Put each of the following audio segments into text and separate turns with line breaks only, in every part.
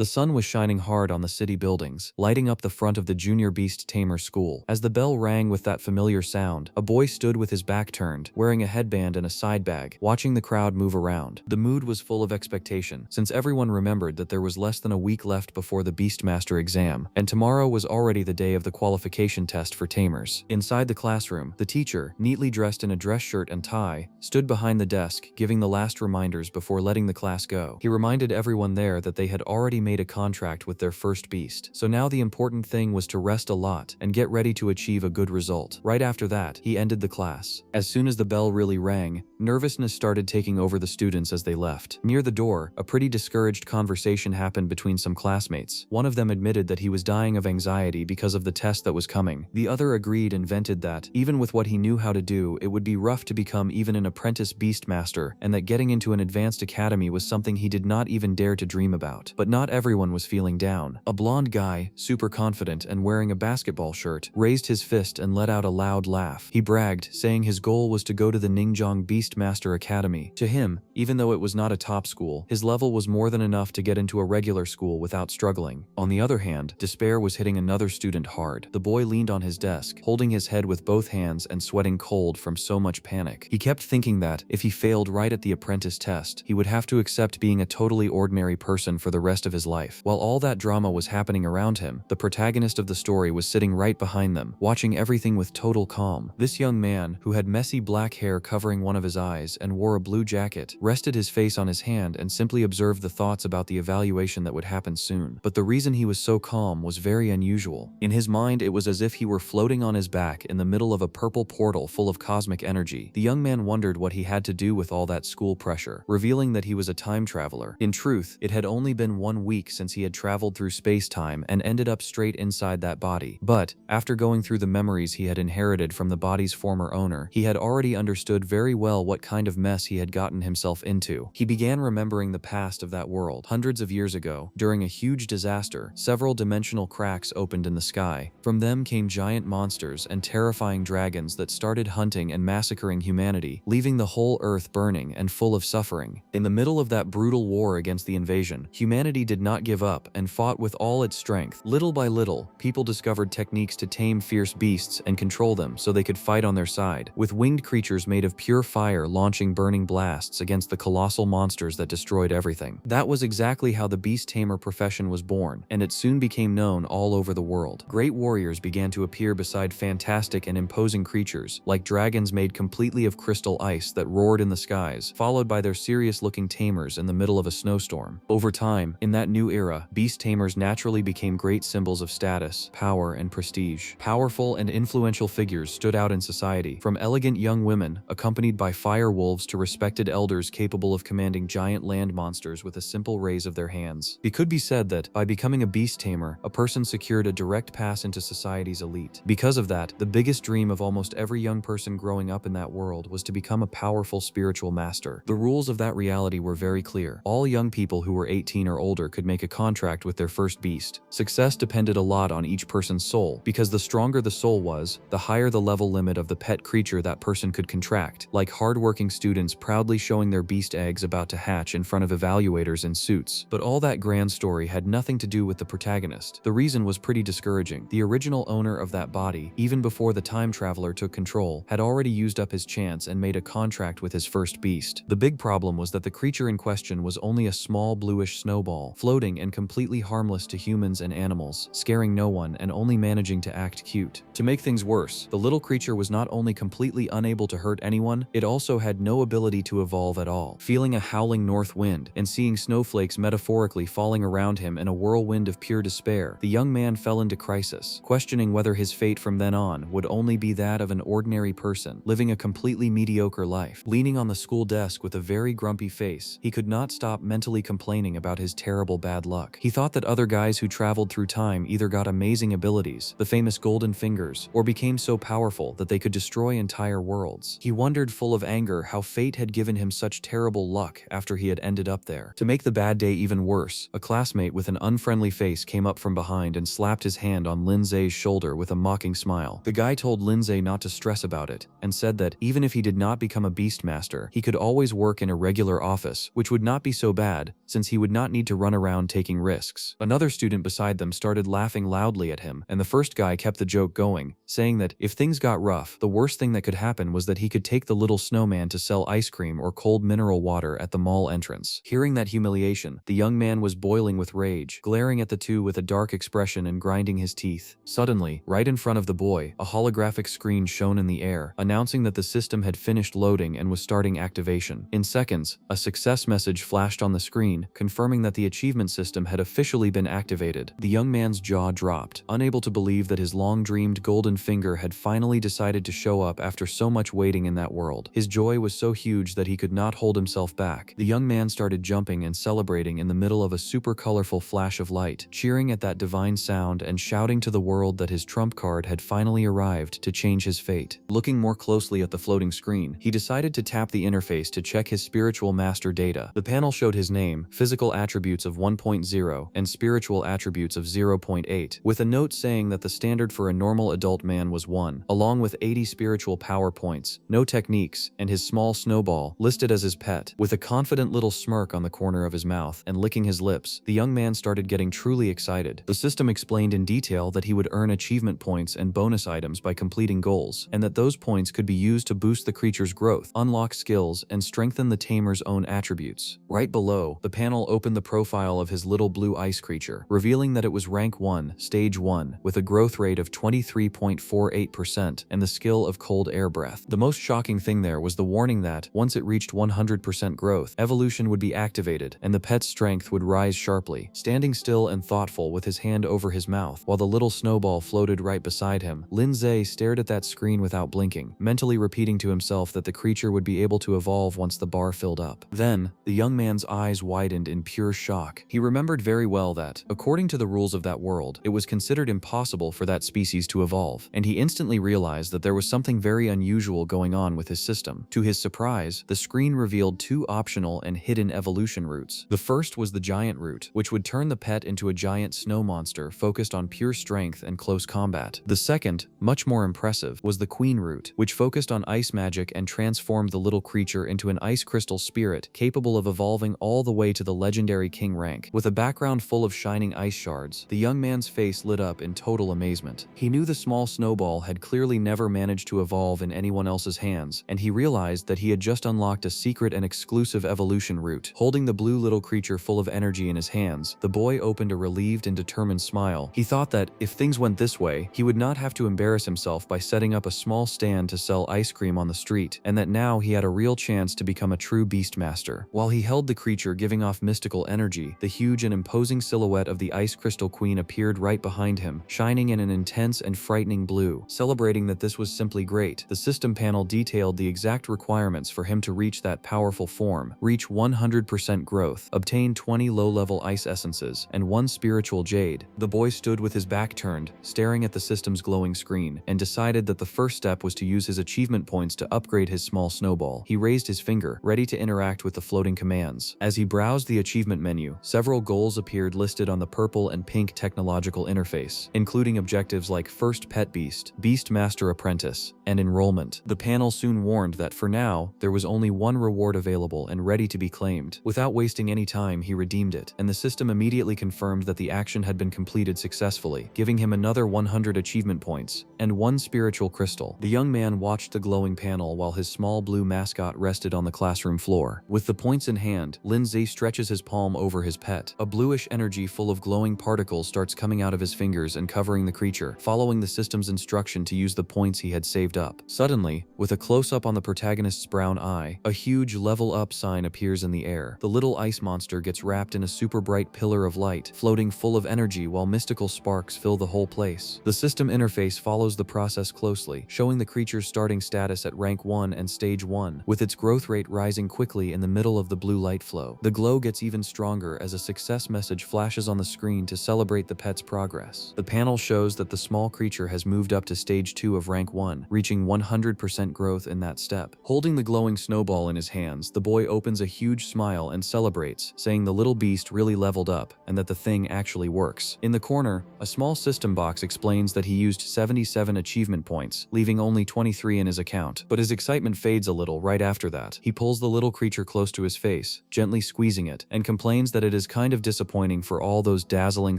The sun was shining hard on the city buildings, lighting up the front of the Junior Beast Tamer school. As the bell rang with that familiar sound, a boy stood with his back turned, wearing a headband and a side bag, watching the crowd move around. The mood was full of expectation, since everyone remembered that there was less than a week left before the Beastmaster exam, and tomorrow was already the day of the qualification test for tamers. Inside the classroom, the teacher, neatly dressed in a dress shirt and tie, stood behind the desk, giving the last reminders before letting the class go. He reminded everyone there that they had already made a contract with their first beast, so now the important thing was to rest a lot and get ready to achieve a good result. Right after that, he ended the class. As soon as the bell really rang, nervousness started taking over the students as they left. Near the door, a pretty discouraged conversation happened between some classmates. One of them admitted that he was dying of anxiety because of the test that was coming. The other agreed and vented that, even with what he knew how to do, it would be rough to become even an apprentice beastmaster, and that getting into an advanced academy was something he did not even dare to dream about. But not everyone was feeling down. A blonde guy, super confident and wearing a basketball shirt, raised his fist and let out a loud laugh. He bragged, saying his goal was to go to the Ninjong Beastmaster Academy. To him, even though it was not a top school, his level was more than enough to get into a regular school without struggling. On the other hand, despair was hitting another student hard. The boy leaned on his desk, holding his head with both hands and sweating cold from so much panic. He kept thinking that, if he failed right at the apprentice test, he would have to accept being a totally ordinary person for the rest of his life. While all that drama was happening around him, the protagonist of the story was sitting right behind them, watching everything with total calm. This young man, who had messy black hair covering one of his eyes and wore a blue jacket, rested his face on his hand and simply observed the thoughts about the evaluation that would happen soon. But the reason he was so calm was very unusual. In his mind, it was as if he were floating on his back in the middle of a purple portal full of cosmic energy. The young man wondered what he had to do with all that school pressure, revealing that he was a time traveler. In truth, it had only been 1 week since he had traveled through space-time and ended up straight inside that body. But, after going through the memories he had inherited from the body's former owner, he had already understood very well what kind of mess he had gotten himself into. He began remembering the past of that world. Hundreds of years ago, during a huge disaster, several dimensional cracks opened in the sky. From them came giant monsters and terrifying dragons that started hunting and massacring humanity, leaving the whole earth burning and full of suffering. In the middle of that brutal war against the invasion, humanity did not give up and fought with all its strength. Little by little, people discovered techniques to tame fierce beasts and control them so they could fight on their side, with winged creatures made of pure fire launching burning blasts against the colossal monsters that destroyed everything. That was exactly how the beast tamer profession was born, and it soon became known all over the world. Great warriors began to appear beside fantastic and imposing creatures, like dragons made completely of crystal ice that roared in the skies, followed by their serious-looking tamers in the middle of a snowstorm. Over time, in that new era, beast tamers naturally became great symbols of status, power, and prestige. Powerful and influential figures stood out in society, from elegant young women, accompanied by fire wolves, to respected elders capable of commanding giant land monsters with a simple raise of their hands. It could be said that, by becoming a beast tamer, a person secured a direct pass into society's elite. Because of that, the biggest dream of almost every young person growing up in that world was to become a powerful spiritual master. The rules of that reality were very clear. All young people who were 18 or older could make a contract with their first beast. Success depended a lot on each person's soul, because the stronger the soul was, the higher the level limit of the pet creature that person could contract, like hardworking students proudly showing their beast eggs about to hatch in front of evaluators in suits. But all that grand story had nothing to do with the protagonist. The reason was pretty discouraging. The original owner of that body, even before the time traveler took control, had already used up his chance and made a contract with his first beast. The big problem was that the creature in question was only a small bluish snowball, floating and completely harmless to humans and animals, scaring no one and only managing to act cute. To make things worse, the little creature was not only completely unable to hurt anyone, it also had no ability to evolve at all. Feeling a howling north wind and seeing snowflakes metaphorically falling around him in a whirlwind of pure despair, the young man fell into crisis, questioning whether his fate from then on would only be that of an ordinary person, living a completely mediocre life. Leaning on the school desk with a very grumpy face, he could not stop mentally complaining about his terrible bad luck. He thought that other guys who traveled through time either got amazing abilities, the famous golden fingers, or became so powerful that they could destroy entire worlds. He wondered, full of anger, how fate had given him such terrible luck after he had ended up there. To make the bad day even worse, a classmate with an unfriendly face came up from behind and slapped his hand on Lindsay's shoulder with a mocking smile. The guy told Lindsay not to stress about it, and said that, even if he did not become a beastmaster, he could always work in a regular office, which would not be so bad, since he would not need to run around around taking risks. Another student beside them started laughing loudly at him, and the first guy kept the joke going, saying that if things got rough, the worst thing that could happen was that he could take the little snowman to sell ice cream or cold mineral water at the mall entrance. Hearing that humiliation, the young man was boiling with rage, glaring at the two with a dark expression and grinding his teeth. Suddenly, right in front of the boy, a holographic screen shone in the air, announcing that the system had finished loading and was starting activation. In seconds, a success message flashed on the screen, confirming that the achievement system had officially been activated. The young man's jaw dropped, unable to believe that his long-dreamed golden finger had finally decided to show up after so much waiting in that world. His joy was so huge that he could not hold himself back. The young man started jumping and celebrating in the middle of a super colorful flash of light, cheering at that divine sound and shouting to the world that his trump card had finally arrived to change his fate. Looking more closely at the floating screen, he decided to tap the interface to check his spiritual master data. The panel showed his name, physical attributes of 1.0, and spiritual attributes of 0.8, with a note saying that the standard for a normal adult man was 1, along with 80 spiritual power points, no techniques, and his small snowball, listed as his pet. With a confident little smirk on the corner of his mouth and licking his lips, the young man started getting truly excited. The system explained in detail that he would earn achievement points and bonus items by completing goals, and that those points could be used to boost the creature's growth, unlock skills, and strengthen the tamer's own attributes. Right below, the panel opened the profile of his little blue ice creature, revealing that it was rank 1, stage 1, with a growth rate of 23.48% and the skill of cold air breath. The most shocking thing there was the warning that, once it reached 100% growth, evolution would be activated, and the pet's strength would rise sharply. Standing still and thoughtful with his hand over his mouth, while the little snowball floated right beside him, Lindsay stared at that screen without blinking, mentally repeating to himself that the creature would be able to evolve once the bar filled up. Then, the young man's eyes widened in pure shock. He remembered very well that, according to the rules of that world, it was considered impossible for that species to evolve, and he instantly realized that there was something very unusual going on with his system. To his surprise, the screen revealed two optional and hidden evolution routes. The first was the giant route, which would turn the pet into a giant snow monster focused on pure strength and close combat. The second, much more impressive, was the queen route, which focused on ice magic and transformed the little creature into an ice crystal spirit capable of evolving all the way to the legendary king rank. With a background full of shining ice shards, the young man's face lit up in total amazement. He knew the small snowball had clearly never managed to evolve in anyone else's hands, and he realized that he had just unlocked a secret and exclusive evolution route. Holding the blue little creature full of energy in his hands, the boy opened a relieved and determined smile. He thought that, if things went this way, he would not have to embarrass himself by setting up a small stand to sell ice cream on the street, and that now he had a real chance to become a true beastmaster. While he held the creature giving off mystical energy, the huge and imposing silhouette of the ice crystal queen appeared right behind him, shining in an intense and frightening blue. Celebrating that this was simply great, the system panel detailed the exact requirements for him to reach that powerful form: reach 100% growth, obtain 20 low-level ice essences, and 1 spiritual jade. The boy stood with his back turned, staring at the system's glowing screen, and decided that the first step was to use his achievement points to upgrade his small snowball. He raised his finger, ready to interact with the floating commands. As he browsed the achievement menu, several goals appeared listed on the purple and pink technological interface, including objectives like First Pet Beast, Beast Master Apprentice, and Enrollment. The panel soon warned that for now, there was only one reward available and ready to be claimed. Without wasting any time, he redeemed it, and the system immediately confirmed that the action had been completed successfully, giving him another 100 achievement points and 1 spiritual crystal. The young man watched the glowing panel while his small blue mascot rested on the classroom floor. With the points in hand, Lindsay stretches his palm over his pet. A bluish energy full of glowing particles starts coming out of his fingers and covering the creature, following the system's instruction to use the points he had saved up. Suddenly, with a close-up on the protagonist's brown eye, a huge level up sign appears in the air. The little ice monster gets wrapped in a super bright pillar of light, floating full of energy while mystical sparks fill the whole place. The system interface follows the process closely, showing the creature's starting status at rank 1 and stage 1, with its growth rate rising quickly in the middle of the blue light flow. The glow gets even stronger as a success message flashes on the screen to celebrate the pet's progress. The panel shows that the small creature has moved up to stage 2 of rank 1, reaching 100% growth in that step. Holding the glowing snowball in his hands, the boy opens a huge smile and celebrates, saying the little beast really leveled up and that the thing actually works. In the corner, a small system box explains that he used 77 achievement points, leaving only 23 in his account. But his excitement fades a little right after that. He pulls the little creature close to his face, gently squeezing it, and complains that it it is kind of disappointing for all those dazzling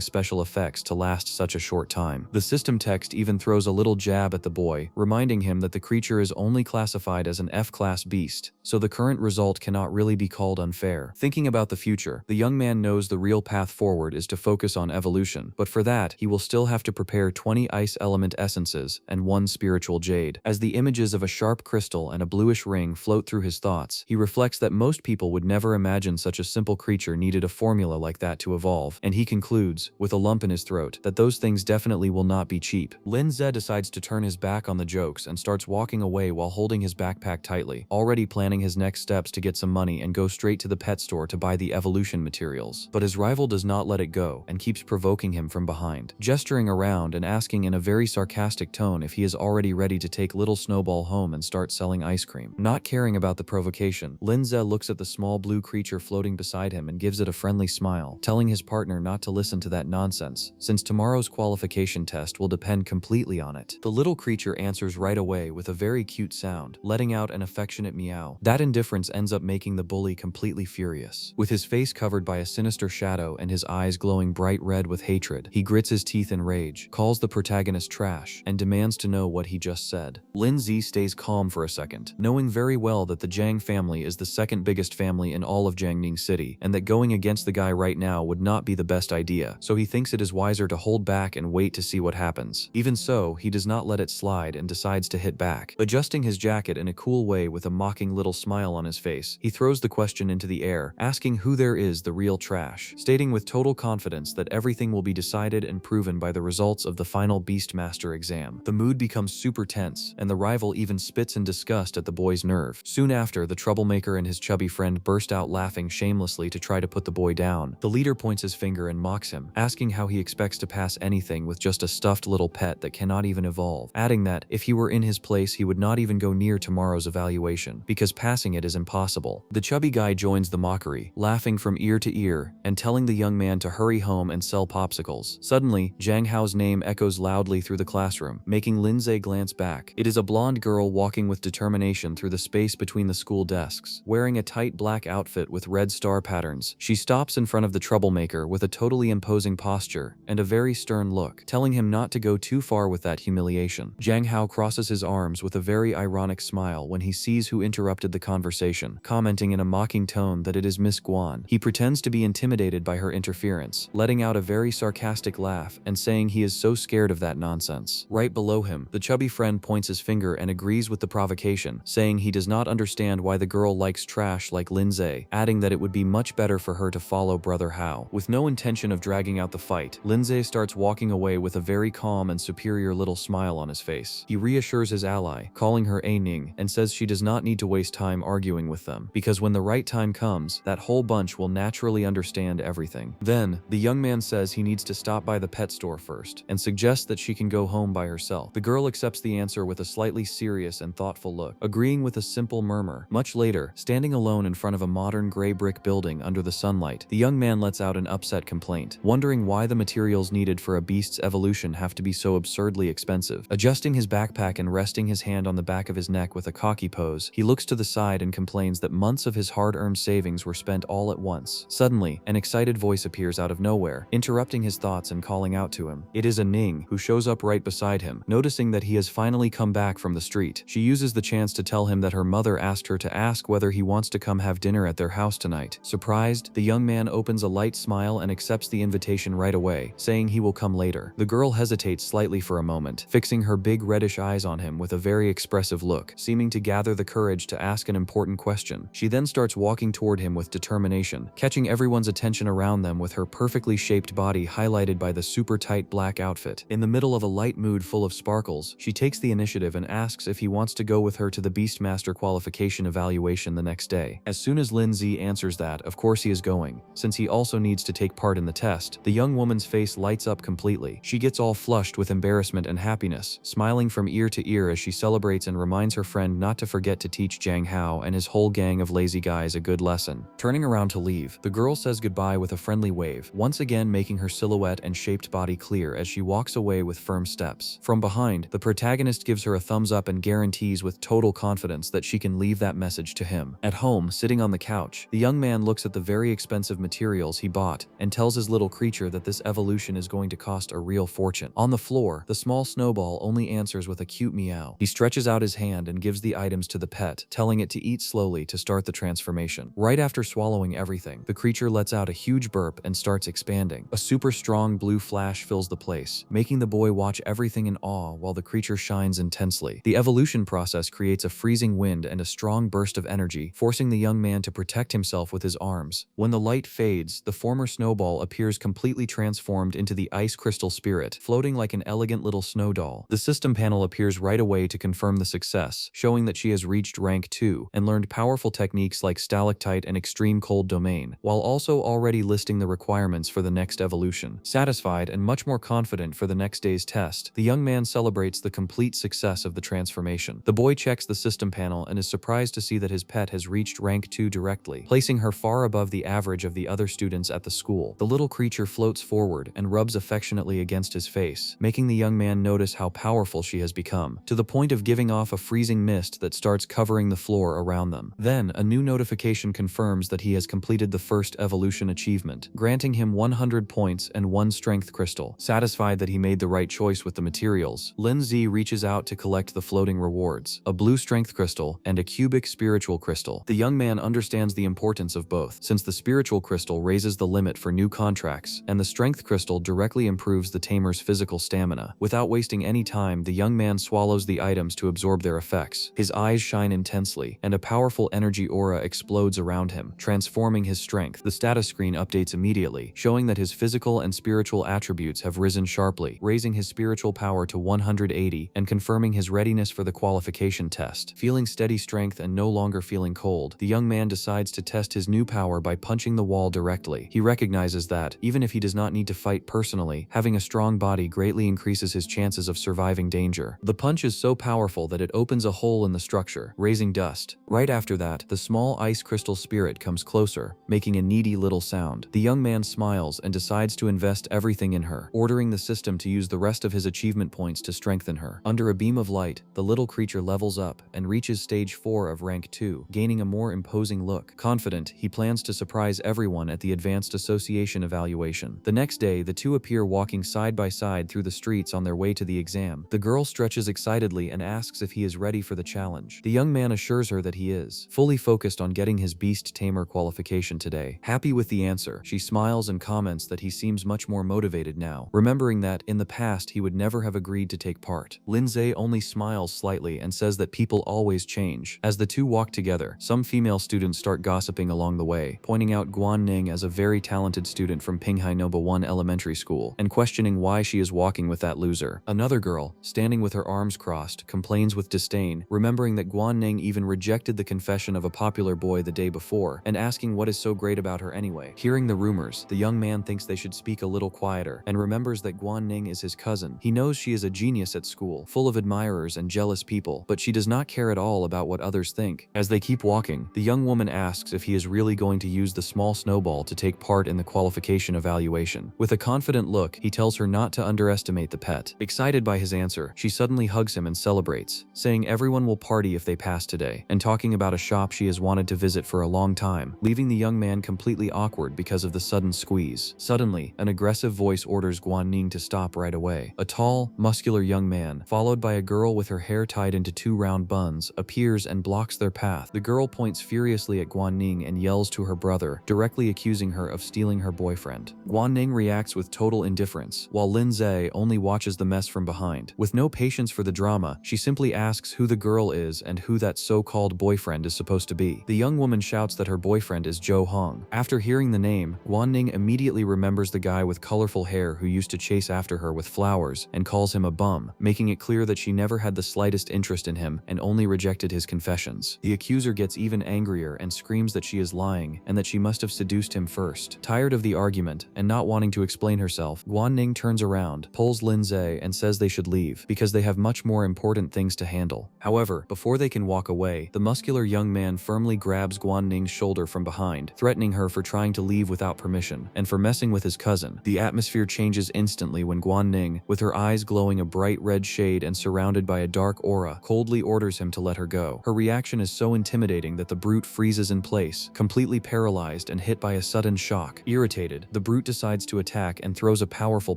special effects to last such a short time. The system text even throws a little jab at the boy, reminding him that the creature is only classified as an F-class beast, so the current result cannot really be called unfair. Thinking about the future, the young man knows the real path forward is to focus on evolution, but for that, he will still have to prepare 20 ice element essences and 1 spiritual jade. As the images of a sharp crystal and a bluish ring float through his thoughts, he reflects that most people would never imagine such a simple creature needed a formula like that to evolve, and he concludes, with a lump in his throat, that those things definitely will not be cheap. Lin Ze decides to turn his back on the jokes and starts walking away while holding his backpack tightly, already planning his next steps to get some money and go straight to the pet store to buy the evolution materials. But his rival does not let it go and keeps provoking him from behind, gesturing around and asking in a very sarcastic tone if he is already ready to take little Snowball home and start selling ice cream. Not caring about the provocation, Lin Ze looks at the small blue creature floating beside him and gives it a friendly smile, telling his partner not to listen to that nonsense, since tomorrow's qualification test will depend completely on it. The little creature answers right away with a very cute sound, letting out an affectionate meow. That indifference ends up making the bully completely furious. With his face covered by a sinister shadow and his eyes glowing bright red with hatred, he grits his teeth in rage, calls the protagonist trash, and demands to know what he just said. Lin Ze stays calm for a second, knowing very well that the Jiang family is the second biggest family in all of Jiangning City, and that going against the guy right now would not be the best idea, so he thinks it is wiser to hold back and wait to see what happens. Even so, he does not let it slide and decides to hit back. Adjusting his jacket in a cool way with a mocking little smile on his face, he throws the question into the air, asking who there is the real trash, stating with total confidence that everything will be decided and proven by the results of the final Beastmaster exam. The mood becomes super tense, and the rival even spits in disgust at the boy's nerve. Soon after, the troublemaker and his chubby friend burst out laughing shamelessly to try to put the boy down. The leader points his finger and mocks him, asking how he expects to pass anything with just a stuffed little pet that cannot even evolve, adding that, if he were in his place he would not even go near tomorrow's evaluation, because passing it is impossible. The chubby guy joins the mockery, laughing from ear to ear, and telling the young man to hurry home and sell popsicles. Suddenly, Zhang Hao's name echoes loudly through the classroom, making Lin Ze glance back. It is a blonde girl walking with determination through the space between the school desks, wearing a tight black outfit with red star patterns. She stops in front of the troublemaker with a totally imposing posture and a very stern look, telling him not to go too far with that humiliation. Zhang Hao crosses his arms with a very ironic smile when he sees who interrupted the conversation, commenting in a mocking tone that it is Miss Guan. He pretends to be intimidated by her interference, letting out a very sarcastic laugh and saying he is so scared of that nonsense. Right below him, the chubby friend points his finger and agrees with the provocation, saying he does not understand why the girl likes trash like Lin Ze, adding that it would be much better for her to follow Brother Hao. With no intention of dragging out the fight, Lin Ze starts walking away with a very calm and superior little smile on his face. He reassures his ally, calling her A Ning, and says she does not need to waste time arguing with them, because when the right time comes, that whole bunch will naturally understand everything. Then, the young man says he needs to stop by the pet store first, and suggests that she can go home by herself. The girl accepts the answer with a slightly serious and thoughtful look, agreeing with a simple murmur. Much later, standing alone in front of a modern gray brick building under the sunlight, the young man lets out an upset complaint, wondering why the materials needed for a beast's evolution have to be so absurdly expensive. Adjusting his backpack and resting his hand on the back of his neck with a cocky pose, he looks to the side and complains that months of his hard-earned savings were spent all at once. Suddenly, an excited voice appears out of nowhere, interrupting his thoughts and calling out to him. It is a Ning, who shows up right beside him, noticing that he has finally come back from the street. She uses the chance to tell him that her mother asked her to ask whether he wants to come have dinner at their house tonight. Surprised, the young man opens a light smile and accepts the invitation right away, saying he will come later. The girl hesitates slightly for a moment, fixing her big reddish eyes on him with a very expressive look, seeming to gather the courage to ask an important question. She then starts walking toward him with determination, catching everyone's attention around them with her perfectly shaped body highlighted by the super tight black outfit. In the middle of a light mood full of sparkles, she takes the initiative and asks if he wants to go with her to the Beastmaster qualification evaluation the next day. As soon as Lin Ze answers that, of course he is going, since he also needs to take part in the test. The young woman's face lights up completely. She gets all flushed with embarrassment and happiness, smiling from ear to ear as she celebrates and reminds her friend not to forget to teach Zhang Hao and his whole gang of lazy guys a good lesson. Turning around to leave, the girl says goodbye with a friendly wave, once again making her silhouette and shaped body clear as she walks away with firm steps. From behind, the protagonist gives her a thumbs up and guarantees with total confidence that she can leave that message to him. At home, sitting on the couch, the young man looks at the very expensive expensive materials he bought and tells his little creature that this evolution is going to cost a real fortune. On the floor, the small snowball only answers with a cute meow. He stretches out his hand and gives the items to the pet, telling it to eat slowly to start the transformation. Right after swallowing everything, the creature lets out a huge burp and starts expanding. A super strong blue flash fills the place, making the boy watch everything in awe while the creature shines intensely. The evolution process creates a freezing wind and a strong burst of energy, forcing the young man to protect himself with his arms. When the light fades, the former snowball appears completely transformed into the ice crystal spirit, floating like an elegant little snow doll. The system panel appears right away to confirm the success, showing that she has reached rank 2 and learned powerful techniques like stalactite and extreme cold domain, while also already listing the requirements for the next evolution. Satisfied and much more confident for the next day's test, the young man celebrates the complete success of the transformation. The boy checks the system panel and is surprised to see that his pet has reached rank 2 directly, placing her far above the average of the other students at the school. The little creature floats forward and rubs affectionately against his face, making the young man notice how powerful she has become, to the point of giving off a freezing mist that starts covering the floor around them. Then, a new notification confirms that he has completed the first evolution achievement, granting him 100 points and 1 strength crystal. Satisfied that he made the right choice with the materials, Lin Z reaches out to collect the floating rewards, a blue strength crystal and a cubic spiritual crystal. The young man understands the importance of both, since the spiritual crystal raises the limit for new contracts, and the strength crystal directly improves the tamer's physical stamina. Without wasting any time, the young man swallows the items to absorb their effects. His eyes shine intensely, and a powerful energy aura explodes around him, transforming his strength. The status screen updates immediately, showing that his physical and spiritual attributes have risen sharply, raising his spiritual power to 180 and confirming his readiness for the qualification test. Feeling steady strength and no longer feeling cold, the young man decides to test his new power by punching the wall directly. He recognizes that, even if he does not need to fight personally, having a strong body greatly increases his chances of surviving danger. The punch is so powerful that it opens a hole in the structure, raising dust. Right after that, the small ice crystal spirit comes closer, making a needy little sound. The young man smiles and decides to invest everything in her, ordering the system to use the rest of his achievement points to strengthen her. Under a beam of light, the little creature levels up and reaches stage 4 of rank 2, gaining a more imposing look. Confident, he plans to surprise everyone at the Advanced Association evaluation. The next day, the two appear walking side by side through the streets on their way to the exam. The girl stretches excitedly and asks if he is ready for the challenge. The young man assures her that he is, fully focused on getting his beast tamer qualification today. Happy with the answer, she smiles and comments that he seems much more motivated now, remembering that, in the past, he would never have agreed to take part. Lindsay only smiles slightly and says that people always change. As the two walk together, some female students start gossiping along the way, pointing out Guan Ning as a very talented student from Pinghai Noba 1 Elementary School, and questioning why she is walking with that loser. Another girl, standing with her arms crossed, complains with disdain, remembering that Guan Ning even rejected the confession of a popular boy the day before, and asking what is so great about her anyway. Hearing the rumors, the young man thinks they should speak a little quieter, and remembers that Guan Ning is his cousin. He knows she is a genius at school, full of admirers and jealous people, but she does not care at all about what others think. As they keep walking, the young woman asks if he is really going to use the small snowball to take part in the qualification evaluation. With a confident look, he tells her not to underestimate the pet. Excited by his answer, she suddenly hugs him and celebrates, saying everyone will party if they pass today, and talking about a shop she has wanted to visit for a long time, leaving the young man completely awkward because of the sudden squeeze. Suddenly, an aggressive voice orders Guan Ning to stop right away. A tall, muscular young man, followed by a girl with her hair tied into 2 round buns, appears and blocks their path. The girl points furiously at Guan Ning and yells to her brother, directly accusing her of stealing her boyfriend. Guan Ning reacts with total indifference, while Lin Zhe only watches the mess from behind. With no patience for the drama, she simply asks who the girl is and who that so-called boyfriend is supposed to be. The young woman shouts that her boyfriend is Zhou Hong. After hearing the name, Guan Ning immediately remembers the guy with colorful hair who used to chase after her with flowers and calls him a bum, making it clear that she never had the slightest interest in him and only rejected his confessions. The accuser gets even angrier and screams that she is lying and that she must have seduced him first. Tired of the argument and not wanting to explain herself, Guan Ning turns around, pulls Lin Zhe and says they should leave because they have much more important things to handle. However, before they can walk away, the muscular young man firmly grabs Guan Ning's shoulder from behind, threatening her for trying to leave without permission and for messing with his cousin. The atmosphere changes instantly when Guan Ning, with her eyes glowing a bright red shade and surrounded by a dark aura, coldly orders him to let her go. Her reaction is so intimidating that the brute freezes in place, completely paralyzed and hit by a sudden shock. Irritated, the brute decides to attack and throws a powerful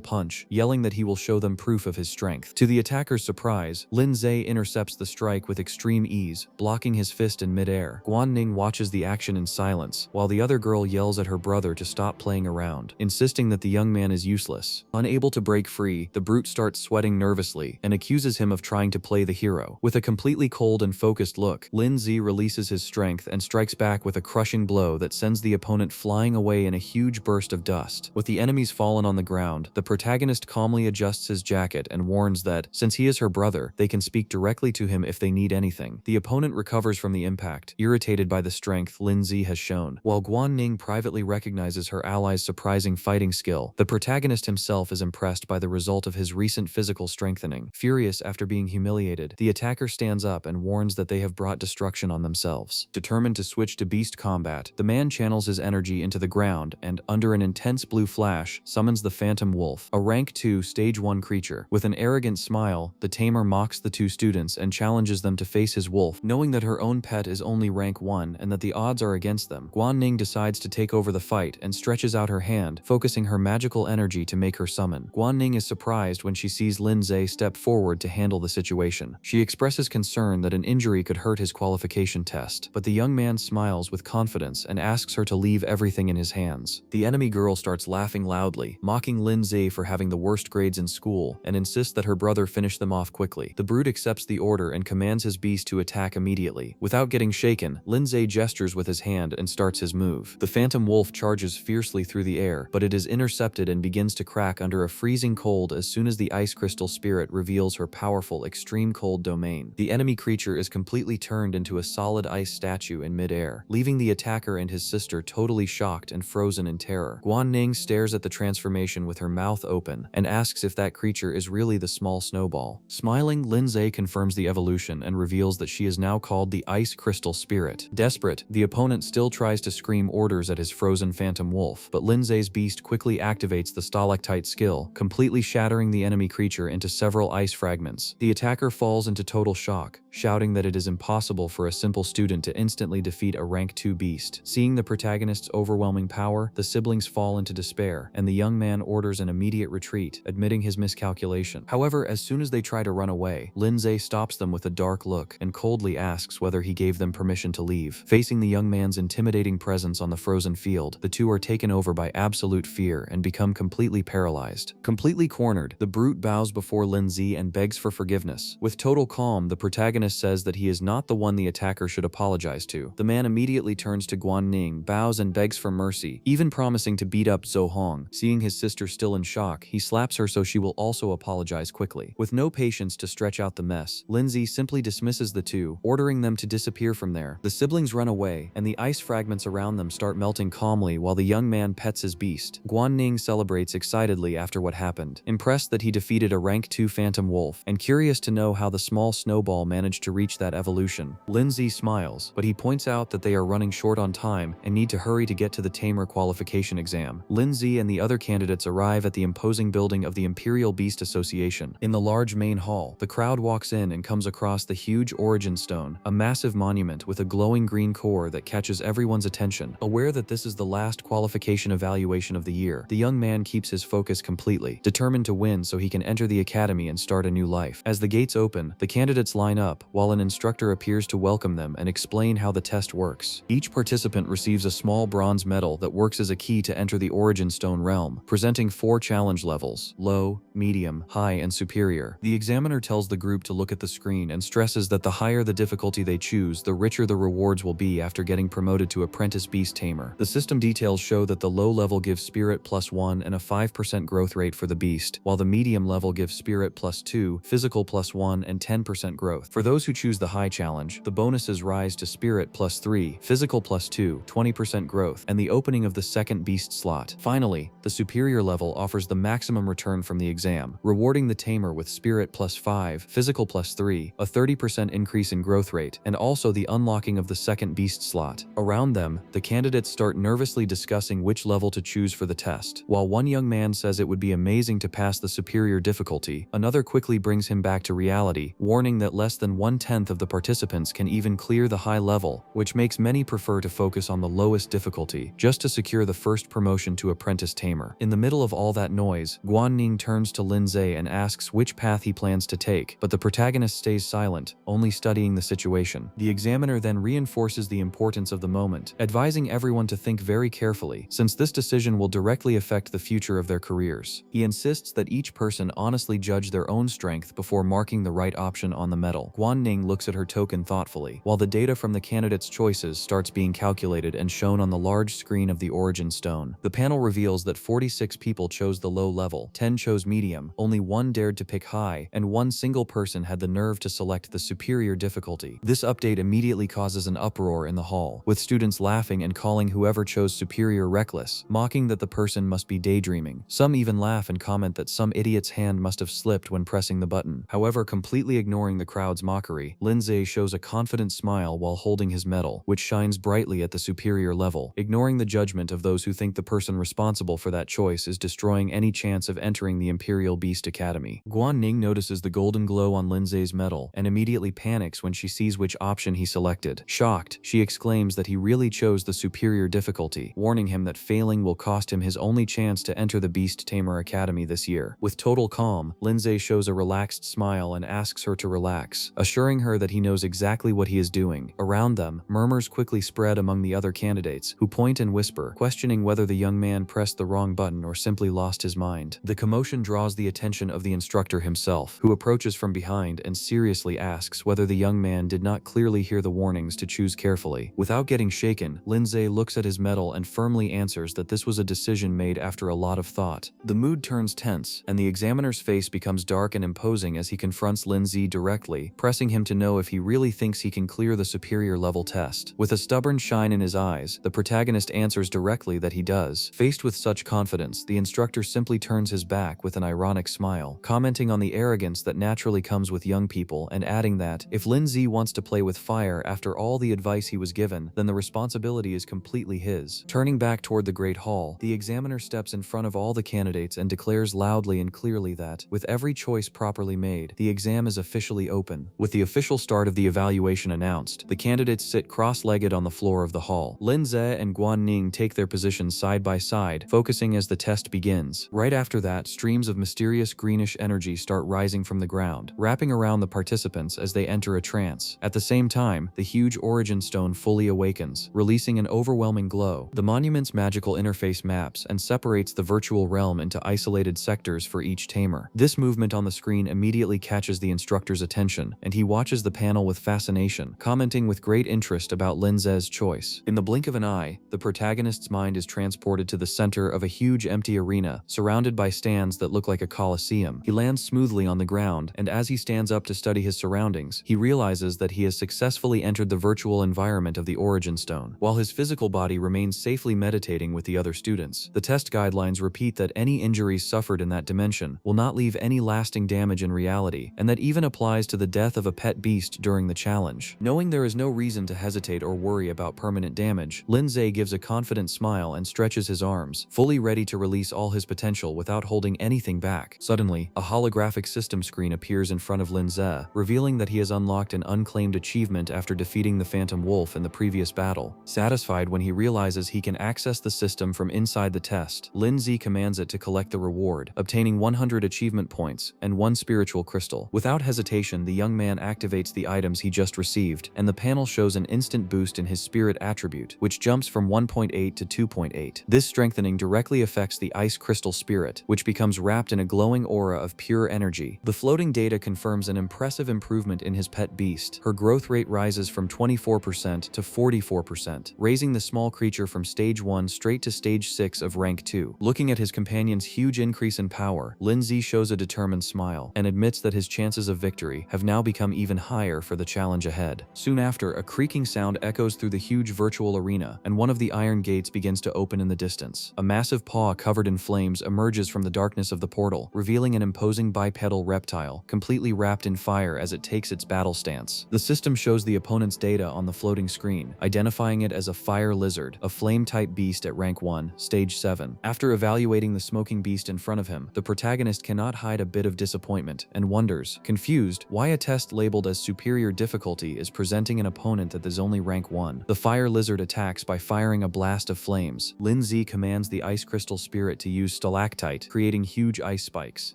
punch, yelling that he will show them proof of his strength. To the attacker's surprise, Lin Zhe intercepts the strike with extreme ease, blocking his fist in midair. Guan Ning watches the action in silence, while the other girl yells at her brother to stop playing around, insisting that the young man is useless. Unable to break free, the brute starts sweating nervously and accuses him of trying to play the hero. With a completely cold and focused look, Lin Zhe releases his strength and strikes back with a crushing blow that sends the opponent flying away in a huge burst of dust. With the enemies fallen on the ground, the protagonist calmly adjusts his jacket and warns that, since he is her brother, they can speak directly to him if they need anything. The opponent recovers from the impact, irritated by the strength Lin Zhe has shown. While Guan Ning privately recognizes her ally's surprising fighting skill, the protagonist himself is impressed by the result of his recent physical strengthening. Furious after being humiliated, the attacker stands up and warns that they have brought destruction on themselves. Determined to switch to beast combat, the man channels his energy into the ground and, under an intense blue flash, summons the Phantom Wolf, a rank 2 stage 1 creature. With an arrogant smile, the tamer mocks the two students and challenges them to face his wolf, knowing that her own pet is only rank 1 and that the odds are against them. Guan Ning decides to take over the fight and stretches out her hand, focusing her magical energy to make her summon. Guan Ning is surprised when she sees Lin Zhe step forward to handle the situation. She expresses concern that an injury could hurt his qualification test, but the young man smiles with confidence and asks her to leave everything in his hands. The enemy girl starts laughing loudly, mocking Lin Zhe for having the worst grades in school, and insists that her brother finish them off quickly. The brute accepts the order and commands his beast to attack immediately. Without getting shaken, Lin Zhe gestures with his hand and starts his move. The Phantom Wolf charges fiercely through the air, but it is intercepted and begins to crack under a freezing cold as soon as the Ice Crystal Spirit reveals her powerful extreme cold domain. The enemy creature is completely turned into a solid ice statue in midair, leaving the attacker and his sister totally shocked and frozen in terror. Guan Ning stares at the transformation with her mouth open and asks if that creature is really the small snowball. Smiling, Lin Zhe confirms the evolution and reveals that she is now called the Ice Crystal Spirit. Desperate, the opponent still tries to scream orders at his frozen Phantom Wolf, but Lin Zhe's beast quickly activates the stalactite skill, completely shattering the enemy creature into several ice fragments. The attacker falls into total shock, shouting that it is impossible for a simple student to instantly defeat a rank 2 beast. Seeing the protagonist's overwhelming power, the siblings fall into despair, and the young man orders an immediate retreat, admitting his miscalculation. However, as soon as they try to run away, Lin Zhe stops them with a dark look and coldly asks whether he gave them permission to leave. Facing the young man's intimidating presence on the frozen field, the two are taken over by absolute fear and become completely paralyzed. Completely cornered, the brute bows before Lin Zhe and begs for forgiveness. With total calm, the protagonist says that he is not the one the attacker should apologize to. The man immediately turns to Guan Ning, bows and begs for mercy, even promising to beat up Zhou Hong. Seeing his sister still in shock, he slaps her so she will also apologize quickly. With no patience to stretch out the mess, Lin Zhe simply dismisses the two, ordering them to disappear from there. The siblings run away, and the ice fragments around them start melting calmly while the young man pets his beast. Guan Ning celebrates excitedly after what happened, impressed that he defeated a rank 2 Phantom Wolf, and curious to know how the small snowball managed to reach that evolution. Lin Zhe smiles, but he points out that they are running short on time and need to hurry to get to the Tamer qualification exam. Lin Zhe and the other candidates arrive at the imposing building of the Imperial Beast Association. In the large main hall, the crowd walks in and comes across the huge Origin Stone, a massive monument with a glowing green core that catches everyone's attention. Aware that this is the last qualification evaluation of the year, the young man keeps his focus completely, determined to win so he can enter the academy and start a new life. As the gates open, the candidates line up, while an instructor appears to welcome them and explain how the test works. Each participant receives a small bronze medal that works as a key to enter the Origin Stone realm, presenting 4 challenge levels: low, medium, high, and superior. The examiner tells the group to look at the screen and stresses that the higher the difficulty they choose, the richer the rewards will be after getting promoted to Apprentice Beast Tamer. The system details show that the low level gives Spirit +1 and a 5% growth rate for the beast, while the medium level gives Spirit +2, Physical +1, and 10% growth. For those who choose the high challenge, the bonuses rise to Spirit +3, Physical +2, 20% growth, and the opening of the second beast slot. Finally, the superior level offers the maximum return from the exam, rewarding the tamer with Spirit +5, Physical +3, a 30% increase in growth rate, and also the unlocking of the second beast slot. Around them, the candidates start nervously discussing which level to choose for the test. While one young man says it would be amazing to pass the superior difficulty, another quickly brings him back to reality, warning that less than 1/10 of the participants can even clear the high level, which makes many prefer to focus on the lowest highest difficulty, just to secure the first promotion to apprentice tamer. In the middle of all that noise, Guanning turns to Lindsay and asks which path he plans to take, but the protagonist stays silent, only studying the situation. The examiner then reinforces the importance of the moment, advising everyone to think very carefully, since this decision will directly affect the future of their careers. He insists that each person honestly judge their own strength before marking the right option on the medal. Guanning looks at her token thoughtfully, while the data from the candidates' choices starts being calculated and shown on the large screen of the origin stone. The panel reveals that 46 people chose the low level, 10 chose medium, only 1 dared to pick high, and 1 single person had the nerve to select the superior difficulty. This update immediately causes an uproar in the hall, with students laughing and calling whoever chose superior reckless, mocking that the person must be daydreaming. Some even laugh and comment that some idiot's hand must have slipped when pressing the button. However, completely ignoring the crowd's mockery, Lindsay shows a confident smile while holding his medal, which shines brightly at the superior level, ignoring the judgment of those who think the person responsible for that choice is destroying any chance of entering the Imperial Beast Academy. Guanning notices the golden glow on Lindsay's medal and immediately panics when she sees which option he selected. Shocked, she exclaims that he really chose the superior difficulty, warning him that failing will cost him his only chance to enter the Beast Tamer Academy this year. With total calm, Lindsay shows a relaxed smile and asks her to relax, assuring her that he knows exactly what he is doing. Around them, murmurs quickly spread among the other candidates, who point and whisper, questioning whether the young man pressed the wrong button or simply lost his mind. The commotion draws the attention of the instructor himself, who approaches from behind and seriously asks whether the young man did not clearly hear the warnings to choose carefully. Without getting shaken, Lindsay looks at his medal and firmly answers that this was a decision made after a lot of thought. The mood turns tense, and the examiner's face becomes dark and imposing as he confronts Lindsay directly, pressing him to know if he really thinks he can clear the superior level test. With a stubborn shine in his eyes, the protagonist answers directly that he does. Faced with such confidence, the instructor simply turns his back with an ironic smile, commenting on the arrogance that naturally comes with young people and adding that, if Lindsay wants to play with fire after all the advice he was given, then the responsibility is completely his. Turning back toward the Great Hall, the examiner steps in front of all the candidates and declares loudly and clearly that, with every choice properly made, the exam is officially open. With the official start of the evaluation announced, the candidates sit cross-legged on the floor of the hall. Lindsay and Guanning take their positions side by side, focusing as the test begins. Right after that, streams of mysterious greenish energy start rising from the ground, wrapping around the participants as they enter a trance. At the same time, the huge origin stone fully awakens, releasing an overwhelming glow. The monument's magical interface maps and separates the virtual realm into isolated sectors for each tamer. This movement on the screen immediately catches the instructor's attention, and he watches the panel with fascination, commenting with great interest about Lindsay's choice. In the blink of an eye, the protagonist's mind is transported to the center of a huge empty arena, surrounded by stands that look like a coliseum. He lands smoothly on the ground, and as he stands up to study his surroundings, he realizes that he has successfully entered the virtual environment of the origin stone. While his physical body remains safely meditating with the other students, the test guidelines repeat that any injuries suffered in that dimension will not leave any lasting damage in reality, and that even applies to the death of a pet beast during the challenge. Knowing there is no reason to hesitate or worry about permanent damage, Lindsay gives a confident smile and stretches his arms, fully ready to release all his potential without holding anything back. Suddenly, a holographic system screen appears in front of Lindsay, revealing that he has unlocked an unclaimed achievement after defeating the Phantom Wolf in the previous battle. Satisfied when he realizes he can access the system from inside the test, Lindsay commands it to collect the reward, obtaining 100 achievement points and 1 spiritual crystal. Without hesitation, the young man activates the items he just received, and the panel shows an instant boost in his spirit attribute, which jumps from 1.8 to 2.8. This strengthening directly affects the ice crystal spirit, which becomes wrapped in a glowing aura of pure energy. The floating data confirms an impressive improvement in his pet beast. Her growth rate rises from 24% to 44%, raising the small creature from stage 1 straight to stage 6 of rank 2. Looking at his companion's huge increase in power, Lindsay shows a determined smile and admits that his chances of victory have now become even higher for the challenge ahead. Soon after, a creaking sound echoes through the huge virtual arena, and one of the iron gates begins to open in the distance. A massive paw covered in flames emerges from the darkness of the portal, revealing an imposing bipedal reptile, completely wrapped in fire as it takes its battle stance. The system shows the opponent's data on the floating screen, identifying it as a fire lizard, a flame-type beast at rank 1, stage 7. After evaluating the smoking beast in front of him, the protagonist cannot hide a bit of disappointment and wonders, confused, why a test labeled as superior difficulty is presenting an opponent that is only rank 1. The fire lizard attacks attacks by firing a blast of flames. Lindsay commands the ice crystal spirit to use stalactite, creating huge ice spikes.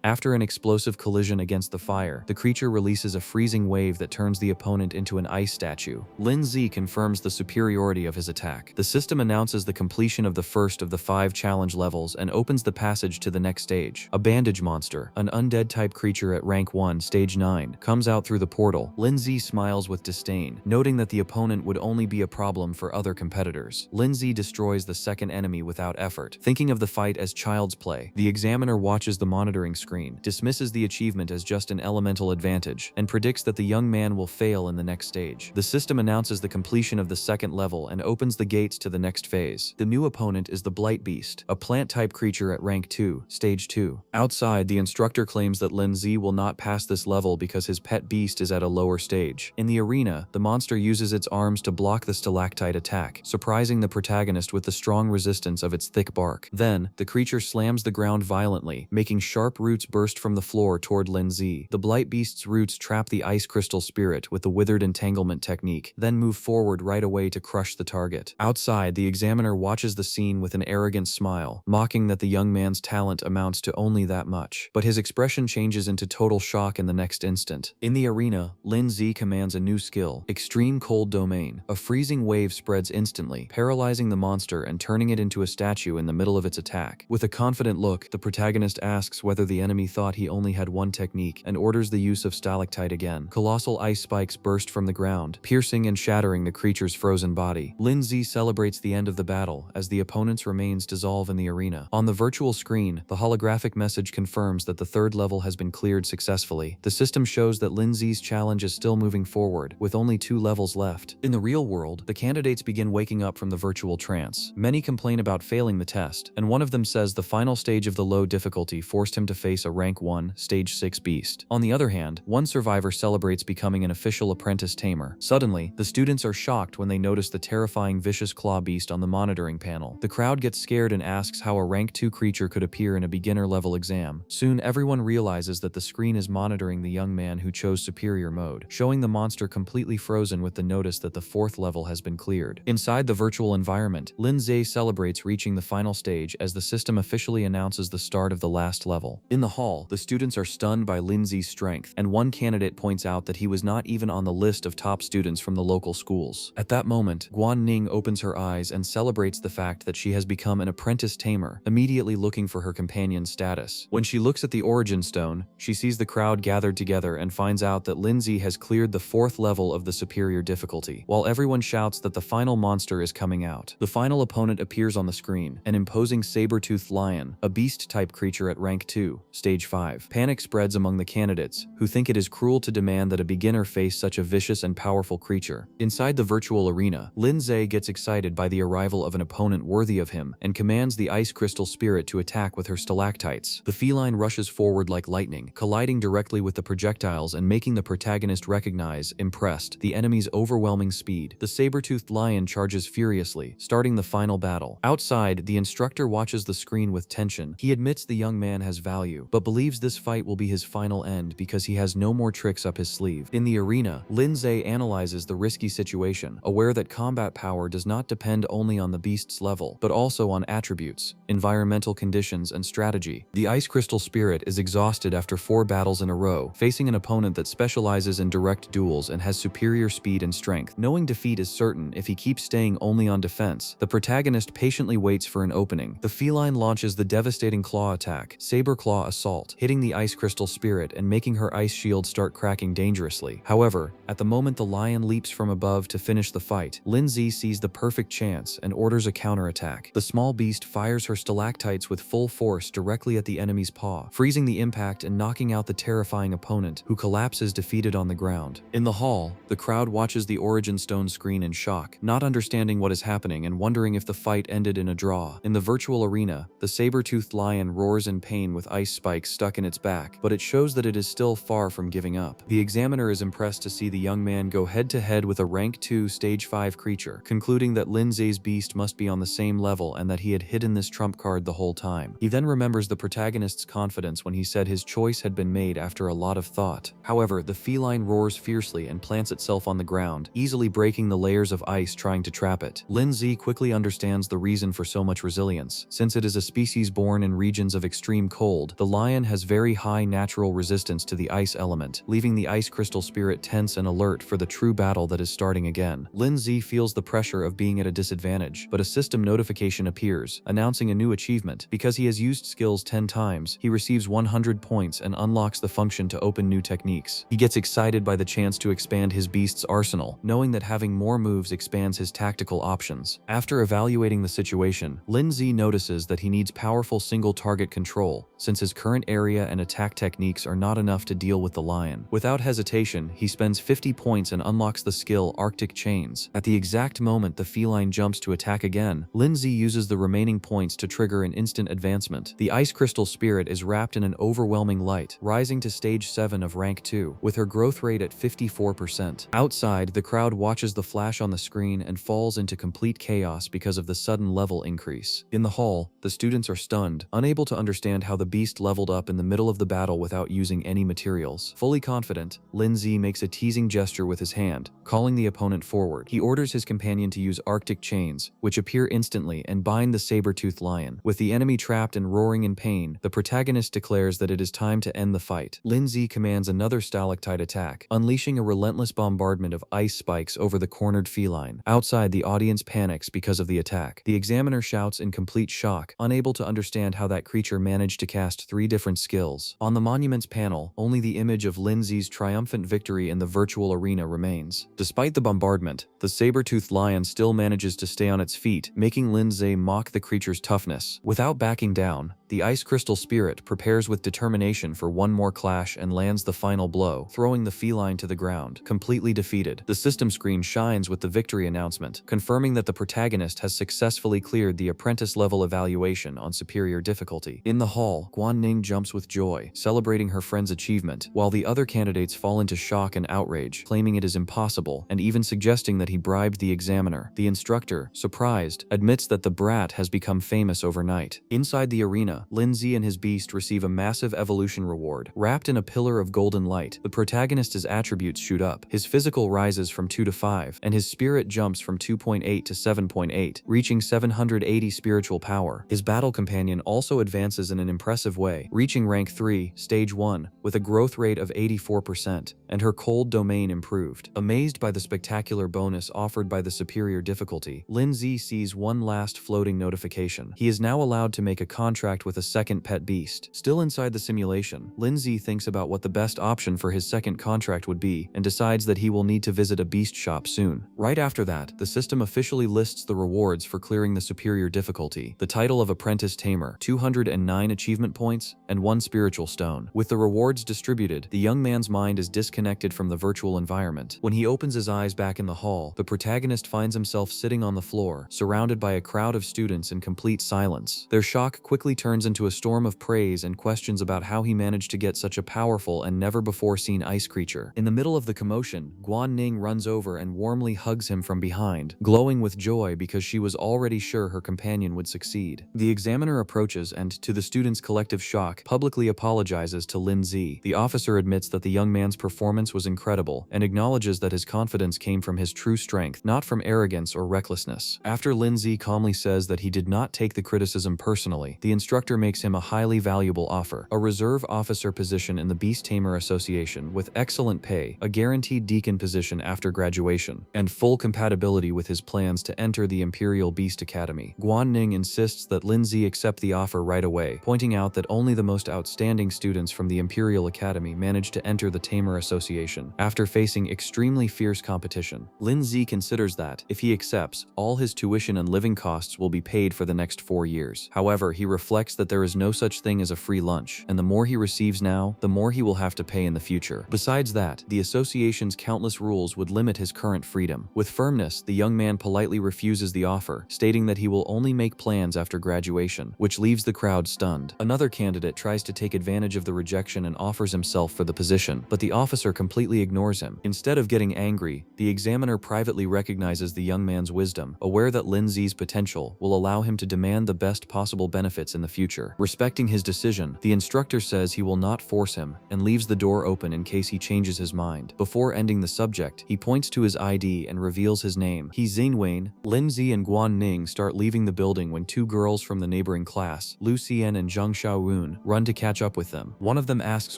After an explosive collision against the fire, the creature releases a freezing wave that turns the opponent into an ice statue. Lindsay confirms the superiority of his attack. The system announces the completion of the first of the 5 challenge levels and opens the passage to the next stage. A bandage monster, an undead-type creature at rank 1, stage 9, comes out through the portal. Lindsay smiles with disdain, noting that the opponent would only be a problem for other competitors. Lindsay destroys the second enemy without effort. Thinking of the fight as child's play, the examiner watches the monitoring screen, dismisses the achievement as just an elemental advantage, and predicts that the young man will fail in the next stage. The system announces the completion of the second level and opens the gates to the next phase. The new opponent is the Blight Beast, a plant-type creature at rank 2, stage 2. Outside, the instructor claims that Lindsay will not pass this level because his pet beast is at a lower stage. In the arena, the monster uses its arms to block the stalactite attack, surprising the protagonist with the strong resistance of its thick bark. Then, the creature slams the ground violently, making sharp roots burst from the floor toward Lindsay. The Blight Beast's roots trap the ice crystal spirit with the withered entanglement technique, then move forward right away to crush the target. Outside, the examiner watches the scene with an arrogant smile, mocking that the young man's talent amounts to only that much. But his expression changes into total shock in the next instant. In the arena, Lindsay commands a new skill, Extreme Cold Domain. A freezing wave spreads instantly, paralyzing the monster and turning it into a statue in the middle of its attack. With a confident look, the protagonist asks whether the enemy thought he only had one technique and orders the use of stalactite again. Colossal ice spikes burst from the ground, piercing and shattering the creature's frozen body. Lindsay celebrates the end of the battle as the opponent's remains dissolve in the arena. On the virtual screen, the holographic message confirms that the third level has been cleared successfully. The system shows that Lindsay's challenge is still moving forward, with only 2 levels left. In the real world, the candidates begin waking up from the virtual trance. Many complain about failing the test, and one of them says the final stage of the low difficulty forced him to face a rank 1, stage 6 beast. On the other hand, one survivor celebrates becoming an official apprentice tamer. Suddenly, the students are shocked when they notice the terrifying vicious claw beast on the monitoring panel. The crowd gets scared and asks how a rank 2 creature could appear in a beginner level exam. Soon, everyone realizes that the screen is monitoring the young man who chose superior mode, showing the monster completely frozen with the notice that the 4th level has been cleared. Inside the virtual environment, Lindsay celebrates reaching the final stage as the system officially announces the start of the last level. In the hall, the students are stunned by Lindsay's strength, and one candidate points out that he was not even on the list of top students from the local schools. At that moment, Guan Ning opens her eyes and celebrates the fact that she has become an apprentice tamer, immediately looking for her companion's status. When she looks at the origin stone, she sees the crowd gathered together and finds out that Lindsay has cleared the 4th level of the superior difficulty, while everyone shouts that the final monster is coming out. The final opponent appears on the screen, an imposing saber-toothed lion, a beast-type creature at rank 2, stage 5. Panic spreads among the candidates, who think it is cruel to demand that a beginner face such a vicious and powerful creature. Inside the virtual arena, Lindsay gets excited by the arrival of an opponent worthy of him and commands the ice crystal spirit to attack with her stalactites. The feline rushes forward like lightning, colliding directly with the projectiles and making the protagonist recognize, impressed, the enemy's overwhelming speed. The saber-toothed lion charges furiously, starting the final battle. Outside, the instructor watches the screen with tension. He admits the young man has value, but believes this fight will be his final end because he has no more tricks up his sleeve. In the arena, Lindsay analyzes the risky situation, aware that combat power does not depend only on the beast's level, but also on attributes, environmental conditions, and strategy. The ice crystal spirit is exhausted after 4 battles in a row, facing an opponent that specializes in direct duels and has superior speed and strength. Knowing defeat is certain if he keeps staying only on defense, the protagonist patiently waits for an opening. The feline launches the devastating claw attack, Saber Claw Assault, hitting the ice crystal spirit and making her ice shield start cracking dangerously. However, at the moment the lion leaps from above to finish the fight, Lindsay sees the perfect chance and orders a counterattack. The small beast fires her stalactites with full force directly at the enemy's paw, freezing the impact and knocking out the terrifying opponent, who collapses defeated on the ground. In the hall, the crowd watches the origin stone screen in shock, not understanding what is happening and wondering if the fight ended in a draw. In the virtual arena, the saber-toothed lion roars in pain with ice spikes stuck in its back, but it shows that it is still far from giving up. The examiner is impressed to see the young man go head-to-head with a rank 2 stage 5 creature, concluding that Lindsay's beast must be on the same level and that he had hidden this trump card the whole time. He then remembers the protagonist's confidence when he said his choice had been made after a lot of thought. However, the feline roars fiercely and plants itself on the ground, easily breaking the layers of ice trying to trap it. Lindsay quickly understands the reason for so much resilience. Since it is a species born in regions of extreme cold, the lion has very high natural resistance to the ice element, leaving the ice crystal spirit tense and alert for the true battle that is starting again. Lindsay feels the pressure of being at a disadvantage, but a system notification appears, announcing a new achievement. Because he has used skills 10 times, he receives 100 points and unlocks the function to open new techniques. He gets excited by the chance to expand his beast's arsenal, knowing that having more moves expands his tactical options. After evaluating the situation, Lindsay notices that he needs powerful single-target control, since his current area and attack techniques are not enough to deal with the lion. Without hesitation, he spends 50 points and unlocks the skill Arctic Chains. At the exact moment the feline jumps to attack again, Lindsay uses the remaining points to trigger an instant advancement. The ice crystal spirit is wrapped in an overwhelming light, rising to stage 7 of rank 2, with her growth rate at 54%. Outside, the crowd watches the flash on the screen and falls into complete chaos because of the sudden level increase. In the hall, the students are stunned, unable to understand how the beast leveled up in the middle of the battle without using any materials. Fully confident, Lindsay makes a teasing gesture with his hand, calling the opponent forward. He orders his companion to use Arctic Chains, which appear instantly and bind the saber-toothed lion. With the enemy trapped and roaring in pain, the protagonist declares that it is time to end the fight. Lindsay commands another stalactite attack, unleashing a relentless bombardment of ice spikes over the cornered feline. Outside, the audience panics because of the attack. The examiner shouts in complete shock, unable to understand how that creature managed to cast 3 different skills. On the monuments panel, only the image of Lindsay's triumphant victory in the virtual arena remains. Despite the bombardment, the saber-toothed lion still manages to stay on its feet, making Lindsay mock the creature's toughness. Without backing down, the ice crystal spirit prepares with determination for one more clash and lands the final blow, throwing the feline to the ground. Completely defeated, the system screen shines with the victory announcement, confirming that the protagonist has successfully cleared the apprentice-level evaluation on superior difficulty. In the hall, Guanning jumps with joy, celebrating her friend's achievement, while the other candidates fall into shock and outrage, claiming it is impossible, and even suggesting that he bribed the examiner. The instructor, surprised, admits that the brat has become famous overnight. Inside the arena, Lindsay and his beast receive a massive evolution reward. Wrapped in a pillar of golden light, the protagonist's attributes shoot up. His physical rises from 2 to 5, and his spirit jumps from 2.8 to 7.8, reaching 780 spiritual power. His battle companion also advances in an impressive way, reaching rank 3, stage 1, with a growth rate of 84%, and her cold domain improved. Amazed by the spectacular bonus offered by the superior difficulty, Lindsay sees one last floating notification. He is now allowed to make a contract with a second pet beast. Still inside the simulation, Lindsay thinks about what the best option for his second contract would be and decides that he will need to visit a beast shop soon. Right after that, the system officially lists the rewards for clearing the superior difficulty. The title of Apprentice Tamer, 209 achievement points, and 1 spiritual stone. With the rewards distributed, the young man's mind is disconnected from the virtual environment. When he opens his eyes back in the hall, the protagonist finds himself sitting on the floor, surrounded by a crowd of students in complete silence. Their shock quickly turns into a storm of praise and questions about how he managed to get such a powerful and never-before-seen ice creature. In the middle of the commotion, Guanning runs over and warmly hugs him from behind, glowing with joy because she was already sure her companion would succeed. The examiner approaches and, to the students' collective shock, publicly apologizes to Lindsay. The officer admits that the young man's performance was incredible and acknowledges that his confidence came from his true strength, not from arrogance or recklessness. After Lindsay calmly says that he did not take the criticism personally, the instructor makes him a highly valuable offer: a reserve officer position in the Beast Tamer Association with excellent pay, a guaranteed deacon position after graduation, and full compatibility with his plans to enter the Imperial Beast Academy. Guanning insists that Lindsay accept the offer right away, pointing out that only the most outstanding students from the Imperial Academy manage to enter the Tamer Association. After facing extremely fierce competition, Lindsay considers that, if he accepts, all his tuition and living costs will be paid for the next 4 years. However, he reflects that there is no such thing as a free lunch, and the more he receives now, the more he will have to pay in the future. Besides that, the association's countless rules would limit his current freedom. With firmness, the young man politely refuses the offer, stating that he will only make plans after graduation, which leaves the crowd stunned. Another candidate tries to take advantage of the rejection and offers himself for the position, but the officer completely ignores him. Instead of getting angry, the examiner privately recognizes the young man's wisdom, aware that Lindsay's potential will allow him to demand the best possible benefits in the future. Respecting his decision, the instructor says he will not force him and leaves the door open in case he changes his mind. Before ending the subject, he points to his ID and reveals his name, He Xingwen, Lindsay and Guan Ning start leaving the building when two girls from the neighboring class, Lu Xian and Zhang Xiaoyun, run to catch up with them. One of them asks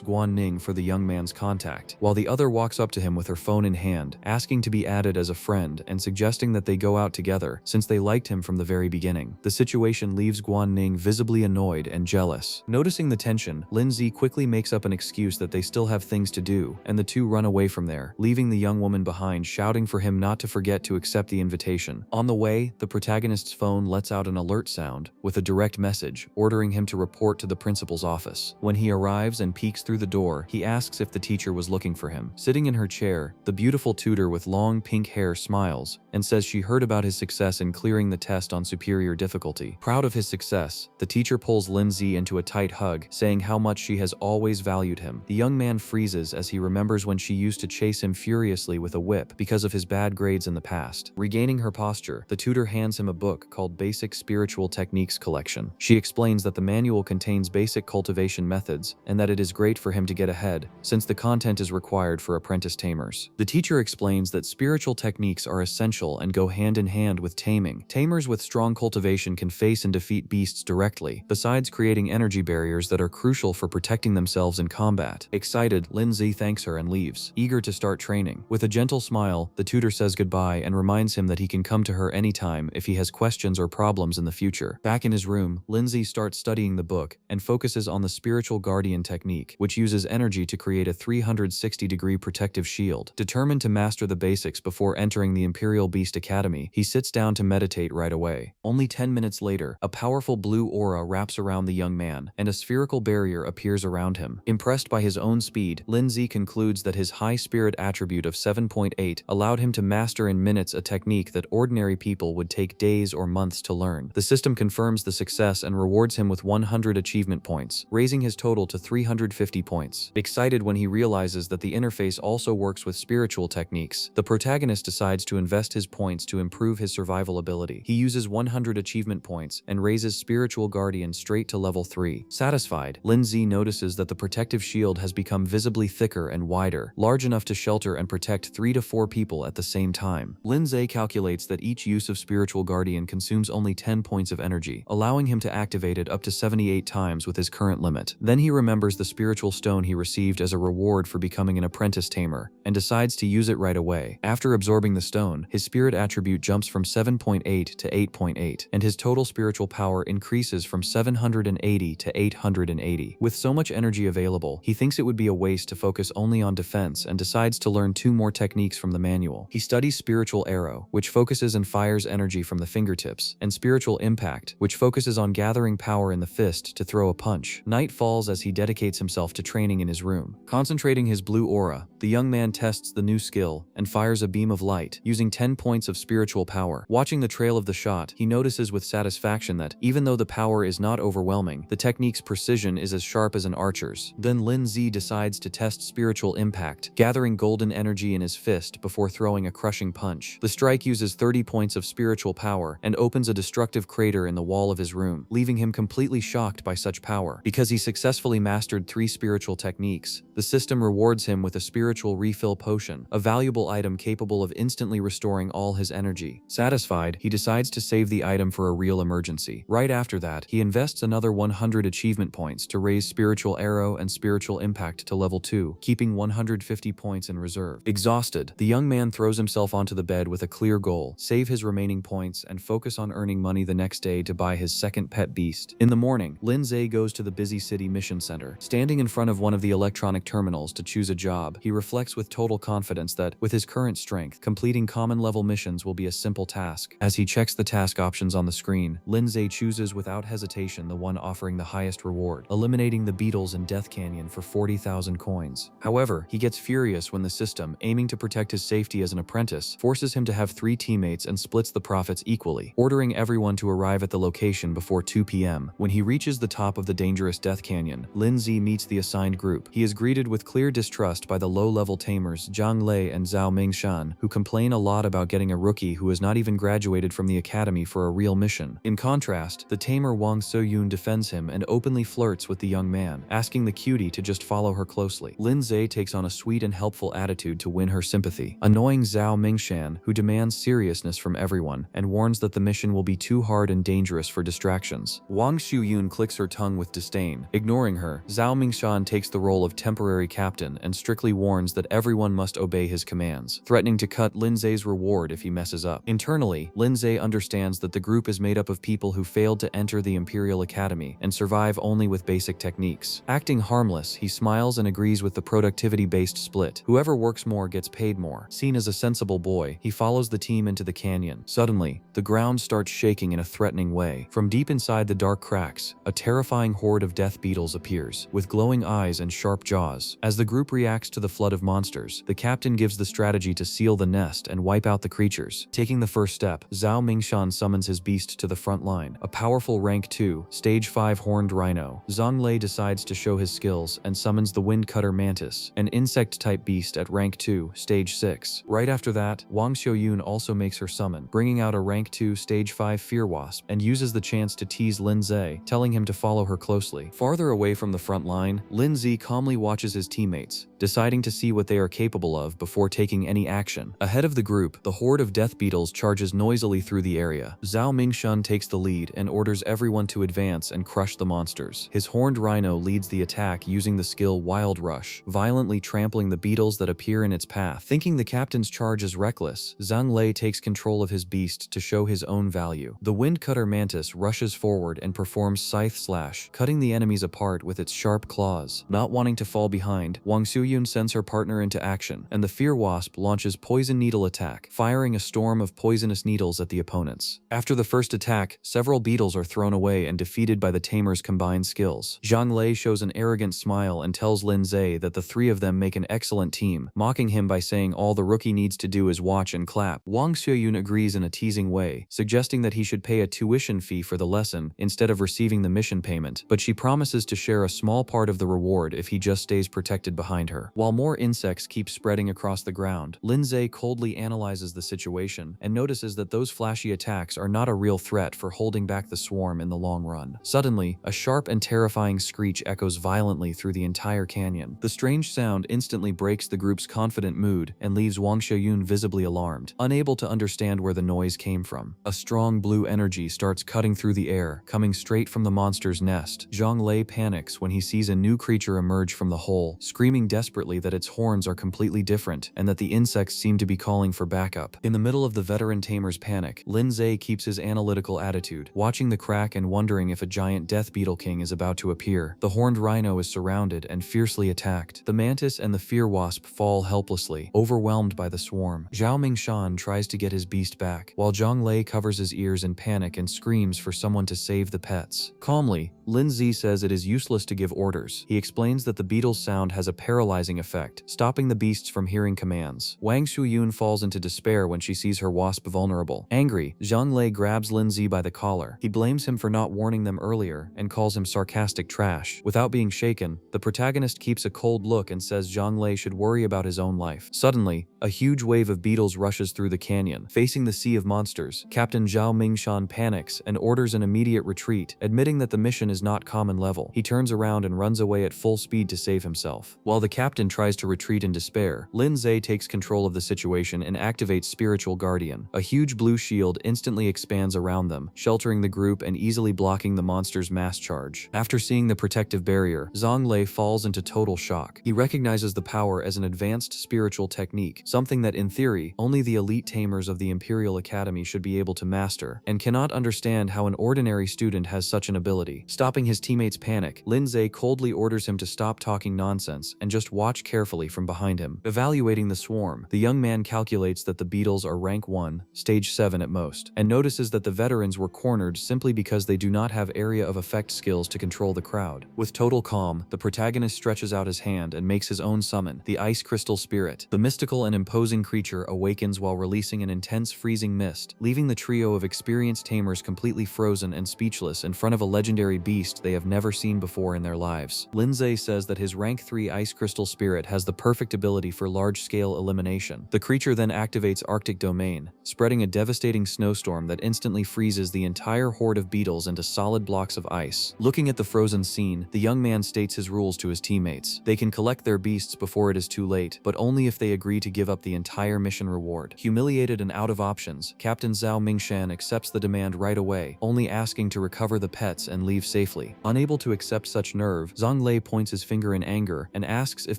Guan Ning for the young man's contact, while the other walks up to him with her phone in hand, asking to be added as a friend and suggesting that they go out together since they liked him from the very beginning. The situation leaves Guan Ning visibly annoyed and jealous. Noticing the tension, Lindsay quickly makes up an excuse that they still have things to do, and the two run away from there, leaving the young woman behind shouting for him not to forget to accept the invitation. On the way, the protagonist's phone lets out an alert sound with a direct message ordering him to report to the principal's office. When he arrives and peeks through the door, he asks if the teacher was looking for him. Sitting in her chair, the beautiful tutor with long pink hair smiles and says she heard about his success in clearing the test on superior difficulty. Proud of his success, the teacher pulls Lindsay into a tight hug, saying how much she has always valued him. The young man freezes as he remembers when she used to chase him furiously with a whip because of his bad grades in the past. Regaining her posture, the tutor hands him a book called Basic Spiritual Techniques Collection. She explains that the manual contains basic cultivation methods and that it is great for him to get ahead, since the content is required for apprentice tamers. The teacher explains that spiritual techniques are essential and go hand in hand with taming. Tamers with strong cultivation can face and defeat beasts directly, besides creating energy barriers that are crucial for protecting themselves in combat. Excited, Lindsay thanks her and leaves, eager to start training. With a gentle smile, the tutor says goodbye and reminds him that he can come to her anytime if he has questions or problems in the future. Back in his room, Lindsay starts studying the book and focuses on the spiritual guardian technique, which uses energy to create a 360-degree protective shield. Determined to master the basics before entering the Imperial Beast Academy, he sits down to meditate right away. Only 10 minutes later, a powerful blue aura wraps around the young man, and a spherical barrier appears around him. Impressed by his own speed, Lindsay concludes that his high spirit attribute of 7.8 allowed him to master in minutes a technique that ordinary people would take days or months to learn. The system confirms the success and rewards him with 100 achievement points, raising his total to 350 points. Excited when he realizes that the interface also works with spiritual techniques, the protagonist decides to invest his points to improve his survival ability. He uses 100 achievement points and raises Spiritual Guardian straight to level 3. Satisfied, Lindsay notices that the protective shield has become visibly thicker and wider, large enough to shelter and protect 3 to 4 people at the same time. Lindsay calculates that each use of Spiritual Guardian consumes only 10 points of energy, allowing him to activate it up to 78 times with his current limit. Then he remembers the spiritual stone he received as a reward for becoming an apprentice tamer, and decides to use it right away. After absorbing the stone, his spirit attribute jumps from 7.8 to 8.8, and his total spiritual power increases from 780 to 880. With so much energy available, he thinks it would be a waste to focus only on defense and decides to learn 2 more techniques from the manual. He studies Spiritual Arrow, which focuses and fires energy from the fingertips, and Spiritual Impact, which focuses on gathering power in the fist to throw a punch. Night falls as he dedicates himself to training in his room. Concentrating his blue aura, the young man tests the new skill and fires a beam of light, using 10 points of spiritual power. Watching the trail of the shot, he notices with satisfaction that, even though the power is not overwhelming, the technique's precision is as sharp as an archer's. Then Lindsay decides to test Spiritual Impact, gathering golden energy in his fist before throwing a crushing punch. The strike uses 30 points of spiritual power and opens a destructive crater in the wall of his room, leaving him completely shocked by such power. Because he successfully mastered 3 spiritual techniques, the system rewards him with a spiritual refill potion, a valuable item capable of instantly restoring all his energy. Satisfied, he decides to save the item for a real emergency. Right after that, he invests another 100 achievement points to raise Spiritual Arrow and Spiritual Impact to level 2, keeping 150 points in reserve. Exhausted, the young man throws himself onto the bed with a clear goal: save his remaining points and focus on earning money the next day to buy his second pet beast. In the morning, Lindsay goes to the busy city mission center. Standing in front of one of the electronic terminals to choose a job, he reflects with total confidence that, with his current strength, completing common level missions will be a simple task. As he checks the task options on the screen, Lindsay chooses without hesitation the one offering the highest reward: eliminating the beetles in Death Canyon for 40,000 coins. However, he gets furious when the system, aiming to protect his safety as an apprentice, forces him to have 3 teammates and splits the profits equally, ordering everyone to arrive at the location before 2 p.m. When he reaches the top of the dangerous Death Canyon, Lindsay meets the assigned group. He is greeted with clear distrust by the low-level tamers Zhang Lei and Zhao Mingshan, who complain a lot about getting a rookie who has not even graduated from the academy for a real mission. In contrast, the tamer Wang Soyun defends him and openly flirts with the young man, asking the cutie to just follow her closely. Lindsay takes on a sweet and helpful attitude to win her sympathy, annoying Zhao Mingshan, who demands demands seriousness from everyone and warns that the mission will be too hard and dangerous for distractions. Wang Shuyun clicks her tongue with disdain. Ignoring her, Zhao Mingshan takes the role of temporary captain and strictly warns that everyone must obey his commands, threatening to cut Lin Zhe's reward if he messes up. Internally, Lin Zhe understands that the group is made up of people who failed to enter the Imperial Academy and survive only with basic techniques. Acting harmless, he smiles and agrees with the productivity-based split. Whoever works more gets paid more. Seen as a sensible boy, he follows the team into the canyon. Suddenly, the ground starts shaking in a threatening way. From deep inside the dark cracks, a terrifying horde of death beetles appears, with glowing eyes and sharp jaws. As the group reacts to the flood of monsters, the captain gives the strategy to seal the nest and wipe out the creatures. Taking the first step, Zhao Mingshan summons his beast to the front line, a powerful rank 2, stage 5 horned rhino. Zhang Lei decides to show his skills and summons the windcutter mantis, an insect-type beast at rank 2, stage 6. Right after that, Wang Xiuyun also makes her summon, bringing out a rank 2, stage 5 fear wasp, and uses the chance to tease Lin Zhe, telling him to follow her closely. Farther away from the front line, Lin Zhe calmly watches his teammates, deciding to see what they are capable of before taking any action. Ahead of the group, the horde of death beetles charges noisily through the area. Zhao Mingshan takes the lead and orders everyone to advance and crush the monsters. His horned rhino leads the attack using the skill Wild Rush, violently trampling the beetles that appear in its path. Thinking the captain's charge is reckless, Zhang Lei takes control of his beast to show his own value. The windcutter mantis rushes forward and performs Scythe Slash, cutting the enemies apart with its sharp claws. Not wanting to fall behind, Wang Xiuyun sends her partner into action, and the fear wasp launches Poison Needle attack, firing a storm of poisonous needles at the opponents. After the first attack, several beetles are thrown away and defeated by the tamer's combined skills. Zhang Lei shows an arrogant smile and tells Lin Zhe that the three of them make an excellent team, mocking him by saying all the rookie needs to do is watch and clap. Wang Xiuyun agrees in a teasing way, suggesting that he should pay a tuition fee for the lesson instead of receiving the mission payment, but she promises to share a small part of the reward if he just stays protected behind her. While more insects keep spreading across the ground, Lin Zhe coldly analyzes the situation and notices that those flashy attacks are not a real threat for holding back the swarm in the long run. Suddenly, a sharp and terrifying screech echoes violently through the entire canyon. The strange sound instantly breaks the group's confident mood and leaves Wang Xiuyun visibly alarmed, unable to understand where the noise came from. A strong blue energy starts cutting through the air, coming straight from the monster's nest. Zhang Lei panics when he sees a new creature emerge from the hole, screaming desperately that its horns are completely different and that the insects seem to be calling for backup. In the middle of the veteran tamer's panic, Lin Zhe keeps his analytical attitude, watching the crack and wondering if a giant death beetle king is about to appear. The horned rhino is surrounded and fiercely attacked. The mantis and the fear wasp fall helplessly, overwhelmed by the swarm. Zhao Mingshan tries to get his beast back, while Zhang Lei covers his ears in panic and screams for someone to save the pets. Calmly, Lin Zhe says it is useless to give orders. He explains that the beetle's sound has a paralyzing effect, stopping the beasts from hearing commands. Wang Xiuyun falls into despair when she sees her wasp vulnerable. Angry, Zhang Lei grabs Lin Zhe by the collar. He blames him for not warning them earlier and calls him sarcastic trash. Without being shaken, the protagonist keeps a cold look and says Zhang Lei should worry about his own life. Suddenly, a huge wave of beetles rushes through the canyon. Facing the sea of monsters, Captain Zhao Mingshan panics and orders an immediate retreat, admitting that the mission is not common level. He turns around and runs away at full speed to save himself. While the captain tries to retreat in despair, Lin Zhe takes control of the situation and activates Spiritual Guardian. A huge blue shield instantly expands around them, sheltering the group and easily blocking the monster's mass charge. After seeing the protective barrier, Zhang Lei falls into total shock. He recognizes the power as an advanced spiritual technique, something that in theory, only the elite tamers of the Imperial Academy should be able to master, and cannot understand how an ordinary student has such an ability. Stopping his teammates' panic, Lin Zhe coldly orders him to stop talking nonsense and just watch carefully from behind him. Evaluating the swarm, the young man calculates that the beetles are rank 1, stage 7 at most, and notices that the veterans were cornered simply because they do not have area of effect skills to control the crowd. With total calm, the protagonist stretches out his hand and makes his own summon, the Ice Crystal Spirit. The mystical and imposing creature awakens while releasing an intense freezing mist, leaving the trio of experienced tamers completely frozen and speechless in front of a legendary beast they have never seen before in their lives. Lin Zhe says that his rank 3 Ice Crystal Spirit has the perfect ability for large-scale elimination. The creature then activates Arctic Domain, spreading a devastating snowstorm that instantly freezes the entire horde of beetles into solid blocks of ice. Looking at the frozen scene, the young man states his rules to his teammates. They can collect their beasts before it is too late, but only if they agree to give up the entire mission reward. Humiliated and out of options, Captain Zhao Mingshan accepts the demand right away, only asking to recover the pets and leave safely. Unable to accept such nerve, Zhang Lei points his finger in anger and asks if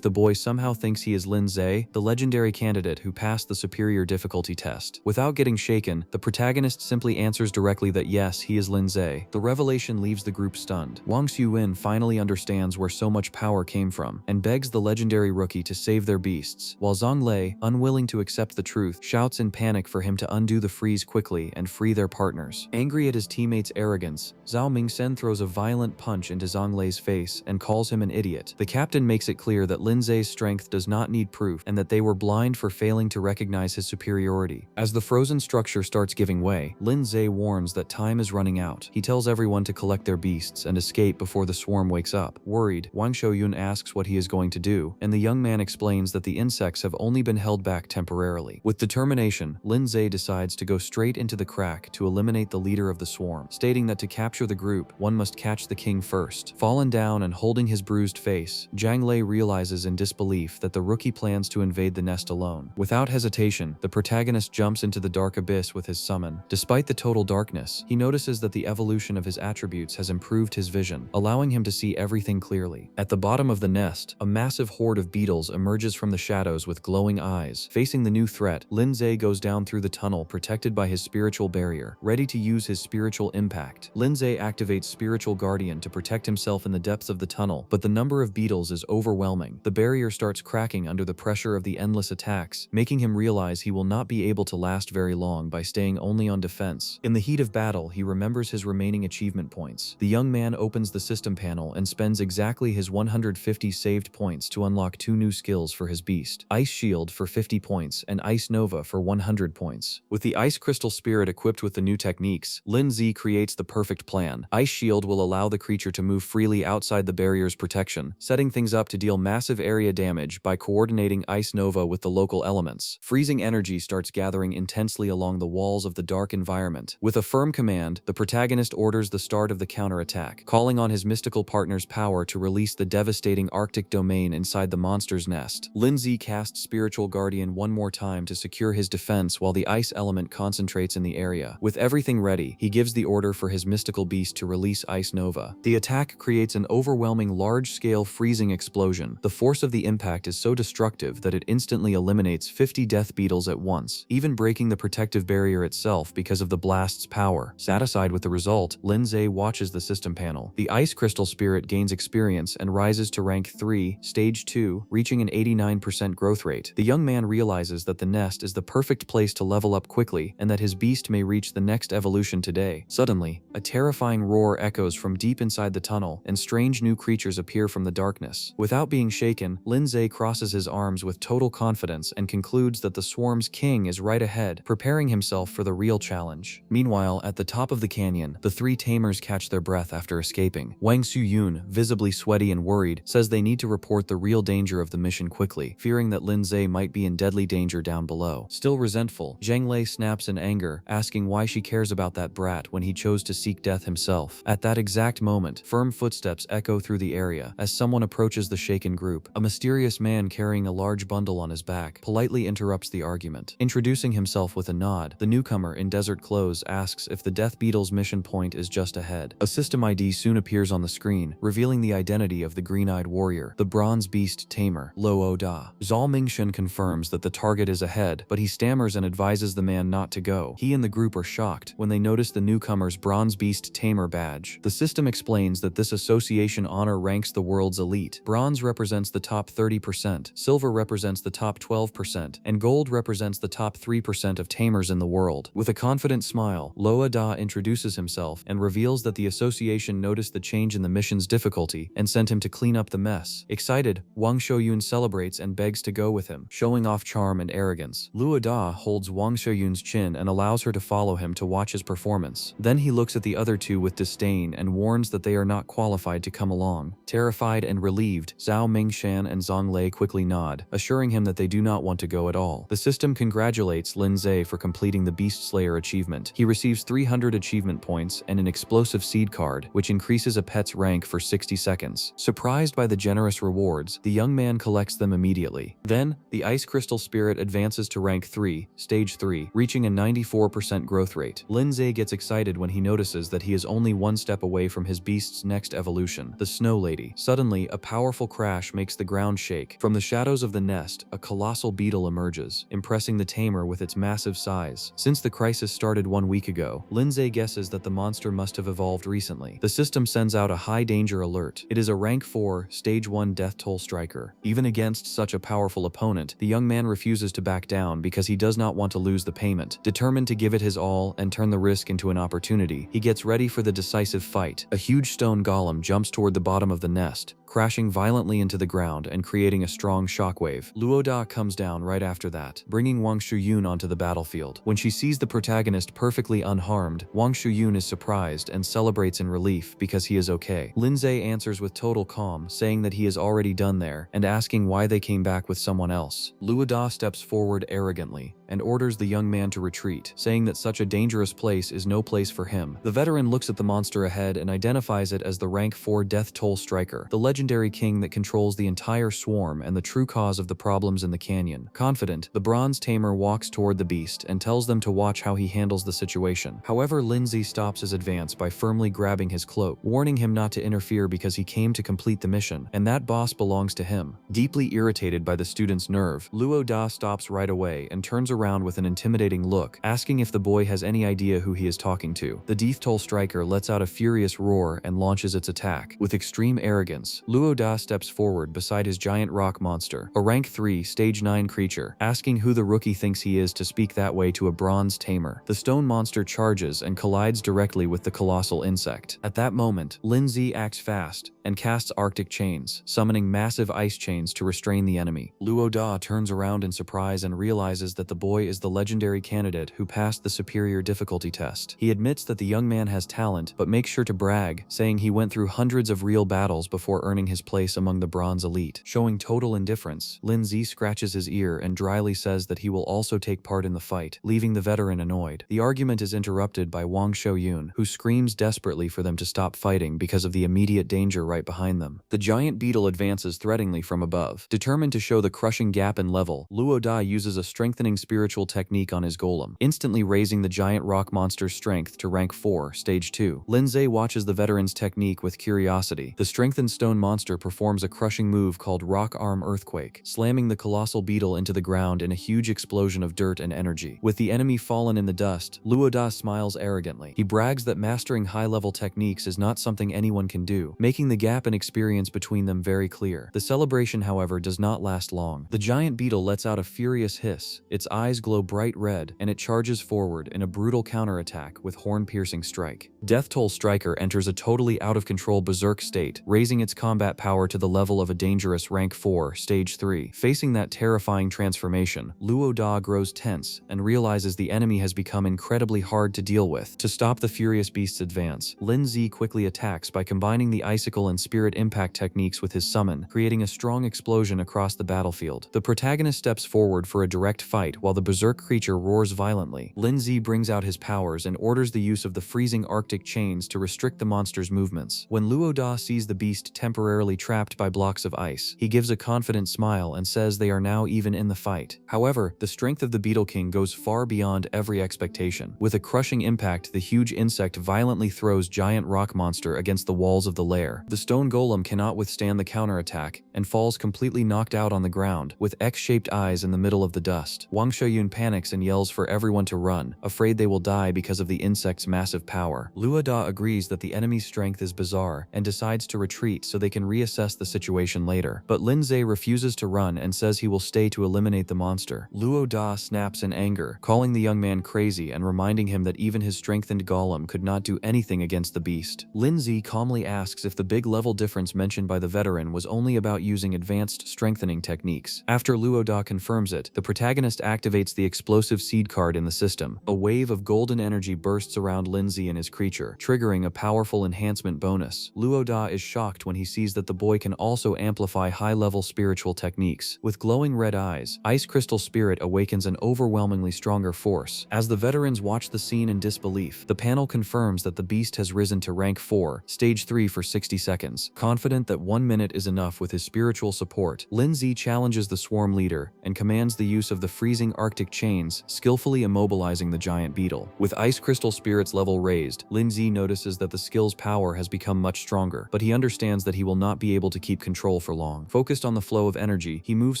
the boy somehow thinks he is Lin Zhe, the legendary candidate who passed the superior difficulty test. Without getting shaken, the protagonist simply answers directly that yes, he is Lin Zhe. The revelation leaves the group stunned. Wang Xiuwen finally understands where so much power came from and begs the legendary rookie to save their beasts, while Zhang Lei, unwilling to accept the truth, shouts in panic for him to undo the freeze quickly and free their partners. Angry at his teammates' arrogance, Zhao Mingsen throws a violent punch into Zhang Lei's face and calls him an idiot. The captain makes it clear that Lin Zhe's strength does not need proof and that they were blind for failing to recognize his superiority. As the frozen structure starts giving way, Lin Zhe warns that time is running out. He tells everyone to collect their beasts and escape before the swarm wakes up. Worried, Wang Xiuyun asks what he is going to do, and the young man explains that the insects have only been held back temporarily. With determination, Lin Zhe decides to go straight into the crack to eliminate the leader of the swarm, stating that to capture the group, one must catch the king first. Fallen down and holding his bruised face, Zhang Lei realizes in disbelief that the rookie plans to invade the nest alone. Without hesitation, the protagonist jumps into the dark abyss with his summon. Despite the total darkness, he notices that the evolution of his attributes has improved his vision, allowing him to see everything clearly. At the bottom of the nest, a massive horde of beetles emerges from the shadows with glowing eyes. Facing the new threat, Lin Zhe goes down through the tunnel protected by his spiritual barrier, ready to use his spiritual impact. Lin Zhe activates Spiritual Guardian to protect himself in the depths of the tunnel, but the number of beetles is overwhelming. The barrier starts cracking under the pressure of the endless attacks, making him realize he will not be able to last very long by staying only on defense. In the heat of battle, he remembers his remaining achievement points. The young man opens the system panel and spends exactly his 150 saved points to unlock 2 new skills for his beast: Ice Shield for 50 points and Ice Nova for 100 points. With the Ice Crystal Spirit equipped with the new techniques, Lin Zhe creates the perfect plan. Ice Shield will allow the creature to move freely outside the barrier's protection, setting things up to deal massive area damage by coordinating Ice Nova with the local elements. Freezing energy starts gathering intensely along the walls of the dark environment. With a firm command, the protagonist orders the start of the counterattack, calling on his mystical partner's power to release the devastating Arctic domain inside the monster's nest. Lin Zhe casts Spiritual Guardian one more time to secure his defense while the ice element concentrates in the area. With everything ready, he gives the order for his mystical beast to release Ice Nova. The attack creates an overwhelming large-scale freezing explosion. The force of the impact is so destructive that it instantly eliminates 50 death beetles at once, even breaking the protective barrier itself because of the blast's power. Satisfied with the result, Lin Zhe watches the system panel. The Ice Crystal Spirit gains experience and rises to rank 3, Stage 2, reaching an 89% growth rate. The young man realizes that the nest is the perfect place to level up quickly and that his beast may reach the next evolution today. Suddenly, a terrifying roar echoes from deep inside the tunnel, and strange new creatures appear from the darkness. Without being shaken, Lin Zhe crosses his arms with total confidence and concludes that the swarm's king is right ahead, preparing himself for the real challenge. Meanwhile, at the top of the canyon, the 3 tamers catch their breath after escaping. Wang Xuyun, visibly sweaty and worried, says they need to report the real danger of the mission quickly, fearing that Lin Zhe might be in deadly danger down below. Still resentful, Zhang Lei snaps in anger, asking why she cares about that brat when he chose to seek death himself. At that exact moment, firm footsteps echo through the area as someone approaches the shaken group. A mysterious man carrying a large bundle on his back politely interrupts the argument. Introducing himself with a nod, the newcomer in desert clothes asks if the Death Beetle's mission point is just ahead. A system ID soon appears on the screen, revealing the identity of the green-eyed warrior, the bronze beast tamer, Luo Da. Zhao Mingshen confirms that the target is ahead, but he stammers and advises the man not to go. He and the group are shocked when they notice the newcomer's bronze beast tamer badge. The system explains that this association honor ranks the world's elite. Bronze represents the top 30%, silver represents the top 12%, and gold represents the top 3% of tamers in the world. With a confident smile, Luo Da introduces himself and reveals that the association noticed the change in the mission's difficulty and sent him to clean up the mess. Excited, Wang Xiuyun celebrates and begs to go with him, showing off charm and arrogance. Luo Da holds Wang Xiuyun's chin and allows her to follow him to watch his performance. Then he looks at the other 2 with disdain and warns that they are not qualified to come along. Terrified and relieved, Zhao Mingshan and Zhang Lei quickly nod, assuring him that they do not want to go at all. The system congratulates Lin Zhe for completing the Beast Slayer achievement. He receives 300 achievement points and an explosive seed card, which increases a pet's rank for 60 seconds. Surprised by the generous rewards, the young man collects them immediately. Then, the Ice Crystal Spirit advances to rank 3, stage 3, reaching a 94% growth rate. Lindsay gets excited when he notices that he is only one step away from his beast's next evolution, the Snow Lady. Suddenly, a powerful crash makes the ground shake. From the shadows of the nest, a colossal beetle emerges, impressing the tamer with its massive size. Since the crisis started 1 week ago, Lindsay guesses that the monster must have evolved recently. The system sends out a high danger alert. It is a rank 4, stage 1 death toll striker. Even against such a powerful opponent, the young man refuses to back down because he does not want to lose the payment. Determined to give it his all and turn the risk into an opportunity, he gets ready for the decisive fight. A huge stone golem jumps toward the bottom of the nest, crashing violently into the ground and creating a strong shockwave. Luoda comes down right after that, bringing Wang Shuyun onto the battlefield. When she sees the protagonist perfectly unharmed, Wang Shuyun is surprised and celebrates in relief because he is okay. Lindsay answers with total calm, saying that he is already done there, and asking why they came back with someone else. Luoda steps forward arrogantly and orders the young man to retreat, saying that such a dangerous place is no place for him. The veteran looks at the monster ahead and identifies it as the rank 4 death toll striker, the legendary king that controls the entire swarm and the true cause of the problems in the canyon. Confident, the bronze tamer walks toward the beast and tells them to watch how he handles the situation. However, Lindsay stops his advance by firmly grabbing his cloak, warning him not to interfere because he came to complete the mission, and that boss belongs to him. Deeply irritated by the student's nerve, Luo Da stops right away and turns around with an intimidating look, asking if the boy has any idea who he is talking to. The death toll striker lets out a furious roar and launches its attack. With extreme arrogance, Luo Da steps forward beside his giant rock monster, a rank 3, stage 9 creature, asking who the rookie thinks he is to speak that way to a bronze tamer. The stone monster charges and collides directly with the colossal insect. At that moment, Lindsay acts fast and casts Arctic chains, summoning massive ice chains to restrain the enemy. Luo Da turns around in surprise and realizes that the boy is the legendary candidate who passed the superior difficulty test. He admits that the young man has talent, but makes sure to brag, saying he went through hundreds of real battles before earning his place among the bronze elite. Showing total indifference, Lindsay scratches his ear and dryly says that he will also take part in the fight, leaving the veteran annoyed. The argument is interrupted by Wang Shouyun, who screams desperately for them to stop fighting because of the immediate danger right behind them. The giant beetle advances threateningly from above. Determined to show the crushing gap in level, Luo Da uses a strengthening spiritual technique on his golem, instantly raising the giant rock monster's strength to rank 4, stage 2. Lindsay watches the veteran's technique with curiosity. The strengthened stone monster performs a crushing move called Rock Arm Earthquake, slamming the colossal beetle into the ground in a huge explosion of dirt and energy. With the enemy fallen in the dust, Luo Da smiles arrogantly. He brags that mastering high-level techniques is not something anyone can do, making the gap in experience between them very clear. The celebration, however, does not last long. The giant beetle lets out a furious hiss, its eyes glow bright red, and it charges forward in a brutal counterattack with horn-piercing strike. Death Toll Striker enters a totally out-of-control berserk state, raising its combat power to the level of a dangerous rank 4, stage 3. Facing that terrifying transformation, Luo Da grows tense and realizes the enemy has become incredibly hard to deal with. To stop the furious beast's advance, Lin Zi quickly attacks by combining the icicle and spirit impact techniques with his summon, creating a strong explosion across the battlefield. The protagonist steps forward for a direct fight while the berserk creature roars violently. Lin Zi brings out his powers and orders the use of the freezing Arctic chains to restrict the monster's movements. When Luo Da sees the beast temporarily trapped by blocks of ice, he gives a confident smile and says they are now even in the fight. However, the strength of the Beetle King goes far beyond every expectation. With a crushing impact, the huge insect violently throws giant rock monster against the walls of the lair. The stone golem cannot withstand the counterattack and falls completely knocked out on the ground, with X-shaped eyes in the middle of the dust. Wang Shouyun panics and yells for everyone to run, afraid they will die because of the insect's massive power. Luo Da agrees that the enemy's strength is bizarre and decides to retreat so they can reassess the situation later. But Lin Zhe refuses to run and says he will stay to eliminate the monster. Luo Da snaps in anger, calling the young man crazy and reminding him that even his strengthened golem could not do anything against the beast. Lin Zi calmly asks if the big level difference mentioned by the veteran was only about using advanced strengthening techniques. After Luo Da confirms it, the protagonist activates the explosive seed card in the system. A wave of golden energy bursts around Lin Zi and his creature, triggering a powerful enhancement bonus. Luo Da is shocked when he sees that the boy can also amplify high-level spiritual techniques. With glowing red eyes, Ice Crystal Spirit awakens an overwhelmingly stronger force. As the veterans watch the scene in disbelief, the panel confirms that the beast has risen to rank 4, stage 3 for 60 seconds. Confident that 1 minute is enough with his spiritual support, Lin Zi challenges the swarm leader and commands the use of the freezing Arctic chains, skillfully immobilizing the giant beetle. With ice crystal spirit's level raised, Lin Zi notices that the skill's power has become much stronger, but he understands that he will not be able to keep control for long. Focused on the flow of energy, he moves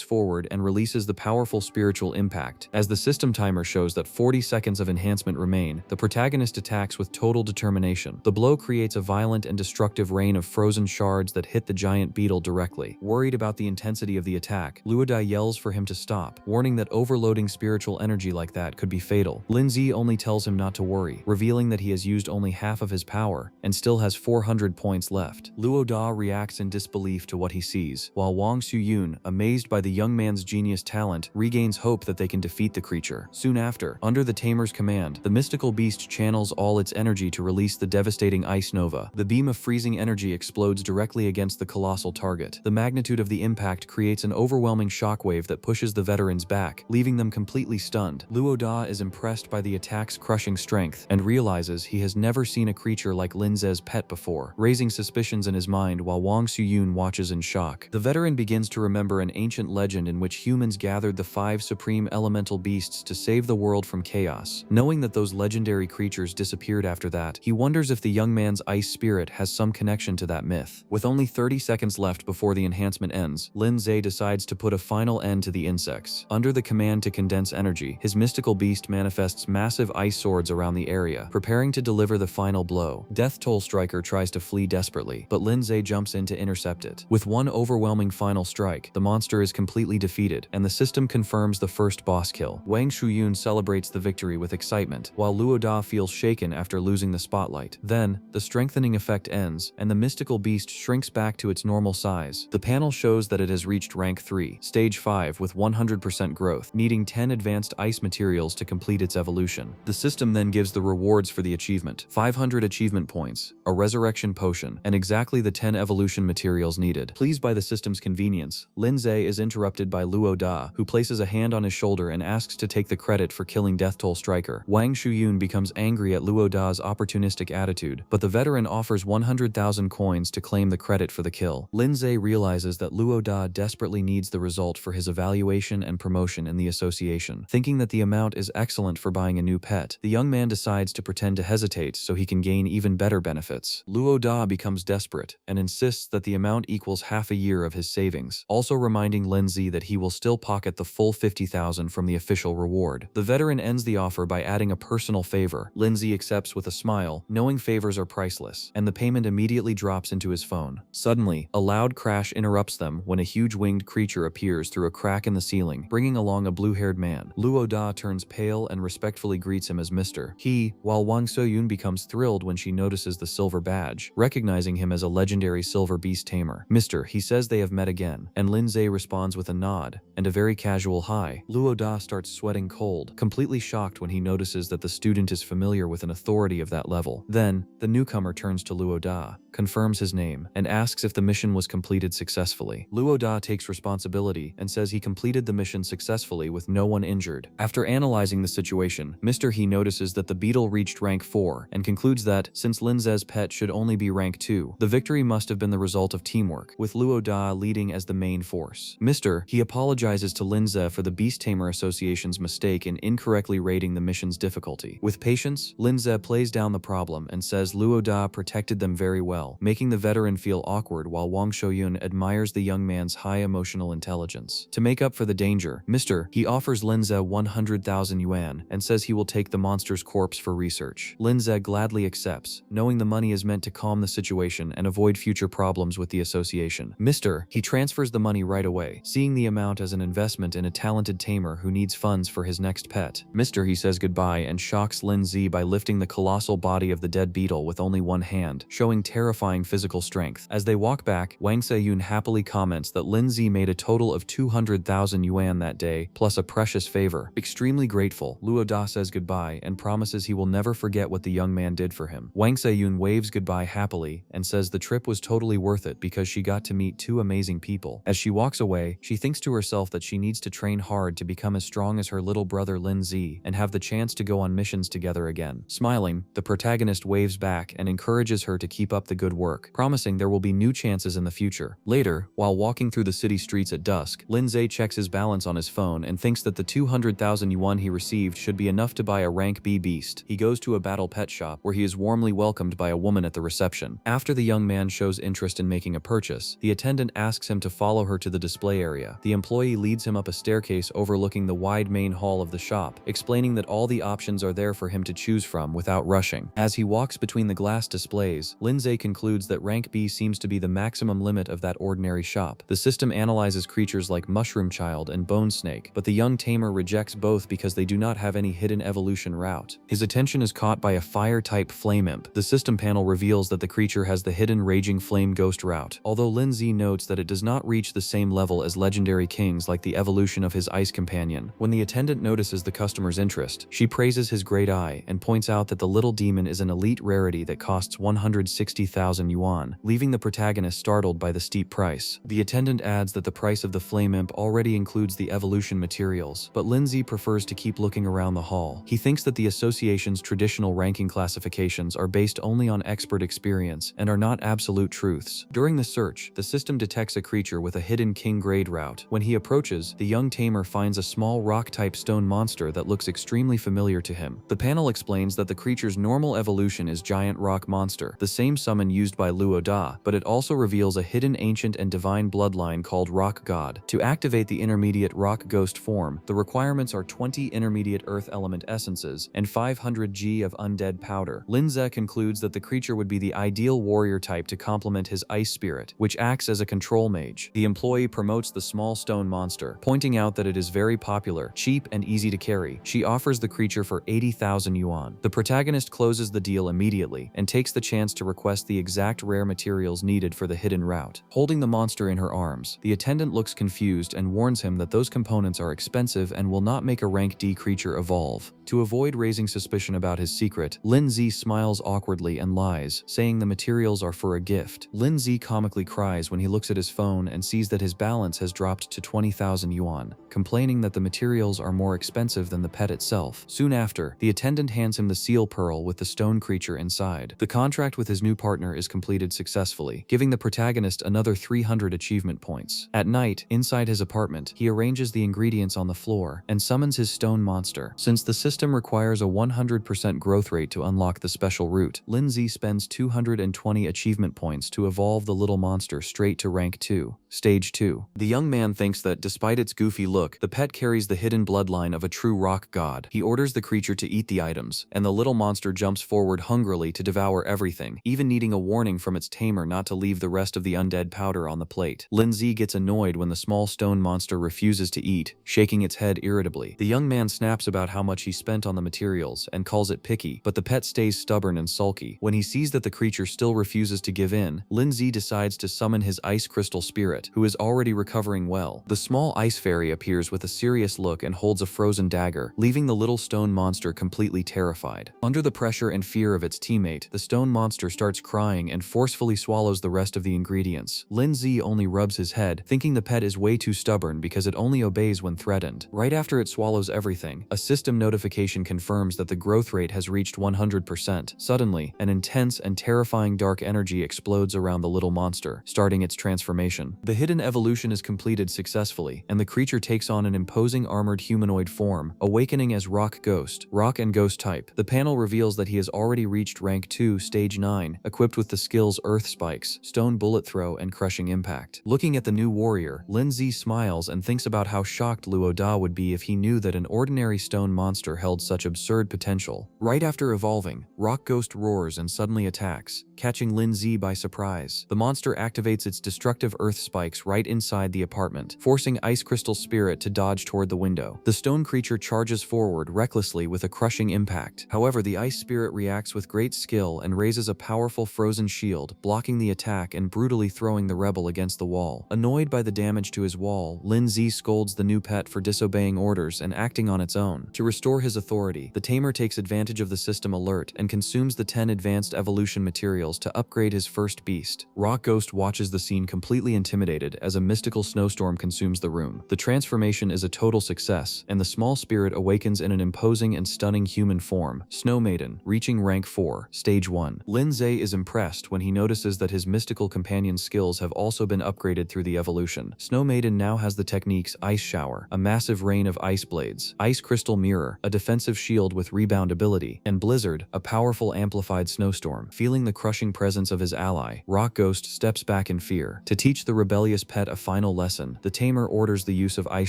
forward and releases the powerful spiritual impact. As the system timer shows that 40 seconds of enhancement remain, the protagonist attacks with total determination. The blow creates a violent and destructive rain of frozen shards that hit the giant beetle directly. Worried about the intensity of the attack, Luoda yells for him to stop, warning that overloading spiritual energy like that could be fatal. Lin Zi only tells him not to worry, revealing that he has used only half of his power and still has 400 points left. Luoda reacts in disbelief to what he sees, while Wang Xuyun, amazed by the young man's genius talent, regains hope that they can defeat the creature. Soon after, under the tamer's command, the mystical beast channels all its energy to release the devastating ice nova. The beam of freezing energy explodes directly against the colossal target. The magnitude of the impact creates an overwhelming shockwave that pushes the veterans back, leaving them completely stunned. Luoda is impressed by the attack's crushing strength and realizes he has never seen a creature like Lin Ze's pet before, raising suspicions in his mind while Wang Xuyun watches in shock. The veteran begins to remember an ancient legend in which humans gathered the 5 supreme elemental beasts to save the world from chaos. Knowing that those legendary creatures disappeared after that, he wonders if the young man's ice spirit has some connection to that myth. With only 30 seconds left before the enhancement ends, Lin Ze decides to put a final end to the insects. Under the command to condense energy, his mystical beast manifests massive ice swords around the area, preparing to deliver the final blow. Death Toll Striker tries to flee desperately, but Lin Ze jumps in to intercept it. With one overwhelming final strike, the monster is completely defeated, and the system confirms the first boss kill. Wang Shuyun celebrates the victory with excitement, while Luoda feels shaken after losing the spotlight. Then, the strengthening effect ends, and the mystical beast shrinks back to its normal size. The panel shows that it has reached rank 3, stage 5 with 100% growth, needing 10 advanced ice materials to complete its evolution. The system then gives the rewards for the achievement: 500 achievement points, a resurrection potion, and exactly the 10 evolution materials needed. Pleased by the system's convenience, Lin Ze is interrupted by Luo Da, who places a hand on his shoulder and asks to take the credit for killing Death Toll Striker. Wang Shuyun becomes angry at Luo Da's opportunistic attitude, but the veteran offers 100,000 coins to claim the credit for the kill. Lin Ze realizes that Luo Da desperately needs the result for his evaluation and promotion in the association. Thinking that the amount is excellent for buying a new pet, the young man decides to pretend to hesitate so he can gain even better benefits. Luo Da becomes desperate and insists that the amount equals half a year of his savings, also reminding Lin Zi that he will still pocket the full 50,000 from the official reward. The veteran ends the offer by adding a personal favor. Lin Zi accepts with a smile, knowing favors are priceless, and the payment immediately drops into his phone. Suddenly, a loud crash interrupts them when a huge winged creature appears through a crack in the ceiling, bringing along a blue-haired man. Luo Da turns pale and respectfully greets him as Mr. He, while Wang Soyun becomes thrilled when she notices the silver badge, recognizing him as a legendary silver beast tamer. Mr. He says they have met again, and Lin Ze responds with a nod and a very casual hi. Luo Da starts sweating cold, completely shocked when he notices that the student is familiar with an authority of that level. Then, the newcomer turns to Luo Da, confirms his name, and asks if the mission was completed successfully. Luo Da takes responsibility and says he completed the mission successfully with no one injured. After analyzing the situation, Mr. He notices that the beetle reached rank 4 and concludes that, since Lin Ze's pet should only be rank 2, the victory must have been the result of teamwork, with Luo Da leading as the main force. Mr. He apologizes to Lin Ze for the Beast Tamer Association's mistake in incorrectly rating the mission's difficulty. With patience, Lin Ze plays down the problem and says Luo Da protected them very well, making the veteran feel awkward while Wang Shoyun admires the young man's high emotional intelligence. To make up for the danger, Mr. He offers Lin Ze 100,000 yuan and says he will take the monster's corpse for research. Lin Ze gladly accepts, knowing the money is meant to calm the situation and avoid future problems with the association. Mr. He transfers the money right away, seeing the amount as an investment in a talented tamer who needs funds for his next pet. Mr. He says goodbye and shocks Lin Zi by lifting the colossal body of the dead beetle with only one hand, showing terrifying physical strength. As they walk back, Wang Se-yun happily comments that Lin Zi made a total of 200,000 yuan that day, plus a precious favor. Extremely grateful, Luo Da says goodbye and promises he will never forget what the young man did for him. Wang Se-yun waves goodbye happily and says the trip was totally worth it because she got to meet two amazing people. As she walks away, she thinks to herself that she needs to train hard to become as strong as her little brother Lin Zi and have the chance to go on missions together again. Smiling, the protagonist waves back and encourages her to keep up the good work, promising there will be new chances in the future. Later, while walking through the city streets at dusk, Lindsay checks his balance on his phone and thinks that the 200,000 yuan he received should be enough to buy a rank B beast. He goes to a battle pet shop where he is warmly welcomed by a woman at the reception. After the young man shows interest in making a purchase, the attendant asks him to follow her to the display area. The employee leads him up a staircase overlooking the wide main hall of the shop, explaining that all the options are there for him to choose from without rushing. As he walks between the glass displays, Lindsay concludes that rank B seems to be the maximum limit of that ordinary shop. The system analyzes creatures like Mushroom Child and Bone Snake, but the young tamer rejects both because they do not have any hidden evolution route. His attention is caught by a fire-type flame imp. The system panel reveals that the creature has the hidden raging flame ghost route, although Lindsay notes that it does not reach the same level as legendary kings like the evolution of his ice companion. When the attendant notices the customer's interest, she praises his great eye and points out that the little demon is an elite rarity that costs 160,000 yuan, leaving the protagonist startled by the steep price. The attendant adds that the price of the flame imp already includes the evolution materials, but Lindsay prefers to keep looking around the hall. He thinks that the association's traditional ranking classifications are based only on expert experience and are not absolute truths. During the search, the system detects a creature with a hidden king grade route. When he approaches, the young tamer finds a small rock-type stone monster that looks extremely familiar to him. The panel explains that the creature's normal evolution is giant rock monster, the same summon used by Luo Da, but it also reveals a hidden ancient and divine bloodline called Rock God. To activate the intermediate rock ghost form, the requirements are 20 intermediate earth element essences and 500 G of undead powder. Lindsay concludes that the creature would be the ideal warrior type to complement his ice spirit, which acts as a control mage. The employee promotes the small stone monster, pointing out that it is very popular, cheap, and easy to carry. She offers the creature for 80,000 yuan. The protagonist closes the deal immediately and takes the chance to request the exact rare materials needed for the hidden route. Holding the monster in her arms, the attendant looks confused and warns him that those components are expensive and will not make a rank D creature evolve. To avoid raising suspicion about his secret, Lindsay smiles awkwardly and lies, saying the materials are for a gift. Lindsay comically cries when he looks at his phone and sees that his balance has dropped to 20,000 yuan, complaining that the materials are more expensive than the pet itself. Soon after, the attendant hands him the seal pearl with the stone creature inside. The contract with his new partner is completed successfully, giving the protagonist another 300 achievement points. At night, inside his apartment, he arranges the ingredients on the floor and summons his stone monster. Since the system requires a 100% growth rate to unlock the special route, Lindsay spends 220 achievement points to evolve the little monster straight to rank 2, stage 2. The young man thinks that, despite its goofy look, the pet carries the hidden bloodline of a true rock god. He orders the creature to eat the items, and the little monster jumps forward hungrily to devour everything, even needing a warning from its tamer not to leave the rest of the undead powder on the plate. Lindsay gets annoyed when the small stone monster refuses to eat, shaking its head irritably. The young man snaps about how much he spent on the materials and calls it picky, but the pet stays stubborn and sulky. When he sees that the creature still refuses to give in, Lindsay decides to summon his ice crystal spirit, who is already recovering well. The small ice fairy appears with a serious look and holds a frozen dagger, leaving the little stone monster completely terrified. Under the pressure and fear of its teammate, the stone monster starts crying and forcefully swallows the rest of the ingredients. Lindsay only rubs his head, thinking the pet is way too stubborn because it only obeys when threatened. Right after it swallows everything, a system notification confirms that the growth rate has reached 100%. Suddenly, an intense and terrifying dark energy explodes around the little monster, starting its transformation. The hidden evolution is completed successfully, and the creature takes on an imposing armored humanoid form, awakening as Rock Ghost, Rock and Ghost type. The panel reveals that he has already reached rank 2, stage 9, equipped with the skills Earth Spikes, Stone Bullet Throw, and Crushing Impact. Looking at the new warrior, Lindsay smiles and thinks about how shocked Luo Da would be if he knew that an ordinary stone monster held such absurd potential. Right after evolving, Rock Ghost roars and suddenly attacks, catching Lindsay by surprise. The monster activates its destructive earth spikes right inside the apartment, forcing Ice Crystal Spirit to dodge toward the window. The stone creature charges forward recklessly with a crushing impact. However, the Ice Spirit reacts with great skill and raises a powerful frozen shield, blocking the attack and brutally throwing the rebel against the wall. Annoyed by the damage to his wall, Lindsay scolds the new pet for disobeying orders and acting on its own. To restore his authority, the tamer takes advantage of the system alert and consumes the 10 advanced evolution materials materials to upgrade his first beast. Rock Ghost watches the scene completely intimidated as a mystical snowstorm consumes the room. The transformation is a total success, and the small spirit awakens in an imposing and stunning human form, Snow Maiden, reaching rank 4, stage 1. Lindsay is impressed when he notices that his mystical companion's skills have also been upgraded through the evolution. Snow Maiden now has the techniques Ice Shower, a massive rain of ice blades, Ice Crystal Mirror, a defensive shield with rebound ability, and Blizzard, a powerful amplified snowstorm. Feeling the crushing presence of his ally, Rock Ghost steps back in fear. To teach the rebellious pet a final lesson, the tamer orders the use of Ice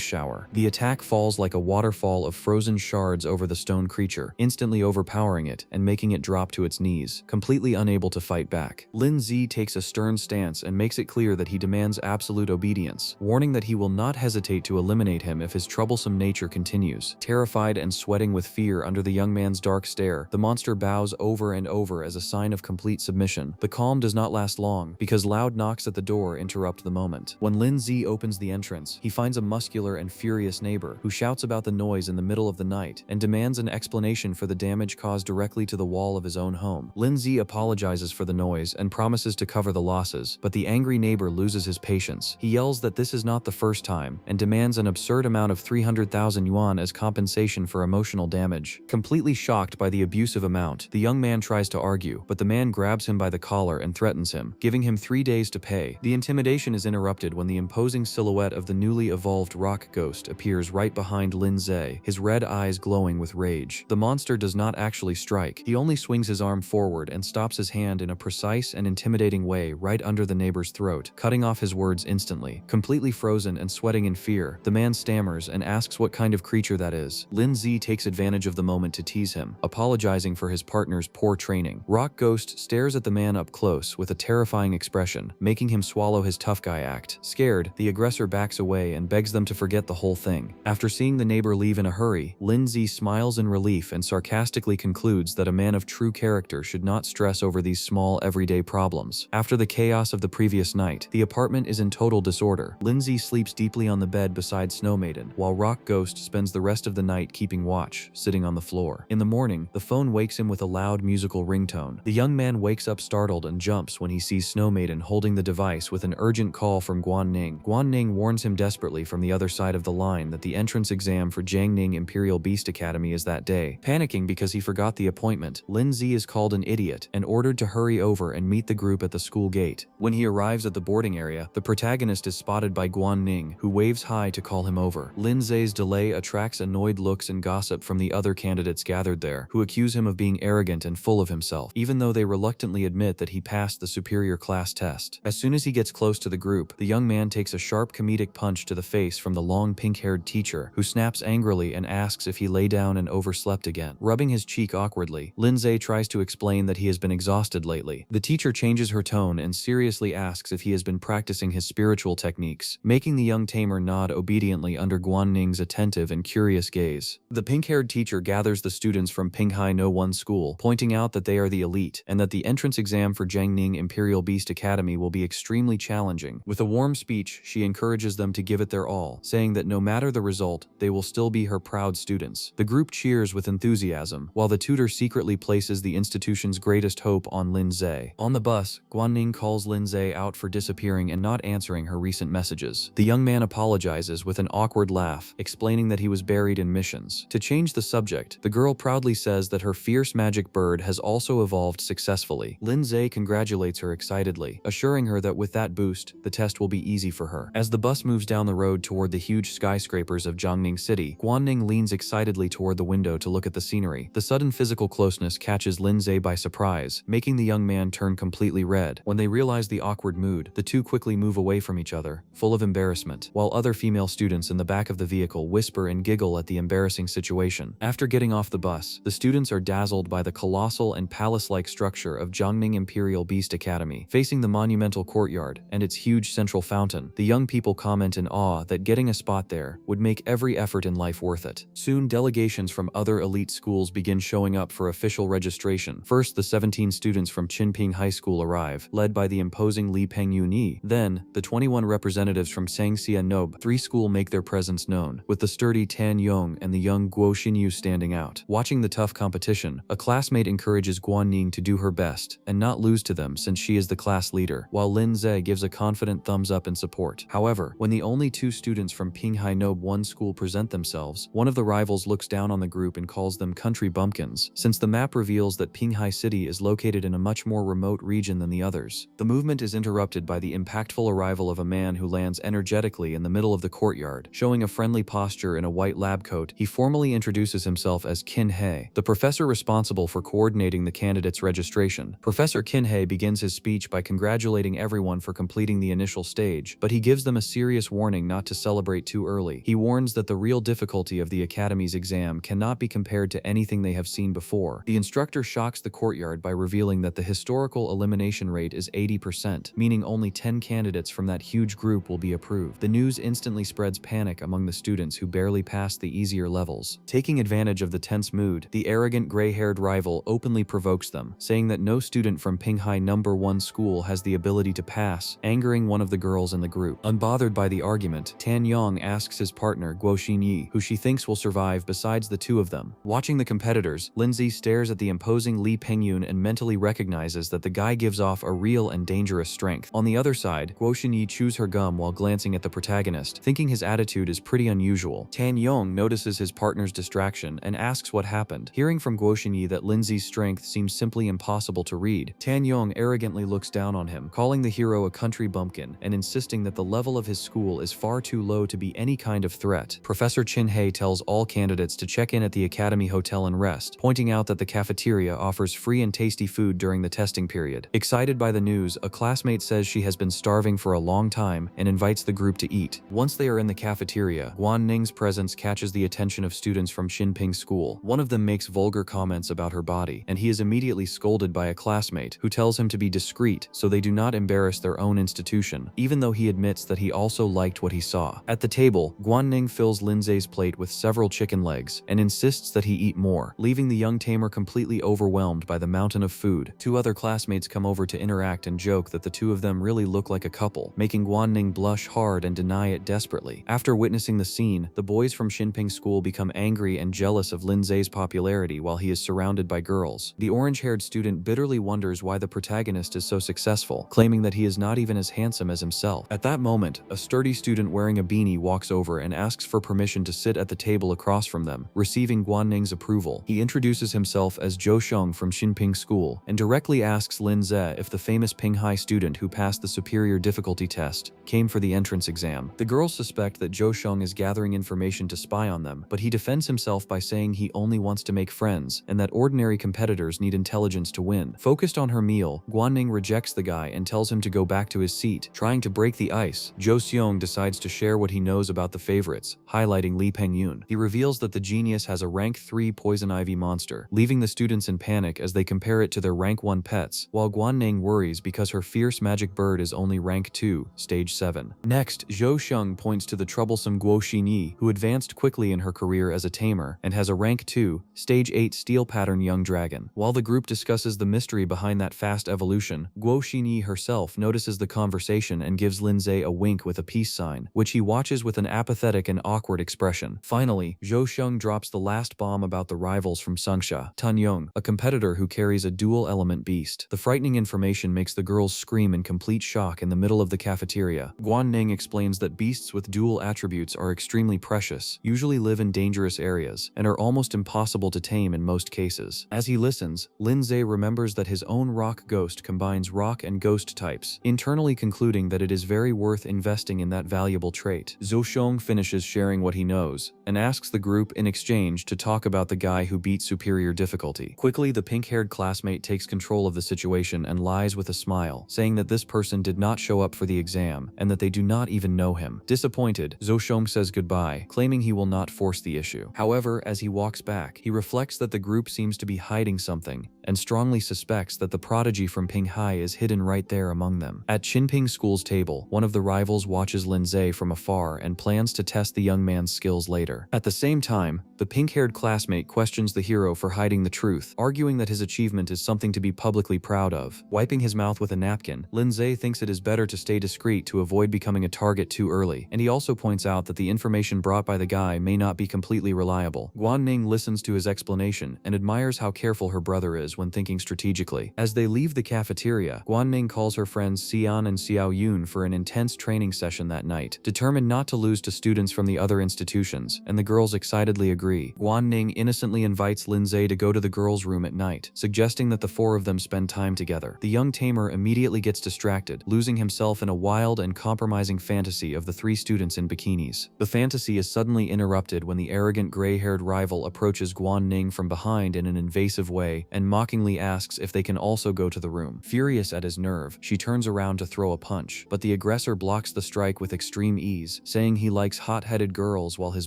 Shower. The attack falls like a waterfall of frozen shards over the stone creature, instantly overpowering it and making it drop to its knees, completely unable to fight back. Lin Zi takes a stern stance and makes it clear that he demands absolute obedience, warning that he will not hesitate to eliminate him if his troublesome nature continues. Terrified and sweating with fear under the young man's dark stare, the monster bows over and over as a sign of complete submission. The calm does not last long, because loud knocks at the door interrupt the moment. When Lin Zi opens the entrance, he finds a muscular and furious neighbor who shouts about the noise in the middle of the night and demands an explanation for the damage caused directly to the wall of his own home. Lin Zi apologizes for the noise and promises to cover the losses, but the angry neighbor loses his patience. He yells that this is not the first time and demands an absurd amount of 300,000 yuan as compensation for emotional damage. Completely shocked by the abusive amount, the young man tries to argue, but the man grabs him by the collar and threatens him, giving him 3 days to pay. The intimidation is interrupted when the imposing silhouette of the newly evolved Rock Ghost appears right behind Lin Zi, his red eyes glowing with rage. The monster does not actually strike. He only swings his arm forward and stops his hand in a precise and intimidating way right under the neighbor's throat, cutting off his words instantly. Completely frozen and sweating in fear, the man stammers and asks what kind of creature that is. Lin Zi takes advantage of the moment to tease him, apologizing for his partner's poor training. Rock Ghost stares at the man up close with a terrifying expression, making him swallow his tough guy act. Scared, the aggressor backs away and begs them to forget the whole thing. After seeing the neighbor leave in a hurry, Lin Zi smiles in relief and sarcastically concludes that a man of true character should not stress over these small everyday problems. After the chaos of the previous night, the apartment is in total disorder. Lin Zi sleeps deeply on the bed beside Snow Maiden, while Rock Ghost spends the rest of the night keeping watch, sitting on the floor. In the morning, the phone wakes him with a loud musical ringtone. The young man wakes up startled and jumps when he sees Snow Maiden holding the device with an urgent call from Guanning. Guanning warns him desperately from the other side of the line that the entrance exam for Jiangning Imperial Beast Academy is that day. Panicking because he forgot the appointment, Lin Zi is called an idiot and ordered to hurry over and meet the group at the school gate. When he arrives at the boarding area, the protagonist is spotted by Guanning, who waves hi to call him over. Lin Zi's delay attracts annoyed looks and gossip from the other candidates gathered there, who accuse him of being arrogant and full of himself, even though they reluctantly admit that he passed the superior class test. As soon as he gets close to the group, the young man takes a sharp comedic punch to the face from the long pink-haired teacher, who snaps angrily and asks if he lay down and overslept again. Rubbing his cheek awkwardly, Lin Zi tries to explain that he has been exhausted lately. The teacher changes her tone and seriously asks if he has been practicing his spiritual techniques, making the young tamer nod obediently under Guanning's attentive and curious gaze. The pink-haired teacher gathers the students from Pinghai No 1 school, pointing out that they are the elite and that the entrance exam for Jiangning Imperial Beast Academy will be extremely challenging. With a warm speech, she encourages them to give it their all, saying that no matter the result, they will still be her proud students. The group cheers with enthusiasm, while the tutor secretly places the institution's greatest hope on Lin Zi. On the bus, Guanning calls Lin Zi out for disappearing and not answering her recent messages. The young man apologizes with an awkward laugh, explaining that he was buried in missions. To change the subject, the girl proudly says that her fierce magic bird has also evolved successfully. Lin Zi congratulates her excitedly, assuring her that with that boost, the test will be easy for her. As the bus moves down the road toward the huge skyscrapers of Jiangning City, Guanning leans excitedly toward the window to look at the scenery. The sudden physical closeness catches Lin Zi by surprise, making the young man turn completely red. When they realize the awkward mood, the two quickly move away from each other, full of embarrassment, while other female students in the back of the vehicle whisper and giggle at the embarrassing situation. After getting off the bus, the students are dazzled by the colossal and palace-like structure of Jiangning Imperial Beast Academy, facing the monumental courtyard and its huge central fountain. The young people comment in awe that getting a spot there would make every effort in life worth it. Soon, delegations from other elite schools begin showing up for official registration. First, the 17 students from Qinping High School arrive, led by the imposing Li Pengyuni. Then, the 21 representatives from Sangxia Nob 3 school make their presence known, with the sturdy Tan Yong and the young Guo Xinyu standing out. Watching the tough competition, a classmate encourages Guanning to do her best test and not lose to them since she is the class leader, while Linze gives a confident thumbs up in support. However, when the only two students from Pinghai Nob 1 school present themselves, one of the rivals looks down on the group and calls them country bumpkins, since the map reveals that Pinghai City is located in a much more remote region than the others. The movement is interrupted by the impactful arrival of a man who lands energetically in the middle of the courtyard. Showing a friendly posture in a white lab coat, he formally introduces himself as Kin Hei, the professor responsible for coordinating the candidates' registration. Professor Kin Hei begins his speech by congratulating everyone for completing the initial stage, but he gives them a serious warning not to celebrate too early. He warns that the real difficulty of the Academy's exam cannot be compared to anything they have seen before. The instructor shocks the courtyard by revealing that the historical elimination rate is 80%, meaning only 10 candidates from that huge group will be approved. The news instantly spreads panic among the students who barely passed the easier levels. Taking advantage of the tense mood, the arrogant gray-haired rival openly provokes them, saying that no student from Pinghai No. 1 school has the ability to pass, angering one of the girls in the group. Unbothered by the argument, Tan Yong asks his partner Guo Xinyi who she thinks will survive besides the two of them. Watching the competitors, Lindsay stares at the imposing Li Pengyun and mentally recognizes that the guy gives off a real and dangerous strength. On the other side, Guo Xinyi chews her gum while glancing at the protagonist, thinking his attitude is pretty unusual. Tan Yong notices his partner's distraction and asks what happened. Hearing from Guo Xinyi that Lindsay's strength seems simply impossible to read, Tan Yong arrogantly looks down on him, calling the hero a country bumpkin and insisting that the level of his school is far too low to be any kind of threat. Professor Chin Hei tells all candidates to check in at the Academy Hotel and rest, pointing out that the cafeteria offers free and tasty food during the testing period. Excited by the news, a classmate says she has been starving for a long time and invites the group to eat. Once they are in the cafeteria, Guan Ning's presence catches the attention of students from Xinping School. One of them makes vulgar comments about her body, and he is immediately scolded by a classmate who tells him to be discreet so they do not embarrass their own institution, even though he admits that he also liked what he saw. At the table, Guan Ning fills Lindsay's plate with several chicken legs and insists that he eat more, leaving the young tamer completely overwhelmed by the mountain of food. Two other classmates come over to interact and joke that the two of them really look like a couple, making Guan Ning blush hard and deny it desperately. After witnessing the scene, the boys from Xinping School become angry and jealous of Lindsay's popularity while he is surrounded by girls. The orange-haired student bitterly wonders why the protagonist is so successful, claiming that he is not even as handsome as himself. At that moment, a sturdy student wearing a beanie walks over and asks for permission to sit at the table across from them, receiving Guan Ning's approval. He introduces himself as Zhou Sheng from Xinping School and directly asks Lin Ze if the famous Pinghai student who passed the superior difficulty test came for the entrance exam. The girls suspect that Zhou Sheng is gathering information to spy on them, but he defends himself by saying he only wants to make friends and that ordinary competitors need intelligence to win. Focused on her meal, Guan Ning rejects the guy and tells him to go back to his seat. Trying to break the ice, Zhou Xiong decides to share what he knows about the favorites, highlighting Li Pengyun. He reveals that the genius has a rank 3 poison ivy monster, leaving the students in panic as they compare it to their rank 1 pets, while Guan Ning worries because her fierce magic bird is only rank 2, stage 7. Next, Zhou Sheng points to the troublesome Guo Xinyi, who advanced quickly in her career as a tamer and has a rank 2, stage 8 steel pattern young dragon. While the group discusses the mystery behind that fast evolution, Guo Xinyi herself notices the conversation and gives Linze a wink with a peace sign, which he watches with an apathetic and awkward expression. Finally, Zhou Sheng drops the last bomb about the rivals from Sangsha, Tan Yong, a competitor who carries a dual-element beast. The frightening information makes the girls scream in complete shock in the middle of the cafeteria. Guan Ning explains that beasts with dual attributes are extremely precious, usually live in dangerous areas, and are almost impossible to tame in most cases. As he listens, Linze remembers that his own rock ghost combines rock and ghost types, internally concluding that it is very worth investing in that valuable trait. Zhou Sheng finishes sharing what he knows, and asks the group in exchange to talk about the guy who beat superior difficulty. Quickly, the pink-haired classmate takes control of the situation and lies with a smile, saying that this person did not show up for the exam, and that they do not even know him. Disappointed, Zhou Sheng says goodbye, claiming he will not force the issue. However, as he walks back, he reflects that the group seems to be hiding something, and strongly suspects that the prodigy from Pinghai is hidden right there among them. At Xinping School's table, one of the rivals watches Linze from afar and plans to test the young man's skills later. At the same time, the pink-haired classmate questions the hero for hiding the truth, arguing that his achievement is something to be publicly proud of. Wiping his mouth with a napkin, Linze thinks it is better to stay discreet to avoid becoming a target too early, and he also points out that the information brought by the guy may not be completely reliable. Guan Ning listens to his explanation and admires how careful her brother is when thinking strategically. As they leave the cafeteria, Guanning calls her friends Xian and Xiao Yun for an intense training session that night, determined not to lose to students from the other institutions, and the girls excitedly agree. Guanning innocently invites Lindsay to go to the girls' room at night, suggesting that the four of them spend time together. The young tamer immediately gets distracted, losing himself in a wild and compromising fantasy of the three students in bikinis. The fantasy is suddenly interrupted when the arrogant gray-haired rival approaches Guanning from behind in an invasive way and mockingly asks if they can also go to the room. Furious at his nerve, she turns around to throw a punch, but the aggressor blocks the strike with extreme ease, saying he likes hot-headed girls while his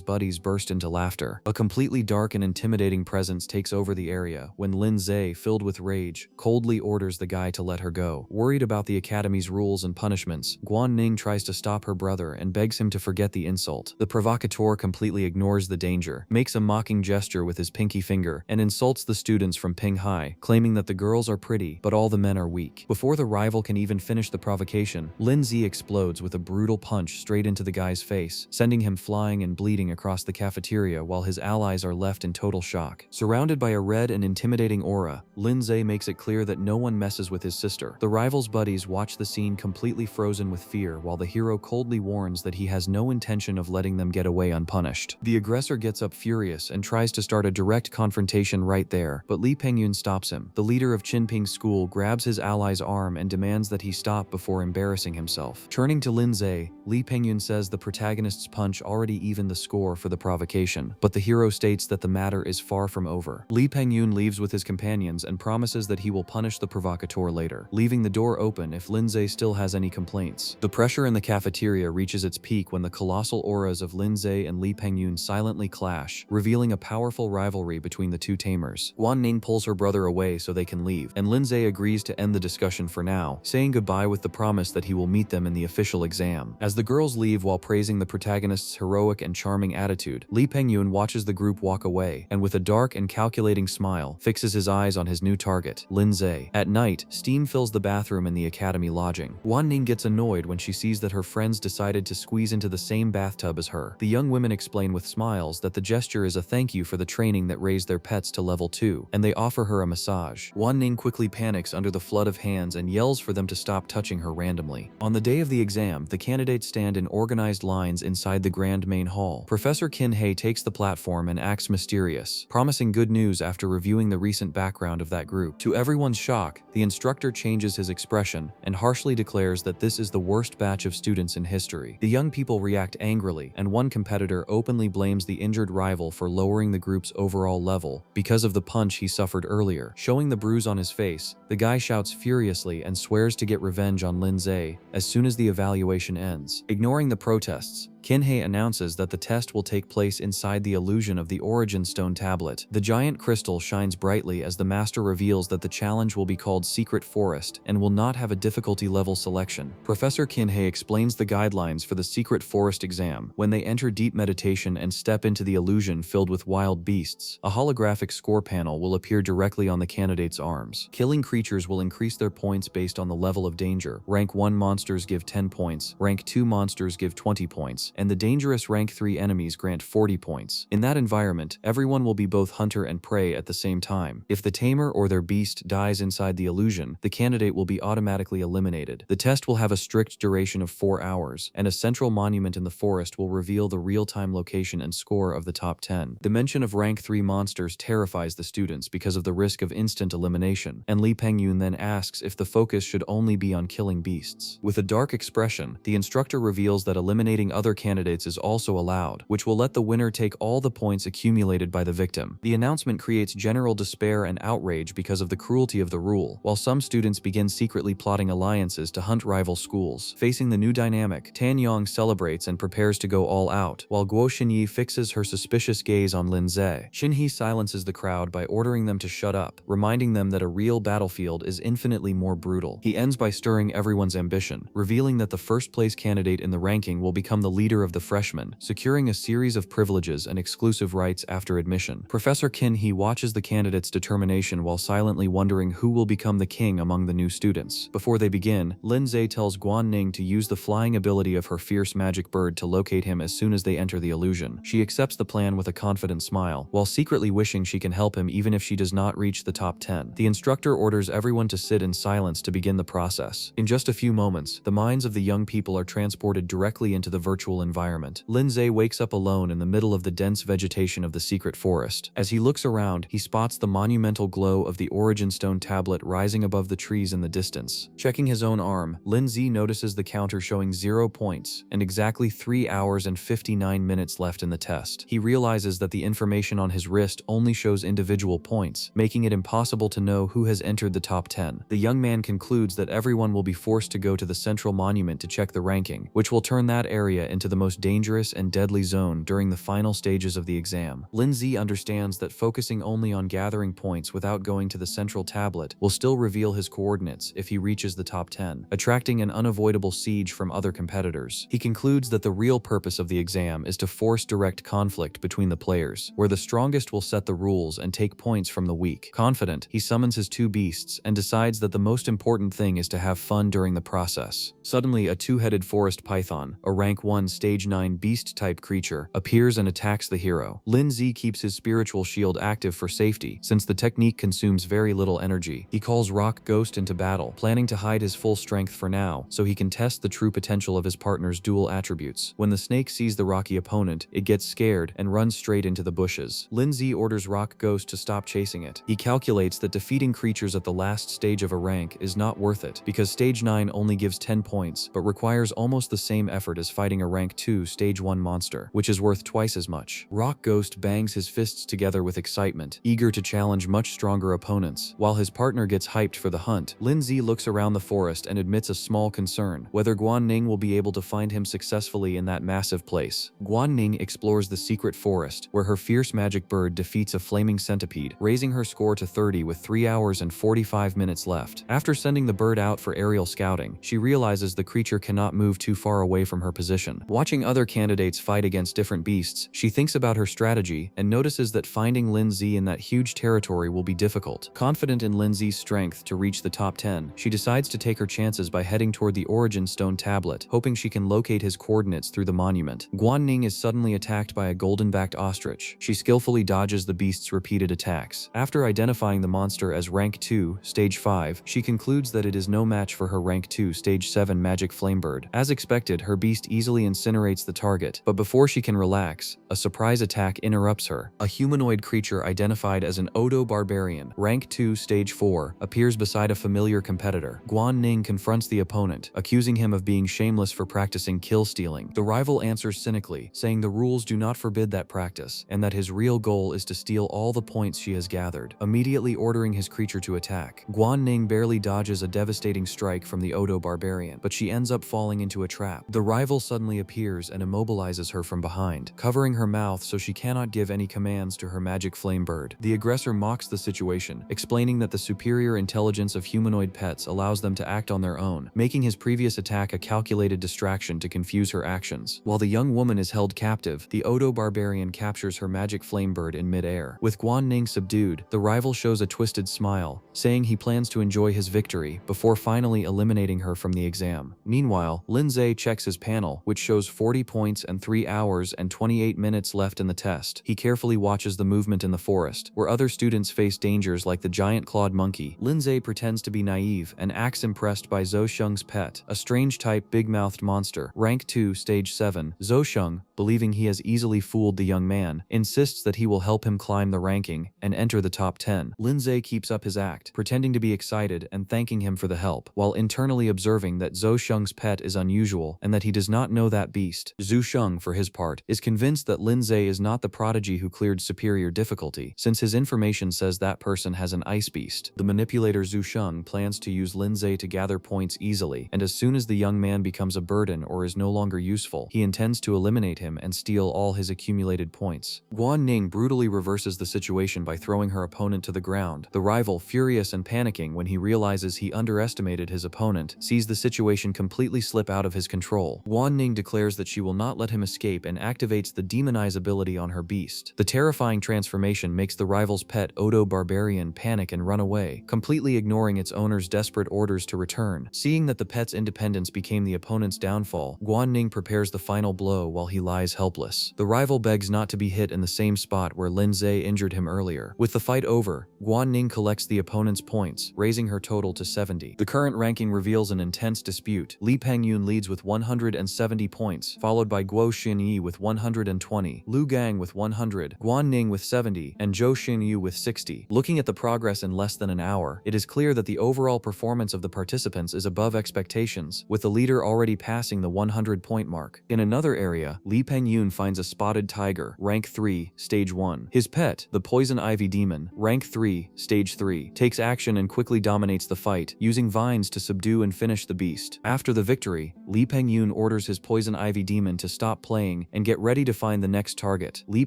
buddies burst into laughter. A completely dark and intimidating presence takes over the area when Lindsay, filled with rage, coldly orders the guy to let her go. Worried about the academy's rules and punishments, Guanning tries to stop her brother and begs him to forget the insult. The provocateur completely ignores the danger, makes a mocking gesture with his pinky finger, and insults the students from Ping Hai, claiming that the girls are pretty, but all the men are weak. Before the rival can even finish the provocation, Lindsay explodes with a brutal punch straight into the guy's face, sending him flying and bleeding across the cafeteria while his allies are left in total shock. Surrounded by a red and intimidating aura, Lindsay makes it clear that no one messes with his sister. The rival's buddies watch the scene completely frozen with fear while the hero coldly warns that he has no intention of letting them get away unpunished. The aggressor gets up furious and tries to start a direct confrontation right there, but Li Pengyun stops him. The leader of Qinping's school grabs his ally's arm and demands that he stop before embarrassing himself. Turning to Lindsay, Li Pengyun says the protagonist's punch already evened the score for the provocation, but the hero states that the matter is far from over. Li Pengyun leaves with his companions and promises that he will punish the provocateur later, leaving the door open if Lindsay still has any complaints. The pressure in the cafeteria reaches its peak when the colossal auras of Lindsay and Li Pengyun silently clash, revealing a powerful rivalry between the two tamers. Guanning pulls her brother away so they can leave, and Lindsay agrees to end the discussion for now, saying goodbye with the promise that he will meet them in the official exam. As the girls leave while praising the protagonist's heroic and charming attitude, Li Pengyun watches the group walk away, and with a dark and calculating smile, fixes his eyes on his new target, Lindsay. At night, steam fills the bathroom in the academy lodging. Guanning gets annoyed when she sees that her friends decided to squeeze into the same bathtub as her. The young women explain with smiles that the gesture is a thank you for the training that raised their pets to level 2, and they offer her a massage. Guanning quickly panics under the flood of hands and yells for them to stop touching her randomly. On the day of the exam, the candidates stand in organized lines inside the grand main hall. Professor Qin He takes the platform and acts mysterious, promising good news after reviewing the recent background of that group. To everyone's shock, the instructor changes his expression and harshly declares that this is the worst batch of students in history. The young people react angrily, and one competitor openly blames the injured rival for lowering the group's overall level because of the punch he suffered earlier. Showing the bruise on his face, the guy shouts furiously and swears to get revenge on Lindsay as soon as the evaluation ends. Ignoring the protests, Qin He announces that the test will take place inside the illusion of the Origin Stone tablet. The giant crystal shines brightly as the master reveals that the challenge will be called Secret Forest and will not have a difficulty level selection. Professor Qin He explains the guidelines for the Secret Forest exam. When they enter deep meditation and step into the illusion filled with wild beasts, a holographic score panel will appear directly on the candidate's arms. Killing creatures will increase their points based on the level of danger. Rank 1 monsters give 10 points, rank 2 monsters give 20 points, and the dangerous rank 3 enemies grant 40 points. In that environment, everyone will be both hunter and prey at the same time. If the tamer or their beast dies inside the illusion, the candidate will be automatically eliminated. The test will have a strict duration of 4 hours, and a central monument in the forest will reveal the real-time location and score of the top 10. The mention of rank 3 monsters terrifies the students because of the risk of instant elimination, and Li Pengyun then asks if the focus should only be on killing beasts. With a dark expression, the instructor reveals that eliminating other candidates is also allowed, which will let the winner take all the points accumulated by the victim. The announcement creates general despair and outrage because of the cruelty of the rule, while some students begin secretly plotting alliances to hunt rival schools. Facing the new dynamic, Tan Yong celebrates and prepares to go all out, while Guo Xinyi fixes her suspicious gaze on Lin Ze. Xinyi silences the crowd by ordering them to shut up, reminding them that a real battlefield is infinitely more brutal. He ends by stirring everyone's ambition, revealing that the first place candidate in the ranking will become the leader leader of the freshmen, securing a series of privileges and exclusive rights after admission. Professor Kin-hee watches the candidates' determination while silently wondering who will become the king among the new students. Before they begin, Lin-Zhe tells Guan-Ning to use the flying ability of her fierce magic bird to locate him as soon as they enter the illusion. She accepts the plan with a confident smile, while secretly wishing she can help him even if she does not reach the top 10. The instructor orders everyone to sit in silence to begin the process. In just a few moments, the minds of the young people are transported directly into the virtual environment. Lin-Zhe wakes up alone in the middle of the dense vegetation of the secret forest. As he looks around, he spots the monumental glow of the origin stone tablet rising above the trees in the distance. Checking his own arm, Lin-Zhe notices the counter showing 0 points and exactly 3 hours and 59 minutes left in the test. He realizes that the information on his wrist only shows individual points, making it impossible to know who has entered the top 10. The young man concludes that everyone will be forced to go to the central monument to check the ranking, which will turn that area into the most dangerous and deadly zone during the final stages of the exam. Lin-Zhe understands that focusing only on gathering points without going to the central tablet will still reveal his coordinates if he reaches the top 10, attracting an unavoidable siege from other competitors. He concludes that the real purpose of the exam is to force direct conflict between the players, where the strongest will set the rules and take points from the weak. Confident, he summons his 2 beasts and decides that the most important thing is to have fun during the process. Suddenly, a 2-headed forest python, a rank 1 stage 9 beast-type creature, appears and attacks the hero. Lin-Zhe keeps his spiritual shield active for safety, since the technique consumes very little energy. He calls Rock Ghost into battle, planning to hide his full strength for now, so he can test the true potential of his partner's dual attributes. When the snake sees the rocky opponent, it gets scared and runs straight into the bushes. Lin-Zhe orders Rock Ghost to stop chasing it. He calculates that defeating creatures at the last stage of a rank is not worth it, because stage 9 only gives 10 points, but requires almost the same effort as fighting a rank 2 stage 1 monster, which is worth twice as much. Rock Ghost bangs his fists together with excitement, eager to challenge much stronger opponents. While his partner gets hyped for the hunt, Lin-Zhe looks around the forest and admits a small concern: whether Guan-Ning will be able to find him successfully in that massive place. Guan-Ning explores the secret forest, where her fierce magic bird defeats a flaming centipede, raising her score to 30 with 3 hours and 45 minutes left. After sending the bird out for aerial scouting, she realizes the creature cannot move too far away from her position. Watching other candidates fight against different beasts, she thinks about her strategy and notices that finding Lin-Zhe in that huge territory will be difficult. Confident in Lin-Zhe's strength to reach the top 10, she decides to take her chances by heading toward the origin stone tablet, hoping she can locate his coordinates through the monument. Guan-Ning is suddenly attacked by a golden-backed ostrich. She skillfully dodges the beast's repeated attacks. After identifying the monster as rank 2, stage 5, she concludes that it is no match for her rank 2, stage 7 magic flamebird. As expected, her beast easily incinerates the target, but before she can relax, a surprise attack interrupts her. A humanoid creature identified as an Odo barbarian, rank 2, stage 4, appears beside a familiar competitor. Guan-Ning confronts the opponent, accusing him of being shameless for practicing kill stealing. The rival answers cynically, saying the rules do not forbid that practice, and that his real goal is to steal all the points she has gathered, immediately ordering his creature to attack. Guan-Ning barely dodges a devastating strike from the Odo barbarian, but she ends up falling into a trap. The rival suddenly appears and immobilizes her from behind, covering her mouth so she cannot give any commands to her magic flame bird. The aggressor mocks the situation, explaining that the superior intelligence of humanoid pets allows them to act on their own, making his previous attack a calculated distraction to confuse her actions. While the young woman is held captive, the Odo barbarian captures her magic flame bird in mid-air. With Guan-Ning subdued, the rival shows a twisted smile, saying he plans to enjoy his victory before finally eliminating her from the exam. Meanwhile, Lin-Zhe checks his panel, which shows 40 points and 3 hours and 28 minutes left in the test. He carefully watches the movement in the forest, where other students face dangers like the giant clawed monkey. Lin-Zhe pretends to be naive and acts impressed by Zhou Sheng's pet, a strange type big-mouthed monster, rank 2, stage 7. Zhou Sheng, believing he has easily fooled the young man, insists that he will help him climb the ranking and enter the top 10. Lin-Zhe keeps up his act, pretending to be excited and thanking him for the help, while internally observing that Zhou Sheng's pet is unusual and that he does not know that beast. Zhou Sheng, for his part, is convinced that Lin-Zhe is not the prodigy who cleared superior difficulty, since his information says that person has an ice beast. The manipulator Zhou Sheng plans to use Lin-Zhe to gather points easily, and as soon as the young man becomes a burden or is no longer useful, he intends to eliminate him and steal all his accumulated points. Guan-Ning brutally reverses the situation by throwing her opponent to the ground. The rival, furious and panicking when he realizes he underestimated his opponent, sees the situation completely slip out of his control. Guan-Ning declares declares that she will not let him escape and activates the demonize ability on her beast. The terrifying transformation makes the rival's pet Odo Barbarian panic and run away, completely ignoring its owner's desperate orders to return. Seeing that the pet's independence became the opponent's downfall, Guan Ning prepares the final blow while he lies helpless. The rival begs not to be hit in the same spot where Lin Zhe injured him earlier. With the fight over, Guan Ning collects the opponent's points, raising her total to 70. The current ranking reveals an intense dispute. Li Pengyun leads with 170 points, followed by Guo Xinyi with 120, Lu Gang with 100, Guan Ning with 70, and Zhou Xinyu with 60. Looking at the progress in less than an hour, it is clear that the overall performance of the participants is above expectations, with the leader already passing the 100-point mark. In another area, Li Pengyun finds a spotted tiger, rank 3, stage 1. His pet, the poison ivy demon, rank 3, stage 3, takes action and quickly dominates the fight, using vines to subdue and finish the beast. After the victory, Li Pengyun orders his poison ivy demon to stop playing and get ready to find the next target. Li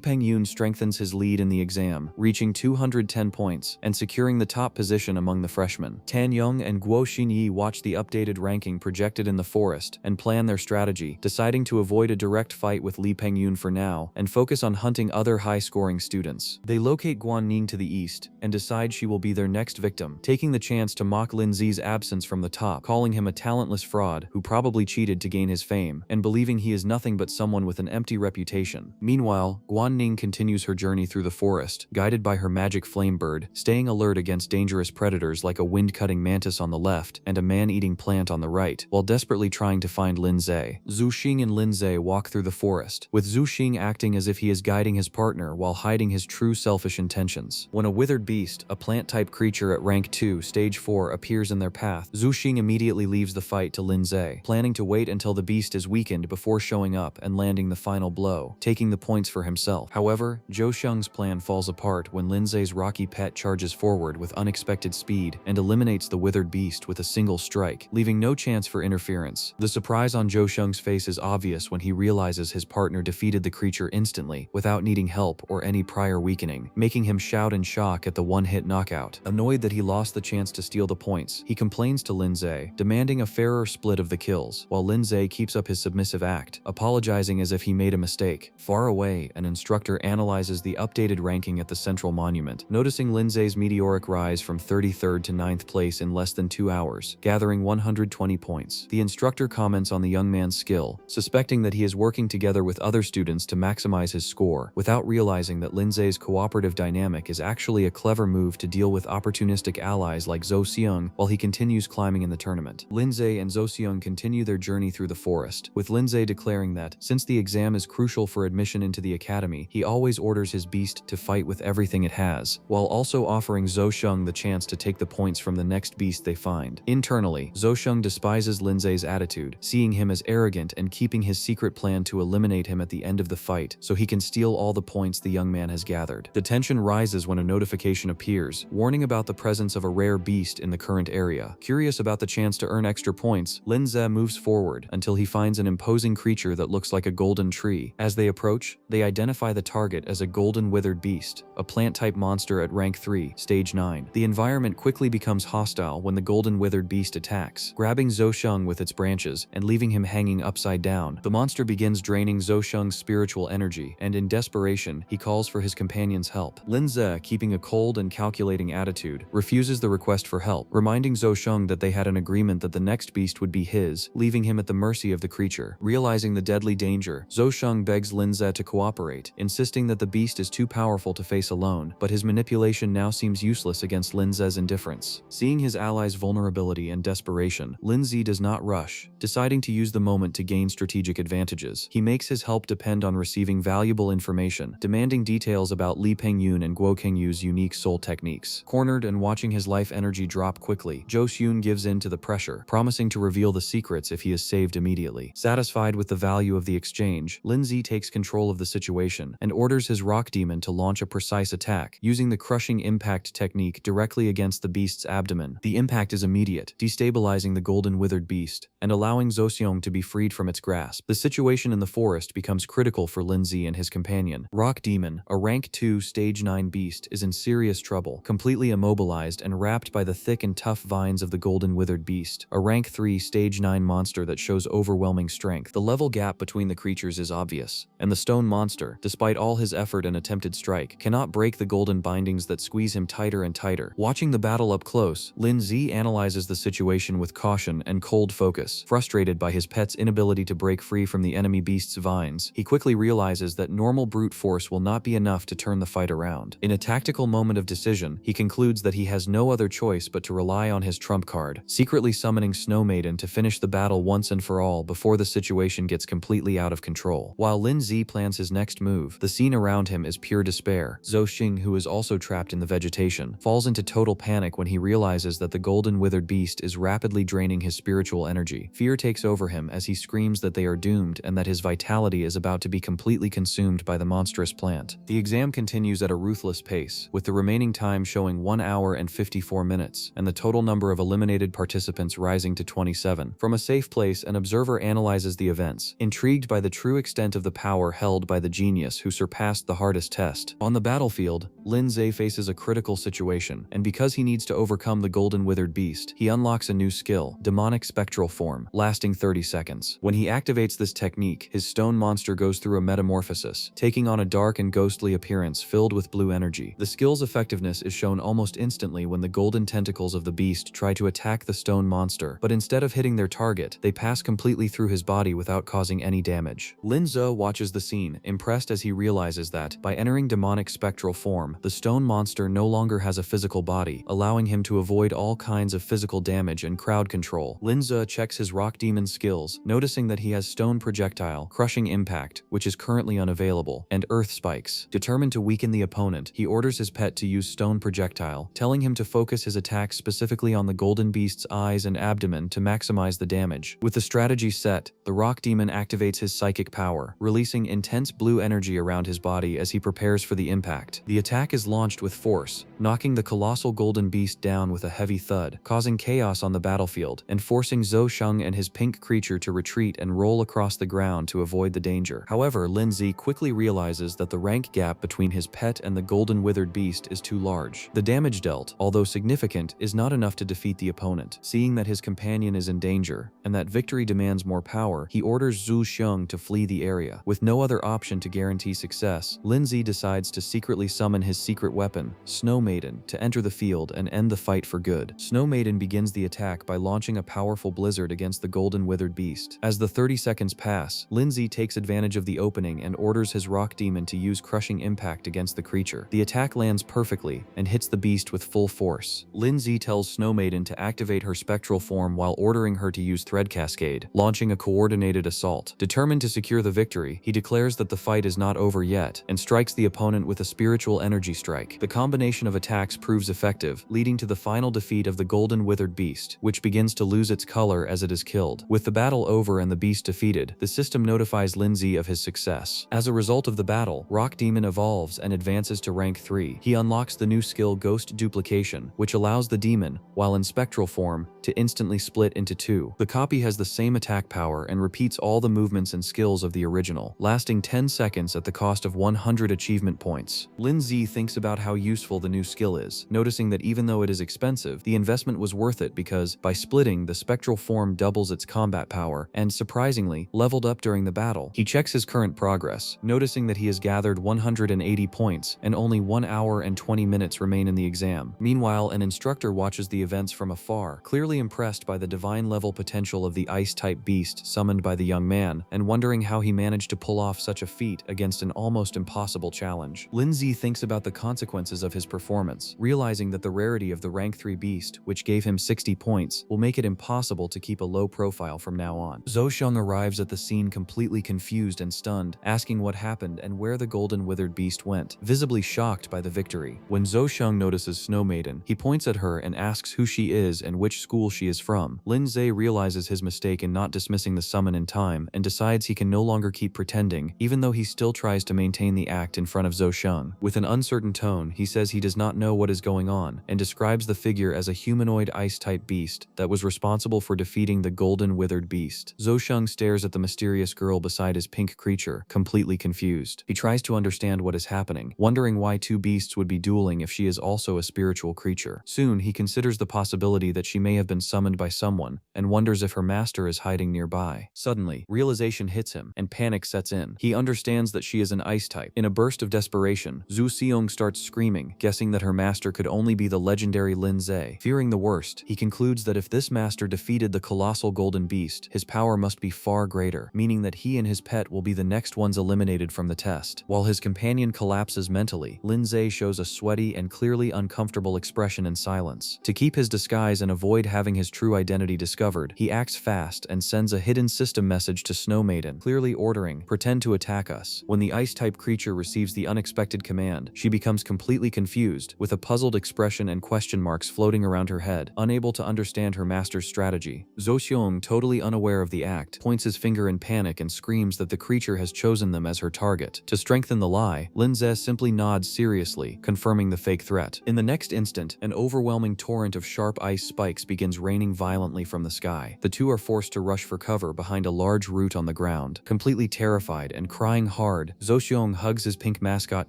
Pengyun strengthens his lead in the exam, reaching 210 points and securing the top position among the freshmen. Tan Yong and Guo Xinyi watch the updated ranking projected in the forest and plan their strategy, deciding to avoid a direct fight with Li Pengyun for now and focus on hunting other high-scoring students. They locate Guan Ning to the east and decide she will be their next victim, taking the chance to mock Lin Zi's absence from the top, calling him a talentless fraud who probably cheated to gain his fame, and believing he is nothing but someone with an empty reputation. Meanwhile, Guan Ning continues her journey through the forest, guided by her magic flame bird, staying alert against dangerous predators like a wind-cutting mantis on the left and a man-eating plant on the right, while desperately trying to find Lin Zhe. Zhu Xing and Lin Zhe walk through the forest, with Zhu Xing acting as if he is guiding his partner while hiding his true selfish intentions. When a withered beast, a plant-type creature at rank 2, stage 4, appears in their path, Zhu Xing immediately leaves the fight to Lin Zhe, planning to wait until the beast is weakened before showing up and landing the final blow, taking the points for himself. However, Zhou Sheng's plan falls apart when Lin Zhe's rocky pet charges forward with unexpected speed and eliminates the withered beast with a single strike, leaving no chance for interference. The surprise on Zhou Sheng's face is obvious when he realizes his partner defeated the creature instantly, without needing help or any prior weakening, making him shout in shock at the one-hit knockout. Annoyed that he lost the chance to steal the points, he complains to Lin Zhe, demanding a fairer split of the kills, while Lin Zhe keeps up his submissive act, apologizing as if he made a mistake. Far away, an instructor analyzes the updated ranking at the central monument, noticing Lin Zhe's meteoric rise from 33rd to 9th place in less than 2 hours, gathering 120 points. The instructor comments on the young man's skill, suspecting that he is working together with other students to maximize his score, without realizing that Lin Zhe's cooperative dynamic is actually a clever move to deal with opportunistic allies like Zhou Xiong while he continues climbing in the tournament. Lin Zhe and Zhou Xiong continue their journey through the forest, with Lin Zhe declaring that, since the exam is crucial for admission into the academy, he always orders his beast to fight with everything it has, while also offering Zhou Xiong the chance to take the points from the next beast they find. Internally, Zhou Xiong despises Lin Zhe's attitude, seeing him as arrogant and keeping his secret plan to eliminate him at the end of the fight so he can steal all the points the young man has gathered. The tension rises when a notification appears, warning about the presence of a rare beast in the current area. Curious about the chance to earn extra points, Lin Zhe moves forward until he finds an imposing creature that looks like a golden tree. As they approach, they identify the target as a golden withered beast, a plant-type monster at rank 3, stage 9. The environment quickly becomes hostile when the golden withered beast attacks, grabbing Zhou Sheng with its branches and leaving him hanging upside down. The monster begins draining Zhou Sheng's spiritual energy, and in desperation, he calls for his companion's help. Lin Zhe, keeping a cold and calculating attitude, refuses the request for help, reminding Zhou Sheng that they had an agreement that the next beast would be his, leaving him at the mercy of the creature. Realizing the deadly danger, Zhou Sheng begs Lin Zhe to cooperate, insisting that the beast is too powerful to face alone, but his manipulation now seems useless against Lin Zhe's indifference. Seeing his ally's vulnerability and desperation, Lin Zhe does not rush, deciding to use the moment to gain strategic advantages. He makes his help depend on receiving valuable information, demanding details about Li Pengyun and Guo Kengyu's unique soul techniques. Cornered and watching his life energy drop quickly, Zhou Xun gives in to the pressure, promising to reveal the secrets if he is saved immediately. Satisfied with the value of the exchange, Lin Zhe takes control of the situation and orders his rock demon to launch a precise attack, using the crushing impact technique directly against the beast's abdomen. The impact is immediate, destabilizing the golden withered beast and allowing Zhou Xiong to be freed from its grasp. The situation in the forest becomes critical for Lin Zhe and his companion. Rock Demon, a rank 2 stage 9 beast, is in serious trouble, completely immobilized and wrapped by the thick and tough vines of the golden withered beast, a rank 3 stage 9 monster that shows overwhelming strength. strength. The level gap between the creatures is obvious, and the stone monster, despite all his effort and attempted strike, cannot break the golden bindings that squeeze him tighter and tighter. Watching the battle up close, Lin Zi analyzes the situation with caution and cold focus. Frustrated by his pet's inability to break free from the enemy beast's vines, he quickly realizes that normal brute force will not be enough to turn the fight around. In a tactical moment of decision, he concludes that he has no other choice but to rely on his trump card, secretly summoning Snow Maiden to finish the battle once and for all before the situation gets completely out of control. While Lin Zi plans his next move, the scene around him is pure despair. Zhou Xing, who is also trapped in the vegetation, falls into total panic when he realizes that the golden withered beast is rapidly draining his spiritual energy. Fear takes over him as he screams that they are doomed and that his vitality is about to be completely consumed by the monstrous plant. The exam continues at a ruthless pace, with the remaining time showing 1 hour and 54 minutes, and the total number of eliminated participants rising to 27. From a safe place, an observer analyzes the events, intrigued by the true extent of the power held by the genius who surpassed the hardest test. On the battlefield, Lin Zi faces a critical situation, and because he needs to overcome the golden withered beast, he unlocks a new skill, demonic spectral form, lasting 30 seconds. When he activates this technique, his stone monster goes through a metamorphosis, taking on a dark and ghostly appearance filled with blue energy. The skill's effectiveness is shown almost instantly when the golden tentacles of the beast try to attack the stone monster, but instead of hitting their target, they pass completely through his body without causing any damage. Lin Zhou watches the scene, impressed as he realizes that, by entering demonic spectral form, the stone monster no longer has a physical body, allowing him to avoid all kinds of physical damage and crowd control. Lin Zhou checks his rock demon skills, noticing that he has stone projectile, crushing impact, which is currently unavailable, and earth spikes. Determined to weaken the opponent, he orders his pet to use stone projectile, telling him to focus his attacks specifically on the golden beast's eyes and abdomen to maximize the damage. With the strategy set, the rock demon activates his psychic power, releasing intense blue energy around his body as he prepares for the impact. The attack is launched with force, knocking the colossal golden beast down with a heavy thud, causing chaos on the battlefield, and forcing Zhou Sheng and his pink creature to retreat and roll across the ground to avoid the danger. However, Lin Zi quickly realizes that the rank gap between his pet and the golden withered beast is too large. The damage dealt, although significant, is not enough to defeat the opponent. Seeing that his companion is in danger, and that victory demands more power, he orders Zhou Sheng to flee the area. With no other option to guarantee success, Lin Zi decides to secretly summon his secret weapon, Snow Maiden, to enter the field and end the fight for good. Snow Maiden begins the attack by launching a powerful blizzard against the golden withered beast. As the 30 seconds pass, Lin Zi takes advantage of the opening and orders his rock demon to use crushing impact against the creature. The attack lands perfectly and hits the beast with full force. Lin Zi tells Snow Maiden to activate her spectral form while ordering her to use Thread Cascade, launching a coordinated assault. Determined to secure the victory, he declares that the fight is not over yet and strikes the opponent with a spiritual energy strike. The combination of attacks proves effective, leading to the final defeat of the golden withered beast, which begins to lose its color as it is killed. With the battle over and the beast defeated, the system notifies Lin Zi of his success. As a result of the battle, Rock Demon evolves and advances to rank 3. He unlocks the new skill Ghost Duplication, which allows the demon, while in spectral form, to instantly split into 2. The copy has the same attack power and repeats all the movements and skills of the original, lasting 10 seconds at the cost of 100 achievement points. Lin Zi thinks about how useful the new skill is, noticing that even though it is expensive, the investment was worth it because, by splitting, the spectral form doubles its combat power and, surprisingly, leveled up during the battle. He checks his current progress, noticing that he has gathered 180 points and only 1 hour and 20 minutes remain in the exam. Meanwhile, an instructor watches the events from afar, clearly impressed by the divine-level potential of the ice-type beast summoned by the young man, and wondering how he managed to pull off such a feat against an almost impossible challenge. Lin Zi thinks about the consequences of his performance, realizing that the rarity of the rank 3 beast, which gave him 60 points, will make it impossible to keep a low profile from now on. Zhou Sheng arrives at the scene completely confused and stunned, asking what happened and where the golden withered beast went, visibly shocked by the victory. When Zhou Sheng notices Snow Maiden, he points at her and asks who she is and which school she is from. Lin Zi realizes his mistake in not dismissing the summon in time and decides he can no longer keep pretending, even though he still tries to maintain the act in front of Zhou Sheng. With an uncertain tone, he says he does not know what is going on and describes the figure as a humanoid ice-type beast that was responsible for defeating the golden withered beast. Zhou Sheng stares at the mysterious girl beside his pink creature, completely confused. He tries to understand what is happening, wondering why 2 beasts would be dueling if she is also a spiritual creature. Soon, he considers the possibility that she may have been summoned by someone and wonders if her master is hiding nearby. sky. Suddenly, realization hits him, and panic sets in. He understands that she is an ice type. In a burst of desperation, Zhu Xiong starts screaming, guessing that her master could only be the legendary Lin Zhe. Fearing the worst, he concludes that if this master defeated the colossal golden beast, his power must be far greater, meaning that he and his pet will be the next ones eliminated from the test. While his companion collapses mentally, Lin Zhe shows a sweaty and clearly uncomfortable expression in silence. To keep his disguise and avoid having his true identity discovered, he acts fast and sends a hidden system message to Snow Maiden, clearly ordering, "Pretend to attack us." When the ice-type creature receives the unexpected command, she becomes completely confused, with a puzzled expression and question marks floating around her head, unable to understand her master's strategy. Zhou Xiong, totally unaware of the act, points his finger in panic and screams that the creature has chosen them as her target. To strengthen the lie, Lin Zhe simply nods seriously, confirming the fake threat. In the next instant, an overwhelming torrent of sharp ice spikes begins raining violently from the sky. The two are forced to rush for cover behind a large root on the ground. Completely terrified and crying hard, Zhou Xiong hugs his pink mascot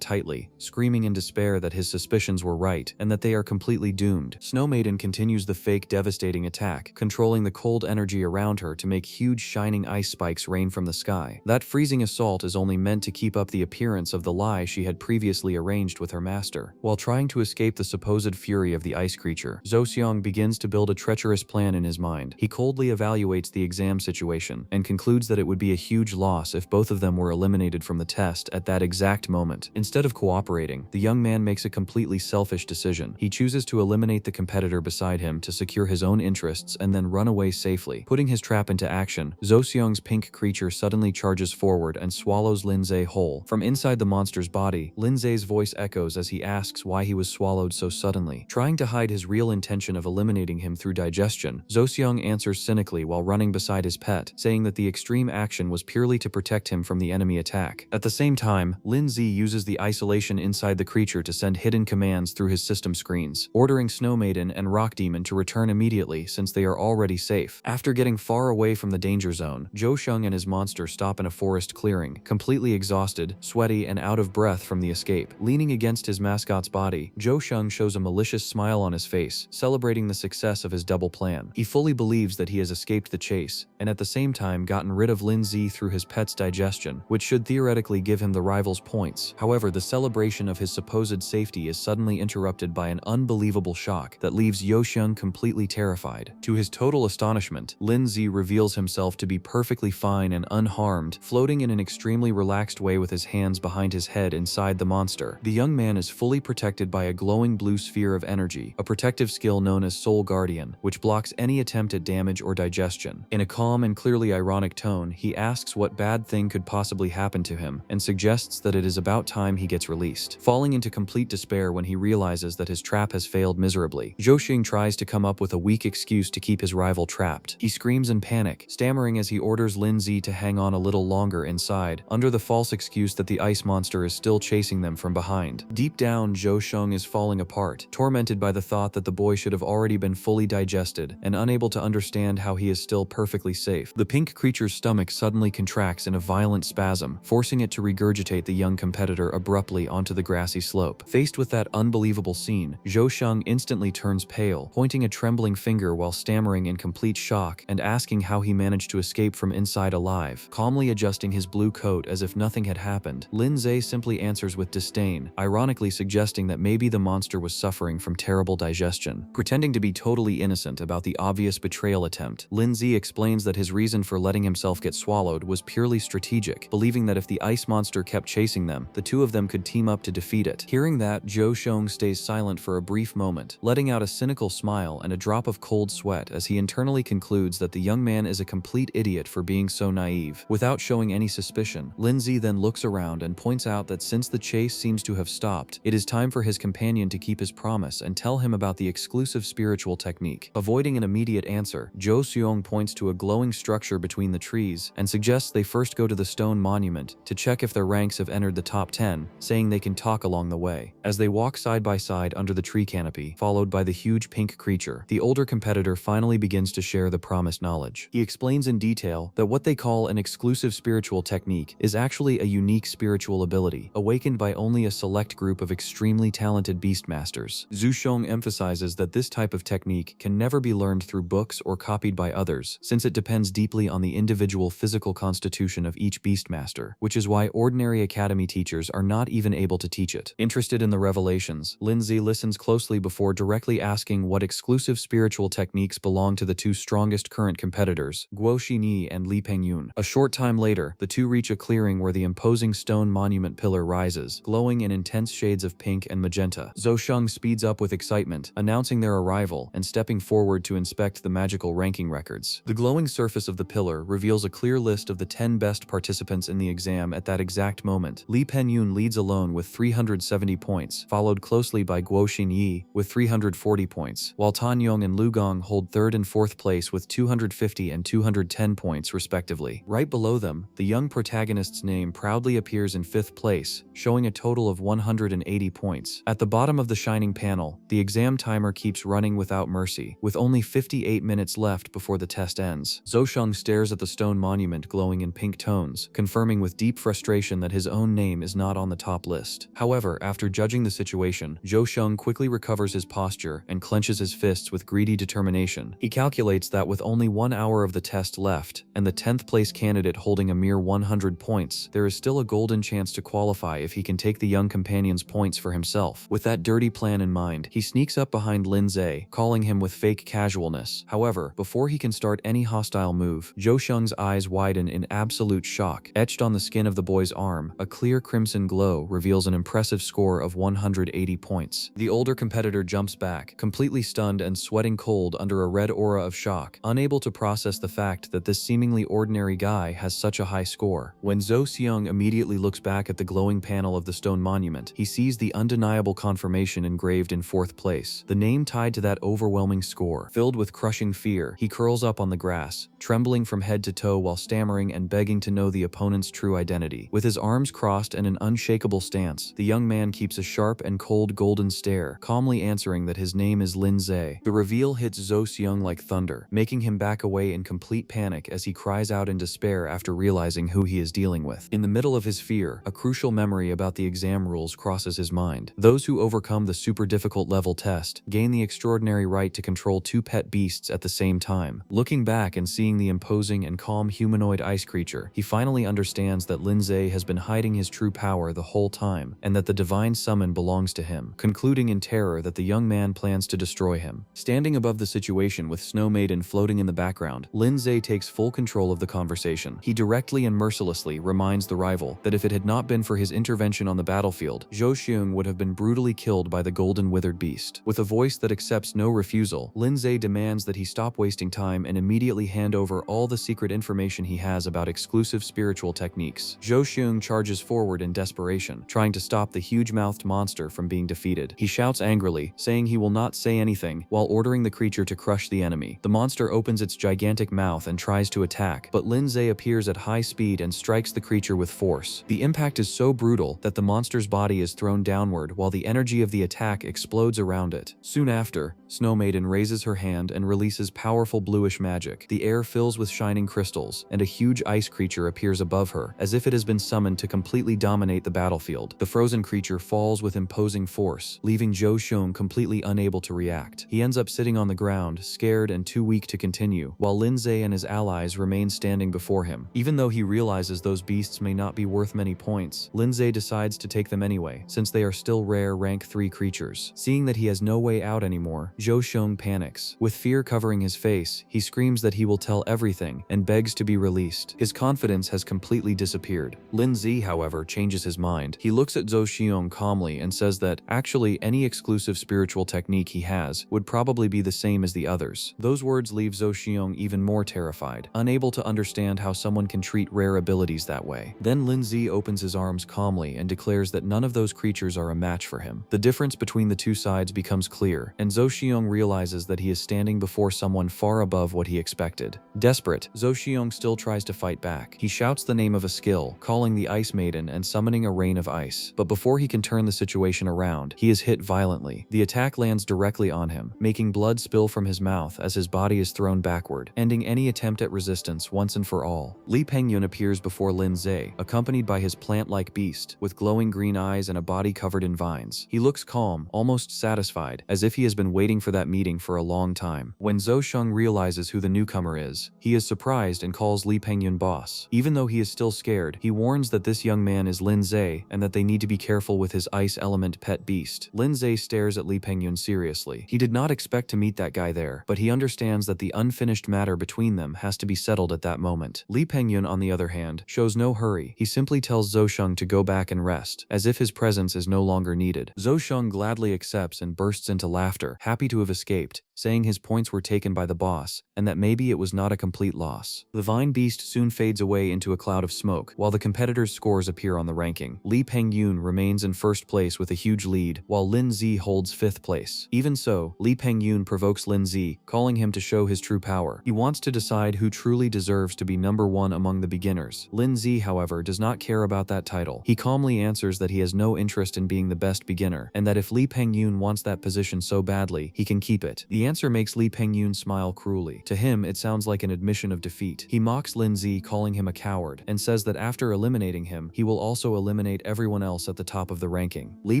tightly, screaming in despair that his suspicions were right and that they are completely doomed. Snow Maiden continues the fake devastating attack, controlling the cold energy around her to make huge shining ice spikes rain from the sky. That freezing assault is only meant to keep up the appearance of the lie she had previously arranged with her master. While trying to escape the supposed fury of the ice creature, Zhou Xiong begins to build a treacherous plan in his mind. He coldly evaluates the exam situation and concludes that it would be a huge loss if both of them were eliminated from the test at that exact moment. Instead of cooperating, the young man makes a completely selfish decision. He chooses to eliminate the competitor beside him to secure his own interests and then run away safely. Putting his trap into action, Zhou Xiong's pink creature suddenly charges forward and swallows Lin Zhe whole. From inside the monster's body, Lin Zhe's voice echoes as he asks why he was swallowed so suddenly. Trying to hide his real intention of eliminating him through digestion, Zhou Xiong answers cynically while running beside his pet, saying that the extreme action was purely to protect him from the enemy attack. At the same time, Lin Zhe uses the isolation inside the creature to send hidden commands through his system screens, ordering Snow Maiden and Rock Demon to return immediately since they are already safe. After getting far away from the danger zone, Zhou Xiong and his monster stop in a forest clearing, completely exhausted, sweaty, and out of breath from the escape. Leaning against his mascot's body, Zhou Xiong shows a malicious smile on his face, celebrating the success of his double plan. He fully believes that he has escaped the chase, and at the same time gotten rid of Lin Zhe through his pet's digestion, which should theoretically give him the rival's points. However, the celebration of his supposed safety is suddenly interrupted by an unbelievable shock that leaves Zhou Xiong completely terrified. To his total astonishment, Lin Zhe reveals himself to be perfectly fine and unharmed, floating in an extremely relaxed way with his hands behind his head inside the monster. The young man is fully protected by a glowing blue sphere of energy, a protective skill known as Soul Guardian, which blocks any attempt at damage or digestion. In a calm and clearly ironic tone, he asks what bad thing could possibly happen to him and suggests that it is about time he gets released. Falling into complete despair when he realizes that his trap has failed miserably, Zhou Xiong tries to come up with a weak excuse to keep his rival trapped. He screams in panic, stammering as he orders Lin Zhe to hang on a little longer inside, under the false excuse that the ice monster is still chasing them from behind. Deep down, Zhou Xiong is falling apart, tormented by the thought that the boy should have already been fully digested and unable to understand how he is still perfectly safe. The pink creature's stomach suddenly contracts in a violent spasm, forcing it to regurgitate the young competitor abruptly onto the grassy slope. Faced with that unbelievable scene, Zhou Xiong instantly turns pale, pointing a trembling finger while stammering in complete shock and asking how he managed to escape from inside alive. Calmly adjusting his blue coat as if nothing had happened, Lin Zhe simply answers with disdain, ironically suggesting that maybe the monster was suffering from terrible digestion. Pretending to be totally innocent about the obvious betrayal attempt, Lin Zhe explains that his reason for letting himself get swallowed was purely strategic, believing that if the ice monster kept chasing them, the two of them could team up to defeat it. Hearing that, Zhou Xiong stays silent for a brief moment, letting out a cynical smile and a drop of cold sweat as he internally concludes that the young man is a complete idiot for being so naive. Without showing any suspicion, Lin Zhe then looks around and points out that since the chase seems to have stopped, it is time for his companion to keep his promise and tell him about the exclusive spiritual technique. Avoiding an immediate answer, Zhou Xiong points to a glowing structure between the trees and suggests they first go to the stone monument to check if their ranks have entered the top 10, saying they can talk along the way. As they walk side by side under the tree canopy, followed by the huge pink creature, the older competitor finally begins to share the promised knowledge. He explains in detail that what they call an exclusive spiritual technique is actually a unique spiritual ability, awakened by only a select group of extremely talented beastmasters. Zhou Xiong emphasizes that this type of technique can never be learned through books or copied by others, since it depends deeply deeply on the individual physical constitution of each beastmaster, which is why ordinary academy teachers are not even able to teach it. Interested in the revelations, Lindsay listens closely before directly asking what exclusive spiritual techniques belong to the two strongest current competitors, Guo Xinyi and Li Pengyun. A short time later, the two reach a clearing where the imposing stone monument pillar rises, glowing in intense shades of pink and magenta. Zhou Sheng speeds up with excitement, announcing their arrival and stepping forward to inspect the magical ranking records. The glowing surface of the pillar reveals a clear list of the 10 best participants in the exam at that exact moment. Li Pengyun leads alone with 370 points, followed closely by Guo Xinyi with 340 points, while Tan Yong and Lu Gong hold 3rd and 4th place with 250 and 210 points respectively. Right below them, the young protagonist's name proudly appears in 5th place, showing a total of 180 points. At the bottom of the shining panel, the exam timer keeps running without mercy, with only 58 minutes left before the test ends. Zhou Sheng stares at the stone monument glowing in pink tones, confirming with deep frustration that his own name is not on the top list. However, after judging the situation, Zhou Sheng quickly recovers his posture and clenches his fists with greedy determination. He calculates that with only 1 hour of the test left, and the 10th place candidate holding a mere 100 points, there is still a golden chance to qualify if he can take the young companion's points for himself. With that dirty plan in mind, he sneaks up behind Lin Zhe, calling him with fake casualness. However, before he can start any hostile move, Zhou Sheng's eyes widen in absolute shock. Etched on the skin of the boy's arm, a clear crimson glow reveals an impressive score of 180 points. The older competitor jumps back, completely stunned and sweating cold under a red aura of shock, unable to process the fact that this seemingly ordinary guy has such a high score. When Zhou Xiong immediately looks back at the glowing panel of the stone monument, he sees the undeniable confirmation engraved in 4th place, the name tied to that overwhelming score. Filled with crushing fear, he curls up on the grass, trembling from head to toe while stammering and begging to know the opponent's true identity. With his arms crossed and an unshakable stance, the young man keeps a sharp and cold golden stare, calmly answering that his name is Lin Zhe. The reveal hits Zhou Xiong like thunder, making him back away in complete panic as he cries out in despair after realizing who he is dealing with. In the middle of his fear, a crucial memory about the exam rules crosses his mind. Those who overcome the super difficult level test gain the extraordinary right to control 2 pet beasts at the same time. Looking back and seeing the imposing and calm humanoid ice creature, he finally understands that Lin Zhe has been hiding his true power the whole time, and that the divine summon belongs to him, concluding in terror that the young man plans to destroy him. Standing above the situation with Snow Maiden floating in the background, Lin Zhe takes full control of the conversation. He directly and mercilessly reminds the rival that if it had not been for his intervention on the battlefield, Zhou Xiong would have been brutally killed by the golden withered beast. With a voice that accepts no refusal, Lin Zhe demands that he stop wasting time and immediately hand over all the secret information he has about exclusive spiritual techniques. Zhou Xiong charges forward in desperation, trying to stop the huge-mouthed monster from being defeated. He shouts angrily, saying he will not say anything, while ordering the creature to crush the enemy. The monster opens its gigantic mouth and tries to attack, but Lin Zhe appears at high speed and strikes the creature with force. The impact is so brutal that the monster's body is thrown downward while the energy of the attack explodes around it. Soon after, Snow Maiden raises her hand and releases powerful bluish magic. The air fills with shining crystals, and a huge ice creature appears above her, as if it has been summoned to completely dominate the battlefield. The frozen creature falls with imposing force, leaving Zhou Xiong completely unable to react. He ends up sitting on the ground, scared and too weak to continue, while Lin Zhe and his allies remain standing before him. Even though he realizes those beasts may not be worth many points, Lin Zhe decides to take them anyway, since they are still rare rank 3 creatures. Seeing that he has no way out anymore, Zhou Xiong panics. With fear covering his face, he screams that he will tell everything and begs to be released. His confidence has completely disappeared. Lin Zhe, however, changes his mind. He looks at Zhou Xiong calmly and says that, actually, any exclusive spiritual technique he has would probably be the same as the others. Those words leave Zhou Xiong even more terrified, unable to understand how someone can treat rare abilities that way. Then Lin Zhe opens his arms calmly and declares that none of those creatures are a match for him. The difference between the two sides becomes clear, and Zhou Xiong realizes that he is standing before someone far above what he expected. Desperate, Zhou Xiong still tries to fight back. He shouts the name of a skill, calling the Ice Maiden and summoning a rain of ice. But before he can turn the situation around, he is hit violently. The attack lands directly on him, making blood spill from his mouth as his body is thrown backward, ending any attempt at resistance once and for all. Li Pengyun appears before Lin Zhe, accompanied by his plant-like beast, with glowing green eyes and a body covered in vines. He looks calm, almost satisfied, as if he has been waiting for that meeting for a long time. When Zhou Sheng realizes who the newcomer is, He is surprised and calls Li Pengyun boss. Even though he is still scared, he warns that this young man is Lin Zhe and that they need to be careful with his ice element pet beast. Lin Zhe stares at Li Pengyun seriously. He did not expect to meet that guy there, but he understands that the unfinished matter between them has to be settled at that moment. Li Pengyun, on the other hand, shows no hurry. He simply tells Zhou Sheng to go back and rest, as if his presence is no longer needed. Zhou Sheng gladly accepts and bursts into laughter, happy to have escaped, saying his points were taken by the boss, and that maybe it was not a complete loss. The vine beast soon fades away into a cloud of smoke, while the competitors' scores appear on the ranking. Li Pengyun remains in first place with a huge lead, while Lin Zi holds 5th place. Even so, Li Pengyun provokes Lin Zi, calling him to show his true power. He wants to decide who truly deserves to be number 1 among the beginners. Lin Zi, however, does not care about that title. He calmly answers that he has no interest in being the best beginner, and that if Li Pengyun wants that position so badly, he can keep it. The answer makes Li Pengyun smile cruelly. To him, it sounds like an admission of defeat. He mocks Lin Zi, calling him a coward, and says that after eliminating him, he will also eliminate everyone else at the top of the ranking. Li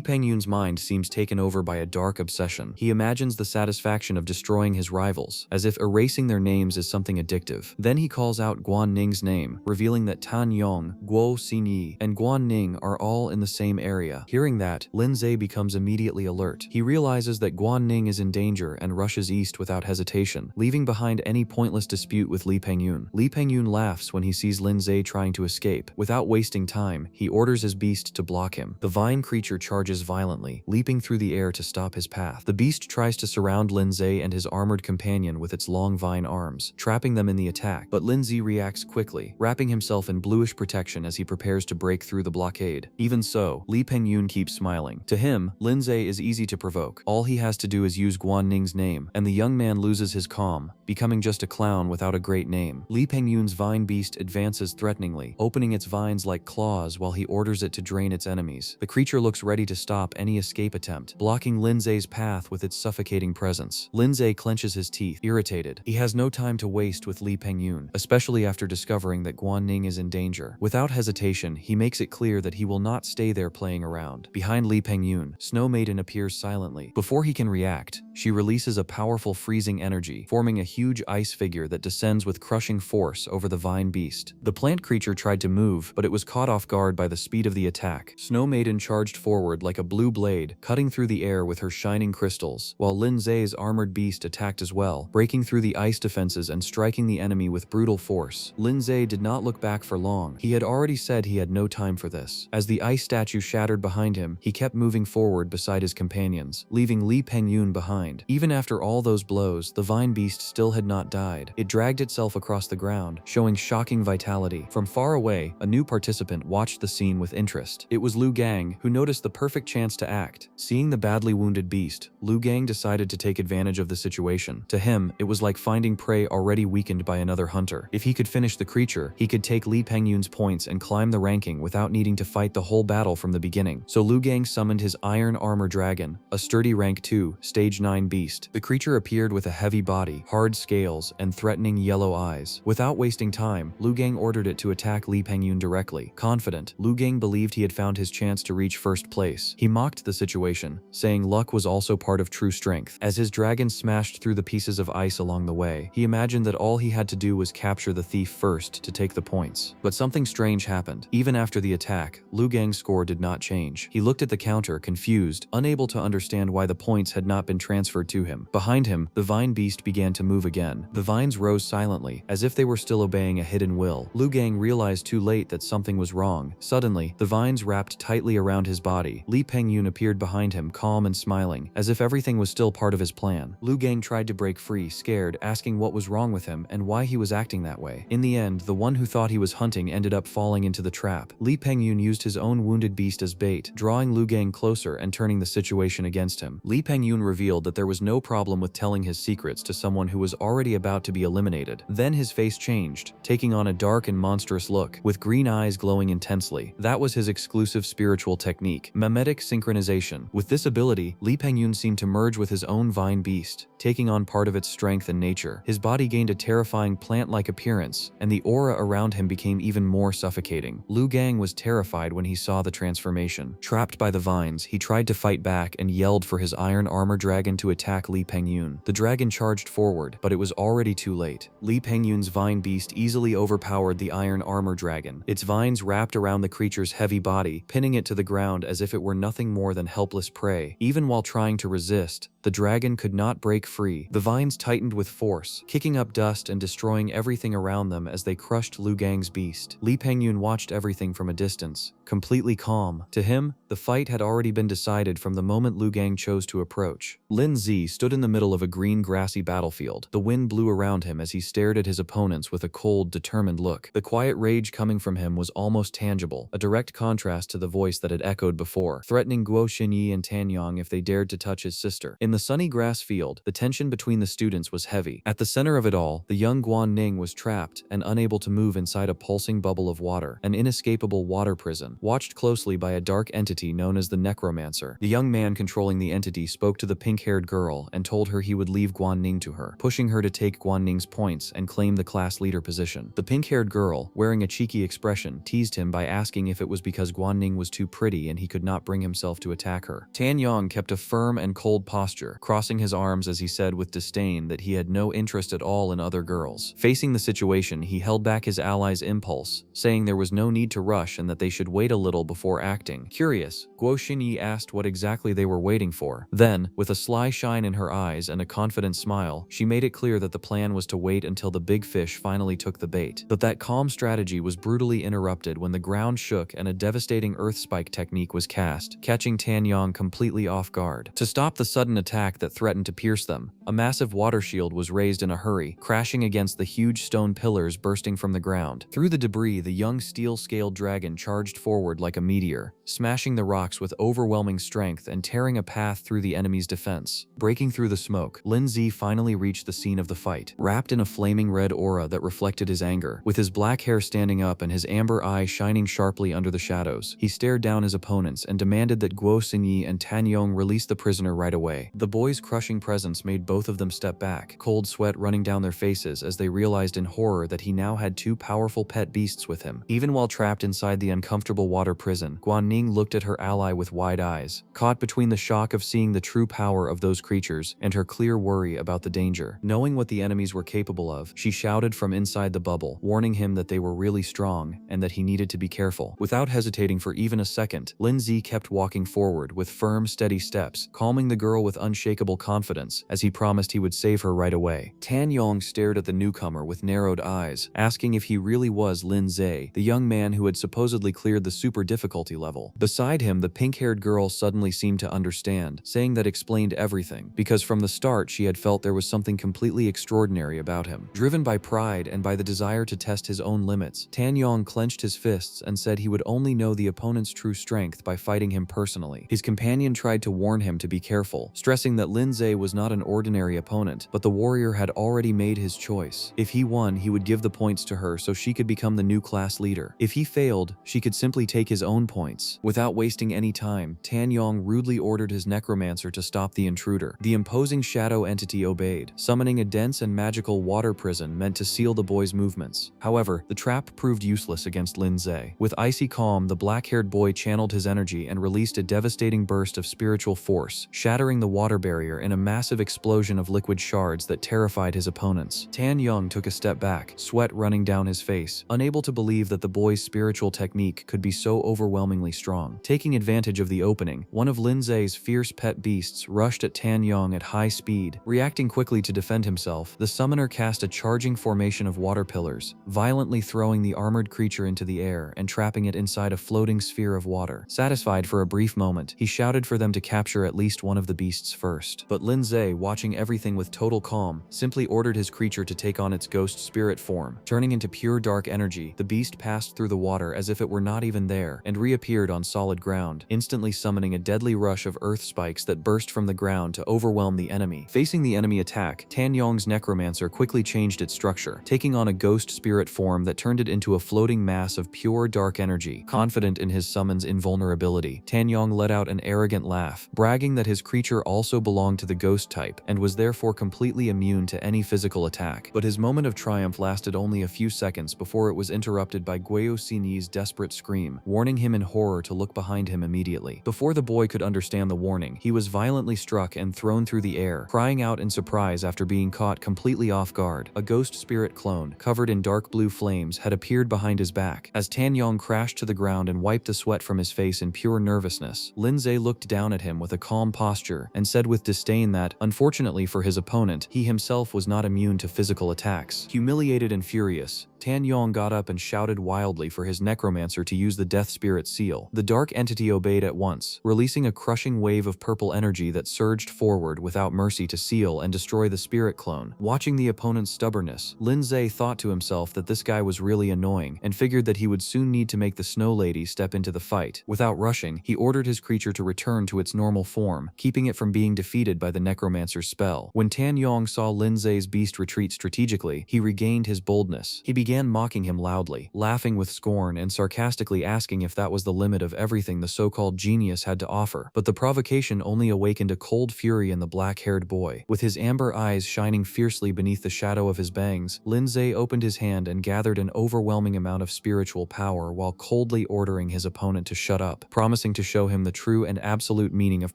Pengyun's mind seems taken over by a dark obsession. He imagines the satisfaction of destroying his rivals, as if erasing their names is something addictive. Then he calls out Guan Ning's name, revealing that Tan Yong, Guo Xinyi, and Guan Ning are all in the same area. Hearing that, Lin Zhe becomes immediately alert. He realizes that Guan Ning is in danger and rushes east without hesitation, leaving behind any pointless dispute with Li Pengyun. Li Pengyun laughs when he sees Lin Zhe trying to escape. Without wasting time, he orders his beast to block him. The vine creature charges violently, leaping through the air to stop his path. The beast tries to surround Lin Zhe and his armored companion with its long vine arms, trapping them in the attack, but Lin Zhe reacts quickly, wrapping himself in bluish protection as he prepares to break through the blockade. Even so, Li Pengyun keeps smiling. To him, Lin Zhe is easy to provoke. All he has to do is use Guan Ning's name, and the young man loses his calm, becoming just a clown without a great name. Li Pengyun's vine beast advances threateningly, opening its vines like claws while he orders it to drain its enemies. The creature looks ready to stop any escape attempt, blocking Lin Zhe's path with its suffocating presence. Lin Zhe clenches his teeth, irritated. He has no time to waste with Li Pengyun, especially after discovering that Guan Ning is in danger. Without hesitation, he makes it clear that he will not stay there playing around. Behind Li Pengyun, Snow Maiden appears silently. Before he can react, she releases a powerful freezing energy, forming a huge ice figure that descends with crushing force over the vine beast. The plant creature tried to move, but it was caught off guard by the speed of the attack. Snow Maiden charged forward like a blue blade, cutting through the air with her shining crystals, while Lin Zhe's armored beast attacked as well, breaking through the ice defenses and striking the enemy with brutal force. Lin Zhe did not look back for long. He had already said he had no time for this. As the ice statue shattered behind him, he kept moving forward beside his companions, leaving Li Pengyun behind. Even after all those blows, the vine beast still had not died. It dragged itself across the ground, showing shocking vitality. From far away, a new participant watched the scene with interest. It was Lu Gang, who noticed the perfect chance to act. Seeing the badly wounded beast, Lu Gang decided to take advantage of the situation. To him, it was like finding prey already weakened by another hunter. If he could finish the creature, he could take Li Pengyun's points and climb the ranking without needing to fight the whole battle from the beginning. So Lu Gang summoned his iron armor dragon, a sturdy rank 2, stage 9 beast. The creature appeared with a heavy body, hard scales, and threatening yellow eyes. Without wasting time, Lu Gang ordered it to attack Li Pengyun directly. Confident, Lu Gang believed he had found his chance to reach first place. He mocked the situation, saying luck was also part of true strength. As his dragon smashed through the pieces of ice along the way, he imagined that all he had to do was capture the thief first to take the points. But something strange happened. Even after the attack, Lu Gang's score did not change. He looked at the counter, confused, unable to understand why the points had not been transferred to him. Behind him, the vine beast began to move again. The vines rose silently, as if they were still obeying a hidden will. Lu Gang realized too late that something was wrong. Suddenly, the vines wrapped tightly around his body. Li Pengyun appeared behind him, calm and smiling, as if everything was still part of his plan. Lu Gang tried to break free, scared, asking what was wrong with him and why he was acting that way. In the end, the one who thought he was hunting ended up falling into the trap. Li Pengyun used his own wounded beast as bait, drawing Lu Gang closer and turning the situation against him. Li Pengyun revealed that there was no problem with telling his secrets to someone who was already about to be eliminated. Then his face changed, taking on a dark and monstrous look, with green eyes glowing intensely. That was his exclusive spiritual technique, mimetic synchronization. With this ability, Li Pengyun seemed to merge with his own vine beast, taking on part of its strength and nature. His body gained a terrifying plant-like appearance, and the aura around him became even more suffocating. Lu Gang was terrified when he saw the transformation. Trapped by the vines, he tried to fight back and yelled for his iron armor dragon to attack Li Pengyun. The dragon charged forward, but it was already too late. Li Pengyun's vine beast easily overpowered the iron armor dragon. Its vines wrapped around the creature's heavy body, pinning it to the ground as if it were nothing more than helpless prey. Even while trying to resist, the dragon could not break free. The vines tightened with force, kicking up dust and destroying everything around them as they crushed Lu Gang's beast. Li Pengyun watched everything from a distance, completely calm. To him, the fight had already been decided from the moment Lu Gang chose to approach. Lin Zi stood in the middle of a green grassy battlefield. The wind blew around him as he stared at his opponents with a cold, determined look. The quiet rage coming from him was almost tangible, a direct contrast to the voice that had echoed before, threatening Guo Xinyi and Tan Yong if they dared to touch his sister. In the sunny grass field, the tension between the students was heavy. At the center of it all, the young Guan Ning was trapped and unable to move inside a pulsing bubble of water, an inescapable water prison, watched closely by a dark entity known as the Necromancer. The young man controlling the entity spoke to the pink-haired girl and told her he would leave Guan Ning to her, pushing her to take Guan Ning's points and claim the class leader position. The pink-haired girl, wearing a cheeky expression, teased him by asking if it was because Guan Ning was too pretty and he could not bring himself to attack her. Tan Yong kept a firm and cold posture, crossing his arms as he said with disdain that he had no interest at all in other girls. Facing the situation, he held back his allies' impulse, saying there was no need to rush and that they should wait a little before acting. Curious, Guo Xinyi asked what exactly they were waiting for. Then, with a sly shine in her eyes and a confident smile, she made it clear that the plan was to wait until the big fish finally took the bait. But that calm strategy was brutally interrupted when the ground shook and a devastating earth spike technique was cast, catching Tan Yong completely off guard. To stop the sudden attack that threatened to pierce them, a massive water shield was raised in a hurry, crashing against the huge stone pillars bursting from the ground. Through the debris, the young steel-scaled dragon charged forward like a meteor, smashing the rocks with overwhelming strength and tearing a path through the enemy's defense. Breaking through the smoke, Lin Zi finally reached the scene of the fight, wrapped in a flaming red aura that reflected his anger. With his black hair standing up and his amber eye shining sharply under the shadows, he stared down his opponents and demanded that Guo Xinyi and Tan Yong release the prisoner right away. The boy's crushing presence made both of them step back, cold sweat running down their faces as they realized in horror that he now had two powerful pet beasts with him. Even while trapped inside the uncomfortable water prison, Guan Ning looked at her ally with wide eyes, caught between the shock of seeing the true power of those creatures and her clear worry about the danger. Knowing what the enemies were capable of, she shouted from inside the bubble, warning him that they were really strong and that he needed to be careful. Without hesitating for even a second, Lin Zi kept walking forward with firm, steady steps, calming the girl with unshakable confidence as he promised he would save her right away. Tan Yong stared at the newcomer with narrowed eyes, asking if he really was Lin Zi, the young man who had supposedly cleared the super difficulty level. Beside him, the pink-haired girl suddenly seemed to understand, saying that explained everything, because from the start she had felt there was something completely extraordinary about him. Driven by pride and by the desire to test his own limits, Tan Yong clenched his fists and said he would only know the opponent's true strength by fighting him personally. His companion tried to warn him to be careful, stressing that Lin Zi was not an ordinary opponent, but the warrior had already made his choice. If he won, he would give the points to her so she could become the new class leader. If he failed, she could simply take his own points. Without wasting any time, Tan Yong rudely ordered his necromancer to stop the intruder. The imposing shadow entity obeyed, summoning a dense and magical water prison meant to seal the boy's movements. However, the trap proved useless against Lin Zi. With icy calm, the black-haired boy channeled his energy and released a devastating burst of spiritual force, shattering the water barrier in a massive explosion of liquid shards that terrified his opponents. Tan Yong took a step back, sweat running down his face, unable to believe that the boy's spiritual technique could be so overwhelmingly strong. Taking advantage of the opening, one of Lin Zi's fierce pet beasts rushed at Tan Yong at high speed. Reacting quickly to defend himself, the summoner cast a charging formation of water pillars, violently throwing the armored creature into the air and trapping it inside a floating sphere of water. Satisfied for a brief moment, he shouted for them to capture at least one of the beasts first. But Lin Zi, watching everything with total calm, simply ordered his creature to take on its ghost spirit form. Turning into pure dark energy, the beast passed through the water as if it were not even there and reappeared on solid ground, instantly summoning a deadly rush of earth spikes that burst from the ground to overwhelm the enemy. Facing the enemy attack, Tan Yong's necromancer quickly changed its structure, taking on a ghost spirit form that turned it into a floating mass of pure dark energy. Confident in his summon's invulnerability, Tan Yong let out an arrogant laugh, bragging that his creature also belonged to the ghost type and was therefore completely immune to any physical attack. But his moment of triumph lasted only a few seconds before it was interrupted by Guo Xinyi's desperate scream, warning him in horror to look behind him immediately. Before the boy could understand the warning, he was violently struck and thrown through the air, crying out in surprise after being caught completely off guard. A ghost spirit clone, covered in dark blue flames, had appeared behind his back. As Tan Yong crashed to the ground and wiped the sweat from his face in pure nervousness, Lin Zhe looked down at him with a calm posture and said with disdain that, unfortunately for his opponent, he himself was not immune to physical attacks. Humiliated and furious, Tan Yong got up and shouted wildly for his necromancer to use the death spirit seal. The dark entity obeyed at once, releasing a crushing wave of purple energy that surged forward without mercy to seal and destroy the spirit clone. Watching the opponent's stubbornness, Lin Zhe thought to himself that this guy was really annoying and figured that he would soon need to make the Snow Lady step into the fight. Without rushing, he ordered his creature to return to its normal form, keeping it from being defeated by the necromancer's spell. When Tan Yong saw Lin Zhe's beast retreat strategically, he regained his boldness. He began mocking him loudly, laughing with scorn and sarcastically asking if that was the limit of everything the so-called genius had to offer. But the provocation only awakened a cold fury in the black-haired boy. With his amber eyes shining fiercely beneath the shadow of his bangs, Lin Zhe opened his hand and gathered an overwhelming amount of spiritual power while coldly ordering his opponent to shut up, promising to show him the true and absolute meaning of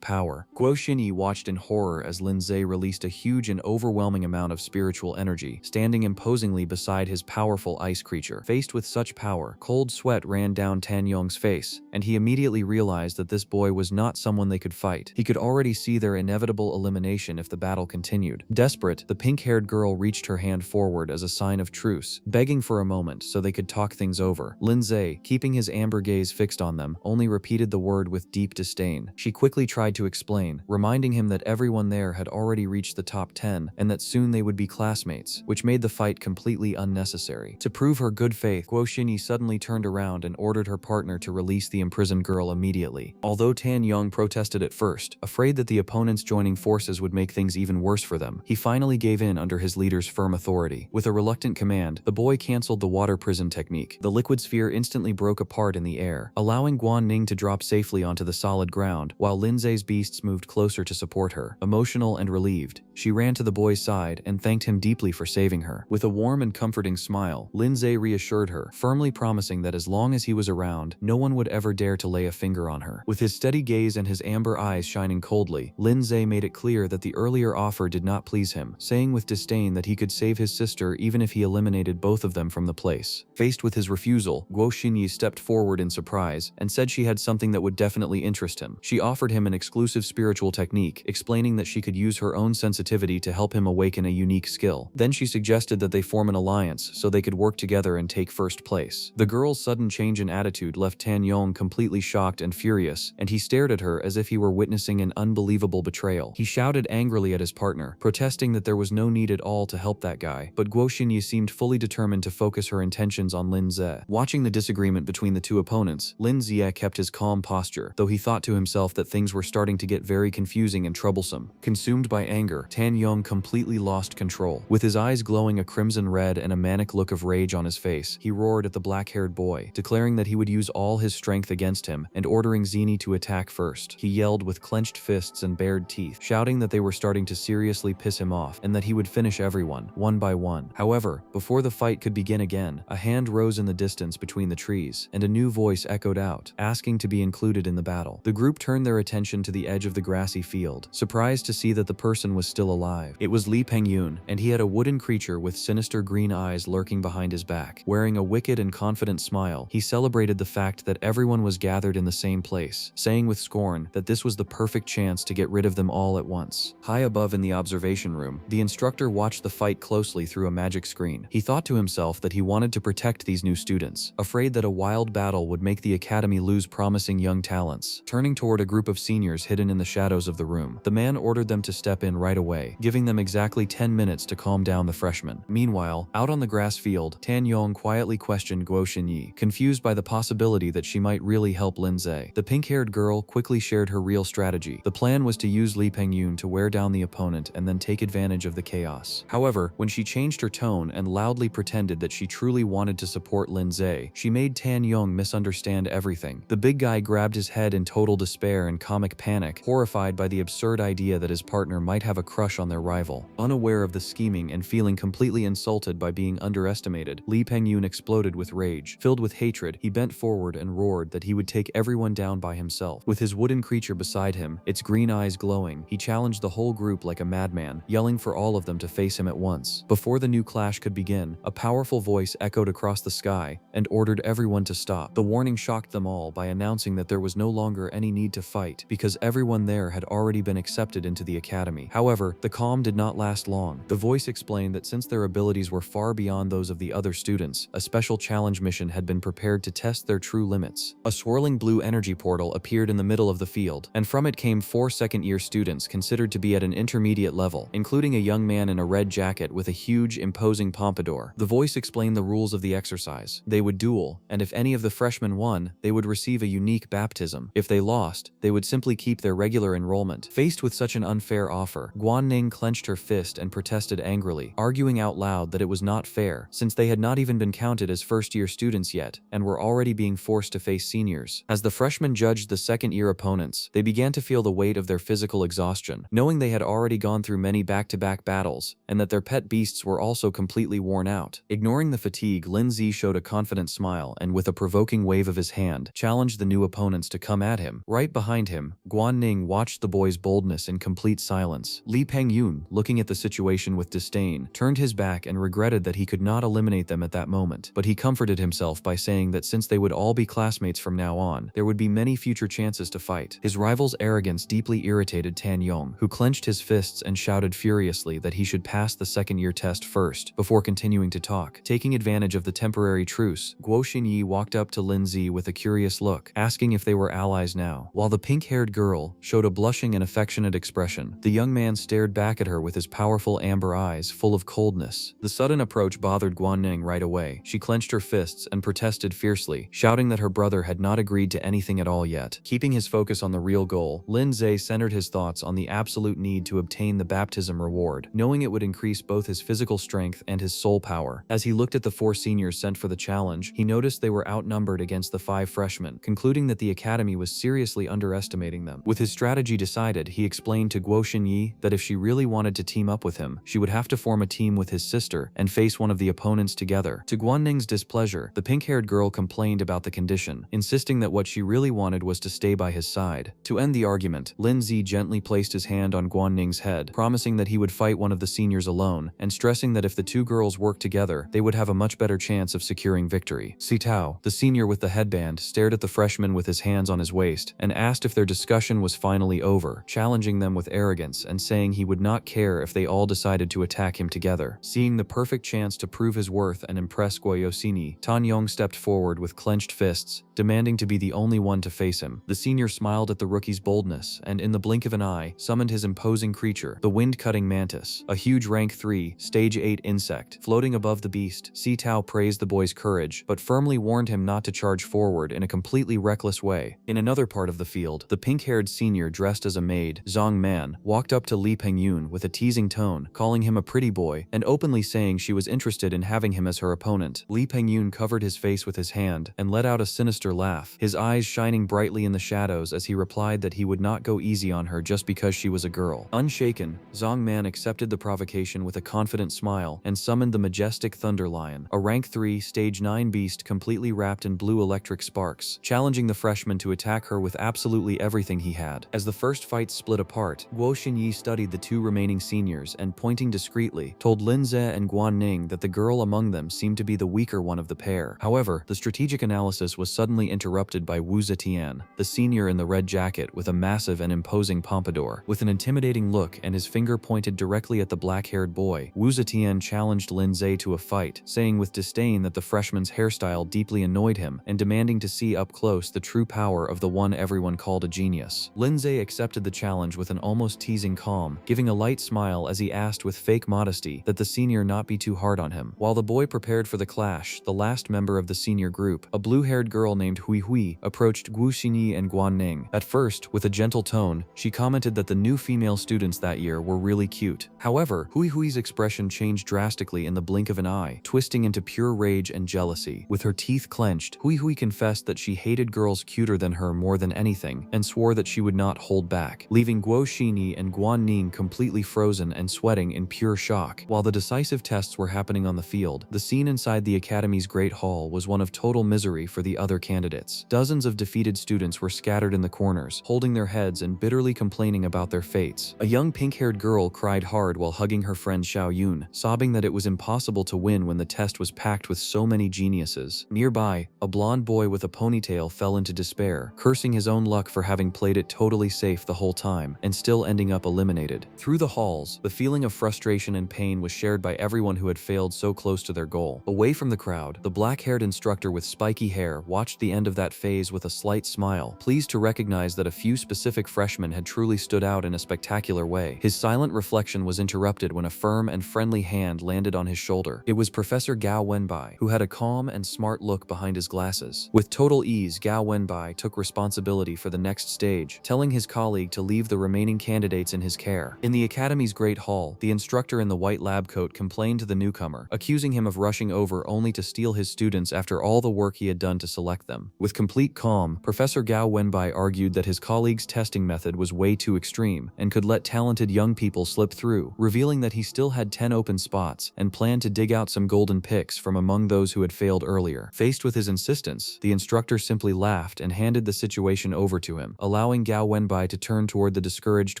power. Guo Xinyi watched in horror as Lin Zhe released a huge and overwhelming amount of spiritual energy, standing imposingly beside his powerful ice creature. Faced with such power, cold sweat ran down Tan Yong's face, and he immediately realized that this boy was not someone they could fight. He could already see their inevitable elimination if the battle continued. Desperate, the pink-haired girl reached her hand forward as a sign of truce, begging for a moment so they could talk things over. Lin Zhe, keeping his amber gaze fixed on them, only repeated the word with deep disdain. She quickly tried to explain, reminding him that everyone there had already reached the top 10 and that soon they would be classmates, which made the fight completely unnecessary. To prove her good faith, Guo Xinyi suddenly turned around and ordered her partner to release the imprisoned girl immediately. Although Tan Yong protested at first, afraid that the opponents joining forces would make things even worse for them, he finally gave in under his leader's firm authority. With a reluctant command, the boy canceled the water prison technique. The liquid sphere instantly broke apart in the air, allowing Guan Ning to drop safely onto the solid ground, while Lin Zhe's beasts moved closer to support her. Emotional and relieved, she ran to the boy's side and thanked him deeply for saving her. With a warm and comforting smile, Lin Zhe reassured her, firmly promising that as long as he was around, no one would ever dare to lay a finger on her. With his steady gaze and his amber eyes shining coldly, Lin Zhe made it clear that the earlier offer did not please him, saying with disdain that he could save his sister even if he eliminated both of them from the place. Faced with his refusal, Guo Xinyi stepped forward in surprise and said she had something that would definitely interest him. She offered him an exclusive spiritual technique, explaining that she could use her own sensitivity to help him awaken a unique skill. Then she suggested that they form an alliance so they could work together and take first place. The girl's sudden change in attitude left Tan Yong completely shocked and furious, and he stared at her as if he were witnessing an unbelievable betrayal. He shouted angrily at his partner, protesting that there was no need at all to help that guy, but Guo Xinyi seemed fully determined to focus her intentions on Lin Zhe. Watching the disagreement between the two opponents, Lin Zhe kept his calm posture, though he thought to himself that things were starting to get very confusing and troublesome. Consumed by anger, Tan Yong completely lost control. With his eyes glowing a crimson red and a manic look of rage on his face, he roared at the black-haired boy, declaring that he would use all his strength against him and ordering Zini to attack first. He yelled with clenched fists and bared teeth, shouting that they were starting to seriously piss him off and that he would finish everyone, one by one. However, before the fight could begin again, a hand rose in the distance between the trees, and a new voice echoed out, asking to be included in the battle. The group turned their attention to the edge of the grassy field, surprised to see that the person was still alive. It was Li Pengyun, and he had a wooden creature with sinister green eyes lurking behind his back. Wearing a wicked and confident smile, he celebrated the fact that everyone was gathered in the same place, saying with scorn that this was the perfect chance to get rid of them all at once. High above in the observation room, the instructor watched the fight closely through a magic screen. He thought to himself that he wanted to protect these new students, afraid that a wild battle would make the academy lose promising young talents. Turning toward a group of seniors hidden in the shadows of the room, the man ordered them to step in right away, giving them exactly 10 minutes to calm down the freshmen. Meanwhile, out on the grass field, Tan Yong quietly questioned Guo Xinyi, confused by the possibility that she might really help Lin Zhe. The pink-haired girl quickly shared her real strategy. The plan was to use Li Pengyun to wear down the opponent and then take advantage of the chaos. However, when she changed her tone and loudly pretended that she truly wanted to support Lin Zhe, she made Tan Yong misunderstand everything. The big guy grabbed his head in total despair and comic panic, horrified by the absurd idea that his partner might have a crush on their rival. Unaware of the scheming and feeling completely insulted by being underestimated, Li Pengyun exploded with rage. Filled with hatred, he bent forward and roared that he would take everyone down by himself. With his wooden creature beside him, its green eyes glowing, he challenged the whole group like a madman, yelling for all of them to face him him at once. Before the new clash could begin, a powerful voice echoed across the sky and ordered everyone to stop. The warning shocked them all by announcing that there was no longer any need to fight because everyone there had already been accepted into the academy. However, the calm did not last long. The voice explained that since their abilities were far beyond those of the other students, a special challenge mission had been prepared to test their true limits. A swirling blue energy portal appeared in the middle of the field, and from it came 4 second-year students considered to be at an intermediate level, including a young man in a red jacket with a huge, imposing pompadour. The voice explained the rules of the exercise. They would duel, and if any of the freshmen won, they would receive a unique baptism. If they lost, they would simply keep their regular enrollment. Faced with such an unfair offer, Guanning clenched her fist and protested angrily, arguing out loud that it was not fair, since they had not even been counted as first-year students yet, and were already being forced to face seniors. As the freshmen judged the second-year opponents, they began to feel the weight of their physical exhaustion, knowing they had already gone through many back-to-back battles, and that their pet beasts were also completely worn out. Ignoring the fatigue, Lin Zi showed a confident smile and, with a provoking wave of his hand, challenged the new opponents to come at him. Right behind him, Guanning watched the boy's boldness in complete silence. Li Pengyun, looking at the situation with disdain, turned his back and regretted that he could not eliminate them at that moment, but he comforted himself by saying that since they would all be classmates from now on, there would be many future chances to fight. His rival's arrogance deeply irritated Tan Yong, who clenched his fists and shouted furiously that he should pass the second-year test first, before continuing to talk. Taking advantage of the temporary truce, Guo Xinyi walked up to Lin Zi with a curious look, asking if they were allies now. While the pink-haired girl showed a blushing and affectionate expression, the young man stared back at her with his powerful amber eyes full of coldness. The sudden approach bothered Guanning right away. She clenched her fists and protested fiercely, shouting that her brother had not agreed to anything at all yet. Keeping his focus on the real goal, Lin Zi centered his thoughts on the absolute need to obtain the baptism reward, knowing it would increase both his physical strength and his soul power. As he looked at the 4 seniors sent for the challenge, he noticed they were outnumbered against the 5 freshmen, concluding that the academy was seriously underestimating them. With his strategy decided, he explained to Guo Xinyi that if she really wanted to team up with him, she would have to form a team with his sister and face one of the opponents together. To Guanning's displeasure, the pink-haired girl complained about the condition, insisting that what she really wanted was to stay by his side. To end the argument, Lin Zi gently placed his hand on Guanning's head, promising that he would fight one of the seniors alone, and stressing that if the 2 girls worked together, they would have a much better chance of securing victory. Si Tao, the senior with the headband, stared at the freshman with his hands on his waist, and asked if their discussion was finally over, challenging them with arrogance and saying he would not care if they all decided to attack him together. Seeing the perfect chance to prove his worth and impress Guoyosini, Tan Yong stepped forward with clenched fists, demanding to be the only one to face him. The senior smiled at the rookie's boldness and, in the blink of an eye, summoned his imposing creature, the wind-cutting mantis, a huge rank 3, stage 8 insect. Floating above the beast, Si Tao praised the boy's courage, but firmly warned him not to charge forward in a completely reckless way. In another part of the field, the pink-haired senior dressed as a maid, Zhang Man, walked up to Li Pengyun with a teasing tone, calling him a pretty boy, and openly saying she was interested in having him as her opponent. Li Pengyun covered his face with his hand and let out a sinister laugh, his eyes shining brightly in the shadows as he replied that he would not go easy on her just because she was a girl. Unshaken, Zhang Man accepted the provocation with a confident smile and summoned the majestic Thunder Lion, a rank 3, stage 9 beast completely wrapped in blue electric sparks, challenging the freshman to attack her with absolutely everything he had. As the first fight split apart, Guo Xinyi studied the 2 remaining seniors and, pointing discreetly, told Lin Ze and Guanning that the girl among them seemed to be the weaker one of the pair. However, the strategic analysis was suddenly interrupted by Wu Zetian, the senior in the red jacket with a massive and imposing pompadour. With an intimidating look and his finger pointed directly at the black-haired boy, Wu Zetian challenged Lin Ze to a fight, saying with disdain that the freshman's hairstyle deeply annoyed him and demanding to see up close the true power of the one everyone called a genius. Lin Ze accepted the challenge with an almost teasing calm, giving a light smile as he asked with fake modesty that the senior not be too hard on him. While the boy prepared for the clash, the last member of the senior group, a blue-haired girl named Hui Hui, approached Guo Xinyi and Guanning. At first, with a gentle tone, she commented that the new female students that year were really cute. However, Hui Hui's expression changed drastically in the blink of an eye, twisting into pure rage and jealousy. With her teeth clenched, Hui Hui confessed that she hated girls cuter than her more than anything and swore that she would not hold back, leaving Guo Xinyi and Guanning completely frozen and sweating in pure shock. While the decisive tests were happening on the field, the scene inside the academy's great hall was one of total misery for the other candidates. Dozens of defeated students were scattered in the corners, holding their heads and bitterly complaining about their fates. A young pink-haired girl cried hard while hugging her friend Xiao Yun, sobbing that it was impossible to win when the test was packed with so many geniuses. Nearby, a blonde boy with a ponytail fell into despair, cursing his own luck for having played it totally safe the whole time and still ending up eliminated. Through the halls, the feeling of frustration and pain was shared by everyone who had failed so close to their goal. Away from the crowd, the black-haired instructor with spiky hair watched the end of that phase with a slight smile, pleased to recognize that a few specific freshmen had truly stood out in a spectacular way. His silent reflection was interrupted when a firm and friendly hand landed on his shoulder. It was Professor Gao Wenbai, who had a calm and smart look behind his glasses. With total ease, Gao Wenbai took responsibility for the next stage, telling his colleague to leave the remaining candidates in his care. In the academy's great hall, the instructor in the white lab coat complained to the newcomer, accusing him of rushing over only to steal his students after all the work he had done to select them. With complete calm, Professor Gao Wenbai argued that his colleague's testing method was way too extreme and could let talented young people slip through, revealing that he still had 10 open spots and planned to dig out some golden picks from among those who had failed earlier. Faced with his insistence, the instructor simply laughed and handed the situation over to him, allowing Gao Wenbai to turn toward the discouraged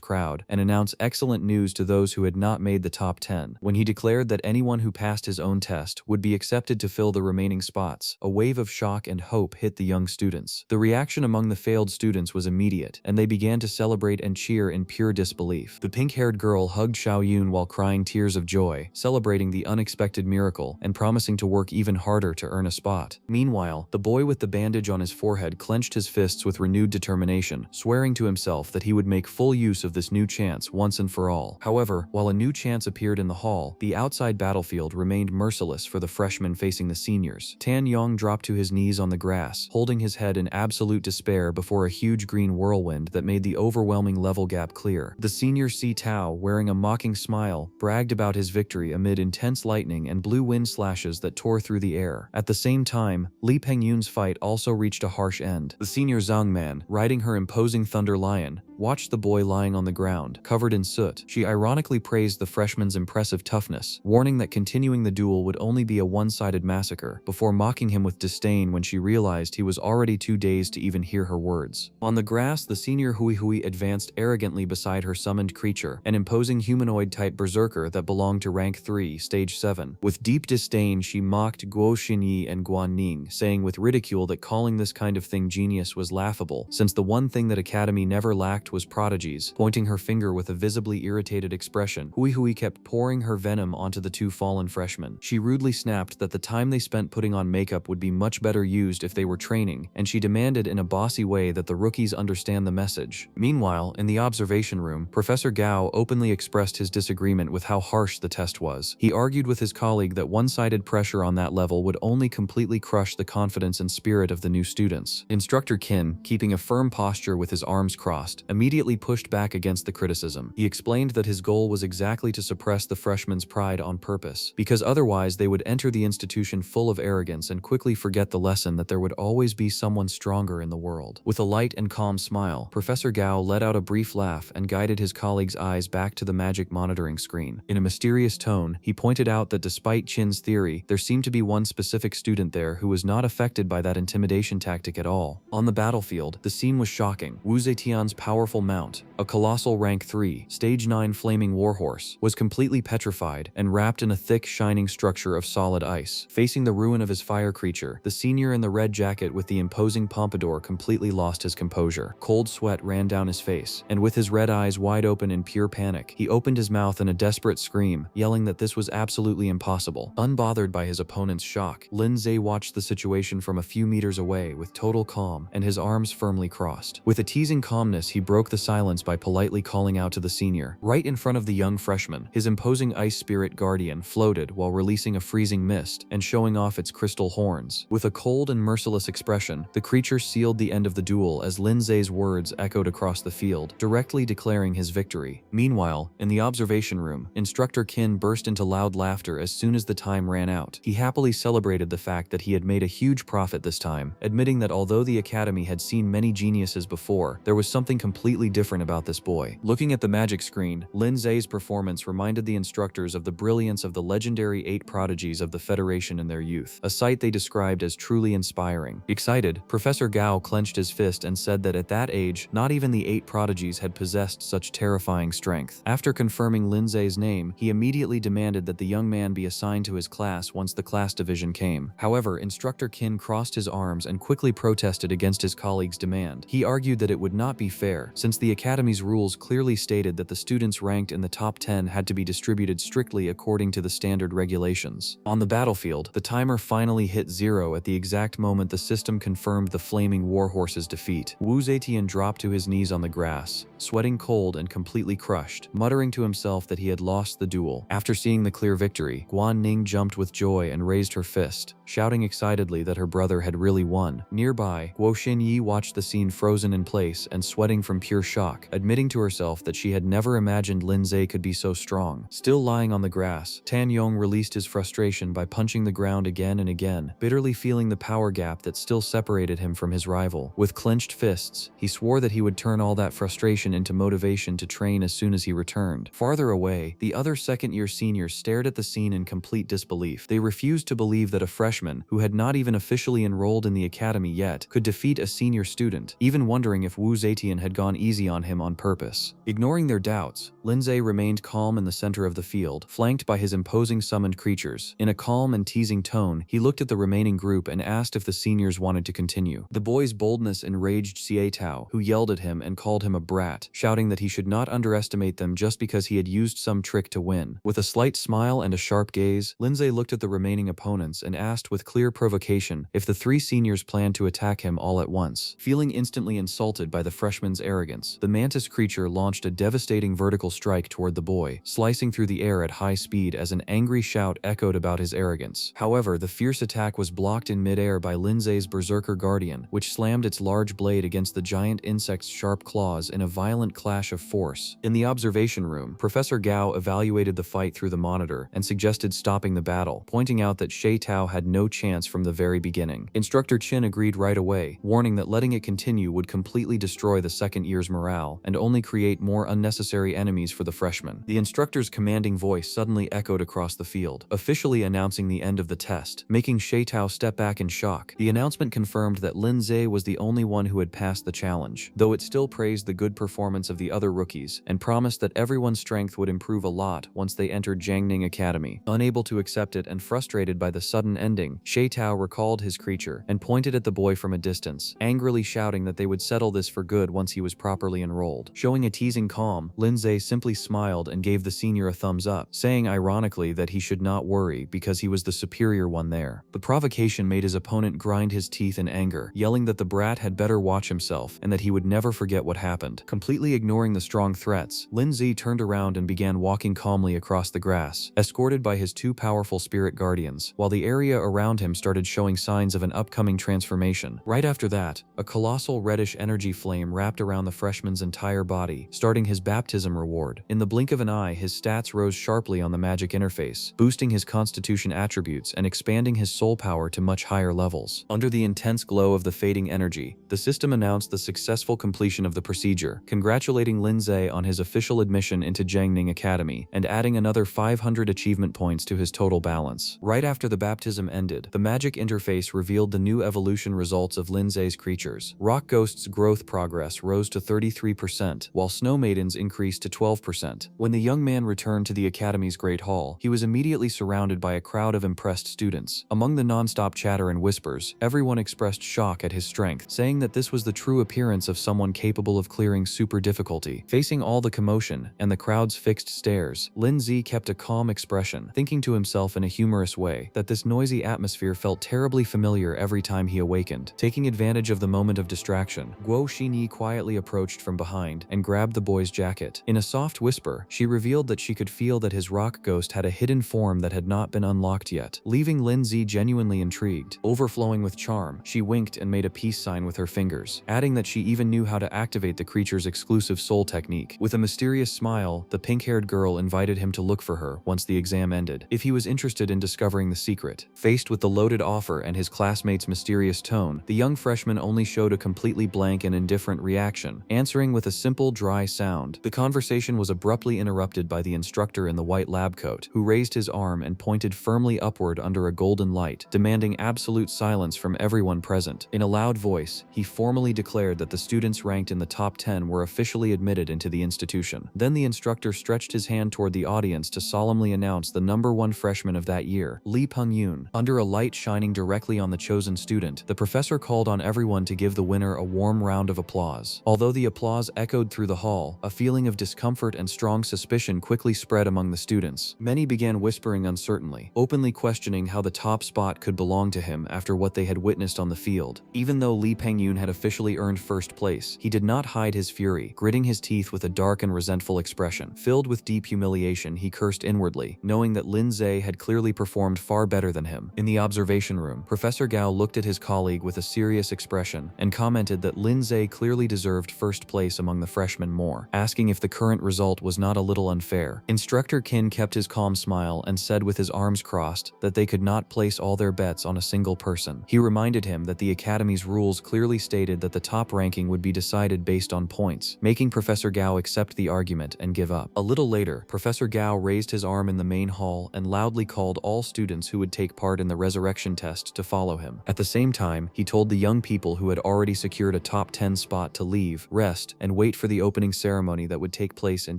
crowd and announce excellent news to those who had not made the top 10. When he declared that anyone who passed his own test would be accepted to fill the remaining spots, a wave of shock and hope hit the young students. The reaction among the failed students was immediate, and they began to celebrate and cheer in pure disbelief. The pink-haired girl hugged Xiao Yun while crying tears of joy, celebrating the unexpected miracle and promising to work even harder to earn a spot. Meanwhile, the boy with the bandage on his forehead clenched his fists with renewed determination, swearing to himself that he would make full use of this new chance once and for all. However, while a new chance appeared in the hall, the outside battlefield remained merciless for the freshmen facing the seniors. Tan Yong dropped to his knees on the grass, holding his head in absolute despair before a huge green whirlwind that made the overwhelming level gap clear. The senior Si Tao, wearing a mocking smile, bragged about his victory amid intense lightning and blue wind slashes that tore through the air. At the same time, Li Pengyun's fight also reached a harsh end. The senior Zhang Man, riding her imposing Thunder Lion, watched the boy lying on the ground, covered in soot. She ironically praised the freshman's impressive toughness, warning that continuing the duel would only be a one-sided massacre, before mocking him with disdain when she realized he was already too dazed to even hear her words. On the grass, the senior Hui Hui advanced arrogantly beside her summoned creature, an imposing humanoid-type berserker that belonged to rank 3, stage 7. With deep disdain, she mocked Guo Xinyi and Guan Ning, saying with ridicule that calling this kind of thing genius was laughable, since the one thing that Academy never lacked was prodigies. Pointing her finger with a visibly irritated expression, Hui Hui kept pouring her venom onto the two fallen freshmen. She rudely snapped that the time they spent putting on makeup would be much better used if they were training, and she demanded in a bossy way that the rookies understand the message. Meanwhile, in the observation room, Professor Gao openly expressed his disagreement with how harsh the test was. He argued with his colleague that one-sided pressure on that level would only completely crush the confidence and spirit of the new students. Instructor Qin, keeping a firm posture with his arms crossed, immediately pushed back against the criticism. He explained that his goal was exactly to suppress the freshmen's pride on purpose, because otherwise they would enter the institution full of arrogance and quickly forget the lesson that there would always be someone stronger in the world. With a light and calm smile, Professor Gao let out a brief laugh and guided his colleague's eyes back to the magic monitoring screen. In a mysterious tone, he pointed out that despite Qin's theory, there seemed to be one specific student there who was not affected by that intimidation tactic at all. On the battlefield, the scene was shocking. Wu Zetian's powerful mount, a colossal rank 3, stage 9 flaming warhorse, was completely petrified and wrapped in a thick, shining structure of solid ice. Facing the ruin of his fire creature, the senior in the red jacket with the imposing pompadour completely lost his composure. Cold sweat ran down his face, and with his red eyes wide open in pure panic, he opened his mouth in a desperate scream, yelling that this was absolutely impossible. Unbothered by his opponent's shock, Lin Zhe watched the situation from a few meters away with total calm and his arms firmly crossed. With a teasing calmness, he broke the silence by politely calling out to the senior. Right in front of the young freshman, his imposing ice spirit guardian floated while releasing a freezing mist and showing off its crystal horns. With a cold and merciless expression, the creature sealed the end of the duel as Lin Zhe's words echoed across the field, directly declaring his victory. Meanwhile, in the observation room, Instructor Qin burst into loud laughter as soon as the time ran out. He happily celebrated the fact that he had made a huge profit this time, admitting that although the Academy had seen many geniuses before, there was something completely different about this boy. Looking at the magic screen, Lin Zhe's performance reminded the instructors of the brilliance of the legendary 8 prodigies of the Federation in their youth, a sight they described as truly inspiring. Excited, Professor Gao clenched his fist and said that at that age, not even the 8 prodigies had possessed such terrifying strength. After confirming Lin Zhe's his name, he immediately demanded that the young man be assigned to his class once the class division came. However, Instructor Kin crossed his arms and quickly protested against his colleague's demand. He argued that it would not be fair, since the Academy's rules clearly stated that the students ranked in the top 10 had to be distributed strictly according to the standard regulations. On the battlefield, the timer finally hit 0 at the exact moment the system confirmed the flaming warhorse's defeat. Wu Zetian dropped to his knees on the grass, sweating cold and completely crushed, muttering to himself that he had lost the duel. After seeing the clear victory, Guan Ning jumped with joy and raised her fist, shouting excitedly that her brother had really won. Nearby, Guo Xinyi watched the scene frozen in place and sweating from pure shock, admitting to herself that she had never imagined Lin Zhe could be so strong. Still lying on the grass, Tan Yong released his frustration by punching the ground again and again, bitterly feeling the power gap that still separated him from his rival. With clenched fists, he swore that he would turn all that frustration into motivation to train as soon as he returned. Farther away, the other second-year seniors stared at the scene in complete disbelief. They refused to believe that a freshman, who had not even officially enrolled in the academy yet, could defeat a senior student, even wondering if Wu Zetian had gone easy on him on purpose. Ignoring their doubts, Lin Zhe remained calm in the center of the field, flanked by his imposing summoned creatures. In a calm and teasing tone, he looked at the remaining group and asked if the seniors wanted to continue. The boy's boldness enraged Xie Tao, who yelled at him and called him a brat, shouting that he should not underestimate them just because he had used some trick to win. With a slight smile and a sharp gaze, Lin Zhe looked at the remaining opponents and asked with clear provocation if the three seniors planned to attack him all at once. Feeling instantly insulted by the freshman's arrogance, the mantis creature launched a devastating vertical strike toward the boy, slicing through the air at high speed as an angry shout echoed about his arrogance. However, the fierce attack was blocked in midair by Lin Zhe's berserker guardian, which slammed its large blade against the giant insect's sharp claws in a violent clash of force. In the observation room, Professor Gao evaluated the fight through the monitor and suggested stopping the battle, pointing out that Xie Tao had no chance from the very beginning. Instructor Qin agreed right away, warning that letting it continue would completely destroy the second year's morale and only create more unnecessary enemies for the freshmen. The instructor's commanding voice suddenly echoed across the field, officially announcing the end of the test, making Xie Tao step back in shock. The announcement confirmed that Lin Zhe was the only one who had passed the challenge, though it still praised the good performance of the other rookies and promised that everyone's strength would improve a lot once they entered Jiangning Academy. Unable to accept it and frustrated by the sudden ending, Xie Tao recalled his creature and pointed at the boy from a distance, angrily shouting that they would settle this for good once he was properly enrolled. Showing a teasing calm, Lin Zhe simply smiled and gave the senior a thumbs up, saying ironically that he should not worry because he was the superior one there. The provocation made his opponent grind his teeth in anger, yelling that the brat had better watch himself and that he would never forget what happened. Completely ignoring the strong threats, Lin Zhe turned around and began walking calmly across the grass, escorted by his two powerful spirit guardians, while the area around him started showing signs of an upcoming transformation. Right after that, a colossal reddish energy flame wrapped around the freshman's entire body, starting his baptism reward. In the blink of an eye, his stats rose sharply on the magic interface, boosting his constitution attributes and expanding his soul power to much higher levels. Under the intense glow of the fading energy, the system announced the successful completion of the procedure, congratulating Lin Zhe on his official admission into Jiangning Academy and adding another 500 achievement points to his total balance. Right after the baptism ended, the magic interface revealed the new evolution results of Lin Zhe's creatures. Rock Ghost's growth progress rose to 33%, while Snow Maiden's increased to 12%. When the young man returned to the Academy's Great Hall, he was immediately surrounded by a crowd of impressed students. Among the non-stop chatter and whispers, everyone expressed shock at his strength, saying that this was the true appearance of someone capable of clearing super difficulty. Facing all the commotion and the crowd's fixed stares, Lin Zhe kept a calm expression, thinking to himself in a humorous way that this noisy atmosphere felt terribly familiar every time he awakened. Taking advantage of the moment of distraction, Guo Xinyi quietly approached from behind and grabbed the boy's jacket. In a soft whisper, she revealed that she could feel that his rock ghost had a hidden form that had not been unlocked yet, leaving Lin Zhe genuinely intrigued. Overflowing with charm, she winked and made a peace sign with her fingers, adding that she even knew how to activate the creature's exclusive soul technique. With a mysterious smile, the pink-haired girl invited him to look for her once the exam ended, if he was interested in discovering the secret. Faced with the loaded offer and his classmate's mysterious tone, the young freshman only showed a completely blank and indifferent reaction, answering with a simple, dry sound. The conversation was abruptly interrupted by the instructor in the white lab coat, who raised his arm and pointed firmly upward under a golden light, demanding absolute silence from everyone present. In a loud voice, he formally declared that the students ranked in the top 10 were officially admitted into the institution. Then the instructor stretched his his hand toward the audience to solemnly announce the #1 freshman of that year, Lee Peng-yoon. Under a light shining directly on the chosen student, the professor called on everyone to give the winner a warm round of applause. Although the applause echoed through the hall, a feeling of discomfort and strong suspicion quickly spread among the students. Many began whispering uncertainly, openly questioning how the top spot could belong to him after what they had witnessed on the field. Even though Lee Peng-yoon had officially earned first place, he did not hide his fury, gritting his teeth with a dark and resentful expression. Filled with deep humiliation, he cursed inwardly, knowing that Lin Zhe had clearly performed far better than him. In the observation room, Professor Gao looked at his colleague with a serious expression and commented that Lin Zhe clearly deserved first place among the freshmen more, asking if the current result was not a little unfair. Instructor Qin kept his calm smile and said with his arms crossed that they could not place all their bets on a single person. He reminded him that the Academy's rules clearly stated that the top ranking would be decided based on points, making Professor Gao accept the argument and give up. A little later, Professor Gao raised his arm in the main hall and loudly called all students who would take part in the resurrection test to follow him. At the same time, he told the young people who had already secured a top 10 spot to leave, rest, and wait for the opening ceremony that would take place in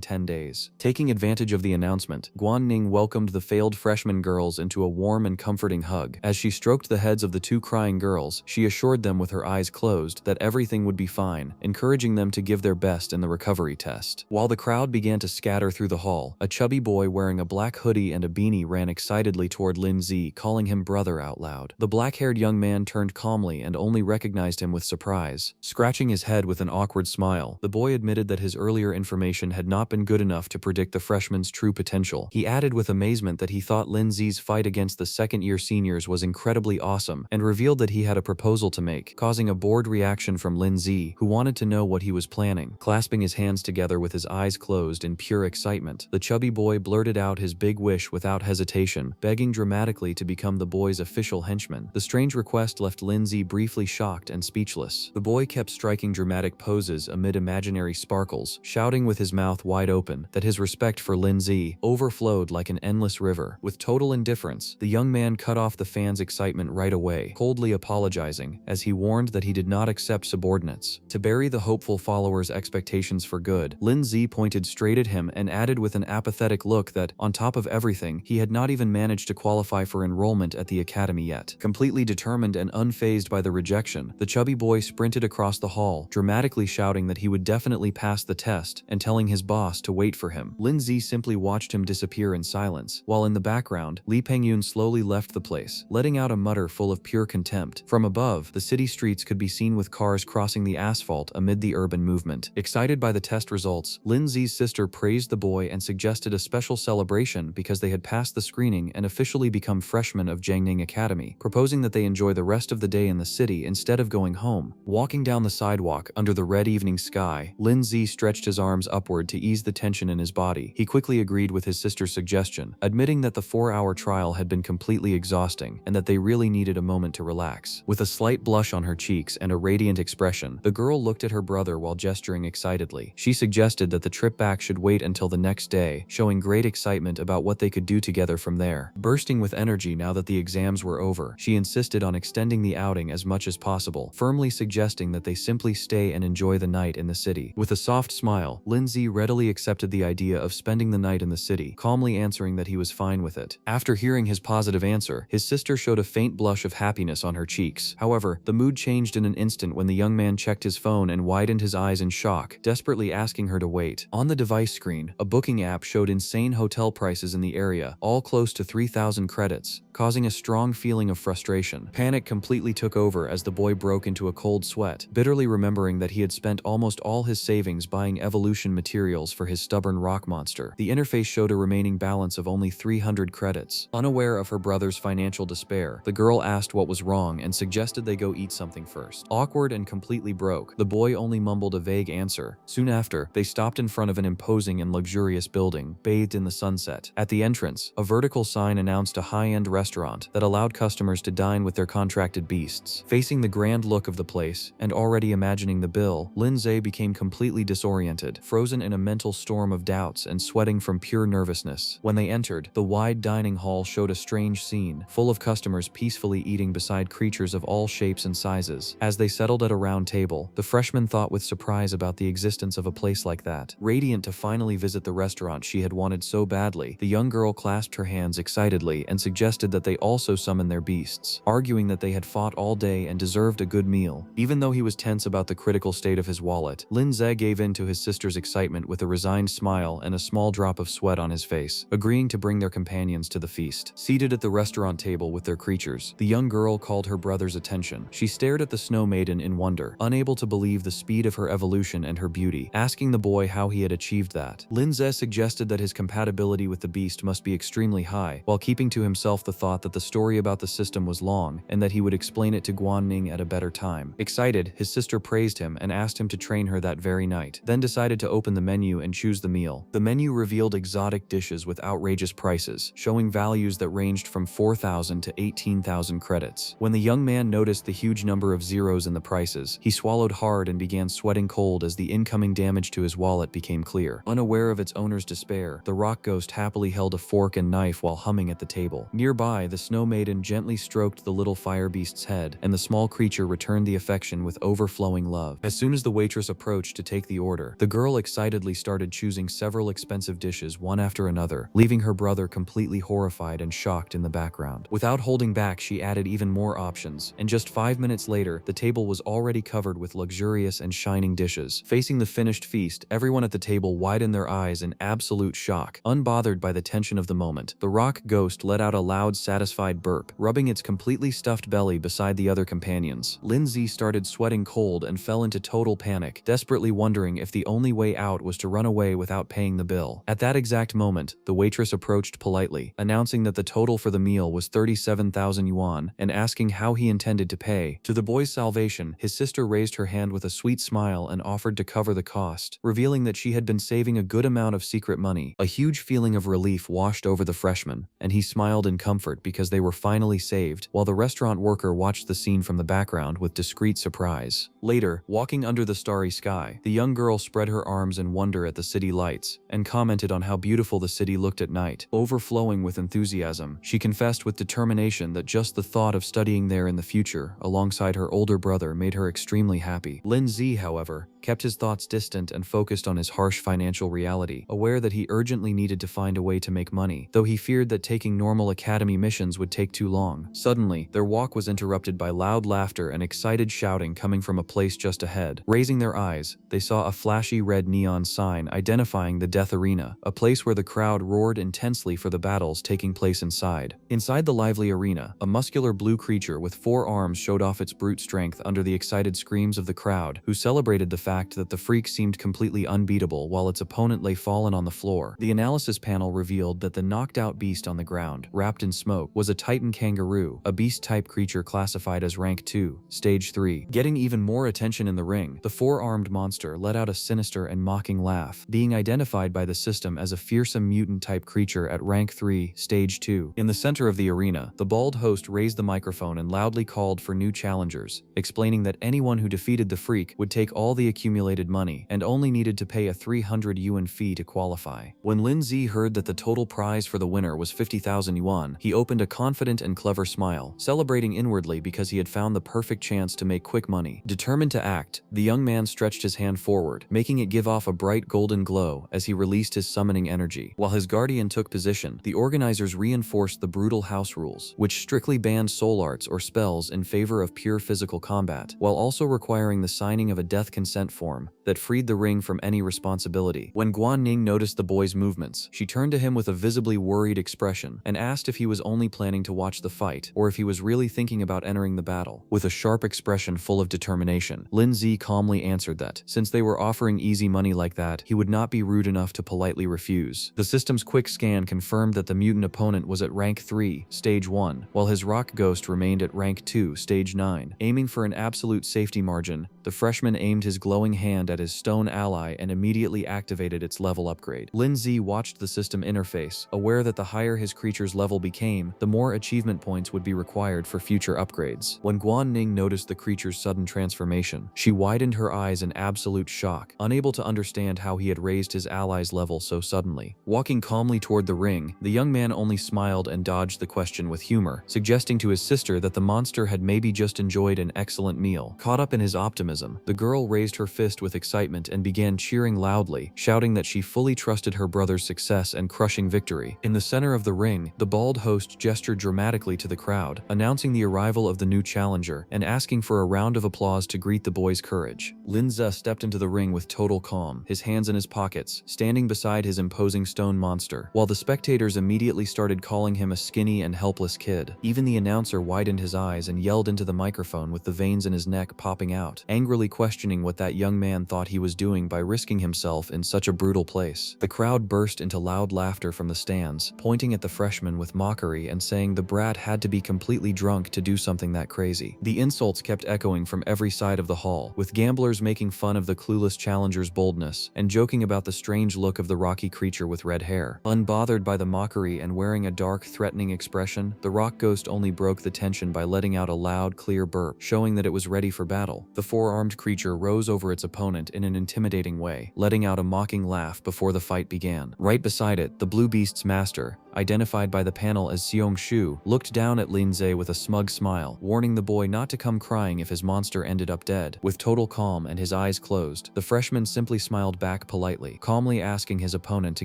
10 days. Taking advantage of the announcement, Guan Ning welcomed the failed freshman girls into a warm and comforting hug. As she stroked the heads of the two crying girls, she assured them with her eyes closed that everything would be fine, encouraging them to give their best in the recovery test. While the crowd began to scatter through the hall, a chubby boy wearing a black hoodie and a beanie ran excitedly toward Lin Zi, calling him brother out loud. The black-haired young man turned calmly and only recognized him with surprise. Scratching his head with an awkward smile, the boy admitted that his earlier information had not been good enough to predict the freshman's true potential. He added with amazement that he thought Lin Zi's fight against the second-year seniors was incredibly awesome and revealed that he had a proposal to make, causing a bored reaction from Lin Zi, who wanted to know what he was planning. Clasping his hands together with his eyes closed in pure excitement, the chubby boy blurted out his big wish without hesitation, begging dramatically to become the boy's official henchman. The strange request left Lin Zi briefly shocked and speechless. The boy kept striking dramatic poses amid imaginary sparkles, shouting with his mouth wide open that his respect for Lin Zi overflowed like an endless river. With total indifference, the young man cut off the fans' excitement right away, coldly apologizing, as he warned that he did not accept subordinates. To bury the hopeful followers' expectations for good, Lin Zi pointed straight at him and added with an apathetic look that, on top of everything, he had not even managed to qualify for enrollment at the academy yet. Completely determined and unfazed by the rejection, the chubby boy sprinted across the hall, dramatically shouting that he would definitely pass the test and telling his boss to wait for him. Lin Zi simply watched him disappear in silence, while in the background, Lee Peng-yoon slowly left the place, letting out a mutter full of pure contempt. From above, the city streets could be seen with cars crossing the asphalt amid the urban movement. Excited by the test results, Lin Zi's sister praised the boy and suggested a special celebration because they had passed the screening and officially become freshmen of Jiangning Academy, proposing that they enjoy the rest of the day in the city instead of going home. Walking down the sidewalk under the red evening sky, Lin Zi stretched his arms upward to ease the tension in his body. He quickly agreed with his sister's suggestion, admitting that the 4-hour trial had been completely exhausting and that they really needed a moment to relax. With a slight blush on her cheeks and a radiant expression, the girl looked at her brother while gesturing excitedly. She suggested that the trip back should wait until the next day, showing great excitement about what they could do together from there. Bursting with energy now that the exams were over, she insisted on extending the outing as much as possible, firmly suggesting that they simply stay and enjoy the night in the city. With a soft smile, Lin Zi readily accepted the idea of spending the night in the city, calmly answering that he was fine with it. After hearing his positive answer, his sister showed a faint blush of happiness on her cheeks. However, the mood changed in an instant when the young man checked his phone and widened his eyes in shock, desperately asking her to wait. On the device screen, a booking app showed insane hotel prices in the area, all close to 3,000 credits, causing a strong feeling of frustration. Panic completely took over as the boy broke into a cold sweat, bitterly remembering that he had spent almost all his savings buying evolution materials for his stubborn rock monster. The interface showed a remaining balance of only 300 credits. Unaware of her brother's financial despair, the girl asked what was wrong and suggested they go eat something first. Awkward and completely broke, the boy only mumbled a vague answer. Soon after, they stopped in front of an imposing and luxurious building, bathed in the sunset. At the entrance, a vertical sign announced a high-end restaurant that allowed customers to dine with their contracted beasts. Facing the grand look of the place, and already imagining the bill, Lin Zhe became completely disoriented, frozen in a mental storm of doubts and sweating from pure nervousness. When they entered, the wide dining hall showed a strange scene, full of customers peacefully eating beside creatures of all shapes and sizes. As they settled at a round table, the freshman thought with surprise about the existence of a place like that. Radiant to finally visit the the restaurant she had wanted so badly, the young girl clasped her hands excitedly and suggested that they also summon their beasts, arguing that they had fought all day and deserved a good meal. Even though he was tense about the critical state of his wallet, Lin Ze gave in to his sister's excitement with a resigned smile and a small drop of sweat on his face, agreeing to bring their companions to the feast. Seated at the restaurant table with their creatures, the young girl called her brother's attention. She stared at the snow maiden in wonder, unable to believe the speed of her evolution and her beauty, asking the boy how he had achieved that. Lin Ze suggested that his compatibility with the beast must be extremely high, while keeping to himself the thought that the story about the system was long and that he would explain it to Guanning at a better time. Excited, his sister praised him and asked him to train her that very night, then decided to open the menu and choose the meal. The menu revealed exotic dishes with outrageous prices, showing values that ranged from 4,000 to 18,000 credits. When the young man noticed the huge number of zeros in the prices, he swallowed hard and began sweating cold as the incoming damage to his wallet became clear. Unaware of its owner's despair, the rock ghost happily held a fork and knife while humming at the table. Nearby, the snow maiden gently stroked the little fire beast's head, and the small creature returned the affection with overflowing love. As soon as the waitress approached to take the order, the girl excitedly started choosing several expensive dishes one after another, leaving her brother completely horrified and shocked in the background. Without holding back, she added even more options, and just 5 minutes later, the table was already covered with luxurious and shining dishes. Facing the finished feast, everyone at the table widened their eyes in absolute shock. Unbothered by the tension of the moment, the rock ghost let out a loud, satisfied burp, rubbing its completely stuffed belly beside the other companions. Lin Ze started sweating cold and fell into total panic, desperately wondering if the only way out was to run away without paying the bill. At that exact moment, the waitress approached politely, announcing that the total for the meal was 37,000 yuan and asking how he intended to pay. To the boy's salvation, his sister raised her hand with a sweet smile and offered to cover the cost, revealing that she had been saving a good amount of secret money. A huge feeling of relief washed over the freshman, and he smiled in comfort because they were finally saved, while the restaurant worker watched the scene from the background with discreet surprise. Later, walking under the starry sky, the young girl spread her arms in wonder at the city lights and commented on how beautiful the city looked at night. Overflowing with enthusiasm, she confessed with determination that just the thought of studying there in the future alongside her older brother made her extremely happy. Lin Ze, however, kept his thoughts distant and focused on his harsh financial reality, aware that he urgently needed to find a way to make money, though he feared that taking normal academy missions would take too long. Suddenly, their walk was interrupted by loud laughter and excited shouting coming from a place just ahead. Raising their eyes, they saw a flashy red neon sign identifying the Death Arena, a place where the crowd roared intensely for the battles taking place inside. Inside the lively arena, a muscular blue creature with 4 arms showed off its brute strength under the excited screams of the crowd, who celebrated the fact that the freak seemed completely unbeatable while its opponent lay fallen on the floor. The analysis panel revealed that the knocked-out beast on the ground, wrapped in smoke, was a Titan kangaroo, a beast-type creature classified as Rank 2, Stage 3. Getting even more attention in the ring, the 4-armed monster let out a sinister and mocking laugh, being identified by the system as a fearsome mutant-type creature at Rank 3, Stage 2. In the center of the arena, the bald host raised the microphone and loudly called for new challengers, explaining that anyone who defeated the freak would take all the accumulated money and only needed to pay a 300 yuan fee to qualify. When Lin Ze heard that the total prize for the winner was 50,000 yuan, he opened a confident and clever smile, celebrating inwardly because he had found the perfect chance to make quick money. Determined to act, the young man stretched his hand forward, making it give off a bright golden glow as he released his summoning energy. While his guardian took position, the organizers reinforced the brutal house rules, which strictly banned soul arts or spells in favor of pure physical combat, while also requiring the signing of a death consent form that freed the ring from any responsibility. When Guanning noticed the boy's movements, she turned to him with a visibly worried expression and asked if he was only planning to watch the fight or if he was really thinking about entering the battle. With a sharp expression full of determination, Lin Ze calmly answered that, since they were offering easy money like that, he would not be rude enough to politely refuse. The system's quick scan confirmed that the mutant opponent was at Rank 3, Stage 1, while his rock ghost remained at Rank 2, Stage 9. Aiming for an absolute safety margin, the freshman aimed his glowing hand at his stone ally and immediately activated its level upgrade. Lin Ze watched the system interface, aware that the higher his creature's level became, the more achievement points would be required for future upgrades. When Guanning noticed the creature's sudden transformation, she widened her eyes in absolute shock, unable to understand how he had raised his ally's level so suddenly. Walking calmly toward the ring, the young man only smiled and dodged the question with humor, suggesting to his sister that the monster had maybe just enjoyed an excellent meal. Caught up in his optimism, the girl raised her fist with excitement and began cheering loudly, shouting that she fully trusted her brother's success and crushing victory. In the center of the ring, the bald host gestured dramatically to the crowd, announcing the arrival of the new challenger and asking for a round of applause to greet the boy's courage. Linze stepped into the ring with total calm, his hands in his pockets, standing beside his imposing stone monster, while the spectators immediately started calling him a skinny and helpless kid. Even the announcer widened his eyes and yelled into the microphone with the veins in his neck popping out, angrily questioning what that young man thought he was doing by risking himself in such a brutal place. The crowd burst into loud laughter from the stands, pointing at the freshman with mockery and saying the brat had to be completely drunk to do something that crazy. The insults kept echoing from every side of the hall, with gamblers making fun of the clueless challenger's boldness and joking about the strange look of the rocky creature with red hair. Unbothered by the mockery and wearing a dark, threatening expression, the rock ghost only broke the tension by letting out a loud, clear burp, showing that it was ready for battle. The four-armed creature rose over its opponent in an intimidating way, letting out a mocking laugh before the fight began. Right beside it, the blue beast's master, identified by the panel as Seong-shu, looked down at Linze with a smug smile, warning the boy not to come crying if his monster ended up dead. With total calm and his eyes closed, the freshman simply smiled back politely, calmly asking his opponent to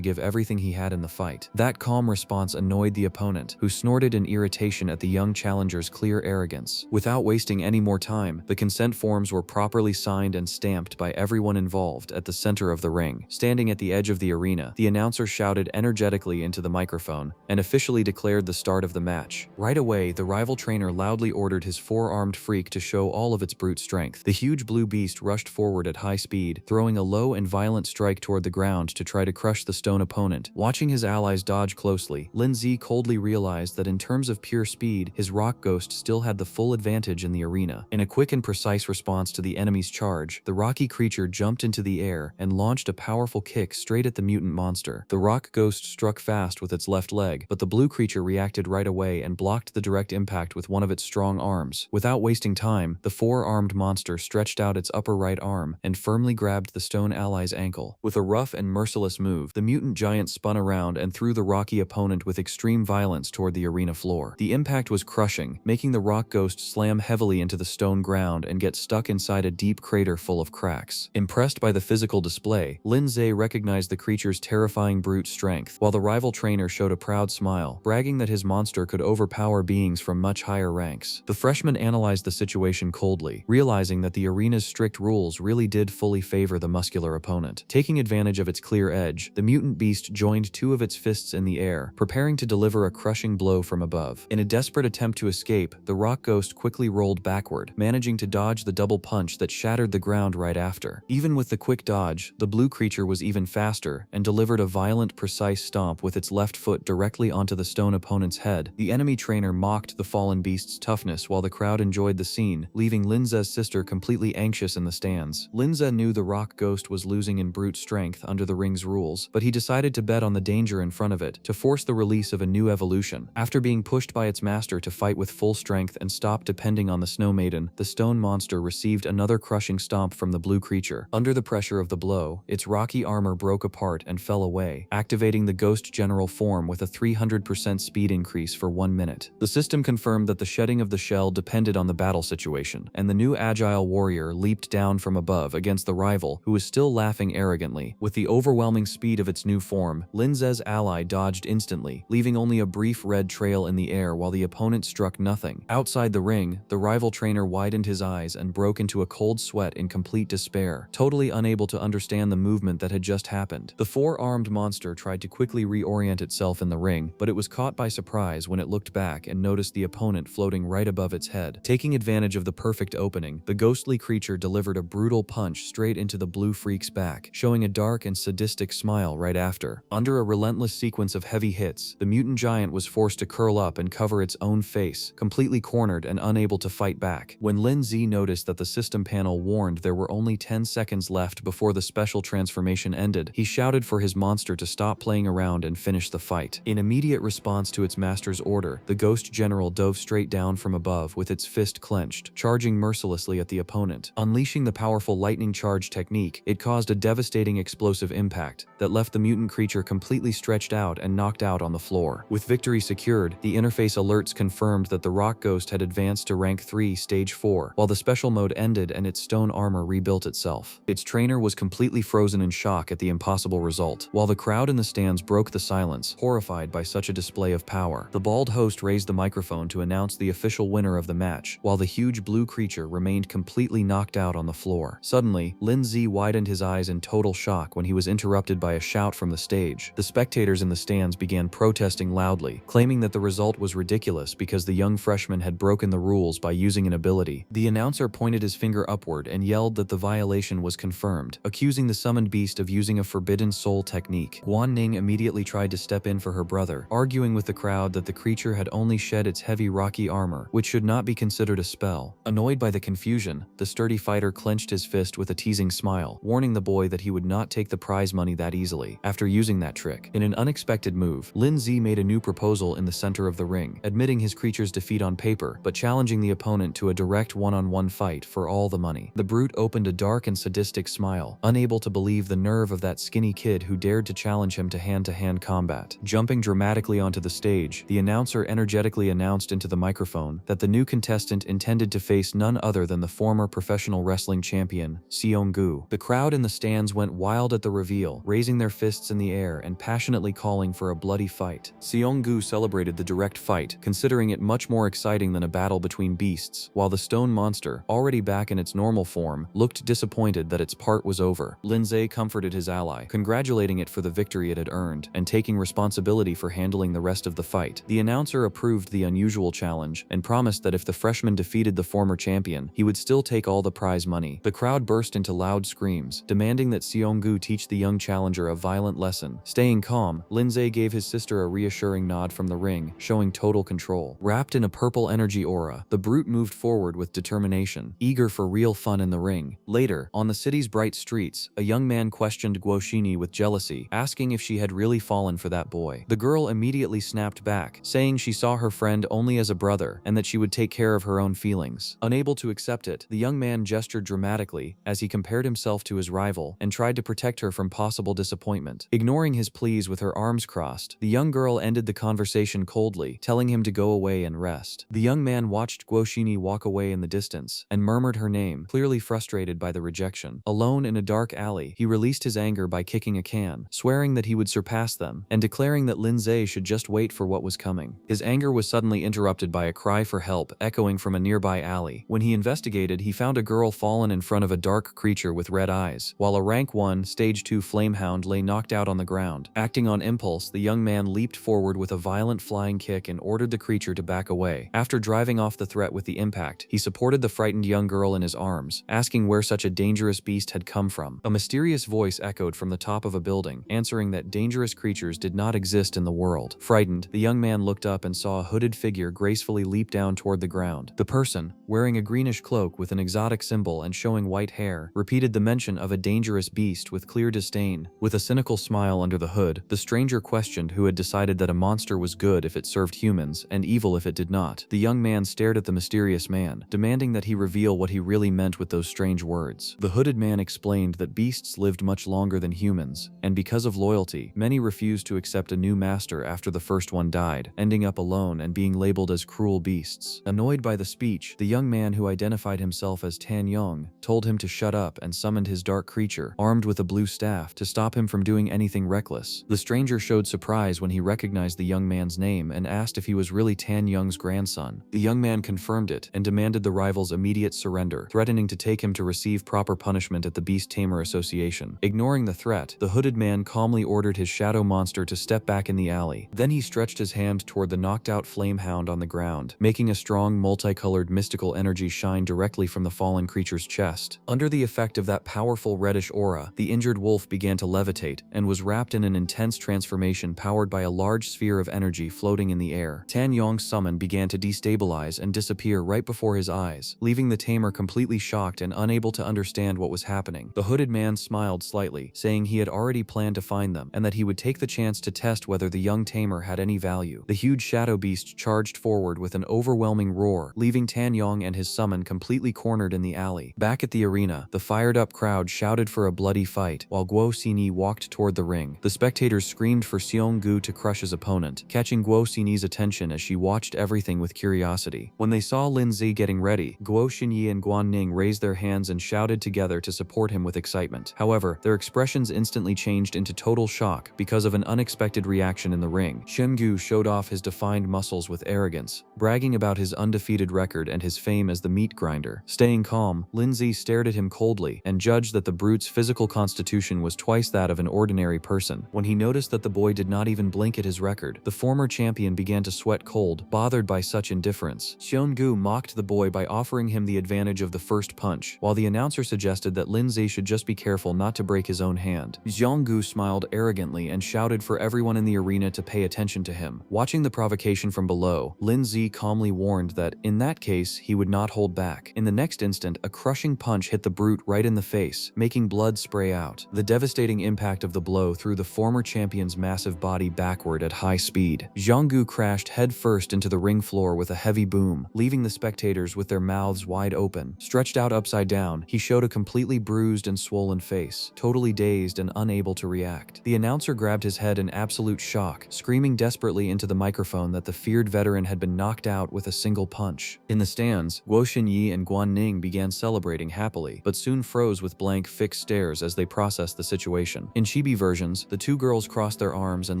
give everything he had in the fight. That calm response annoyed the opponent, who snorted in irritation at the young challenger's clear arrogance. Without wasting any more time, the consent forms were properly signed and stamped by everyone involved at the center of the ring. Standing at the edge of the arena, the announcer shouted energetically into the microphone and officially declared the start of the match. Right away, the rival trainer loudly ordered his four-armed freak to show all of its brute strength. The huge blue beast rushed forward at high speed, throwing a low and violent strike toward the ground to try to crush the stone opponent. Watching his allies dodge closely, Linze coldly realized that in terms of pure speed, his rock ghost still had the full advantage in the arena. In a quick and precise response to the enemy's charge, the rocky creature jumped into the air and launched a powerful kick straight at the mutant monster. The rock ghost struck fast with its left leg, but the blue creature reacted right away and blocked the direct impact with one of its strong arms. Without wasting time, the four-armed monster stretched out its upper right arm and firmly grabbed the stone ally's ankle. With a rough and merciless move, the mutant giant spun around and threw the rocky opponent with extreme violence toward the arena floor. The impact was crushing, making the rock ghost slam heavily into the stone ground and get stuck inside a deep crater full of cracks. Impressed by the physical display, Linze recognized the creature's terrifying brute strength, while the rival trainer showed a proud smile, bragging that his monster could overpower beings from much higher ranks. The freshman analyzed the situation coldly, realizing that the arena's strict rules really did fully favor the muscular opponent. Taking advantage of its clear edge, the mutant beast joined two of its fists in the air, preparing to deliver a crushing blow from above. In a desperate attempt to escape, the rock ghost quickly rolled backward, managing to dodge the double punch that shattered the ground right after. Even with the quick dodge, the blue creature was even faster and delivered a violent, precise stomp with its left foot directly onto the stone opponent's head. The enemy trainer mocked the fallen beast's toughness while the crowd enjoyed the scene, leaving Linze's sister completely anxious in the stands. Linze knew the rock ghost was losing in brute strength under the ring's rules, but he decided to bet on the danger in front of it to force the release of a new evolution. After being pushed by its master to fight with full strength and stop depending on the snow maiden, the stone monster received another crushing stomp from the blue creature. Under the pressure of the blow, its rocky armor broke apart and fell away, activating the ghost general form with a 300% speed increase for 1 minute. The system confirmed that the shedding of the shell depended on the battle situation, and the new agile warrior leaped down from above against the rival, who was still laughing arrogantly. With the overwhelming speed of its new form, Linze's ally dodged instantly, leaving only a brief red trail in the air while the opponent struck nothing. Outside the ring, the rival trainer widened his eyes and broke into a cold sweat in complete despair, totally unable to understand the movement that had just happened. The four-armed monster tried to quickly reorient itself in the ring, but it was caught by surprise when it looked back and noticed the opponent floating right above its head. Taking advantage of the perfect opening, the ghostly creature delivered a brutal punch straight into the blue freak's back, showing a dark and sadistic smile right after. Under a relentless sequence of heavy hits, the mutant giant was forced to curl up and cover its own face, completely cornered and unable to fight back. When Linze noticed that the system panel warned there were only 10 seconds left before the special transformation ended, he shouted for his monster to stop playing around and finish the fight. fight. In immediate response to its master's order, the ghost general dove straight down from above with its fist clenched, charging mercilessly at the opponent. Unleashing the powerful lightning charge technique, it caused a devastating explosive impact that left the mutant creature completely stretched out and knocked out on the floor. With victory secured, the interface alerts confirmed that the rock ghost had advanced to rank 3 stage 4, while the special mode ended and its stone armor rebuilt itself. Its trainer was completely frozen in shock at the impossible result, while the crowd in the stands broke the silence, horrified by such a display of power. The bald host raised the microphone to announce the official winner of the match, while the huge blue creature remained completely knocked out on the floor. Suddenly, Lin Zi widened his eyes in total shock when he was interrupted by a shout from the stage. The spectators in the stands began protesting loudly, claiming that the result was ridiculous because the young freshman had broken the rules by using an ability. The announcer pointed his finger upward and yelled that the violation was confirmed, accusing the summoned beast of using a forbidden soul technique. Guan Ning immediately tried to step in for her brother, arguing with the crowd that the creature had only shed its heavy rocky armor, which should not be considered a spell. Annoyed by the confusion, the sturdy fighter clenched his fist with a teasing smile, warning the boy that he would not take the prize money that easily. After using that trick, in an unexpected move, Lin Zi made a new proposal in the center of the ring, admitting his creature's defeat on paper, but challenging the opponent to a direct one-on-one fight for all the money. The brute opened a dark and sadistic smile, unable to believe the nerve of that skinny kid who dared to challenge him to hand-to-hand combat. Jumping dramatically onto the stage, the announcer energetically announced into the microphone that the new contestant intended to face none other than the former professional wrestling champion, Seong-gu. The crowd in the stands went wild at the reveal, raising their fists in the air and passionately calling for a bloody fight. Seong-gu celebrated the direct fight, considering it much more exciting than a battle between beasts, while the stone monster, already back in its normal form, looked disappointed that its part was over. Lin Zi comforted his ally, congratulating it for the victory it had earned, and taking responsibility for handling the rest of the fight. The announcer approved the unusual challenge, and promised that if the freshman defeated the former champion, he would still take all the prize money. The crowd burst into loud screams, demanding that Seong-gu teach the young challenger a violent lesson. Staying calm, Lin Zi gave his sister a reassuring nod from the ring, showing total control. Wrapped in a purple energy aura, the brute moved forward with determination, eager for real fun in the ring. Later, on the city's bright streets, a young man questioned Guoshini with jealousy, asking if she had really fallen for that boy. The girl immediately snapped back, saying she saw her friend only as a brother and that she would take care of her own feelings. Unable to accept it, the young man gestured dramatically as he compared himself to his rival and tried to protect her from possible disappointment. Ignoring his pleas with her arms crossed, the young girl ended the conversation coldly, telling him to go away and rest. The young man watched Guoshini walk away in the distance and murmured her name, clearly frustrated by the rejection. Alone in a dark alley, he released his anger by kicking a can, swearing that he would surpass them, and declaring that Lin Zi should just wait for what was coming. His anger was suddenly interrupted by a cry for help echoing from a nearby alley. When he investigated, he found a girl fallen in front of a dark creature with red eyes, while a rank 1, stage 2 flamehound lay knocked out on the ground. Acting on impulse, the young man leaped forward with a violent flying kick and ordered the creature to back away. After driving off the threat with the impact, he supported the frightened young girl in his arms, asking where such a dangerous beast had come from. A mysterious voice echoed from the top of a building, answering that dangerous creatures did not exist in the world. Frightened, the young man looked up and saw a hooded figure gracefully leap down toward the ground. The person, wearing a greenish cloak with an exotic symbol and showing white hair, repeated the mention of a dangerous beast with clear disdain. With a cynical smile under the hood, the stranger questioned who had decided that a monster was good if it served humans and evil if it did not. The young man stared at the mysterious man, demanding that he reveal what he really meant with those strange words. The hooded man explained that beasts lived much longer than humans, and because of loyalty, many refused to accept a new master after the first one died, ending up alone and being labeled as cruel beasts. Annoyed by the speech, the young man who identified himself as Tan Yong told him to shut up and summoned his dark creature, armed with a blue staff, to stop him from doing anything reckless. The stranger showed surprise when he recognized the young man's name and asked if he was really Tan Yong's grandson. The young man confirmed it and demanded the rival's immediate surrender, threatening to take him to receive proper punishment at the Beast Tamer Association. Ignoring the threat, the hooded man calmly ordered his shadow monster to step back in the alley. Then he stretched his hand toward the knocked out flamehound on the ground, making a strong multicolored mystical energy shine directly from the fallen creature's chest. Under the effect of that powerful reddish aura, the injured wolf began to levitate and was wrapped in an intense transformation powered by a large sphere of energy floating in the air. Tan Yong's summon began to destabilize and disappear right before his eyes, leaving the tamer completely shocked and unable to understand what was happening. The hooded man smiled slightly, saying he had already planned to find them and that he would take the chance to test test whether the young tamer had any value. The huge shadow beast charged forward with an overwhelming roar, leaving Tan Yong and his summon completely cornered in the alley. Back at the arena, the fired-up crowd shouted for a bloody fight, while Guo Xinyi walked toward the ring. The spectators screamed for Xiong Gu to crush his opponent, catching Guo Xinyi's attention as she watched everything with curiosity. When they saw Lin Zi getting ready, Guo Xinyi and Guan Ning raised their hands and shouted together to support him with excitement. However, their expressions instantly changed into total shock because of an unexpected reaction in the ring. Shen Gu showed off his defined muscles with arrogance, bragging about his undefeated record and his fame as the meat grinder. Staying calm, Lin Zi stared at him coldly and judged that the brute's physical constitution was twice that of an ordinary person. When he noticed that the boy did not even blink at his record, the former champion began to sweat cold, bothered by such indifference. Xiong Gu mocked the boy by offering him the advantage of the first punch, while the announcer suggested that Lin Zi should just be careful not to break his own hand. Xiong Gu smiled arrogantly and shouted for everyone in the arena to pay attention to him. Watching the provocation from below, Lin Zi calmly warned that, in that case, he would not hold back. In the next instant, a crushing punch hit the brute right in the face, making blood spray out. The devastating impact of the blow threw the former champion's massive body backward at high speed. Xiong Gu crashed headfirst into the ring floor with a heavy boom, leaving the spectators with their mouths wide open. Stretched out upside down, he showed a completely bruised and swollen face, totally dazed and unable to react. The announcer grabbed his head in absolute shock, screaming desperately into the microphone that the feared veteran had been knocked out with a single punch. In the stands, Guo Xinyi and Guan Ning began celebrating happily, but soon froze with blank, fixed stares as they processed the situation. In chibi versions, the two girls crossed their arms and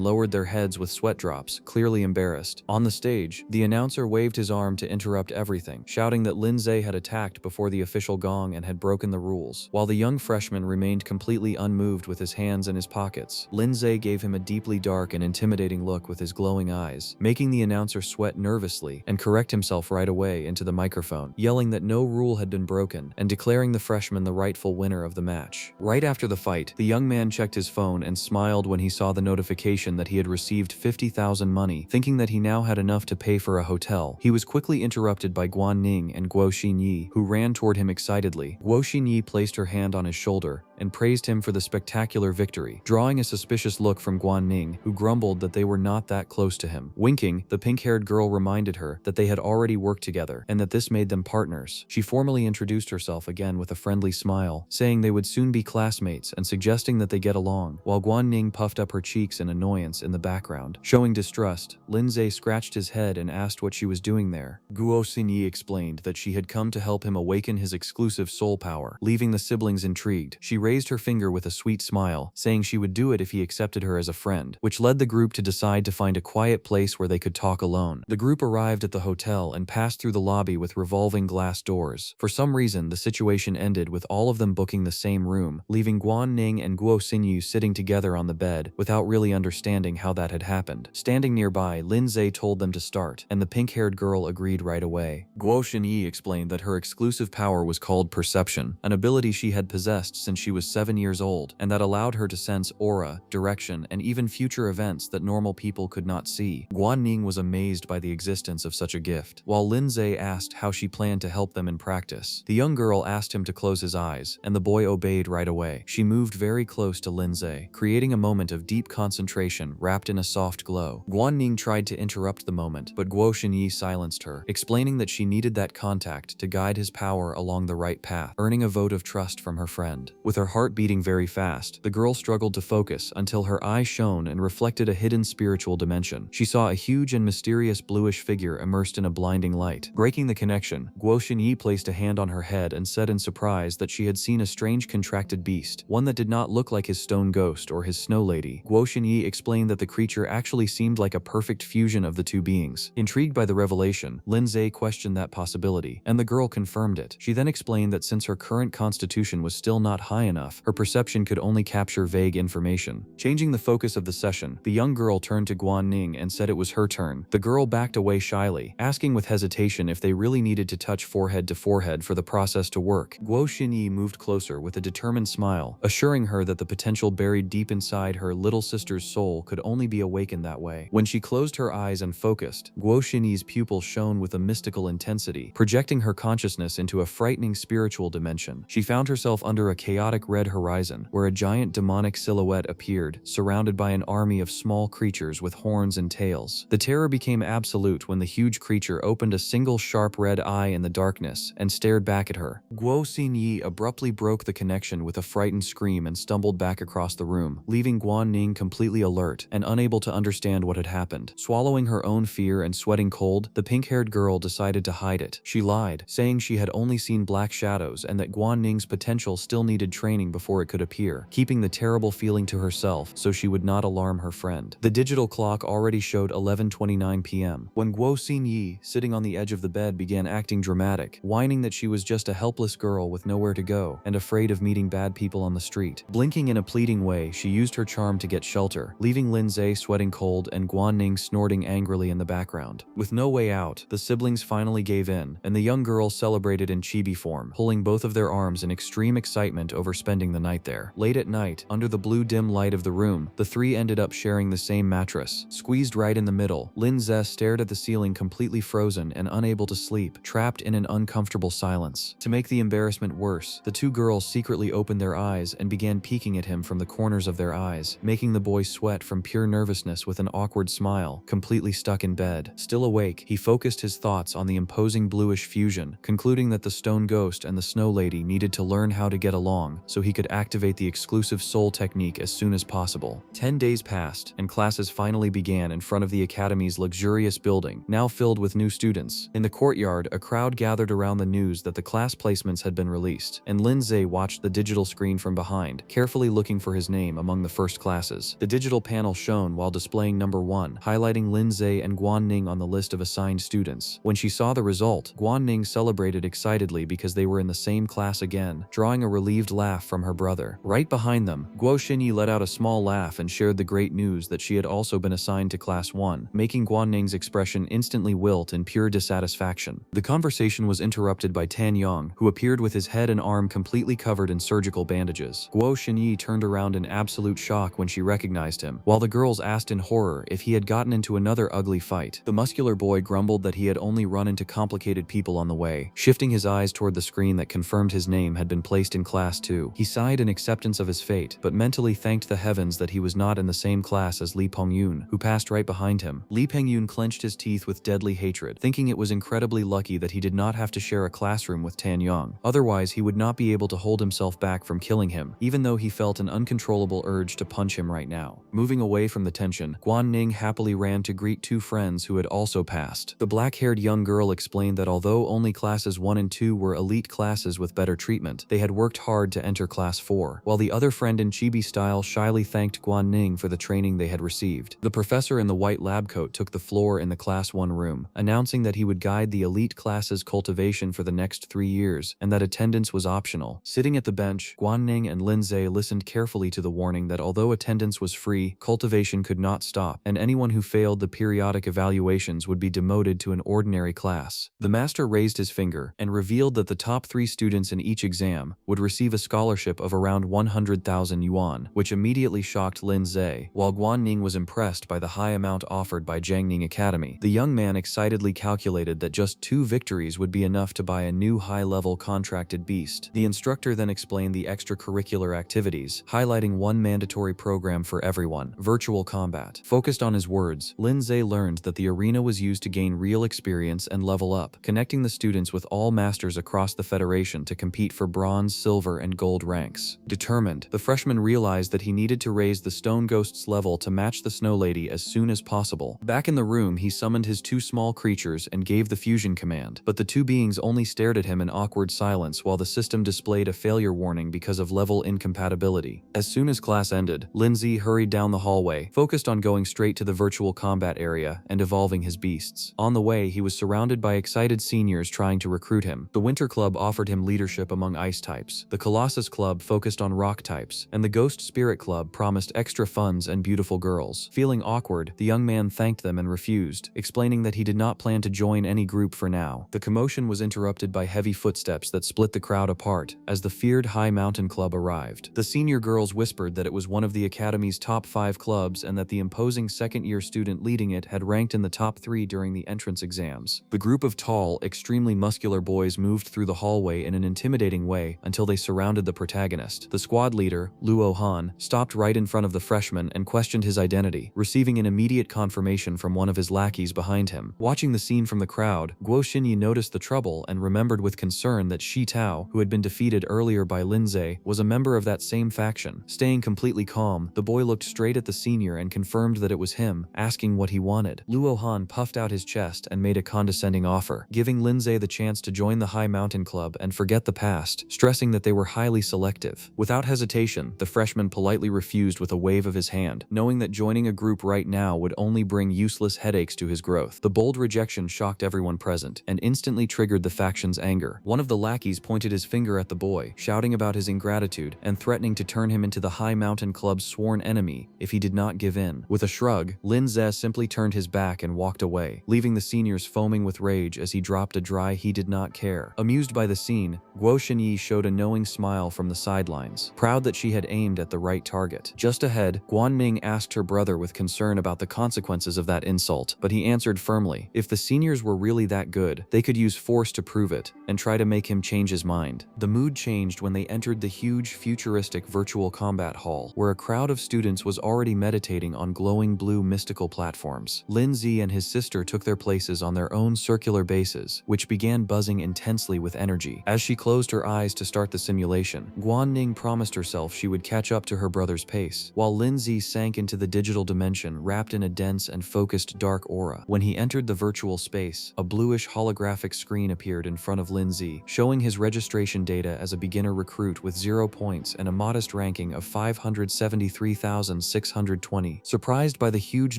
lowered their heads with sweat drops, clearly embarrassed. On the stage, the announcer waved his arm to interrupt everything, shouting that Lin Zi had attacked before the official gong and had broken the rules. While the young freshman remained completely unmoved with his hands in his pockets, Lin Zi gave him a deeply dark and intimidating look with his glowing eyes, making the announcer sweat nervously and correct himself right away into the microphone, yelling that no rule had been broken and declaring the freshman the rightful winner of the match. Right after the fight, the young man checked his phone and smiled when he saw the notification that he had received 50,000 money, thinking that he now had enough to pay for a hotel. He was quickly interrupted by Guan Ning and Guo Xinyi, who ran toward him excitedly. Guo Xinyi placed her hand on his shoulder and praised him for the spectacular victory, drawing a suspicious look from Guan Ning, who grumbled that they were not that close to him. Winking, the pink-haired girl reminded her that they had already worked together and that this made them partners. She formally introduced herself again with a friendly smile, saying they would soon be classmates and suggesting that they get along, while Guan Ning puffed up her cheeks in annoyance in the background. Showing distrust, Lin Zi scratched his head and asked what she was doing there. Guo Xinyi explained that she had come to help him awaken his exclusive soul power, leaving the siblings intrigued. She raised her finger with a sweet smile, saying she would do it if he accepted her as a friend, which led the group to decide to find a quiet place where they could talk alone. The group arrived at the hotel and passed through the lobby with revolving glass doors. For some reason, the situation ended with all of them booking the same room, leaving Guan Ning and Guo Xinyu sitting together on the bed without really understanding how that had happened. Standing nearby, Lin Zi told them to start, and the pink-haired girl agreed right away. Guo Xinyi explained that her exclusive power was called perception, an ability she had possessed since she was 7 years old, and that allowed her to sense aura, direction, and even future events that normal people could not see. Guan Ning was amazed by the existence of such a gift, while Lin Zi asked how she planned to help them in practice. The young girl asked him to close his eyes, and the boy obeyed right away. She moved very close to Lin Zi, creating a moment of deep concentration wrapped in a soft glow. Guan Ning tried to interrupt the moment, but Guo Xinyi silenced her, explaining that she needed that contact to guide his power along the right path, earning a vote of trust from her friend. With her heart beating very fast, the girl struggled to focus until her eyes shone and reflected a hidden spiritual dimension. She saw a huge and mysterious bluish figure immersed in a blinding light. Breaking the connection, Guo Xinyi placed a hand on her head and said in surprise that she had seen a strange contracted beast, one that did not look like his stone ghost or his snow lady. Guo Xinyi explained that the creature actually seemed like a perfect fusion of the two beings. Intrigued by the revelation, Lin Zi questioned that possibility, and the girl confirmed it. She then explained that since her current constitution was still not high enough, her perception could only capture vague information. Changing the focus of the session, the young girl turned to Guan Ning and said it was her turn. The girl backed away shyly, asking with hesitation if they really needed to touch forehead to forehead for the process to work. Guo Xinyi moved closer with a determined smile, assuring her that the potential buried deep inside her little sister's soul could only be awakened that way. When she closed her eyes and focused, Guo Xinyi's pupils shone with a mystical intensity, projecting her consciousness into a frightening spiritual dimension. She found herself under a chaotic metallic red horizon, where a giant demonic silhouette appeared, surrounded by an army of small creatures with horns and tails. The terror became absolute when the huge creature opened a single sharp red eye in the darkness and stared back at her. Guo Xinyi abruptly broke the connection with a frightened scream and stumbled back across the room, leaving Guan Ning completely alert and unable to understand what had happened. Swallowing her own fear and sweating cold, the pink-haired girl decided to hide it. She lied, saying she had only seen black shadows and that Guan Ning's potential still needed training before it could appear, keeping the terrible feeling to herself so she would not alarm her friend. The digital clock already showed 11:29 p.m. when Guo Xinyi, sitting on the edge of the bed, began acting dramatic, whining that she was just a helpless girl with nowhere to go and afraid of meeting bad people on the street. Blinking in a pleading way, she used her charm to get shelter, leaving Lin Zhe sweating cold and Guan Ning snorting angrily in the background. With no way out, the siblings finally gave in, and the young girl celebrated in chibi form, pulling both of their arms in extreme excitement over spending the night there. Late at night, under the blue dim light of the room, the three ended up sharing the same mattress. Squeezed right in the middle, Lin Zhe stared at the ceiling completely frozen and unable to sleep, trapped in an uncomfortable silence. To make the embarrassment worse, the two girls secretly opened their eyes and began peeking at him from the corners of their eyes, making the boy sweat from pure nervousness with an awkward smile, completely stuck in bed. Still awake, he focused his thoughts on the imposing bluish fusion, concluding that the stone ghost and the snow lady needed to learn how to get along so he could activate the exclusive soul technique as soon as possible. 10 days passed, and classes finally began in front of the academy's luxurious building, now filled with new students. In the courtyard, a crowd gathered around the news that the class placements had been released, and Lin Zhe watched the digital screen from behind, carefully looking for his name among the first classes. The digital panel shone while displaying number 1, highlighting Lin Zhe and Guan Ning on the list of assigned students. When she saw the result, Guan Ning celebrated excitedly because they were in the same class again, drawing a relieved laugh from her brother. Right behind them, Guo Xinyi let out a small laugh and shared the great news that she had also been assigned to class 1, making Guan Ning's expression instantly wilt in pure dissatisfaction. The conversation was interrupted by Tan Yang, who appeared with his head and arm completely covered in surgical bandages. Guo Xinyi turned around in absolute shock when she recognized him, while the girls asked in horror if he had gotten into another ugly fight. The muscular boy grumbled that he had only run into complicated people on the way, shifting his eyes toward the screen that confirmed his name had been placed in class 2. He sighed in acceptance of his fate, but mentally thanked the heavens that he was not in the same class as Li Pengyun, who passed right behind him. Li Pengyun clenched his teeth with deadly hatred, thinking it was incredibly lucky that he did not have to share a classroom with Tan Yang. Otherwise, he would not be able to hold himself back from killing him, even though he felt an uncontrollable urge to punch him right now. Moving away from the tension, Guan Ning happily ran to greet two friends who had also passed. The black-haired young girl explained that although only classes 1 and 2 were elite classes with better treatment, they had worked hard to enter class 4, while the other friend in chibi style shyly thanked Guan Ning for the training they had received. The professor in the white lab coat took the floor in the class 1 room, announcing that he would guide the elite classes' cultivation for the next 3 years and that attendance was optional. Sitting at the bench, Guan Ning and Lin Zhe listened carefully to the warning that although attendance was free, cultivation could not stop, and anyone who failed the periodic evaluations would be demoted to an ordinary class. The master raised his finger and revealed that the top 3 students in each exam would receive a scholarship of around 100,000 yuan, which immediately shocked Lin Zhe. While Guan Ning was impressed by the high amount offered by Jiangning Academy, the young man excitedly calculated that just 2 victories would be enough to buy a new high-level contracted beast. The instructor then explained the extracurricular activities, highlighting one mandatory program for everyone: virtual combat. Focused on his words, Lin Zhe learned that the arena was used to gain real experience and level up, connecting the students with all masters across the Federation to compete for bronze, silver, and gold ranks. Determined, the freshman realized that he needed to raise the Stone Ghost's level to match the Snow Lady as soon as possible. Back in the room, he summoned his 2 small creatures and gave the fusion command, but the 2 beings only stared at him in awkward silence while the system displayed a failure warning because of level incompatibility. As soon as class ended, Lin Zhe hurried down the hallway, focused on going straight to the virtual combat area and evolving his beasts. On the way, he was surrounded by excited seniors trying to recruit him. The Winter Club offered him leadership among ice types, the Colossus Club focused on rock types, and the Ghost Spirit Club promised extra funds and beautiful girls. Feeling awkward, the young man thanked them and refused, explaining that he did not plan to join any group for now. The commotion was interrupted by heavy footsteps that split the crowd apart as the feared High Mountain Club arrived. The senior girls whispered that it was one of the Academy's top 5 clubs and that the imposing second-year student leading it had ranked in the top 3 during the entrance exams. The group of tall, extremely muscular boys moved through the hallway in an intimidating way until they surrounded the protagonist. The squad leader, Luo Han, stopped right in front of the freshman and questioned his identity, receiving an immediate confirmation from one of his lackeys behind him. Watching the scene from the crowd, Guo Xinyi noticed the trouble and remembered with concern that Shi Tao, who had been defeated earlier by Linze, was a member of that same faction. Staying completely calm, the boy looked straight at the senior and confirmed that it was him, asking what he wanted. Luo Han puffed out his chest and made a condescending offer, giving Linze the chance to join the High Mountain Club and forget the past, stressing that they were highly selective. Without hesitation, the freshman politely refused with a wave of his hand, knowing that joining a group right now would only bring useless headaches to his growth. The bold rejection shocked everyone present and instantly triggered the faction's anger. One of the lackeys pointed his finger at the boy, shouting about his ingratitude and threatening to turn him into the High Mountain Club's sworn enemy if he did not give in. With a shrug, Linze simply turned his back and walked away, leaving the seniors foaming with rage as he dropped a dry "he did not care." Amused by the scene, Guo Xinyi showed a knowing smile from the sidelines, proud that she had aimed at the right target. Just ahead, Guanming asked her brother with concern about the consequences of that insult, but he answered firmly, if the seniors were really that good, they could use force to prove it, and try to make him change his mind. The mood changed when they entered the huge futuristic virtual combat hall, where a crowd of students was already meditating on glowing blue mystical platforms. Linze and his sister took their places on their own circular bases, which began buzzing intensely with energy. As she closed her eyes to start the simulation, Guanning promised herself she would catch up to her brother's pace, while Linze sank into the digital dimension wrapped in a dense and focused dark aura. When he entered the virtual space, a bluish holographic screen appeared in front of Linze, showing his registration data as a beginner recruit with 0 points and a modest ranking of 573,620. Surprised by the huge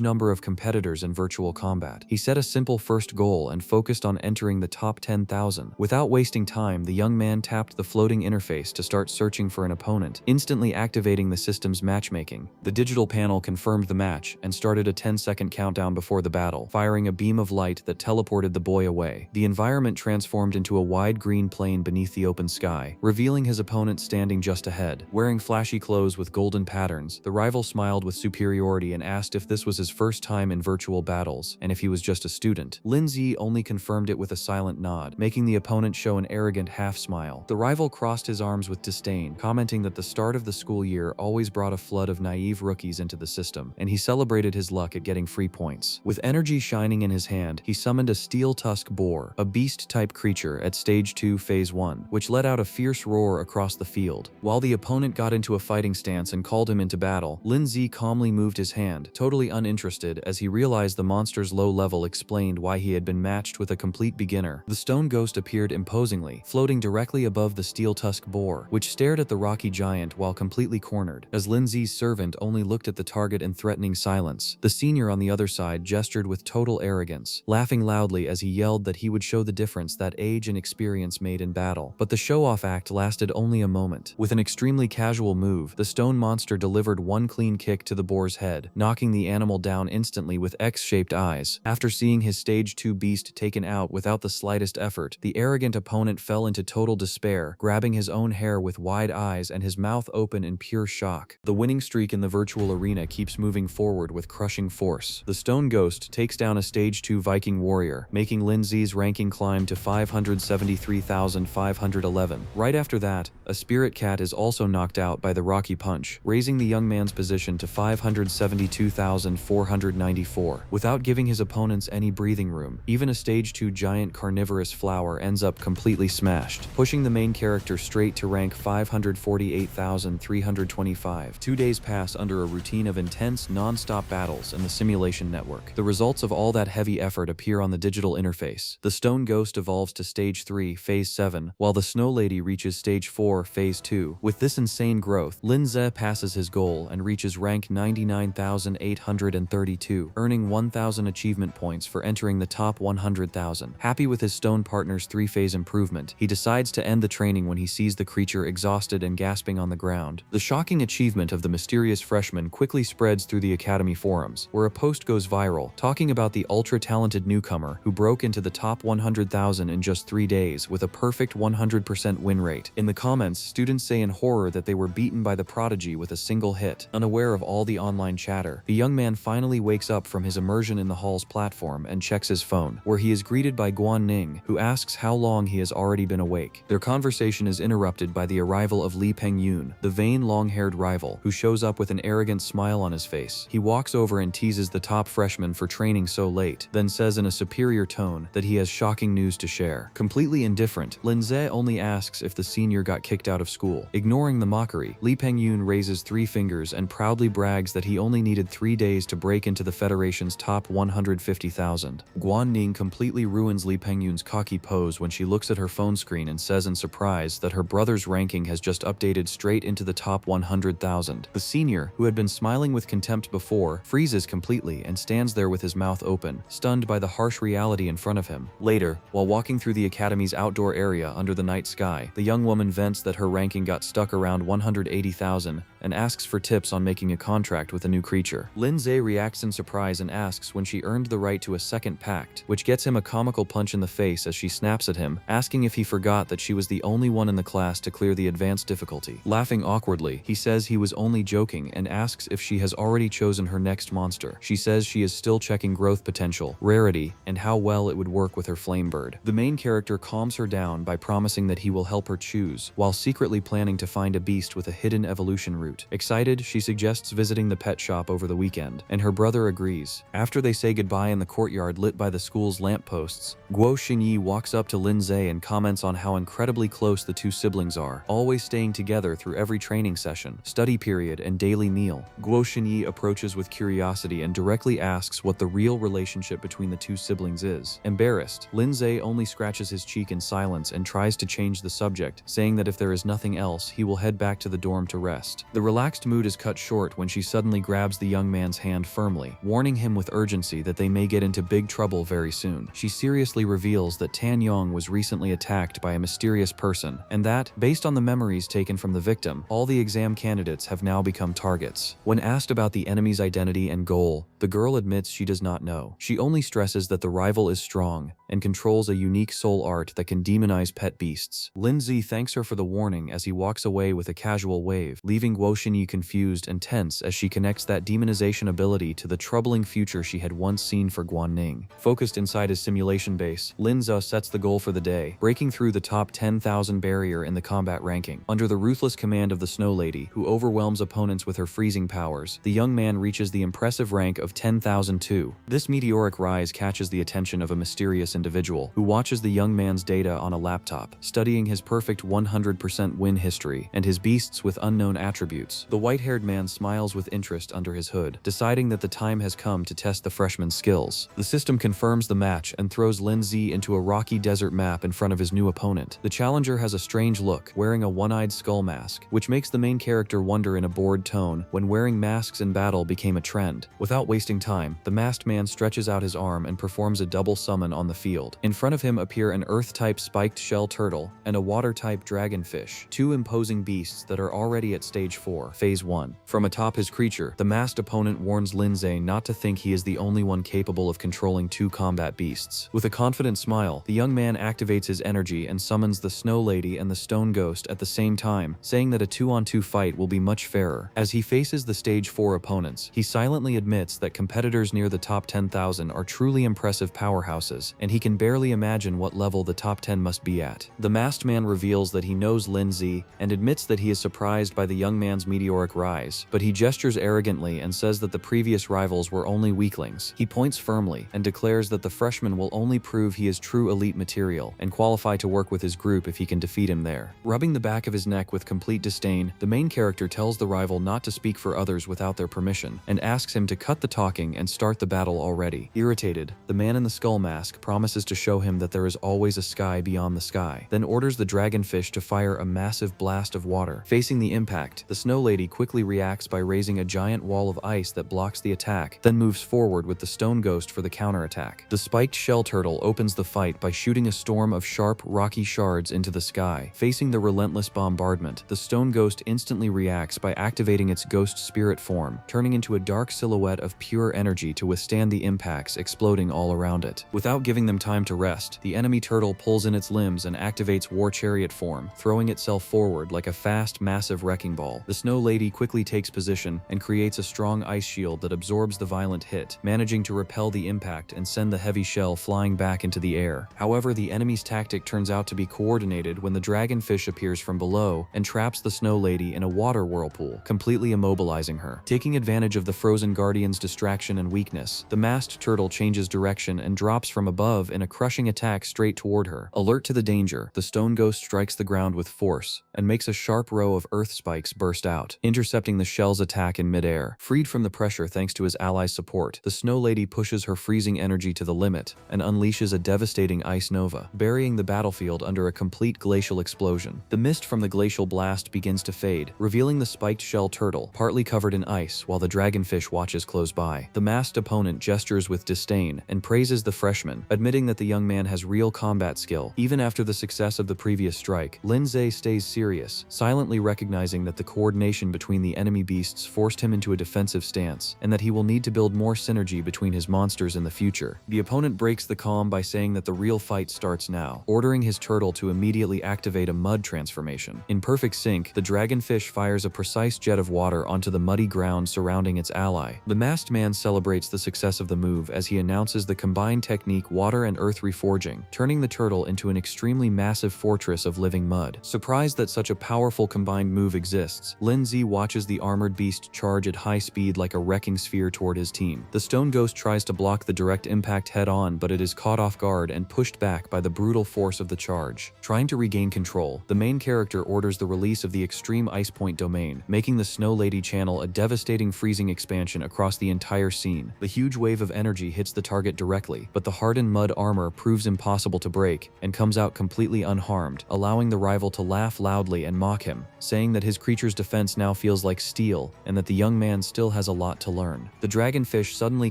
number of competitors in virtual combat, he set a simple first goal and focused on entering the top 10,000. Without wasting time, the young man tapped the floating interface to start searching for an opponent, instantly activating the system's matchmaking. The digital panel confirmed the match and started a 10-second countdown before the battle, firing a beam of light that teleported the boy away. The environment transformed into a wide green plain beneath the open sky, revealing his opponent standing just ahead. Wearing flashy clothes with golden patterns, the rival smiled with superiority and asked if this was his first time in virtual battles, and if he was just a student. Linze only confirmed it with a silent nod, making the opponent show an arrogant half-smile. The rival crossed his arms with disdain, commenting that the start of the school year always brought a flood of naive rookies into the system, and he celebrated his luck at getting free points. With energy shining in his hand, he summoned a steel tusk boar, a beast-type creature at Stage 2 Phase 1, which let out a fierce roar across the field. While the opponent got into a fighting stance and called him into battle, Linze calmly moved his hand, totally uninterested as he realized the monster's low level explained why he had been matched with a complete beginner. The stone ghost appeared imposingly, floating directly above the steel tusk boar, which stared at the rocky giant while completely cornered. As Linze's servant only looked at the target in threatening silence, the senior on the other side gestured with total arrogance, laughing loudly as he yelled that he would show the difference that age and experience made in battle. But the show-off act lasted only a moment. With an extremely casual move, the stone monster delivered one clean kick to the boar's head, knocking the animal down instantly with X-shaped eyes. After seeing his Stage 2 beast taken out without the slightest effort, the arrogant opponent fell into total despair, grabbing his own hair with wide eyes and his mouth open in pure shock. The winning streak in the virtual arena keeps moving forward with crushing force. The stone ghost takes down a Stage 2 Viking warrior, making Linze's ranking climb to 573,511. Right after that, a spirit cat is also knocked out by the rocky punch, raising the young man's position to 572,494. Without giving his opponents any breathing room, even a Stage 2 giant carnivorous flower ends up completely smashed, pushing the main character straight to rank 548,325. 2 days pass under a routine of intense, non-stop battles in the simulation network. The results of all that heavy effort appear on the digital interface. The stone ghost evolves to Stage 3, Phase 7, while the snow lady reaches Stage 4, Phase 2. With this insane growth, Linze passes his goal and reaches rank 99,832, earning 1,000 achievement points for entering the top 100,000. Happy with his stone partner's 3-phase improvement, he decides to end the training when he sees the creature exhausted and gasping on the ground. The shocking achievement of the mysterious freshman quickly spreads through the academy forums, where a post goes viral, talking about the ultra-talented newcomer who broke into the top 100,000 in just 3 days with a perfect 100% win rate. In the comments, students say in horror that they were beaten by the prodigy with a single hit. Unaware of all the online chatter, the young man finally wakes up from his immersion in the hall's platform and checks his phone, where he is greeted by Guan Ning, who asks how long he has already been awake. Their conversation is interrupted by by the arrival of Lee Peng-yoon, the vain long-haired rival, who shows up with an arrogant smile on his face. He walks over and teases the top freshman for training so late, then says in a superior tone that he has shocking news to share. Completely indifferent, Linze only asks if the senior got kicked out of school. Ignoring the mockery, Lee Peng-yoon raises 3 fingers and proudly brags that he only needed 3 days to break into the Federation's top 150,000. Guan Ning completely ruins Lee Peng-yoon's cocky pose when she looks at her phone screen and says in surprise that her brother's ranking has just updated straight into the top 100,000. The senior, who had been smiling with contempt before, freezes completely and stands there with his mouth open, stunned by the harsh reality in front of him. Later, while walking through the academy's outdoor area under the night sky, the young woman vents that her ranking got stuck around 180,000 and asks for tips on making a contract with a new creature. Linze reacts in surprise and asks when she earned the right to a second pact, which gets him a comical punch in the face as she snaps at him, asking if he forgot that she was the only one in the class to clear the advanced difficulty. Laughing awkwardly, he says he was only joking and asks if she has already chosen her next monster. She says she is still checking growth potential, rarity, and how well it would work with her flame bird. The main character calms her down by promising that he will help her choose, while secretly planning to find a beast with a hidden evolution route. Excited, she suggests visiting the pet shop over the weekend, and her brother agrees. After they say goodbye in the courtyard lit by the school's lampposts, Guo Xinyi walks up to Linze and comments on how incredibly close the two siblings are, always staying together through every training session, study period, and daily meal. Guo Xinyi approaches with curiosity and directly asks what the real relationship between the two siblings is. Embarrassed, Linze only scratches his cheek in silence and tries to change the subject, saying that if there is nothing else, he will head back to the dorm to rest. The relaxed mood is cut short when she suddenly grabs the young man's hand firmly, warning him with urgency that they may get into big trouble very soon. She seriously reveals that Tan Yong was recently attacked by a mysterious person, and that, based on the memories taken from the victim, all the exam candidates have now become targets. When asked about the enemy's identity and goal, the girl admits she does not know. She only stresses that the rival is strong and controls a unique soul art that can demonize pet beasts. Lindsay thanks her for the warning as he walks away with a casual wave, leaving Guo Xinyi confused and tense as she connects that demonization ability to the troubling future she had once seen for Guan Ning. Focused inside his simulation base, Linza sets the goal for the day, breaking through the top 10,000 barrier in the combat ranking. Under the ruthless command of the Snow Lady, who overwhelms opponents with her freezing powers, the young man reaches the impressive rank of 10,002. This meteoric rise catches the attention of a mysterious individual, who watches the young man's data on a laptop, studying his perfect 100% win history and his beasts with unknown attributes. The white-haired man smiles with interest under his hood, deciding that the time has come to test the freshman's skills. The system confirms the match and throws Lindsay into a rocky desert map in front of his new opponent. The challenger has a strange look, wearing a one-eyed skull mask, which makes the main character wonder in a bored tone when wearing masks in battle became a trend. Without wasting time, the masked man stretches out his arm and performs a double summon on the field. In front of him appear an earth-type spiked shell turtle and a water-type dragonfish, two imposing beasts that are already at stage 4, phase 1. From atop his creature, the masked opponent warns Lindsay not to think he is the only one capable of controlling two combat beasts. With a confident smile, the young man activates his energy and summons the Snow Lady and the Stone Ghost at the same time, saying that a 2-on-2 fight will be much fairer. As he faces the stage 4 opponents, he silently admits that competitors near the top 10,000 are truly impressive powerhouses, and he can barely imagine what level the top 10 must be at. The masked man reveals that he knows Lindsay and admits that he is surprised by the young man's meteoric rise, but he gestures arrogantly and says that the previous rivals were only weaklings. He points firmly and declares that the freshman will only prove he is true elite material and qualify to work with his group if he can defeat him there. Rubbing the back of his neck with complete disdain, the main character tells the rival not to speak for others without their permission and asks him to cut the talking and start the battle already. Irritated, the man in the skull mask promises to show him that there is always a sky beyond the sky, then orders the dragonfish to fire a massive blast of water. Facing the impact, the Snow Lady quickly reacts by raising a giant wall of ice that blocks the attack, then moves forward with the Stone Ghost for the counterattack. The spiked shell turtle opens the fight by shooting a storm of sharp, rocky shards into the sky. Facing the relentless bombardment, the Stone Ghost instantly reacts by activating its ghost spirit form, turning into a dark silhouette of pure energy to withstand the impacts, exploding all around it. Without giving them time to rest, the enemy turtle pulls in its limbs and activates War Chariot form, throwing itself forward like a fast, massive wrecking ball. The Snow Lady quickly takes position and creates a strong ice shield that absorbs the violent hit, managing to repel the impact and send the heavy shell flying back into the air. However, the enemy's tactic turns out to be coordinated when the dragonfish appears from below and traps the Snow Lady in a water whirlpool, completely immobilizing her. Taking advantage of the frozen guardian's distraction and weakness, the masked turtle changes direction and drops from above in a crushing attack straight toward her. Alert to the danger, the stone ghost strikes the ground with force and makes a sharp row of earth spikes burst out, intercepting the shell's attack in midair. Freed from the pressure thanks to his allies' support, the Snow Lady pushes her freezing energy to the limit and unleashes a devastating ice nova, burying the battlefield under a complete glacial explosion. The mist from the glacial blast begins to fade, revealing the spiked shell turtle, partly covered in ice, while the dragonfish watches close by. The masked opponent gestures with disdain and praises the freshman, admitting that the young man has real combat skill. Even after the success of the previous strike, Lindsay stays serious, silently recognizing that the coordination between the enemy beasts forced him into a defensive stance, and that he will need to build more synergy between his monsters in the future. The opponent breaks the calm by saying that the real fight starts now, ordering his turtle to immediately activate a mud transformation. In perfect sync, the dragonfish fires a precise jet of water onto the muddy ground surrounding its ally. The masked man celebrates the success of the move as he announces the combined technique water and earth reforging, turning the turtle into an extremely massive fortress of living mud. Surprised that such a powerful combined move exists, Lindsay watches the armored beast charge at high speed like a wrecking sphere toward his team. The stone ghost tries to block the direct impact head-on, but it is caught off guard and pushed back by the brutal force of the charge. Trying to regain control, the main character orders the release of the extreme ice point domain, making the Snow Lady channel a devastating freezing expansion across the entire scene. The huge wave of energy hits the target directly, but the hardened mud armor proves impossible to break and comes out completely unharmed, allowing the rival to laugh loudly and mock him, saying that his creature's defense now feels like steel and that the young man still has a lot to learn. The dragonfish suddenly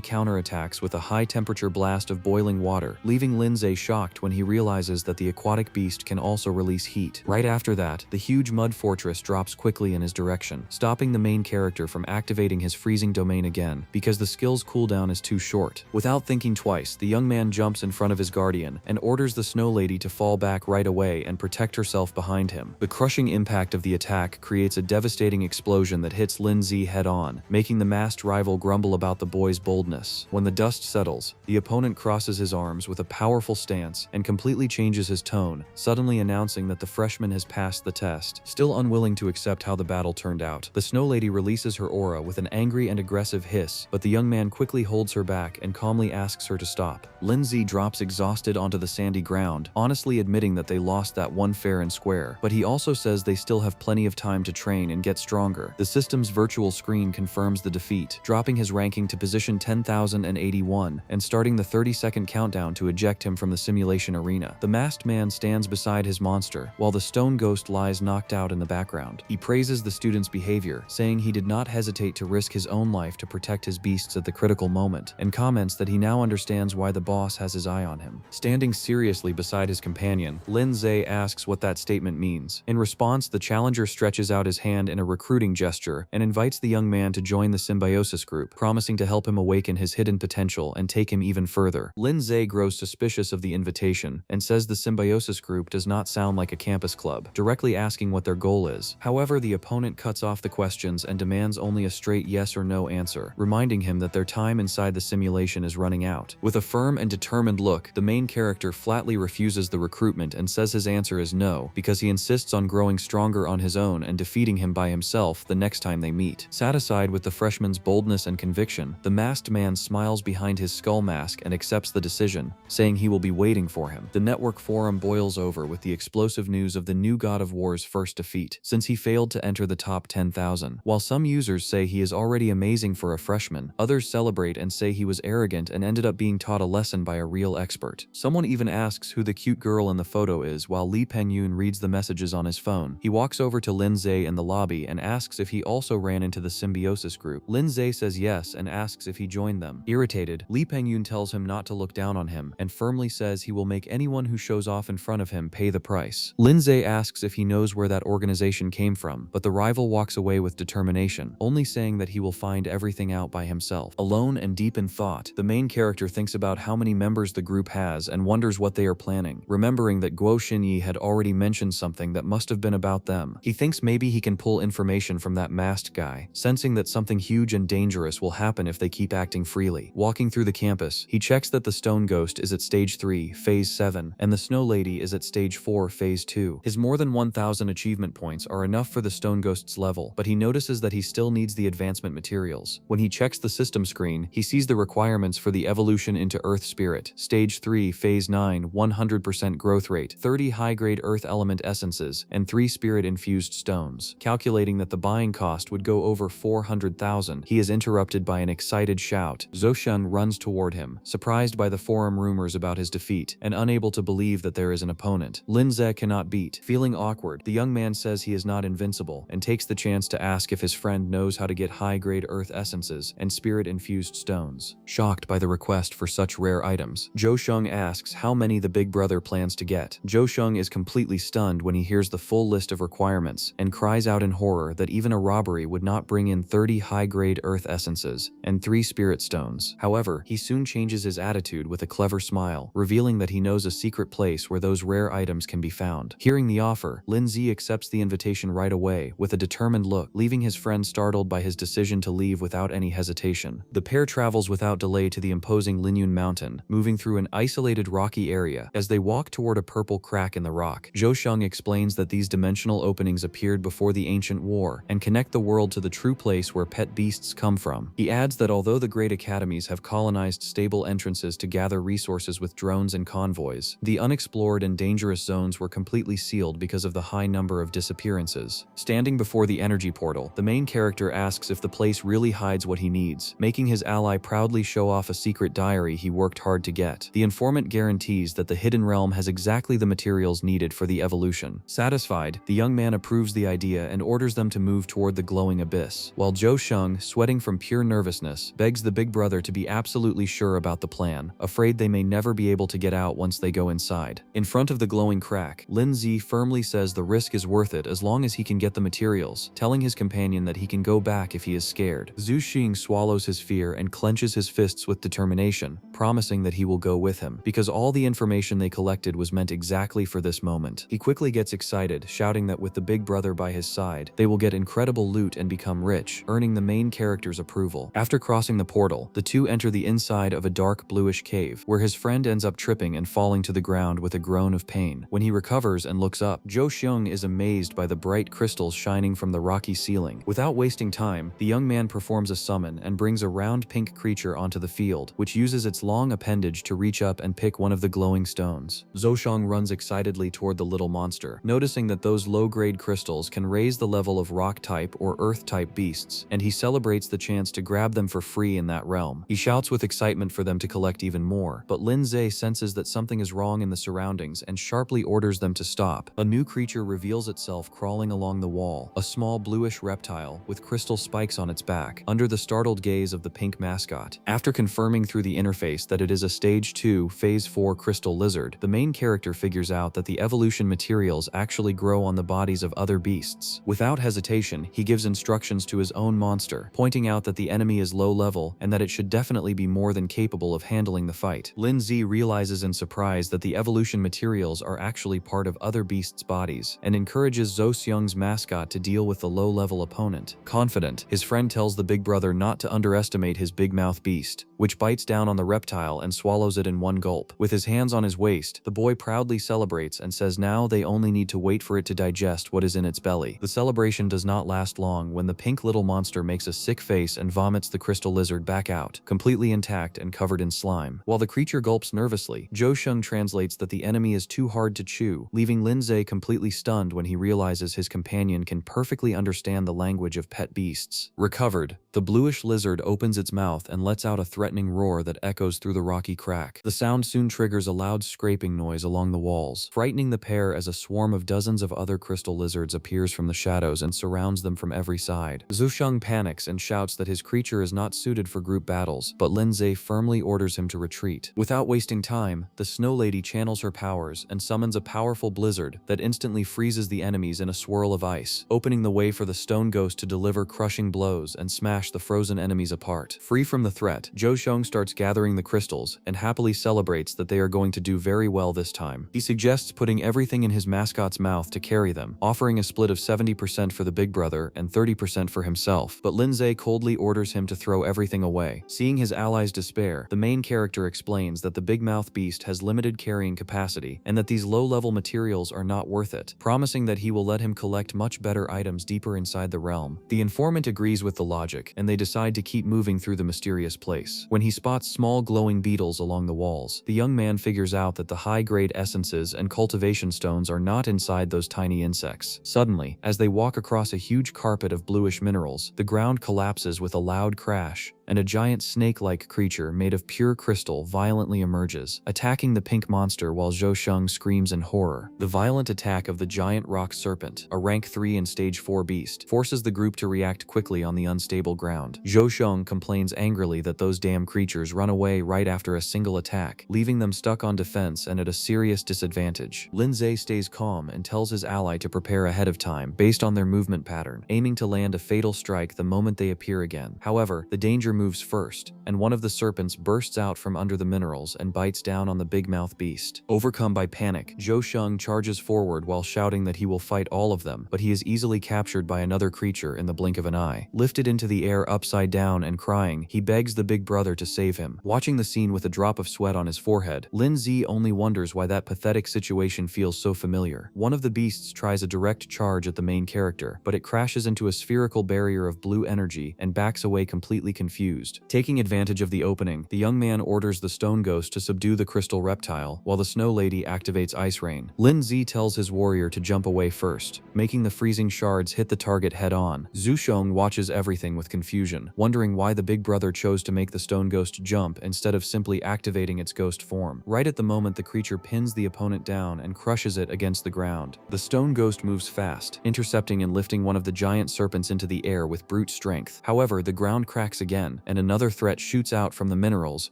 counterattacks with a high-temperature blast of boiling water, leaving Lindsay shocked when he realizes that the aquatic beast can also release heat. Right after that, the huge mud fortress drops quickly in his direction, stopping the main character from activating his freezing domain again because the skill's cooldown is too short. Without thinking twice, the young man jumps in front of his guardian and orders the Snow Lady to fall back right away and protect herself behind him. The crushing impact of the attack creates a devastating explosion that hits Lindsay head-on, making the masked rival grumble about the boy's boldness. When the dust settles, the opponent crosses his arms with a powerful stance and completely changes his tone, suddenly announcing that the freshman has passed the test. Still unwilling to accept how the battle turned out, the Snow Lady releases her aura with an angry and aggressive hiss, but the young man quickly holds her back and calmly asks her to stop. Lindsay drops exhausted onto the sandy ground, honestly admitting that they lost that one fair and square, but he also says they still have plenty of time to train and get stronger. The system's virtual screen confirms the defeat, dropping his ranking to position 10,081 and starting the 30-second countdown to eject him from the simulation arena. The masked man stands beside his monster, while the stone ghost lies knocked out in the background. He praises the student's behavior, saying he did not hesitate to risk his own life to protect his beasts at the critical moment, and comments that he now understands why the boss has his eye on him. Standing seriously beside his companion, Lindsay asks what that statement means. In response, the challenger stretches out his hand in a recruiting gesture and invites the young man to join the symbiosis group, promising to help him awaken his hidden potential and take him even further. Lindsay grows suspicious of the invitation and says the symbiosis group does not sound like a campus club, directly asking what their goal is. However, the opponent cuts off the questions and demands only a straight yes or no answer, reminding him that their time inside the simulation is running out. With a firm and determined look, the main character flatly refuses the recruitment and says his answer is no, because he insists on growing stronger on his own and defeating him by himself the next time they meet. Satisfied with the freshman's boldness and conviction, the masked man smiles behind his skull mask and accepts the decision, saying he will be waiting for him. The network forum boils over with the explosive news of the new God of War's first defeat, since he failed to enter the top 10,000. While some users say he is already amazing for a freshman, others celebrate and say he was arrogant and ended up being taught a lesson by a real expert. Someone even asks who the cute girl in the photo is while Lee Peng-yoon reads the messages on his phone. He walks over to Lindsay in the lobby and asks if he also ran into the symbiosis group. Lindsay says yes and asks if he joined them. Irritated, Lee Peng-yoon tells him not to look down on him and firmly says he will make anyone who shows off in front of him pay the price. Lindsay asks if he knows where that organization came from, but the rival walks away with determination, only saying that he will find everything out by himself. Alone and deep in thought, the main character thinks about how many members the group has and wonders what they are planning, remembering that Guo Xinyi had already mentioned something that must have been about them. He thinks maybe he can pull valuable information from that masked guy, sensing that something huge and dangerous will happen if they keep acting freely. Walking through the campus, he checks that the stone ghost is at stage 3, phase 7, and the snow lady is at stage 4, phase 2. His more than 1,000 achievement points are enough for the stone ghost's level, but he notices that he still needs the advancement materials. When he checks the system screen, he sees the requirements for the evolution into Earth Spirit, stage 3, phase 9, 100% growth rate, 30 high-grade Earth element essences, and 3 spirit-infused stones. Calculating that the buying cost would go over 400,000, he is interrupted by an excited shout. Zoshun runs toward him, surprised by the forum rumors about his defeat, and unable to believe that there is an opponent Linze cannot beat. Feeling awkward, the young man says he is not invincible, and takes the chance to ask if his friend knows how to get high-grade Earth essences and spirit-infused stones. Shocked by the request for such rare items, Zhou asks how many the big brother plans to get. Zhou is completely stunned when he hears the full list of requirements, and cries out in horror that even a robbery would not bring in 30 high-grade Earth essences and 3 spirit stones. However, he soon changes his attitude with a clever smile, revealing that he knows a secret place where those rare items can be found. Hearing the offer, Linze accepts the invitation right away with a determined look, leaving his friend startled by his decision to leave without any hesitation. The pair travels without delay to the imposing Linyun Mountain, moving through an isolated rocky area. As they walk toward a purple crack in the rock, Zhou explains that these dimensional openings appeared before the ancient war and connect the world to the true place where pet beasts come from. He adds that although the great academies have colonized stable entrances to gather resources with drones and convoys, the unexplored and dangerous zones were completely sealed because of the high number of disappearances. Standing before the energy portal, the main character asks if the place really hides what he needs, making his ally proudly show off a secret diary he worked hard to get. The informant guarantees that the hidden realm has exactly the materials needed for the evolution. Satisfied, the young man approves the idea and orders them to move toward the glowing abyss, while Zhou Sheng, sweating from pure nervousness, begs the big brother to be absolutely sure about the plan, afraid they may never be able to get out once they go inside. In front of the glowing crack, Linze firmly says the risk is worth it as long as he can get the materials, telling his companion that he can go back if he is scared. Zhu Xing swallows his fear and clenches his fists with determination, promising that he will go with him, because all the information they collected was meant exactly for this moment. He quickly gets excited, shouting that with the big brother by his side, they will get incredible loot and become rich, earning the main character's approval. After crossing the portal, the two enter the inside of a dark bluish cave, where his friend ends up tripping and falling to the ground with a groan of pain. When he recovers and looks up, Zhou Xiong is amazed by the bright crystals shining from the rocky ceiling. Without wasting time, the young man performs a summon and brings a round pink creature onto the field, which uses its long appendage to reach up and pick one of the glowing stones. Zhou Xiong runs excitedly toward the little monster, noticing that those low-grade crystals can raise the level of rock-type or earth-type beasts, and he celebrates the chance to grab them for free in that realm. He shouts with excitement for them to collect even more, but Linze senses that something is wrong in the surroundings and sharply orders them to stop. A new creature reveals itself crawling along the wall, a small bluish reptile with crystal spikes on its back, under the startled gaze of the pink mascot. After confirming through the interface that it is a Stage 2, Phase 4 crystal lizard, the main character figures out that the evolution materials actually grow on the bodies of other beasts. Without hesitation, he gives instructions to his own monster, pointing out that the enemy is low level and that it should definitely be more than capable of handling the fight. Linze realizes in surprise that the evolution materials are actually part of other beasts' bodies, and encourages Zhou Xiong's mascot to deal with the low-level opponent. Confident, his friend tells the big brother not to underestimate his big mouth beast, which bites down on the reptile and swallows it in one gulp. With his hands on his waist, the boy proudly celebrates and says now they only need to wait for it to digest what is in its belly. The celebration does not last long when the pink little monster makes a sick face and vomits the crystal lizard back out, completely intact and covered in slime. While the creature gulps nervously, Zhou Sheng translates that the enemy is too hard to chew, leaving Linze completely stunned when he realizes his companion can perfectly understand the language of pet beasts. Recovered, the bluish lizard opens its mouth and lets out a threatening roar that echoes through the rocky crack. The sound soon triggers a loud scraping noise along the walls, frightening the pair as a swarm of dozens of other crystal lizards appears from the shadows and surrounds them from every side. Zhu Sheng panics and shouts that his creature is not suited for group battles, but Linze firmly orders him to retreat. Without wasting time, the Snow Lady channels her powers and summons a powerful blizzard that instantly freezes the enemies in a swirl of ice, opening the way for the stone ghost to deliver crushing blows and smash smash the frozen enemies apart. Free from the threat, Zhou Xiong starts gathering the crystals and happily celebrates that they are going to do very well this time. He suggests putting everything in his mascot's mouth to carry them, offering a split of 70% for the big brother and 30% for himself, but Lindsay coldly orders him to throw everything away. Seeing his allies despair, the main character explains that the big mouth beast has limited carrying capacity and that these low-level materials are not worth it, promising that he will let him collect much better items deeper inside the realm. The informant agrees with the logic, and they decide to keep moving through the mysterious place. When he spots small glowing beetles along the walls, the young man figures out that the high-grade essences and cultivation stones are not inside those tiny insects. Suddenly, as they walk across a huge carpet of bluish minerals, the ground collapses with a loud crash, and a giant snake-like creature made of pure crystal violently emerges, attacking the pink monster while Zhou Xiong screams in horror. The violent attack of the giant rock serpent, a rank 3 and stage 4 beast, forces the group to react quickly on the unstable ground. Zhou Xiong complains angrily that those damn creatures run away right after a single attack, leaving them stuck on defense and at a serious disadvantage. Lindsay stays calm and tells his ally to prepare ahead of time based on their movement pattern, aiming to land a fatal strike the moment they appear again. However, the danger moves first, and one of the serpents bursts out from under the minerals and bites down on the big mouth beast. Overcome by panic, Zhou Xiong charges forward while shouting that he will fight all of them, but he is easily captured by another creature in the blink of an eye. Lifted into the air upside down and crying, he begs the big brother to save him. Watching the scene with a drop of sweat on his forehead, Lin Zi only wonders why that pathetic situation feels so familiar. One of the beasts tries a direct charge at the main character, but it crashes into a spherical barrier of blue energy and backs away completely confused. Taking advantage of the opening, the young man orders the stone ghost to subdue the crystal reptile, while the snow lady activates ice rain. Lin Zi tells his warrior to jump away first, making the freezing shards hit the target head-on. Zhu Xiong watches everything with confusion, wondering why the big brother chose to make the stone ghost jump instead of simply activating its ghost form. Right at the moment the creature pins the opponent down and crushes it against the ground. The stone ghost moves fast, intercepting and lifting one of the giant serpents into the air with brute strength. However, the ground cracks again, and another threat shoots out from the minerals,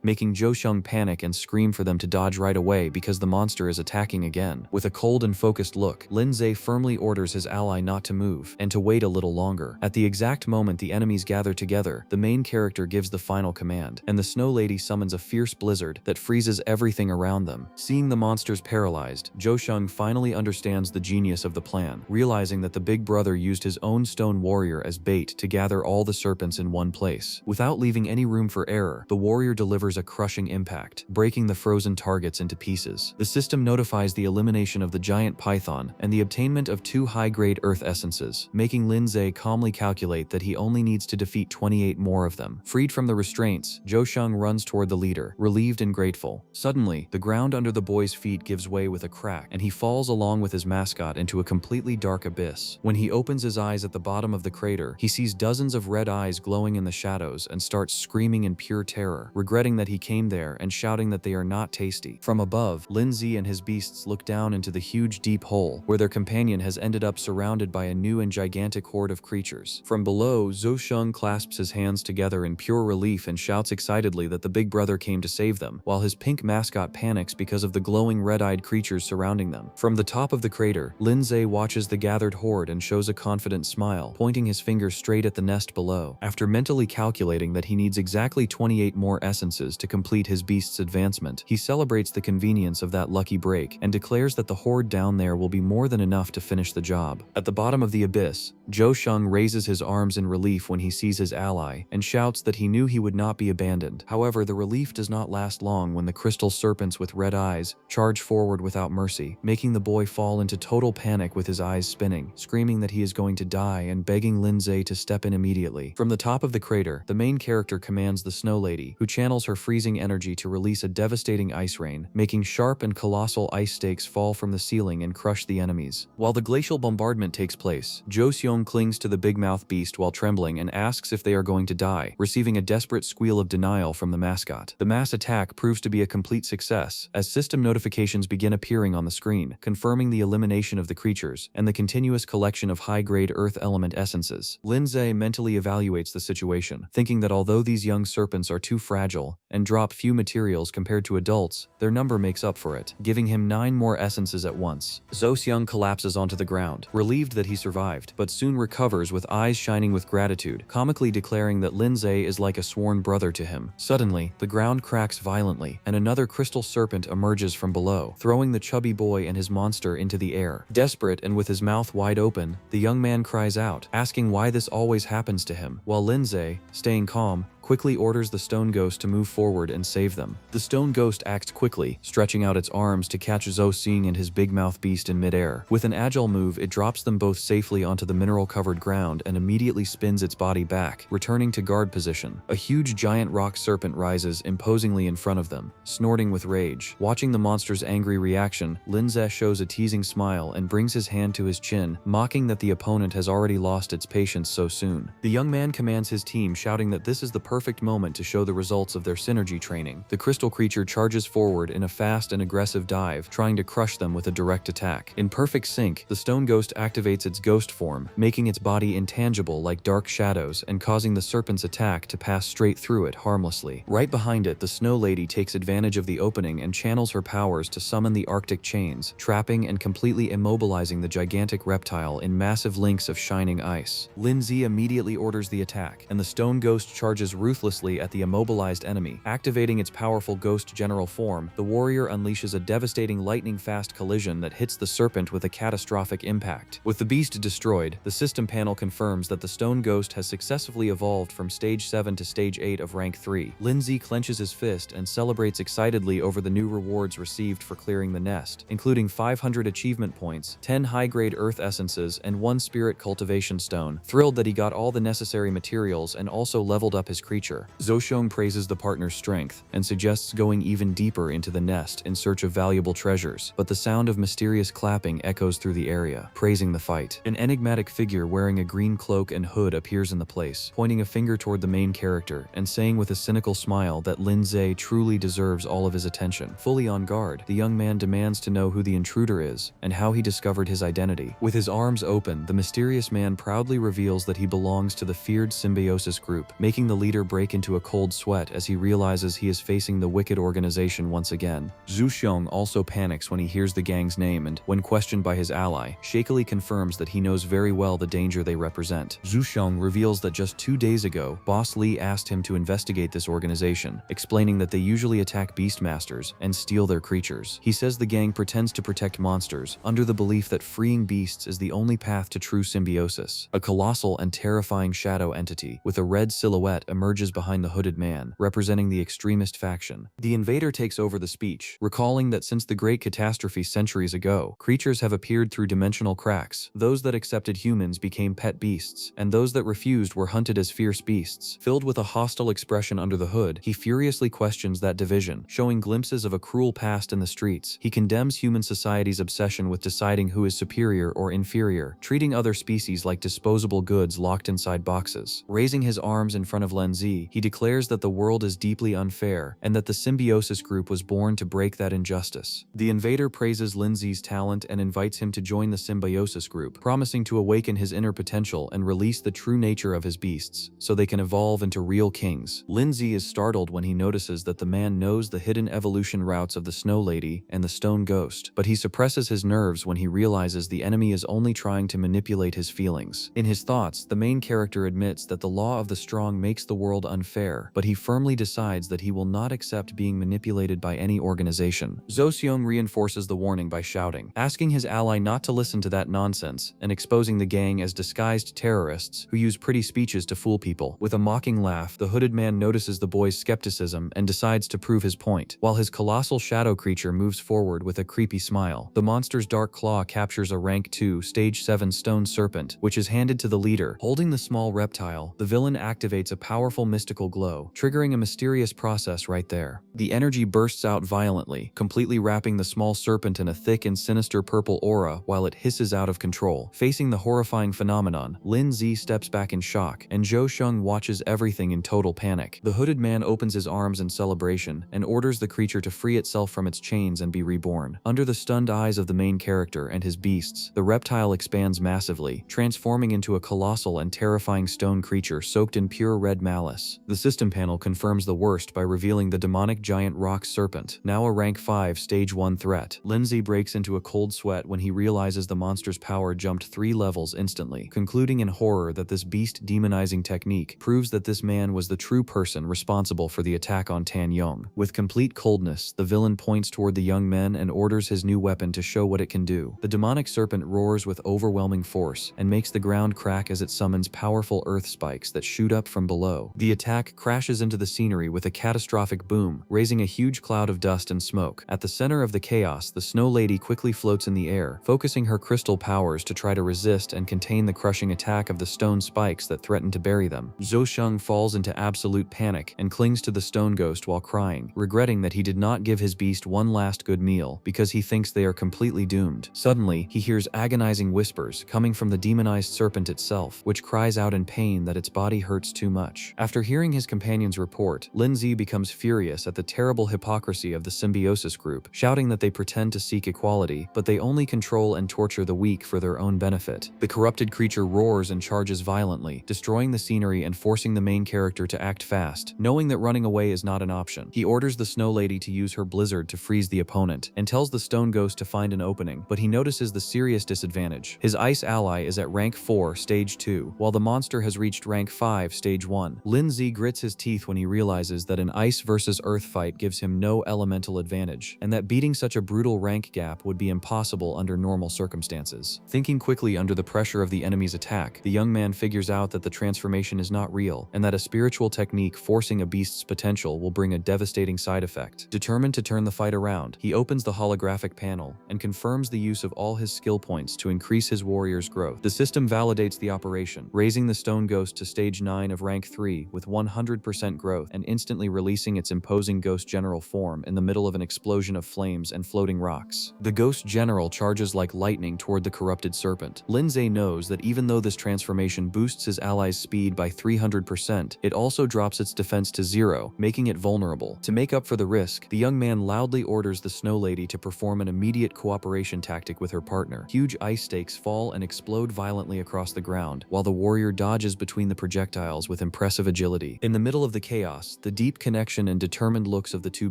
making Zhou Xiong panic and scream for them to dodge right away because the monster is attacking again. With a cold and focused look, Lin Zai firmly orders his ally not to move, and to wait a little longer. At the exact moment the enemies gather together, the main character gives the final command, and the Snow Lady summons a fierce blizzard that freezes everything around them. Seeing the monsters paralyzed, Zhou Xiong finally understands the genius of the plan, realizing that the big brother used his own stone warrior as bait to gather all the serpents in one place. Without leaving any room for error, the warrior delivers a crushing impact, breaking the frozen targets into pieces. The system notifies the elimination of the giant python and the obtainment of 2 high-grade earth essences, making Lin Zai calmly calculate that he only needs to defeat 28 more of them. Freed from the restraints, Zhou Xiong runs toward the leader, relieved and grateful. Suddenly, the ground under the boy's feet gives way with a crack, and he falls along with his mascot into a completely dark abyss. When he opens his eyes at the bottom of the crater, he sees dozens of red eyes glowing in the shadows and starts screaming in pure terror, regretting that he came there and shouting that they are not tasty. From above, Lin Zi and his beasts look down into the huge deep hole, where their companion has ended up surrounded by a new and gigantic horde of creatures. From below, Zhou Xiong clasps his hands together in pure relief and shouts excitedly that the big brother came to save them, while his pink mascot panics because of the glowing red-eyed creatures surrounding them. From the top of the crater, Lin Zai watches the gathered horde and shows a confident smile, pointing his finger straight at the nest below. After mentally calculating that he needs exactly 28 more essences to complete his beast's advancement, he celebrates the convenience of that lucky break and declares that the horde down there will be more than enough to finish the job. At the bottom of the abyss, Zhou Xiong raises his arms in relief when he sees his ally and shouts that he knew he would not be abandoned. However, the relief does not last long when the crystal serpents with red eyes charge forward without mercy, making the boy fall into total panic with his eyes spinning, screaming that he is going to die and begging Lin Zai to step in immediately. From the top of the crater, the main character commands the Snow Lady, who channels her freezing energy to release a devastating ice rain, making sharp and colossal ice stakes fall from the ceiling and crush the enemies. While the glacial bombardment takes place, Zhou Xiong clings to the big mouth beast while trembling and asks if they are going to die, receiving a desperate squeal of denial from the mascot. The mass attack proves to be a complete success, as system notifications begin appearing on the screen, confirming the elimination of the creatures and the continuous collection of high-grade earth element essences. Lin Zai mentally evaluates the situation, thinking that although these young serpents are too fragile and drop few materials compared to adults, their number makes up for it, giving him 9 more essences at once. Zoseyoung collapses onto the ground, relieved that he survived, but soon recovers with eyes shining with gratitude, comically declaring that Lindsay is like a sworn brother to him. Suddenly, the ground cracks violently, and another crystal serpent emerges from below, throwing the chubby boy and his monster into the air. Desperate and with his mouth wide open, the young man cries out, asking why this always happens to him, while Lindsay, staying calm, quickly orders the stone ghost to move forward and save them. The stone ghost acts quickly, stretching out its arms to catch Zoseyoung and his big mouth beast in midair. With an agile move, it drops them both safely onto the mineral-covered ground and immediately spins its body back, returning to guard position. A huge giant rock serpent rises imposingly in front of them, snorting with rage. Watching the monster's angry reaction, Lindsay shows a teasing smile and brings his hand to his chin, mocking that the opponent has already lost its patience so soon. The young man commands his team, shouting that this is the perfect moment to show the results of their synergy training. The crystal creature charges forward in a fast and aggressive dive, trying to crush them with a direct attack. In perfect sync, the stone ghost activates its ghost form, making its body intangible like dark shadows and causing the serpent's attack to pass straight through it harmlessly. Right behind it, the snow lady takes advantage of the opening and channels her powers to summon the Arctic chains, trapping and completely immobilizing the gigantic reptile in massive links of shining ice. Lindsay immediately orders the attack, and the stone ghost charges ruthlessly at the immobilized enemy. Activating its powerful ghost general form, the warrior unleashes a devastating lightning-fast collision that hits the serpent with a catastrophic impact. With the beast destroyed, the system panel confirms that the stone ghost has successfully evolved from stage 7 to stage 8 of rank 3. Lindsay clenches his fist and celebrates excitedly over the new rewards received for clearing the nest, including 500 achievement points, 10 high-grade earth essences, and 1 spirit cultivation stone. Thrilled that he got all the necessary materials and also leveled up his creature, Zoseyoung praises the partner's strength and suggests going even deeper into the nest in search of valuable treasures, but the sound of mysterious clapping echoes through the area, praising the fight. An enigmatic figure wearing a green cloak and hood appears in the place, pointing a finger toward the main character and saying with a cynical smile that Lindsay truly deserves all of his attention. Fully on guard, the young man demands to know who the intruder is and how he discovered his identity. With his arms open, the mysterious man proudly reveals that he belongs to the feared symbiosis group, making the leader break into a cold sweat as he realizes he is facing the wicked organization once again. Zoseyoung also panics when he hears the gang's name and, when questioned by his ally, shakily confirms that he knows very well the danger they represent. Zoseyoung reveals that just 2 days ago, Boss Lee asked him to investigate this organization, explaining that they usually attack beastmasters and steal their creatures. He says the gang pretends to protect monsters, under the belief that freeing beasts is the only path to true symbiosis. A colossal and terrifying shadow entity with a red silhouette emerges behind the hooded man, representing the extremist faction. The invader takes over the speech, recalling that since the Great Catastrophe centuries ago, creatures have appeared through dimensional cracks. Those that accepted humans became pet beasts, and those that refused were hunted as fierce beasts. Filled with a hostile expression under the hood, he furiously questions that division, showing glimpses of a cruel past in the streets. He condemns human society's obsession with deciding who is superior or inferior, treating other species like disposable goods locked inside boxes. Raising his arms in front of Lindsay, he declares that the world is deeply unfair and that the symbiosis group was born to break that injustice. The invader praises Lindsay's talent and invites him to join the symbiosis group, promising to awaken his inner potential and release the true nature of his beasts so they can evolve into real kings. Lindsay is startled when he notices that the man knows the hidden evolution routes of the Snow Lady and the Stone Ghost, but he suppresses his nerves when he realizes the enemy is only trying to manipulate his feelings. In his thoughts, the main character admits that the law of the strong makes the world unfair, but he firmly decides that he will not accept being manipulated by any organization. Zoseyoung reinforces the warning by shouting, asking his ally not to listen to that nonsense, and exposing the gang as disguised terrorists who use pretty speeches to fool people. With a mocking laugh, the hooded man notices the boy's skepticism and decides to prove his point, while his colossal shadow creature moves forward with a creepy smile. The monster's dark claw captures a rank 2 stage 7 stone serpent, which is handed to the leader. Holding the small reptile, the villain activates a powerful mystical glow, triggering a mysterious process right there. The energy bursts out violently, completely wrapping the small serpent in a thick and sinister purple aura while it hisses out of control. Facing the horrifying phenomenon, Lindsay steps back in shock, and Zoseyoung watches everything in total panic. The hooded man opens his arms in celebration and orders the creature to free itself from its chains and be reborn. Under the stunned eyes of the main character and his beasts, the reptile expands massively, transforming into a colossal and terrifying stone creature soaked in pure red mallow. malice. The system panel confirms the worst by revealing the demonic giant rock serpent, now a rank 5 stage 1 threat. Lindsay breaks into a cold sweat when he realizes the monster's power jumped 3 levels instantly, concluding in horror that this beast demonizing technique proves that this man was the true person responsible for the attack on Tan Yong. With complete coldness, the villain points toward the young men and orders his new weapon to show what it can do. The demonic serpent roars with overwhelming force and makes the ground crack as it summons powerful earth spikes that shoot up from below. The attack crashes into the scenery with a catastrophic boom, raising a huge cloud of dust and smoke. At the center of the chaos, the Snow Lady quickly floats in the air, focusing her crystal powers to try to resist and contain the crushing attack of the stone spikes that threaten to bury them. Zhou Sheng falls into absolute panic and clings to the stone ghost while crying, regretting that he did not give his beast one last good meal because he thinks they are completely doomed. Suddenly, he hears agonizing whispers coming from the demonized serpent itself, which cries out in pain that its body hurts too much. After hearing his companion's report, Lindsay becomes furious at the terrible hypocrisy of the symbiosis group, shouting that they pretend to seek equality, but they only control and torture the weak for their own benefit. The corrupted creature roars and charges violently, destroying the scenery and forcing the main character to act fast, knowing that running away is not an option. He orders the Snow Lady to use her blizzard to freeze the opponent, and tells the stone ghost to find an opening, but he notices the serious disadvantage. His ice ally is at rank 4 stage 2, while the monster has reached rank 5 stage 1. Lindsay grits his teeth when he realizes that an ice versus earth fight gives him no elemental advantage, and that beating such a brutal rank gap would be impossible under normal circumstances. Thinking quickly under the pressure of the enemy's attack, the young man figures out that the transformation is not real, and that a spiritual technique forcing a beast's potential will bring a devastating side effect. Determined to turn the fight around, he opens the holographic panel and confirms the use of all his skill points to increase his warrior's growth. The system validates the operation, raising the stone ghost to stage 9 of rank 3 with 100% growth and instantly releasing its imposing ghost general form in the middle of an explosion of flames and floating rocks. The ghost general charges like lightning toward the corrupted serpent. Lindsay knows that even though this transformation boosts his ally's speed by 300%, it also drops its defense to 0, making it vulnerable. To make up for the risk, the young man loudly orders the Snow Lady to perform an immediate cooperation tactic with her partner. Huge ice stakes fall and explode violently across the ground, while the warrior dodges between the projectiles with impressive agility. In the middle of the chaos, the deep connection and determined looks of the two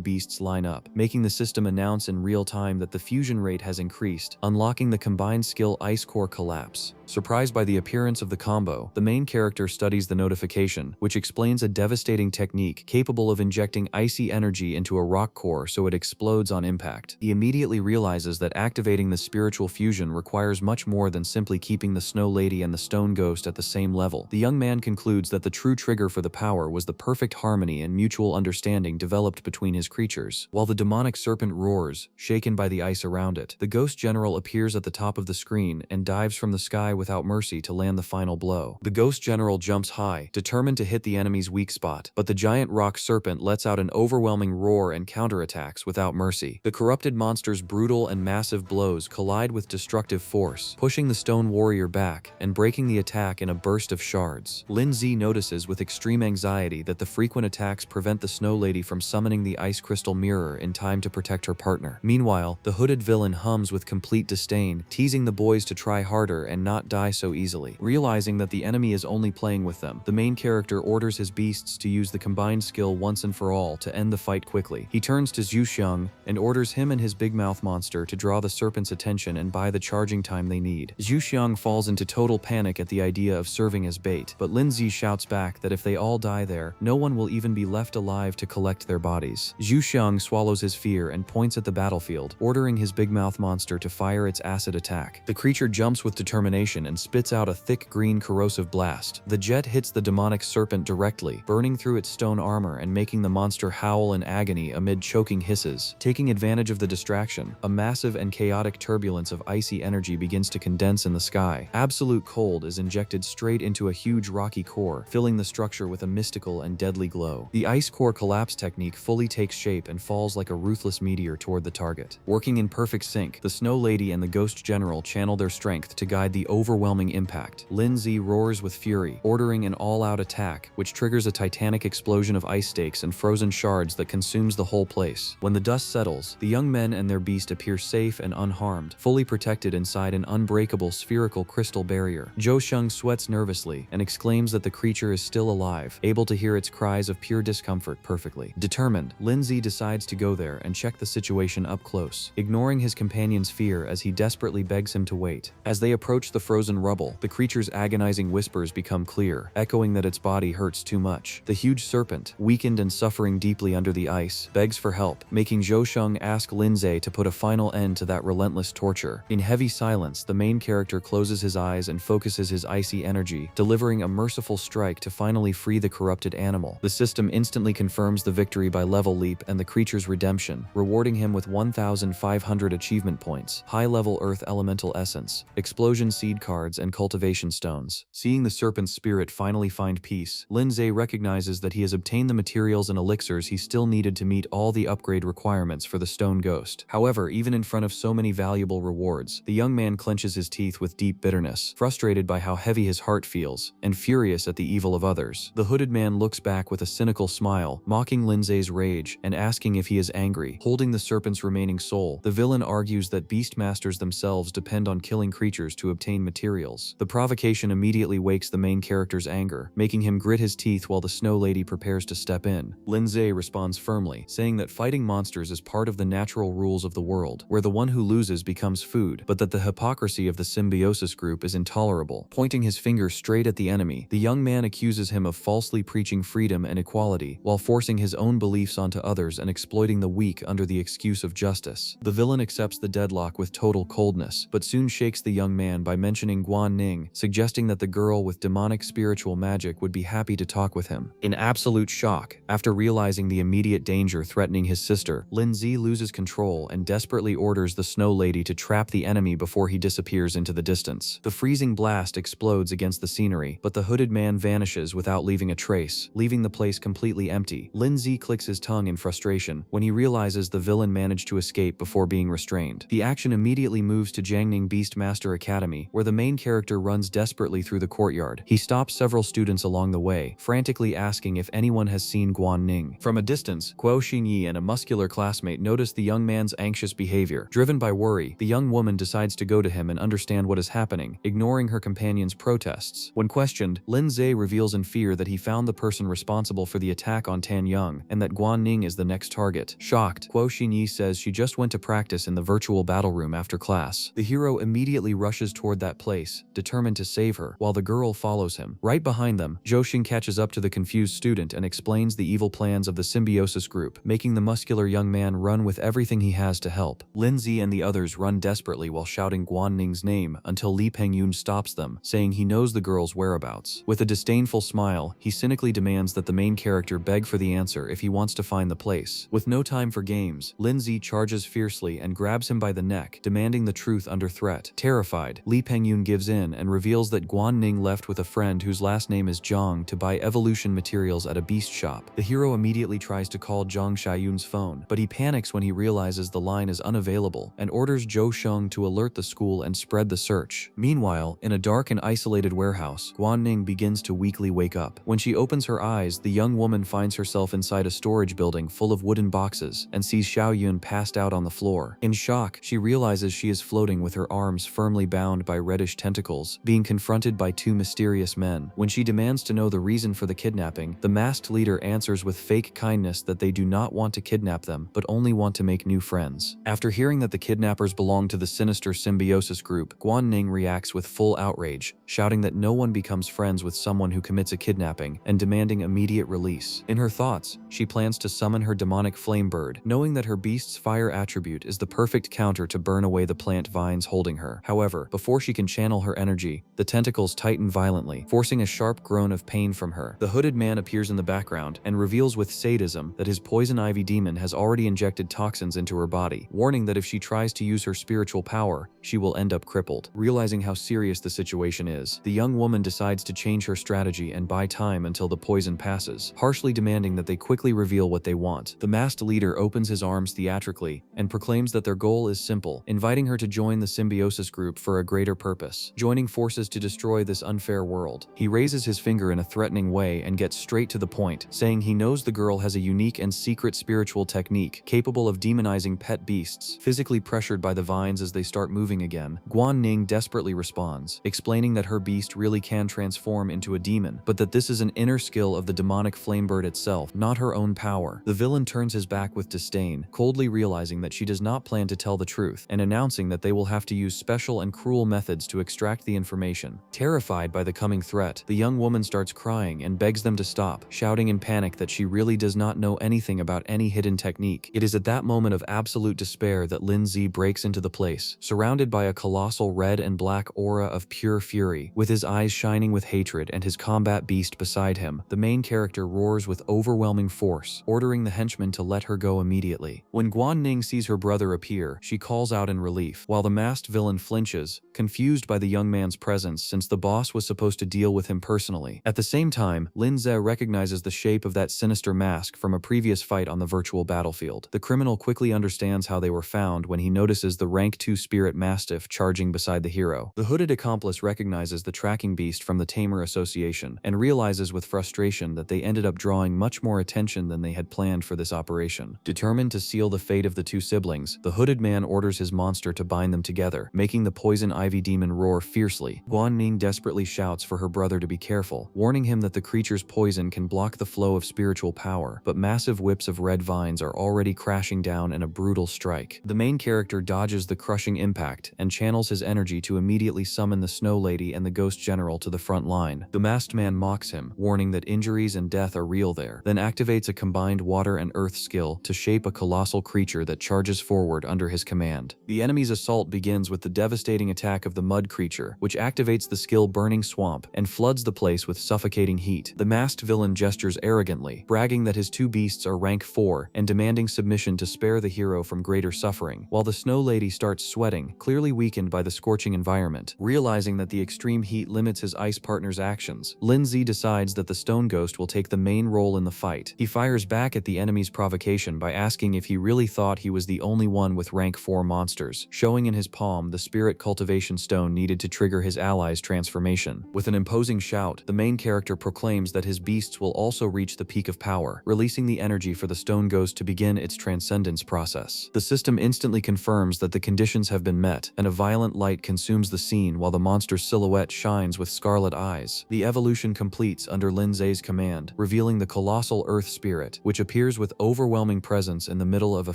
beasts line up, making the system announce in real time that the fusion rate has increased, unlocking the combined skill Ice Core Collapse. Surprised by the appearance of the combo, the main character studies the notification, which explains a devastating technique capable of injecting icy energy into a rock core so it explodes on impact. He immediately realizes that activating the spiritual fusion requires much more than simply keeping the Snow Lady and the Stone Ghost at the same level. The young man concludes that the true trigger for the power was the perfect harmony and mutual understanding developed between his creatures. While the demonic serpent roars, shaken by the ice around it, the Ghost General appears at the top of the screen and dives from the sky without mercy to land the final blow. The Ghost General jumps high, determined to hit the enemy's weak spot, but the giant rock serpent lets out an overwhelming roar and counterattacks without mercy. The corrupted monster's brutal and massive blows collide with destructive force, pushing the stone warrior back and breaking the attack in a burst of shards. Lindsay notices with extreme anxiety that the frequent attacks prevent the Snow Lady from summoning the ice crystal mirror in time to protect her partner. Meanwhile, the hooded villain hums with complete disdain, teasing the boys to try harder and not die so easily. Realizing that the enemy is only playing with them, the main character orders his beasts to use the combined skill once and for all to end the fight quickly. He turns to Zhu Xiang and orders him and his big mouth monster to draw the serpent's attention and buy the charging time they need. Zhu Xiang falls into total panic at the idea of serving as bait, but Lindsay shouts back that if they all die there, no one will even be left alive to collect their bodies. Zhu Xiang swallows his fear and points at the battlefield, ordering his big mouth monster to fire its acid attack. The creature jumps with determination and spits out a thick green corrosive blast. The jet hits the demonic serpent directly, burning through its stone armor and making the monster howl in agony amid choking hisses. Taking advantage of the distraction, a massive and chaotic turbulence of icy energy begins to condense in the sky. Absolute cold is injected straight into a huge rocky core, filling the structure with a mystical and deadly glow. The ice core collapse technique fully takes shape and falls like a ruthless meteor toward the target. Working in perfect sync, the Snow Lady and the Ghost General channel their strength to guide the overwhelming impact. Lindsay roars with fury, ordering an all-out attack, which triggers a titanic explosion of ice stakes and frozen shards that consumes the whole place. When the dust settles, the young men and their beast appear safe and unharmed, fully protected inside an unbreakable spherical crystal barrier. Zhou Sheng sweats nervously and exclaims that the creature is still alive alive, able to hear its cries of pure discomfort perfectly. Determined, Lindsay decides to go there and check the situation up close, ignoring his companion's fear as he desperately begs him to wait. As they approach the frozen rubble, the creature's agonizing whispers become clear, echoing that its body hurts too much. The huge serpent, weakened and suffering deeply under the ice, begs for help, making Zhou Sheng ask Lindsay to put a final end to that relentless torture. In heavy silence, the main character closes his eyes and focuses his icy energy, delivering a merciful strike to finally free the corrupted animal. The system instantly confirms the victory by level leap and the creature's redemption, rewarding him with 1,500 achievement points, high-level earth elemental essence, explosion seed cards, and cultivation stones. Seeing the serpent's spirit finally find peace, Lindsay recognizes that he has obtained the materials and elixirs he still needed to meet all the upgrade requirements for the stone ghost. However, even in front of so many valuable rewards, the young man clenches his teeth with deep bitterness, frustrated by how heavy his heart feels, and furious at the evil of others. The hooded man looks back with a cynical smile, mocking Lindsay's rage and asking if he is angry. Holding the serpent's remaining soul, the villain argues that beastmasters themselves depend on killing creatures to obtain materials. The provocation immediately wakes the main character's anger, making him grit his teeth while the Snow Lady prepares to step in. Lindsay responds firmly, saying that fighting monsters is part of the natural rules of the world, where the one who loses becomes food, but that the hypocrisy of the symbiosis group is intolerable. Pointing his finger straight at the enemy, the young man accuses him of falsely preaching freedom and equality, while forcing his own beliefs onto others and exploiting the weak under the excuse of justice. The villain accepts the deadlock with total coldness, but soon shakes the young man by mentioning Guan Ning, suggesting that the girl with demonic spiritual magic would be happy to talk with him. In absolute shock, after realizing the immediate danger threatening his sister, Lindsay loses control and desperately orders the Snow Lady to trap the enemy before he disappears into the distance. The freezing blast explodes against the scenery, but the hooded man vanishes without leaving a trace, leaving the place completely empty. Lindsay clicks his tongue in frustration when he realizes the villain managed to escape before being restrained. The action immediately moves to Jiangning Beastmaster Academy, where the main character runs desperately through the courtyard. He stops several students along the way, frantically asking if anyone has seen Guan Ning. From a distance, Guo Xinyi and a muscular classmate notice the young man's anxious behavior. Driven by worry, the young woman decides to go to him and understand what is happening, ignoring her companion's protests. When questioned, Lindsay reveals in fear that he found the person responsible for the attack on Tan Young, and that Guan Ning is the next target. Shocked, Guo Xinyi says she just went to practice in the virtual battle room after class. The hero immediately rushes toward that place, determined to save her, while the girl follows him. Right behind them, Zhou Xing catches up to the confused student and explains the evil plans of the symbiosis group, making the muscular young man run with everything he has to help. Lindsay and the others run desperately while shouting Guan Ning's name until Li Pengyun stops them, saying he knows the girl's whereabouts. With a disdainful smile, he cynically demands that the main character beg for the answer if he wants to find the place. With no time for games, Lindsay charges fiercely and grabs him by the neck, demanding the truth under threat. Terrified, Li Pengyun gives in and reveals that Guan Ning left with a friend whose last name is Zhang to buy evolution materials at a beast shop. The hero immediately tries to call Zhang Xiaoyun's phone, but he panics when he realizes the line is unavailable and orders Zhou Sheng to alert the school and spread the search. Meanwhile, in a dark and isolated warehouse, Guan Ning begins to weakly wake up. When she opens her eyes, the young woman finds herself inside a storage building full of wooden boxes and sees Xiaoyun passed out on the floor. In shock, she realizes she is floating with her arms firmly bound by reddish tentacles, being confronted by two mysterious men. When she demands to know the reason for the kidnapping, the masked leader answers with fake kindness that they do not want to kidnap them, but only want to make new friends. After hearing that the kidnappers belong to the sinister symbiosis group, Guan Ning reacts with full outrage, shouting that no one becomes friends with someone who commits a kidnapping and demanding immediate release. In her thoughts, she plans to summon her demonic flame bird, knowing that her beast's fire attribute is the perfect counter to burn away the plant vines holding her. However, before she can channel her energy, the tentacles tighten violently, forcing a sharp groan of pain from her. The hooded man appears in the background and reveals with sadism that his poison ivy demon has already injected toxins into her body, warning that if she tries to use her spiritual power, she will end up crippled. Realizing how serious the situation is, the young woman decides to change her strategy and buy time until the poison passes, harshly demanding that they quickly reveal what they want. The masked leader opens his arms theatrically and proclaims that their goal is simple, inviting her to join the symbiosis group for a greater purpose, joining forces to destroy this unfair world. He raises his finger in a threatening way and gets straight to the point, saying he knows the girl has a unique and secret spiritual technique capable of demonizing pet beasts, physically pressured by the vines as they start moving again. Guan Ning desperately responds, explaining that her beast really can transform into a demon, but that this is an inner skill of the demonic flamebird itself, not her own power. The villain turns his back with disdain, coldly realizing that she does not plan to tell the truth, and announcing that they will have to use special and cruel methods to extract the information. Terrified by the coming threat, the young woman starts crying and begs them to stop, shouting in panic that she really does not know anything about any hidden technique. It is at that moment of absolute despair that Lin Zi breaks into the place, surrounded by a colossal red and black aura of pure fury. With his eyes shining with hatred and his combat beast beside him, the main character roars with overwhelming force, ordering the henchman to let her go immediately. When Guan Ning sees her brother appear, she calls out in relief, while the masked villain flinches, confused by the young man's presence since the boss was supposed to deal with him personally. At the same time, Lin Ze recognizes the shape of that sinister mask from a previous fight on the virtual battlefield. The criminal quickly understands how they were found when he notices the rank 2 spirit mastiff charging beside the hero. The hooded accomplice recognizes the tracking beast from the Tamer Association and realizes with frustration that they ended up drawing much more attention than they had planned for this operation. Determined to seal the fate of the two siblings, the hooded man orders his monster to bind them together, making the poison ivy demon roar fiercely. Guan Ning desperately shouts for her brother to be careful, warning him that the creature's poison can block the flow of spiritual power, but massive whips of red vines are already crashing down in a brutal strike. The main character dodges the crushing impact and channels his energy to immediately summon the Snow Lady and the Ghost General to the front line. The masked man mocks him, warning that injuries and death are real there, then activates a combined water and earth skill to shape a colossal creature that charges forward under his command. The enemy's assault begins with the devastating attack of the mud creature, which activates the skill Burning Swamp and floods the place with suffocating heat. The masked villain gestures arrogantly, bragging that his two beasts are rank 4 and demanding submission to spare the hero from greater suffering, while the Snow Lady starts sweating, clearly weakened by the scorching environment. Realizing that the extreme heat limits his ice partner's actions, Lin Zi decides that the Stone Ghost will take the main role in the fight. He fires back at the enemy's provocation by asking if he really thought he was the only one with rank 4 monsters, showing in his palm the spirit cultivation stone needed to trigger his ally's transformation. With an imposing shout, the main character proclaims that his beasts will also reach the peak of power, releasing the energy for the Stone Ghost to begin its transcendence process. The system instantly confirms that the conditions have been met, and a violent light consumes the scene while the monster's silhouette shines with scarlet eyes. The evolution completes under Lin Ze's command, revealing the colossal earth spirit, which appears with overwhelming presence in the middle of a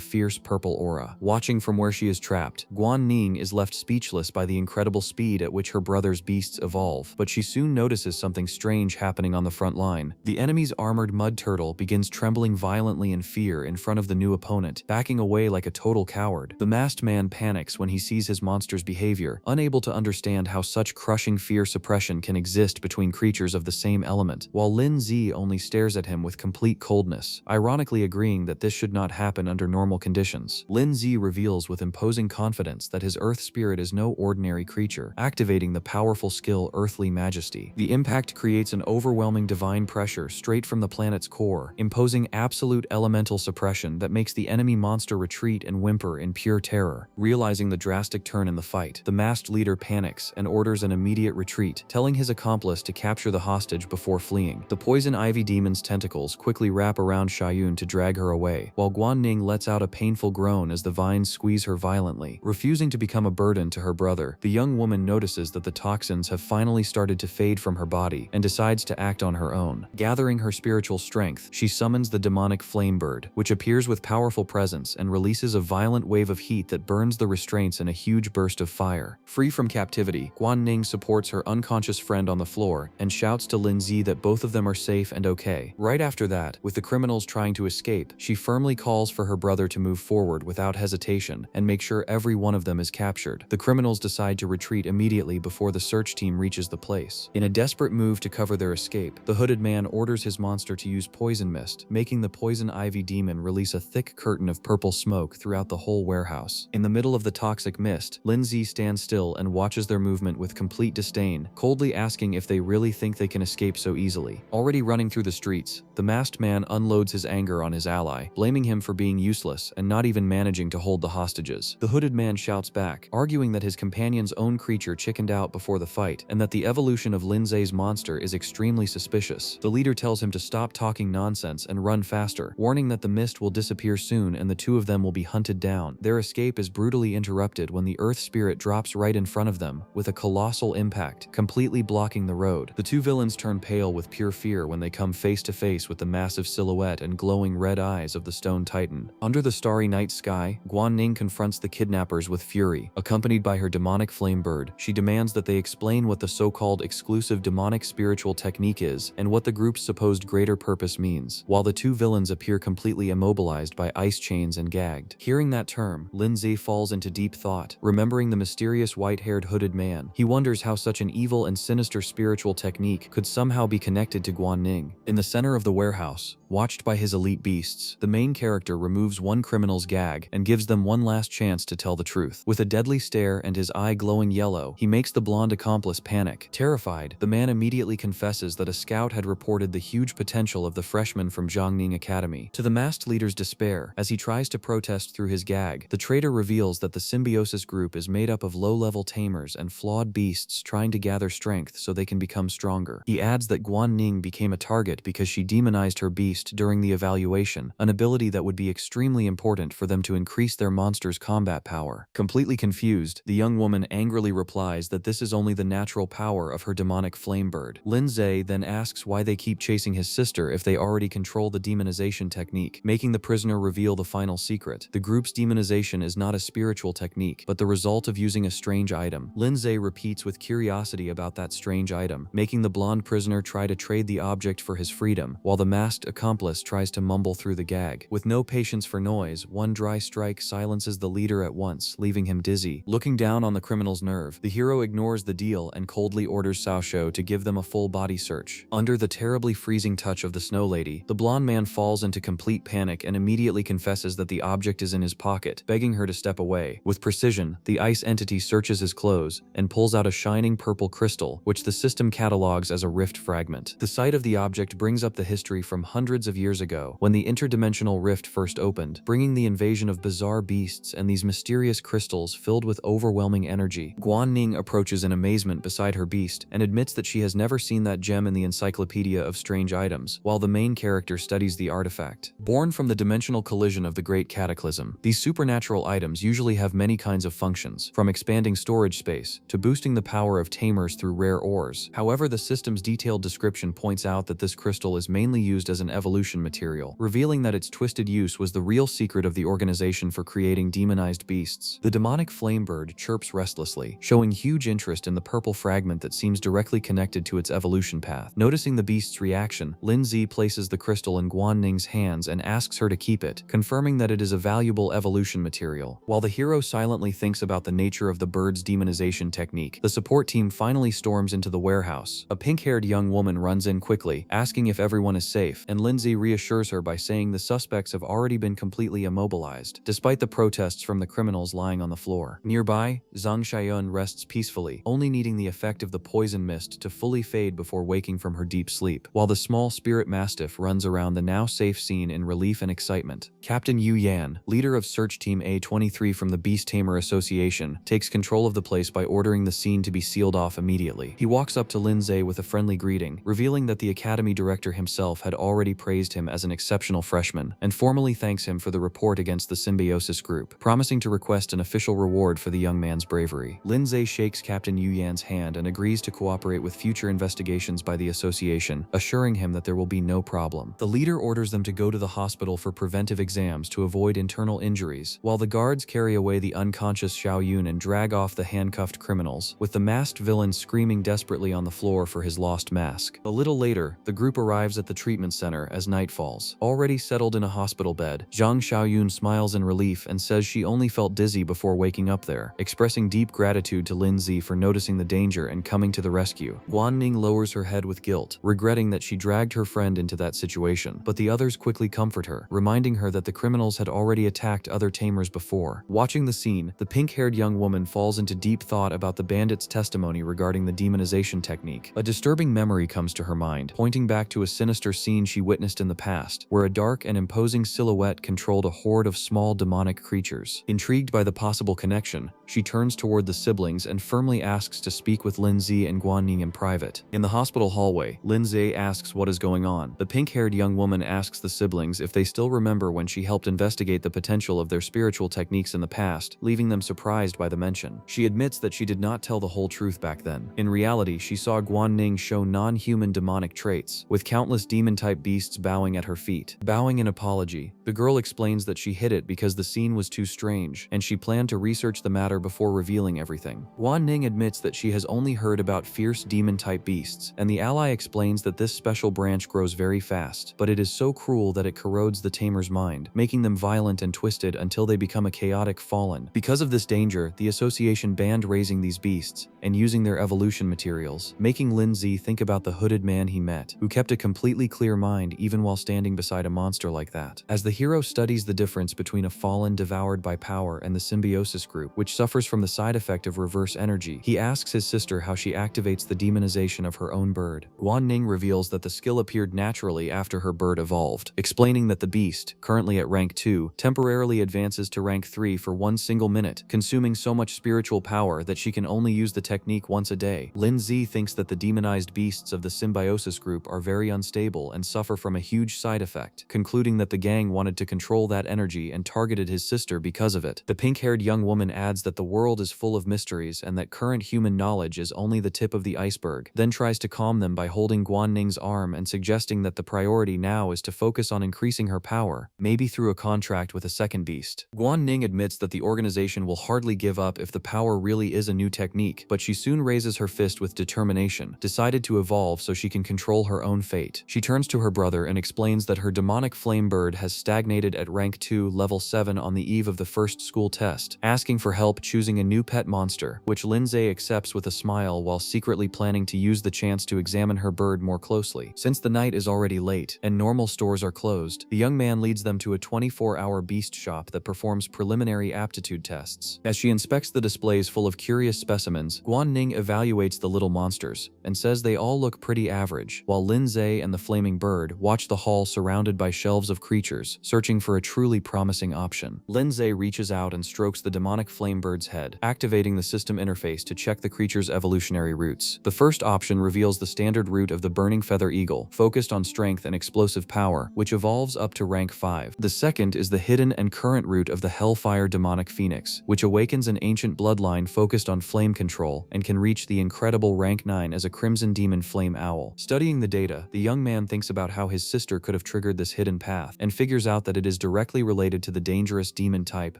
fierce purple aura. Watching from where she is trapped, Guan Ning is left speechless by the incredible speed at which her brother's beasts evolve, but she soon notices something strange happening on the front line. The enemy's armored mud turtle begins trembling violently in fear in front of the new opponent, backing away like a total coward. The masked man panics when he sees his monster's behavior, unable to understand how such crushing fear suppression can exist between creatures of the same element, while Lin Zi only stares at him with complete coldness, ironically agreeing that this should not happen under normal conditions. Lin Zi reveals with imposing confidence that his earth spirit is no ordinary creature, activating the powerful skill Earthly Majesty. The impact creates an overwhelming divine pressure straight from the planet's core, imposing absolute elemental suppression that makes the enemy monster retreat and whimper in pure terror. Realizing the drastic turn in the fight, the masked leader panics and orders an immediate retreat, telling his accomplice to capture the hostage before fleeing. The poison ivy demon's tentacles quickly wrap around Shayun to drag her away, while Guan Ning lets out a painful groan as the vines squeeze her violently. Refusing to become a burden to her brother, the young woman notices that the toxins have finally started to fade from her body and decides to act on her own. Gathering her spiritual strength, she summons the demonic flamebird, which appears with powerful presence and releases a violent wave of heat that burns the restraints in a huge burst of fire. Free from captivity, Guan Ning supports her unconscious friend on the floor and shouts to Lin Zi that both of them are safe and okay. Right after that, with the criminals trying to escape, she firmly calls for her brother to move forward without hesitation and make sure every one of them is captured. The criminals decide to retreat immediately before the search team reaches the place. In a desperate move to cover their escape, the hooded man orders his monster to use poison mist, making the poison ivy demon release a thick curtain of purple smoke throughout the whole warehouse. In the middle of the toxic mist, Lin Zi stands still and watches their movement with complete disdain, coldly asking if they really think they can escape so easily. Already running through the streets, the masked man unloads his anger on his ally, blaming him for being useless and not even managing to hold the hostages. The hooded man shouts back, arguing that his companion's own creature chickened out before the fight and that the evolution of Lin Ze's monster is extremely suspicious. The leader tells him to stop talking nonsense and run faster, warning that the mist will disappear soon and the two of them will be hunted down. Their escape is brutally interrupted when the earth spirit drops right in front of them with a colossal impact, completely blocking the road. The two villains turn turn pale with pure fear when they come face to face with the massive silhouette and glowing red eyes of the stone titan. Under the starry night sky, Guan confronts the kidnappers with fury. Accompanied by her demonic flame bird, she demands that they explain what the so-called exclusive demonic spiritual technique is and what the group's supposed greater purpose means, while the two villains appear completely immobilized by ice chains and gagged. Hearing that term, Lindsay falls into deep thought. Remembering the mysterious white-haired hooded man, he wonders how such an evil and sinister spiritual technique could somehow be connected to Guan Ning. In the center of the warehouse, watched by his elite beasts, the main character removes one criminal's gag and gives them one last chance to tell the truth. With a deadly stare and his eye glowing yellow, he makes the blonde accomplice panic. Terrified, the man immediately confesses that a scout had reported the huge potential of the freshman from Jiangning Academy. To the masked leader's despair, as he tries to protest through his gag, the traitor reveals that the symbiosis group is made up of low-level tamers and flawed beasts trying to gather strength so they can become stronger. He adds that Guan Ning became a target because she demonized her beast during the evaluation, an ability that would be extremely important for them to increase their monster's combat power. Completely confused, the young woman angrily replies that this is only the natural power of her demonic flame bird. Lindsay then asks why they keep chasing his sister if they already control the demonization technique, making the prisoner reveal the final secret. The group's demonization is not a spiritual technique, but the result of using a strange item. Lindsay repeats with curiosity about that strange item, making the blonde prisoner try to trade the object for his freedom, while the masked accomplice tries to mumble through the gag. With no patience for noise, one dry strike silences the leader at once, leaving him dizzy. Looking down on the criminal's nerve, the hero ignores the deal and coldly orders Cao Shou to give them a full body search. Under the terribly freezing touch of the snow lady, the blonde man falls into complete panic and immediately confesses that the object is in his pocket, begging her to step away. With precision, the ice entity searches his clothes and pulls out a shining purple crystal, which the system catalogs as a rift fragment. The sight of the object brings up the history from hundreds of years ago, when the interdimensional rift first opened, bringing the invasion of bizarre beasts and these mysterious crystals filled with overwhelming energy. Guan Ning approaches in amazement beside her beast and admits that she has never seen that gem in the Encyclopedia of Strange Items, while the main character studies the artifact. Born from the dimensional collision of the Great Cataclysm, these supernatural items usually have many kinds of functions, from expanding storage space to boosting the power of tamers through rare ores. However, the system's detailed description points out that this crystal is mainly used as an evolution material, revealing that its twisted use was the real secret of the organization for creating demonized beasts. The demonic flame bird chirps restlessly, showing huge interest in the purple fragment that seems directly connected to its evolution path. Noticing the beast's reaction, Lindsay places the crystal in Guan Ning's hands and asks her to keep it, confirming that it is a valuable evolution material. While the hero silently thinks about the nature of the bird's demonization technique, the support team finally storms into the warehouse. A pink-haired young woman runs in quickly, asking if everyone is safe, and Lindsay reassures her by saying the suspects have already been completely immobilized, despite the protests from the criminals lying on the floor. Nearby, Zhang Xiaoyun rests peacefully, only needing the effect of the poison mist to fully fade before waking from her deep sleep, while the small spirit mastiff runs around the now safe scene in relief and excitement. Captain Yu Yan, leader of Search Team A23 from the Beast Tamer Association, takes control of the place by ordering the scene to be sealed off immediately. He walks up to Lindsay with a friendly greeting, revealing that the academy director himself had already praised him as an exceptional freshman, and formally thanks him for the report against the symbiosis group, promising to request an official reward for the young man's bravery. Lindsay shakes Captain Yu Yan's hand and agrees to cooperate with future investigations by the association, assuring him that there will be no problem. The leader orders them to go to the hospital for preventive exams to avoid internal injuries, while the guards carry away the unconscious Xiao Yun and drag off the handcuffed criminals, with the masked villain screaming desperately on the floor for his lost mask. A little later, the group arrives at the treatment center as night falls. Already settled in a hospital bed, Zhang Xiaoyun smiles in relief and says she only felt dizzy before waking up there, expressing deep gratitude to Lindsay for noticing the danger and coming to the rescue. Guan Ning lowers her head with guilt, regretting that she dragged her friend into that situation, but the others quickly comfort her, reminding her that the criminals had already attacked other tamers before. Watching the scene, the pink-haired young woman falls into deep thought about the bandits' testimony regarding the demonization technique. A disturbing memory comes to her mind, pointing back to a sinister scene she witnessed in the past, where a dark and imposing silhouette controlled a horde of small demonic creatures. Intrigued by the possible connection, she turns toward the siblings and firmly asks to speak with Lindsay and Guan Ning in private. In the hospital hallway, Lindsay asks what is going on. The pink-haired young woman asks the siblings if they still remember when she helped investigate the potential of their spiritual techniques in the past, leaving them surprised by the mention. She admits that she did not tell the whole truth back then. In reality, she saw Guan Ning show non-human demonic traits, with countless demon-type beasts bowing at her feet. Bowing in apology, the girl explains that she hid it because the scene was too strange, and she planned to research the matter before revealing everything. Guan Ning admits that she has only heard about fierce demon-type beasts, and the ally explains that this special branch grows very fast, but it is so cruel that it corrodes the tamer's mind, making them violent and twisted until they become a chaotic fallen. Because of this danger, the association banned raising these beasts and using their evolution materials, making Lin Zi think about the hooded man he met, who kept a completely clear mind even while standing beside a monster like that. As the hero studies the difference between a fallen devoured by power and the symbiosis group, which suffers from the side effect of reverse energy, he asks his sister how she activates the demonization of her own bird. Guan Ning reveals that the skill appeared naturally after her bird evolved, explaining that the beast, currently at rank 2, temporarily advances to rank 3 for one single minute, consuming so much spiritual power that she can only use the technique once a day. Lin Zi thinks that the demonized beasts of the symbiosis group are very unstable and suffer from a huge side effect, concluding that the gang wanted to control that energy and targeted his sister because of it. The pink-haired young woman adds that the world is full of mysteries and that current human knowledge is only the tip of the iceberg, then tries to calm them by holding Guan Ning's arm and suggesting that the priority now is to focus on increasing her power, maybe through a contract with a second beast. Guan Ning admits that the organization will hardly give up if the power really is a new technique, but she soon raises her fist with determination, decided to evolve so she can control her own fate. She turns to her brother and explains that her demonic flame bird has stagnated at rank 2 level 7 on the eve of the first school test, asking for help choosing a new pet monster, which Lindsay accepts with a smile while secretly planning to use the chance to examine her bird more closely. Since the night is already late and normal stores are closed, the young man leads them to a 24-hour beast shop that performs preliminary aptitude tests. As she inspects the displays full of curious specimens, Guan Ning evaluates the little monsters and says they all look pretty average, while Lin Zhe and the flaming bird watch the hall surrounded by shelves of creatures, searching for a truly promising option. Lin Zhe reaches out and strokes the demonic flame bird's head, activating the system interface to check the creature's evolutionary roots. The first option reveals the standard root of the burning feather eagle, focused on strength and explosive power, which evolves up to rank 5. The second is the hidden and current root of the hellfire demonic phoenix, which awakens an ancient bloodline focused on flame control and can reach the incredible rank 9 as a crimson demon flame owl. Studying the data, the young man thinks about how his sister could have triggered this hidden path and figures out that it is directly related to the dangerous demon type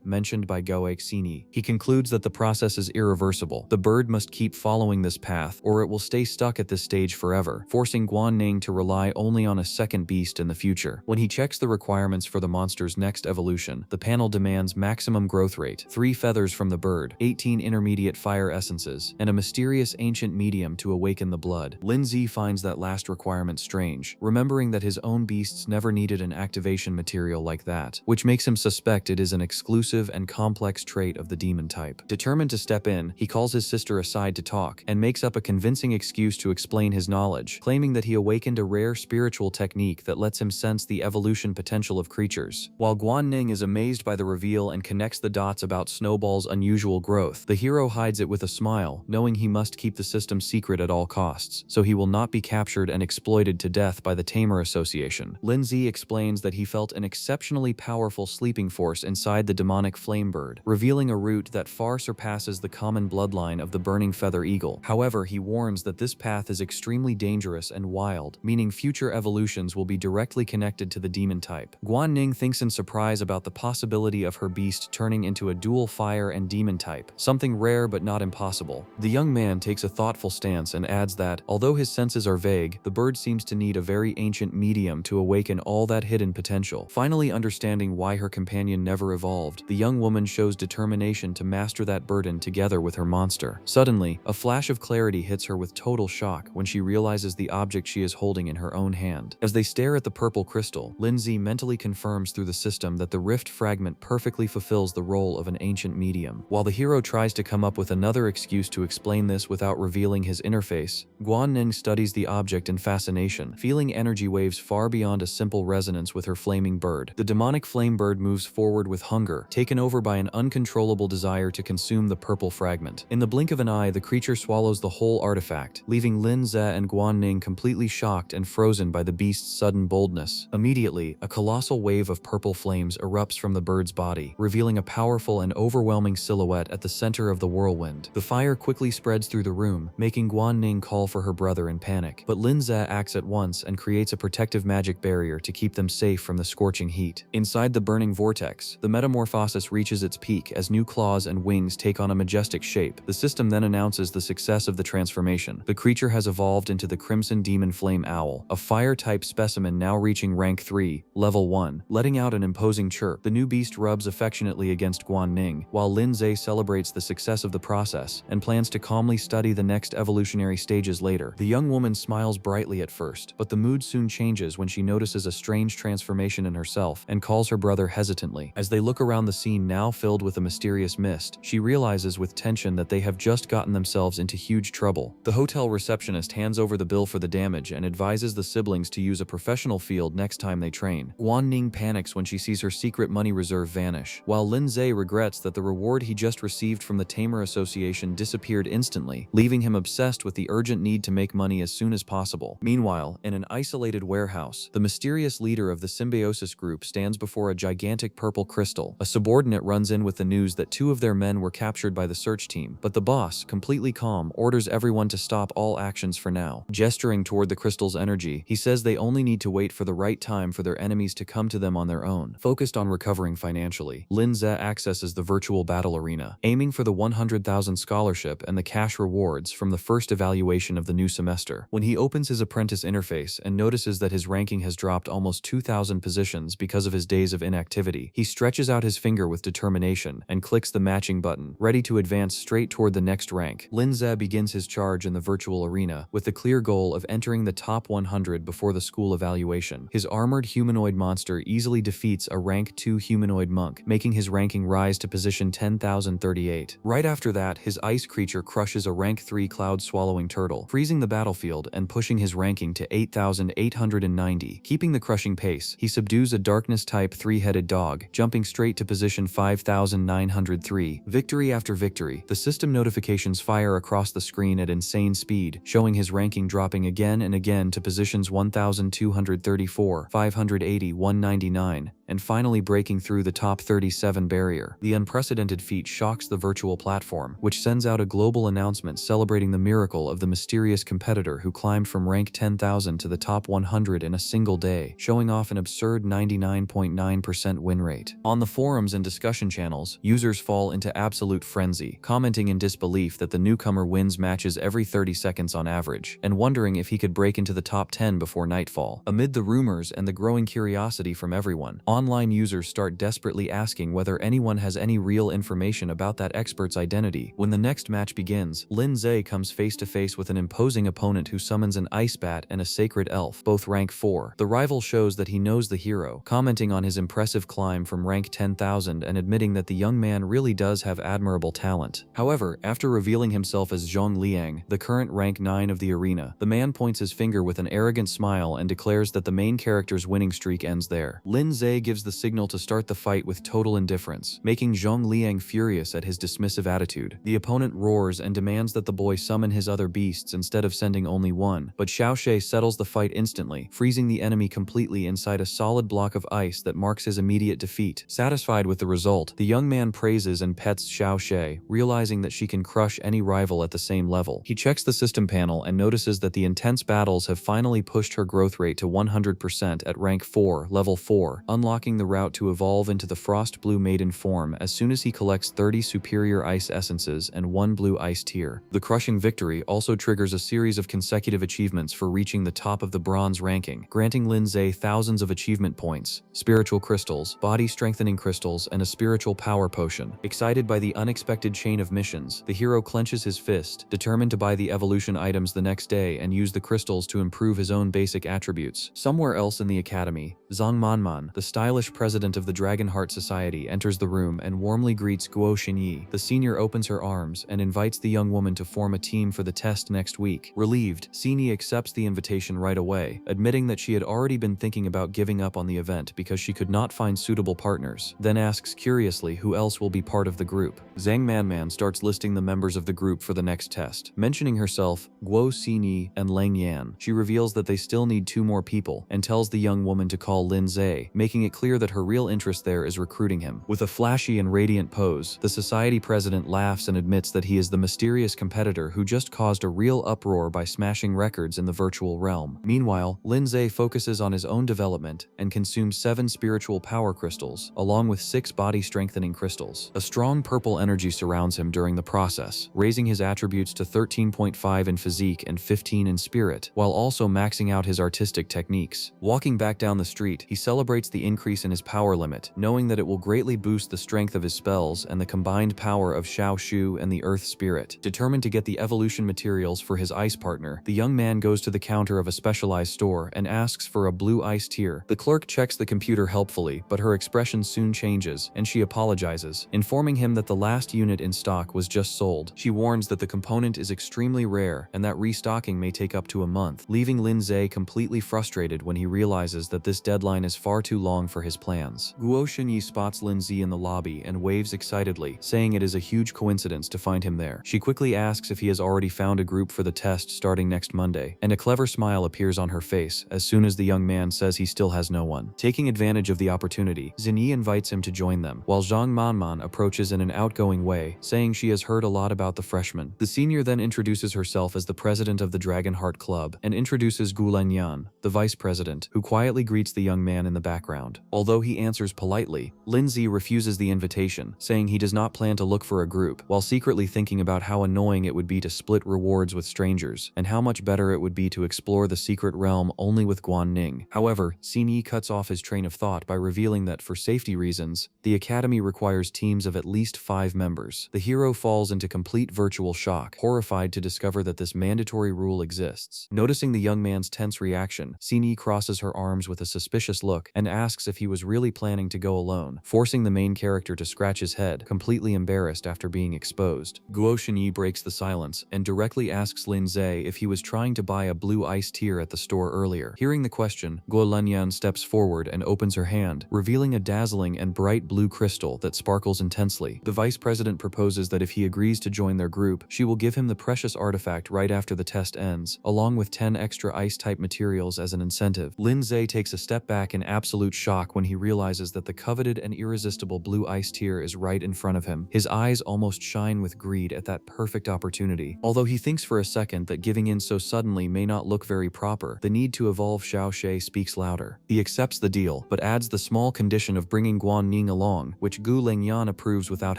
mentioned by Goek Sini. He concludes that the process is irreversible. The bird must keep following this path or it will stay stuck at this stage forever, forcing Guan Ning to rely only on a second beast in the future. When he checks the requirements for the monster's next evolution, the panel demands maximum growth rate, 3 feathers from the bird, 18 intermediate fire essences, and a mysterious ancient medium to awaken the blood. Lin Zi finds that last requirement strange, remembering that his own beasts never needed an activation material like that, which makes him suspect it is an exclusive and complex trait of the demon type. Determined to step in, he calls his sister aside to talk, and makes up a convincing excuse to explain his knowledge, claiming that he awakened a rare spiritual technique that lets him sense the evolution potential of creatures. While Guan Ning is amazed by the reveal and connects the dots about Snowball's unusual growth, the hero hides it with a smile, knowing he must keep the system secret at all costs, so he will not be captured and exploited to death by the Tamer Association. Lin Zi explains that he felt an exceptionally powerful sleeping force inside the demonic flame bird, revealing a root that far surpasses the common bloodline of the burning feather eagle. However, he warns that this path is extremely dangerous and wild, meaning future evolutions will be directly connected to the demon type. Guan Ning thinks in surprise about the possibility of her beast turning into a dual fire and demon type, something rare but not impossible. The young man takes a thoughtful stance and adds that, although his senses are vague, the bird seems to need a very ancient medium to awaken all that hidden potential. Finally understanding why her companion never evolved, the young woman shows determination to master that burden together with her monster. Suddenly, a flash of clarity hits her with total shock when she realizes the object she is holding in her own hand. As they stare at the purple crystal, Lin Zi mentally confirms through the system that the rift fragment perfectly fulfills the role of an ancient medium. While the hero tries to come up with another excuse to explain this without revealing his interface, Guan Ning studies the object in fascination, feeling energy waves far beyond a simple resonance with her flaming bird. bird. The demonic flame bird moves forward with hunger, taken over by an uncontrollable desire to consume the purple fragment. In the blink of an eye, the creature swallows the whole artifact, leaving Lin Ze and Guan Ning completely shocked and frozen by the beast's sudden boldness. Immediately, a colossal wave of purple flames erupts from the bird's body, revealing a powerful and overwhelming silhouette at the center of the whirlwind. The fire quickly spreads through the room, making Guan Ning call for her brother in panic. But Lin Ze acts at once and creates a protective magic barrier to keep them safe from the scorching heat. Inside the burning vortex, the metamorphosis reaches its peak as new claws and wings take on a majestic shape. The system then announces the success of the transformation. The creature has evolved into the Crimson Demon Flame Owl, a fire-type specimen now reaching rank 3, level 1. Letting out an imposing chirp, the new beast rubs affectionately against Guan Ning, while Lin Ze celebrates the success of the process and plans to calmly study the next evolutionary stages later. The young woman smiles brightly at first, but the mood soon changes when she notices a strange transformation in herself and calls her brother hesitantly. As they look around the scene now filled with a mysterious mist, she realizes with tension that they have just gotten themselves into huge trouble. The hotel receptionist hands over the bill for the damage and advises the siblings to use a professional field next time they train. Guan Ning panics when she sees her secret money reserve vanish, while Lin Ze regrets that the reward he just received from the Tamer Association disappeared instantly, leaving him obsessed with the urgent need to make money as soon as possible. Meanwhile, in an isolated warehouse, the mysterious leader of the Symbiosis group stands before a gigantic purple crystal. A subordinate runs in with the news that 2 of their men were captured by the search team, but the boss, completely calm, orders everyone to stop all actions for now. Gesturing toward the crystal's energy, he says they only need to wait for the right time for their enemies to come to them on their own. Focused on recovering financially, Lin Ze accesses the virtual battle arena, aiming for the 100,000 scholarship and the cash rewards from the first evaluation of the new semester. When he opens his apprentice interface and notices that his ranking has dropped almost 2,000 positions because of his days of inactivity, he stretches out his finger with determination and clicks the matching button, ready to advance straight toward the next rank. Lin Ze begins his charge in the virtual arena with the clear goal of entering the top 100 before the school evaluation. His armored humanoid monster easily defeats a rank 2 humanoid monk, making his ranking rise to position 10,038. Right after that, his ice creature crushes a rank 3 cloud-swallowing turtle, freezing the battlefield and pushing his ranking to 8,890. Keeping the crushing pace, he subdues a darkness-type 3-headed dog, jumping straight to position 5,903. Victory after victory, the system notifications fire across the screen at insane speed, showing his ranking dropping again and again to positions 1,234, 580, 199, and finally breaking through the top 37 barrier. The unprecedented feat shocks the virtual platform, which sends out a global announcement celebrating the miracle of the mysterious competitor who climbed from rank 10,000 to the top 100 in a single day, showing off an absurd 99.9% win rate. On the forums and discussion channels, users fall into absolute frenzy, commenting in disbelief that the newcomer wins matches every 30 seconds on average, and wondering if he could break into the top 10 before nightfall. Amid the rumors and the growing curiosity from everyone, online users start desperately asking whether anyone has any real information about that expert's identity. When the next match begins, Lin Ze comes face to face with an imposing opponent who summons an ice bat and a sacred elf, both rank 4. The rival shows that he knows the hero, commenting on his impressive climb from rank 10,000 and admitting that the young man really does have admirable talent. However, after revealing himself as Zhong Liang, the current rank 9 of the arena, the man points his finger with an arrogant smile and declares that the main character's winning streak ends there. Lin Ze gives the signal to start the fight with total indifference, making Zhong Liang furious at his dismissive attitude. The opponent roars and demands that the boy summon his other beasts instead of sending only one, but Xiaoshe settles the fight instantly, freezing the enemy completely inside a solid block of ice that marks his immediate defeat. Satisfied with the result, the young man praises and pets Xiaoshe, realizing that she can crush any rival at the same level. He checks the system panel and notices that the intense battles have finally pushed her growth rate to 100% at rank 4, level 4, unlocking the route to evolve into the Frost Blue Maiden form as soon as he collects 30 superior ice essences and 1 blue ice tier. The crushing victory also triggers a series of consecutive achievements for reaching the top of the bronze ranking, granting Lin Ze thousands of achievement points, spiritual crystals, body strengthening crystals, and a spiritual power potion. Excited by the unexpected chain of missions, the hero clenches his fist, determined to buy the evolution items the next day and use the crystals to improve his own basic attributes. Somewhere else in the academy, Zhang Manman, the stylish president of the Dragonheart Society, enters the room and warmly greets Guo Xinyi. The senior opens her arms and invites the young woman to form a team for the test next week. Relieved, Xinyi accepts the invitation right away, admitting that she had already been thinking about giving up on the event because she could not find suitable partners, then asks curiously who else will be part of the group. Zhang Manman starts listing the members of the group for the next test. Mentioning herself, Guo Xinyi, and Lang Yan, she reveals that they still need 2 more people and tells the young woman to call Lin Zhe, making it clear that her real interest there is recruiting him. With a flashy and radiant pose, the society president laughs and admits that he is the mysterious competitor who just caused a real uproar by smashing records in the virtual realm. Meanwhile, Lin Zhe focuses on his own development and consumes 7 spiritual power crystals, along with 6 body-strengthening crystals. A strong purple energy surrounds him during the process, raising his attributes to 13.5 in physique and 15 in spirit, while also maxing out his artistic techniques. Walking back down the street, he celebrates the increase in his power limit, knowing that it will greatly boost the strength of his spells and the combined power of Xiao Shu and the Earth Spirit. Determined to get the evolution materials for his ice partner, the young man goes to the counter of a specialized store and asks for a blue ice tier. The clerk checks the computer helpfully, but her expression soon changes, and she apologizes, informing him that the last unit in stock was just sold. She warns that the component is extremely rare and that restocking may take up to a month, leaving Lin Zhe completely frustrated when he realizes that this deadline is far too long for his plans. Guo Xinyi spots Lin Zhe in the lobby and waves excitedly, saying it is a huge coincidence to find him there. She quickly asks if he has already found a group for the test starting next Monday, and a clever smile appears on her face as soon as the young man says he still has no one. Taking advantage of the opportunity, Xinyi invites him to join them, while Zhang Manman approaches in an outgoing way, saying she has heard a lot about the freshman. The senior then introduces herself as the president of the Dragonheart Club and introduces Gu Lenyan, the vice president, who quietly greets the young man in the background. Although he answers politely, Lin Zhe refuses the invitation, saying he does not plan to look for a group, while secretly thinking about how annoying it would be to split rewards with strangers, and how much better it would be to explore the secret realm only with Guan Ning. However, Xinyi cuts off his train of thought by revealing that for safety reasons, the academy requires teams of at least 5 members. The hero falls into complete virtual shock, horrified to discover that this mandatory rule exists. Noticing the young man's tense reaction, Xinyi crosses her arms with a suspicious look and asks if he was really planning to go alone, forcing the main character to scratch his head, completely embarrassed after being exposed. Guo Xinyi breaks the silence and directly asks Lin Zhe if he was trying to buy a blue ice tier at the store earlier. Hearing the question, Guo Lenyan steps forward and opens her hand, revealing a dazzling and bright blue crystal that sparkles intensely. The vice president proposes that if he agrees to join their group, she will give him the precious artifact right after the test ends, along with 10 extra ice-type materials as an incentive. Lin Zhe takes a step back in absolute shock when he realizes that the coveted and irresistible blue ice tier is right in front of him. His eyes almost shine with greed at that perfect opportunity. Although he thinks for a second that giving in so suddenly may not look very proper, the need to evolve Xiao Shui speaks louder. He accepts the deal, but adds the small condition of bringing Guan Ning along, which Gu Lengyan approves without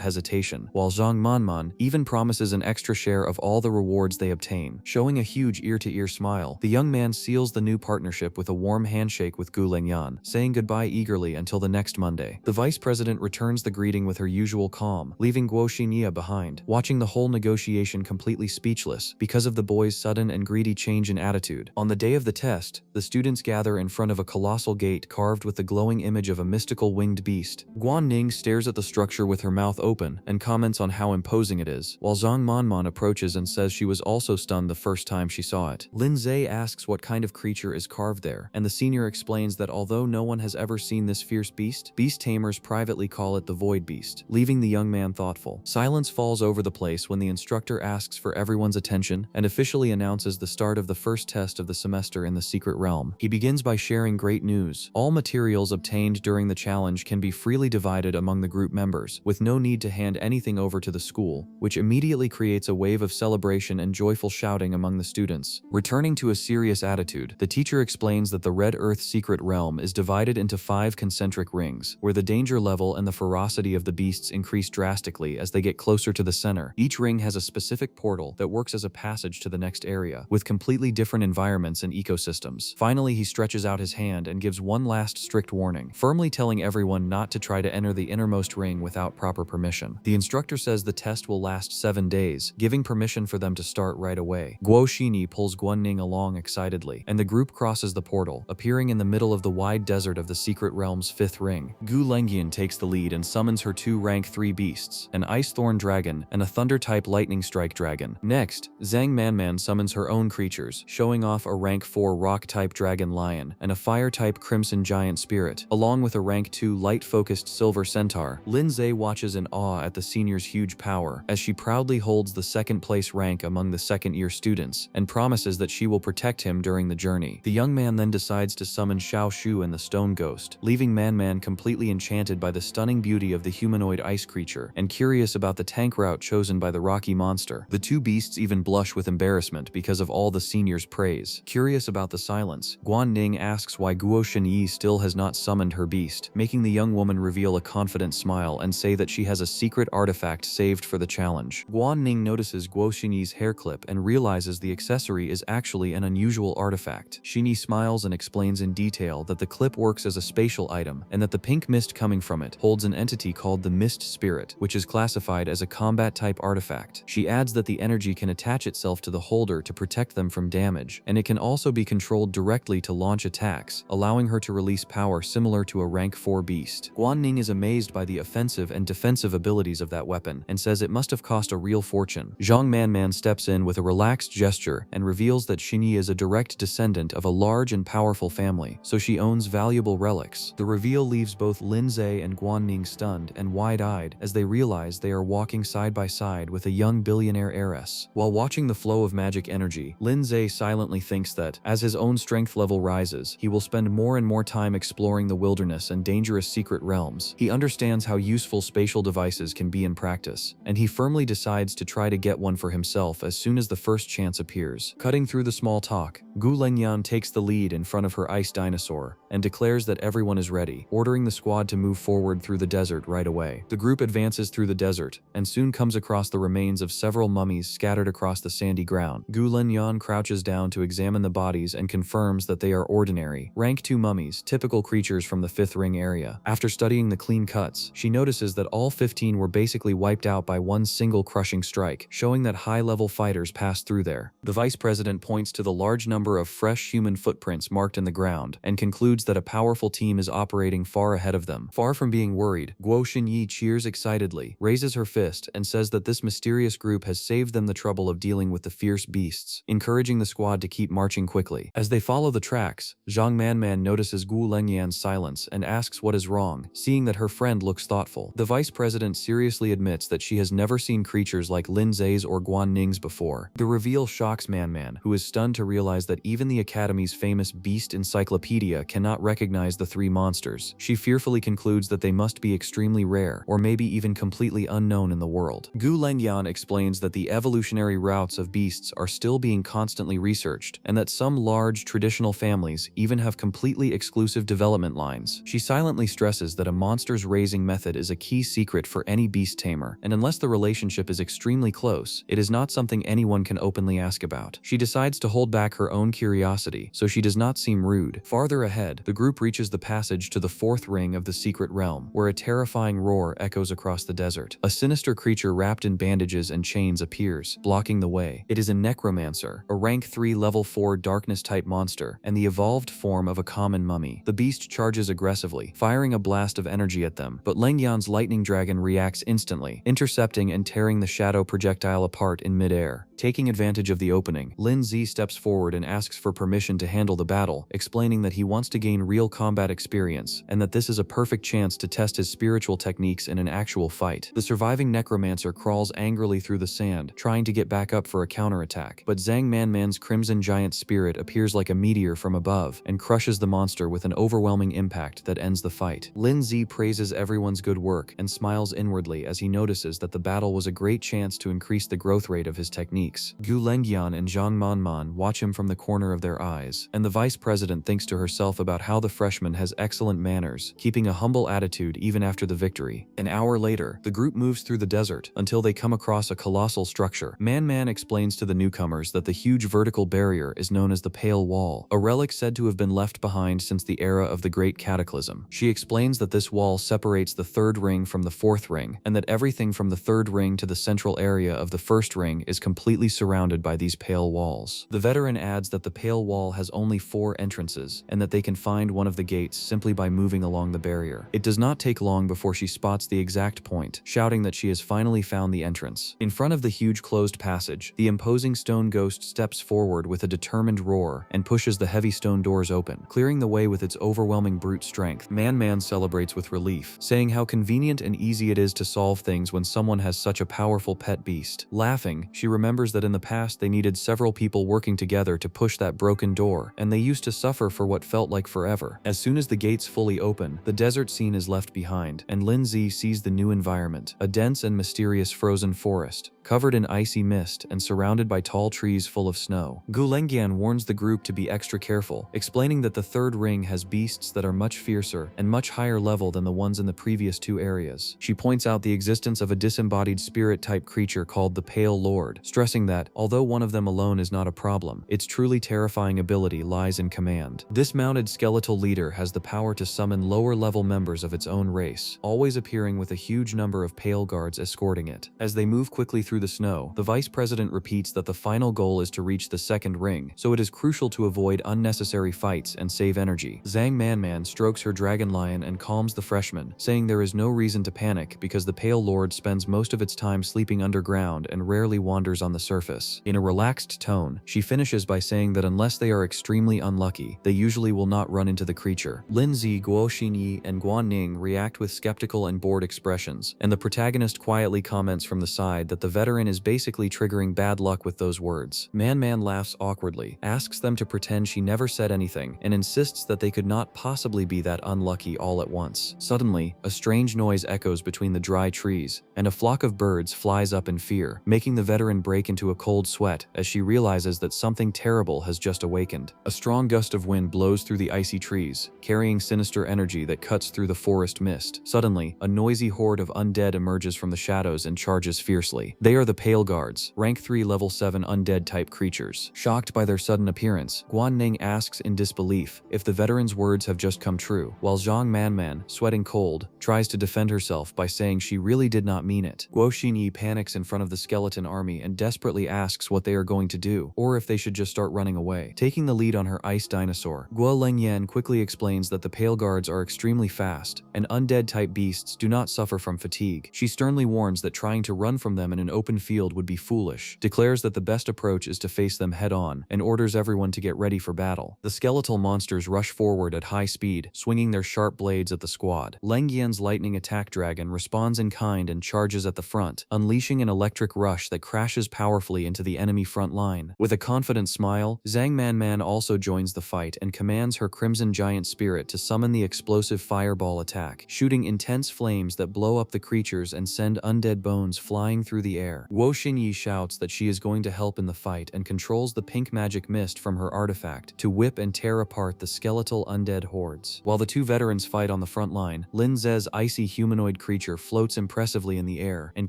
hesitation, while Zhang Manman even promises an extra share of all the rewards they obtain. Showing a huge ear-to-ear smile, the young man seals the new partnership with a warm handshake with Gu Lengyan, saying goodbye eagerly until the next Monday. The vice president returns the greeting with her usual calm, leaving Guo Xinyi behind, watching the whole negotiation completely speechless because of the boy's sudden and greedy change in attitude. On the day of the test, the students gather in front of a colossal gate carved with the glowing image of a mystical winged beast. Guan Ning stares at the structure with her mouth open and comments on how imposing it is, while Zhang Manman approaches and says she was also stunned the first time she saw it. Lin Zhe asks what kind of creature is carved there, and the senior explains that although no one has ever seen this fierce beast tamers privately call it the Void Beast, leaving the young man thoughtful. Silence falls over the place when the instructor asks for everyone's attention and officially announces the start of the first test of the semester in the secret realm. He begins by sharing great news. All materials obtained during the challenge can be freely divided among the group members, with no need to hand anything over to the school, which immediately creates a wave of celebration and joyful shouting among the students. Returning to a serious attitude, the teacher explains that the Red Earth secret realm is divided into 5 concentric rings, where the danger level and the ferocity of the beasts increase drastically as they get closer to the center. Each ring has a specific portal that works as a passage to the next area, with completely different environments and ecosystems. Finally, he stretches out his hand and gives one last strict warning, firmly telling everyone not to try to enter the innermost ring without proper permission. The instructor says the test will last 7 days, giving permission for them to start right away. Guo Xinyi pulls Guan Ning along excitedly, and the group crosses the portal, appearing in the middle of of the wide desert of the secret realm's 5th ring. Gu Lengyan takes the lead and summons her 2 rank 3 beasts, an ice thorn dragon and a thunder-type lightning strike dragon. Next, Zhang Manman summons her own creatures, showing off a rank 4 rock-type dragon lion and a fire-type crimson giant spirit, along with a rank 2 light-focused silver centaur. Lin Zhe watches in awe at the senior's huge power, as she proudly holds the 2nd place rank among the second-year students, and promises that she will protect him during the journey. The young man then decides to summon Xiao Shu and the stone ghost, leaving Man completely enchanted by the stunning beauty of the humanoid ice creature, and curious about the tank route chosen by the rocky monster. The 2 beasts even blush with embarrassment because of all the senior's praise. Curious about the silence, Guan Ning asks why Guo Shenyi still has not summoned her beast, making the young woman reveal a confident smile and say that she has a secret artifact saved for the challenge. Guan Ning notices Guo Shenyi's hair clip and realizes the accessory is actually an unusual artifact. Shenyi smiles and explains in detail that the clip works as a spatial item, and that the pink mist coming from it holds an entity called the Mist Spirit, which is classified as a combat-type artifact. She adds that the energy can attach itself to the holder to protect them from damage, and it can also be controlled directly to launch attacks, allowing her to release power similar to a rank 4 beast. Guan Ning is amazed by the offensive and defensive abilities of that weapon, and says it must have cost a real fortune. Zhang Man steps in with a relaxed gesture and reveals that Shenyi is a direct descendant of a large and powerful family, so she owns valuable relics. The reveal leaves both Lin Zhe and Guan Ning stunned and wide-eyed as they realize they are walking side by side with a young billionaire heiress. While watching the flow of magic energy, Lin Zhe silently thinks that, as his own strength level rises, he will spend more and more time exploring the wilderness and dangerous secret realms. He understands how useful spatial devices can be in practice, and he firmly decides to try to get one for himself as soon as the first chance appears. Cutting through the small talk, Gu Lengyan takes the lead in front of her ice dinosaur and declares that everyone is ready, ordering the squad to move forward through the desert right away. The group advances through the desert and soon comes across the remains of several mummies scattered across the sandy ground. Gu Lengyan crouches down to examine the bodies and confirms that they are ordinary, rank 2 mummies, typical creatures from the 5th ring area. After studying the clean cuts, she notices that all 15 were basically wiped out by one single crushing strike, showing that high-level fighters passed through there. The vice president points to the large number of fresh human footprints marked in the ground and concludes that a powerful team is operating far ahead of them. Far from being worried, Guo Shenyi cheers excitedly, raises her fist, and says that this mysterious group has saved them the trouble of dealing with the fierce beasts, encouraging the squad to keep marching quickly. As they follow the tracks, Zhang Man notices Gu Lengyan's silence and asks what is wrong, seeing that her friend looks thoughtful. The vice president seriously admits that she has never seen creatures like Lin Zhe's or Guan Ning's before. The reveal shocks Man, who is stunned to realize that even the Academy's famous Beast Encyclopedia cannot recognize the 3 monsters. She fearfully concludes that they must be extremely rare, or maybe even completely unknown in the world. Gu Lengyan explains that the evolutionary routes of beasts are still being constantly researched, and that some large traditional families even have completely exclusive development lines. She silently stresses that a monster's raising method is a key secret for any beast tamer, and unless the relationship is extremely close, it is not something anyone can openly ask about. She decides to hold back her own curiosity, so she does not seem rude. Farther ahead, the group reaches the passage to the 4th ring of the secret realm, where a terrifying roar echoes across the desert. A sinister creature wrapped in bandages and chains appears, blocking the way. It is a necromancer, a rank 3 level 4 darkness-type monster, and the evolved form of a common mummy. The beast charges aggressively, firing a blast of energy at them, but Lengyan's lightning dragon reacts instantly, intercepting and tearing the shadow projectile apart in midair. Taking advantage of the opening, Lin Zi steps forward and asks for permission to handle the battle, explaining that he wants to gain real combat experience, and that this is a perfect chance to test his spiritual techniques in an actual fight. The surviving necromancer crawls angrily through the sand, trying to get back up for a counterattack, but Zhang Man's crimson giant spirit appears like a meteor from above and crushes the monster with an overwhelming impact that ends the fight. Lin Zi praises everyone's good work and smiles inwardly as he notices that the battle was a great chance to increase the growth rate of his techniques. Gu Lengyan and Zhang Man watch him from the corner of their eyes, and the vice president thinks to herself about how the freshman has excellent manners, keeping a humble attitude even after the victory. An hour later, the group moves through the desert until they come across a colossal structure. Man explains to the newcomers that the huge vertical barrier is known as the Pale Wall, a relic said to have been left behind since the era of the Great Cataclysm. She explains that this wall separates the 3rd ring from the 4th ring, and that everything from the 3rd ring to the central area of the 1st ring is completely surrounded by these pale walls. The veteran adds that the Pale Wall has only 4 entrances, and that that they can find one of the gates simply by moving along the barrier. It does not take long before she spots the exact point, shouting that she has finally found the entrance. In front of the huge closed passage, the imposing stone ghost steps forward with a determined roar and pushes the heavy stone doors open, clearing the way with its overwhelming brute strength. Man celebrates with relief, saying how convenient and easy it is to solve things when someone has such a powerful pet beast. Laughing, she remembers that in the past they needed several people working together to push that broken door, and they used to suffer for what felt like forever. As soon as the gates fully open, the desert scene is left behind, and Lindsay sees the new environment, a dense and mysterious frozen forest, covered in icy mist and surrounded by tall trees full of snow. Gulengian warns the group to be extra careful, explaining that the third ring has beasts that are much fiercer and much higher level than the ones in the previous two areas. She points out the existence of a disembodied spirit-type creature called the Pale Lord, stressing that, although one of them alone is not a problem, its truly terrifying ability lies in command. This mounted skeletal leader has the power to summon lower-level members of its own race, always appearing with a huge number of pale guards escorting it. As they move quickly through the snow, the vice president repeats that the final goal is to reach the second ring, so it is crucial to avoid unnecessary fights and save energy. Zhang Man strokes her dragon lion and calms the freshman, saying there is no reason to panic because the Pale Lord spends most of its time sleeping underground and rarely wanders on the surface. In a relaxed tone, she finishes by saying that unless they are extremely unlucky, they usually will not run into the creature. Lindsay, Guo Xinyi, and Guan Ning react with skeptical and bored expressions, and the protagonist quietly comments from the side that the veteran is basically triggering bad luck with those words. Man laughs awkwardly, asks them to pretend she never said anything, and insists that they could not possibly be that unlucky all at once. Suddenly, a strange noise echoes between the dry trees, and a flock of birds flies up in fear, making the veteran break into a cold sweat as she realizes that something terrible has just awakened. A strong gust of wind blows through the icy trees, carrying sinister energy that cuts through the forest mist. Suddenly, a noisy horde of undead emerges from the shadows and charges fiercely. They are the Pale Guards, rank 3 level 7 undead-type creatures. Shocked by their sudden appearance, Guan Ning asks in disbelief if the veteran's words have just come true, while Zhang Man, sweating cold, tries to defend herself by saying she really did not mean it. Guo Xinyi panics in front of the skeleton army and desperately asks what they are going to do, or if they should just start running away. Taking the lead on her ice dinosaur, Guo Lengyan quickly explains that the Pale Guards are extremely fast, and undead-type beasts do not suffer from fatigue. She sternly warns that trying to run from them in an open field would be foolish, declares that the best approach is to face them head-on, and orders everyone to get ready for battle. The skeletal monsters rush forward at high speed, swinging their sharp blades at the squad. Lengyan's lightning attack dragon responds in kind and charges at the front, unleashing an electric rush that crashes powerfully into the enemy front line. With a confident smile, Zhang Man also joins the fight and commands her Crimson Giant Spirit to summon the explosive fireball attack, shooting intense flames that blow up the creatures and send undead bones flying through the air. Guo Xinyi shouts that she is going to help in the fight and controls the pink magic mist from her artifact to whip and tear apart the skeletal undead hordes. While the two veterans fight on the front line, Lin Ze's icy humanoid creature floats impressively in the air and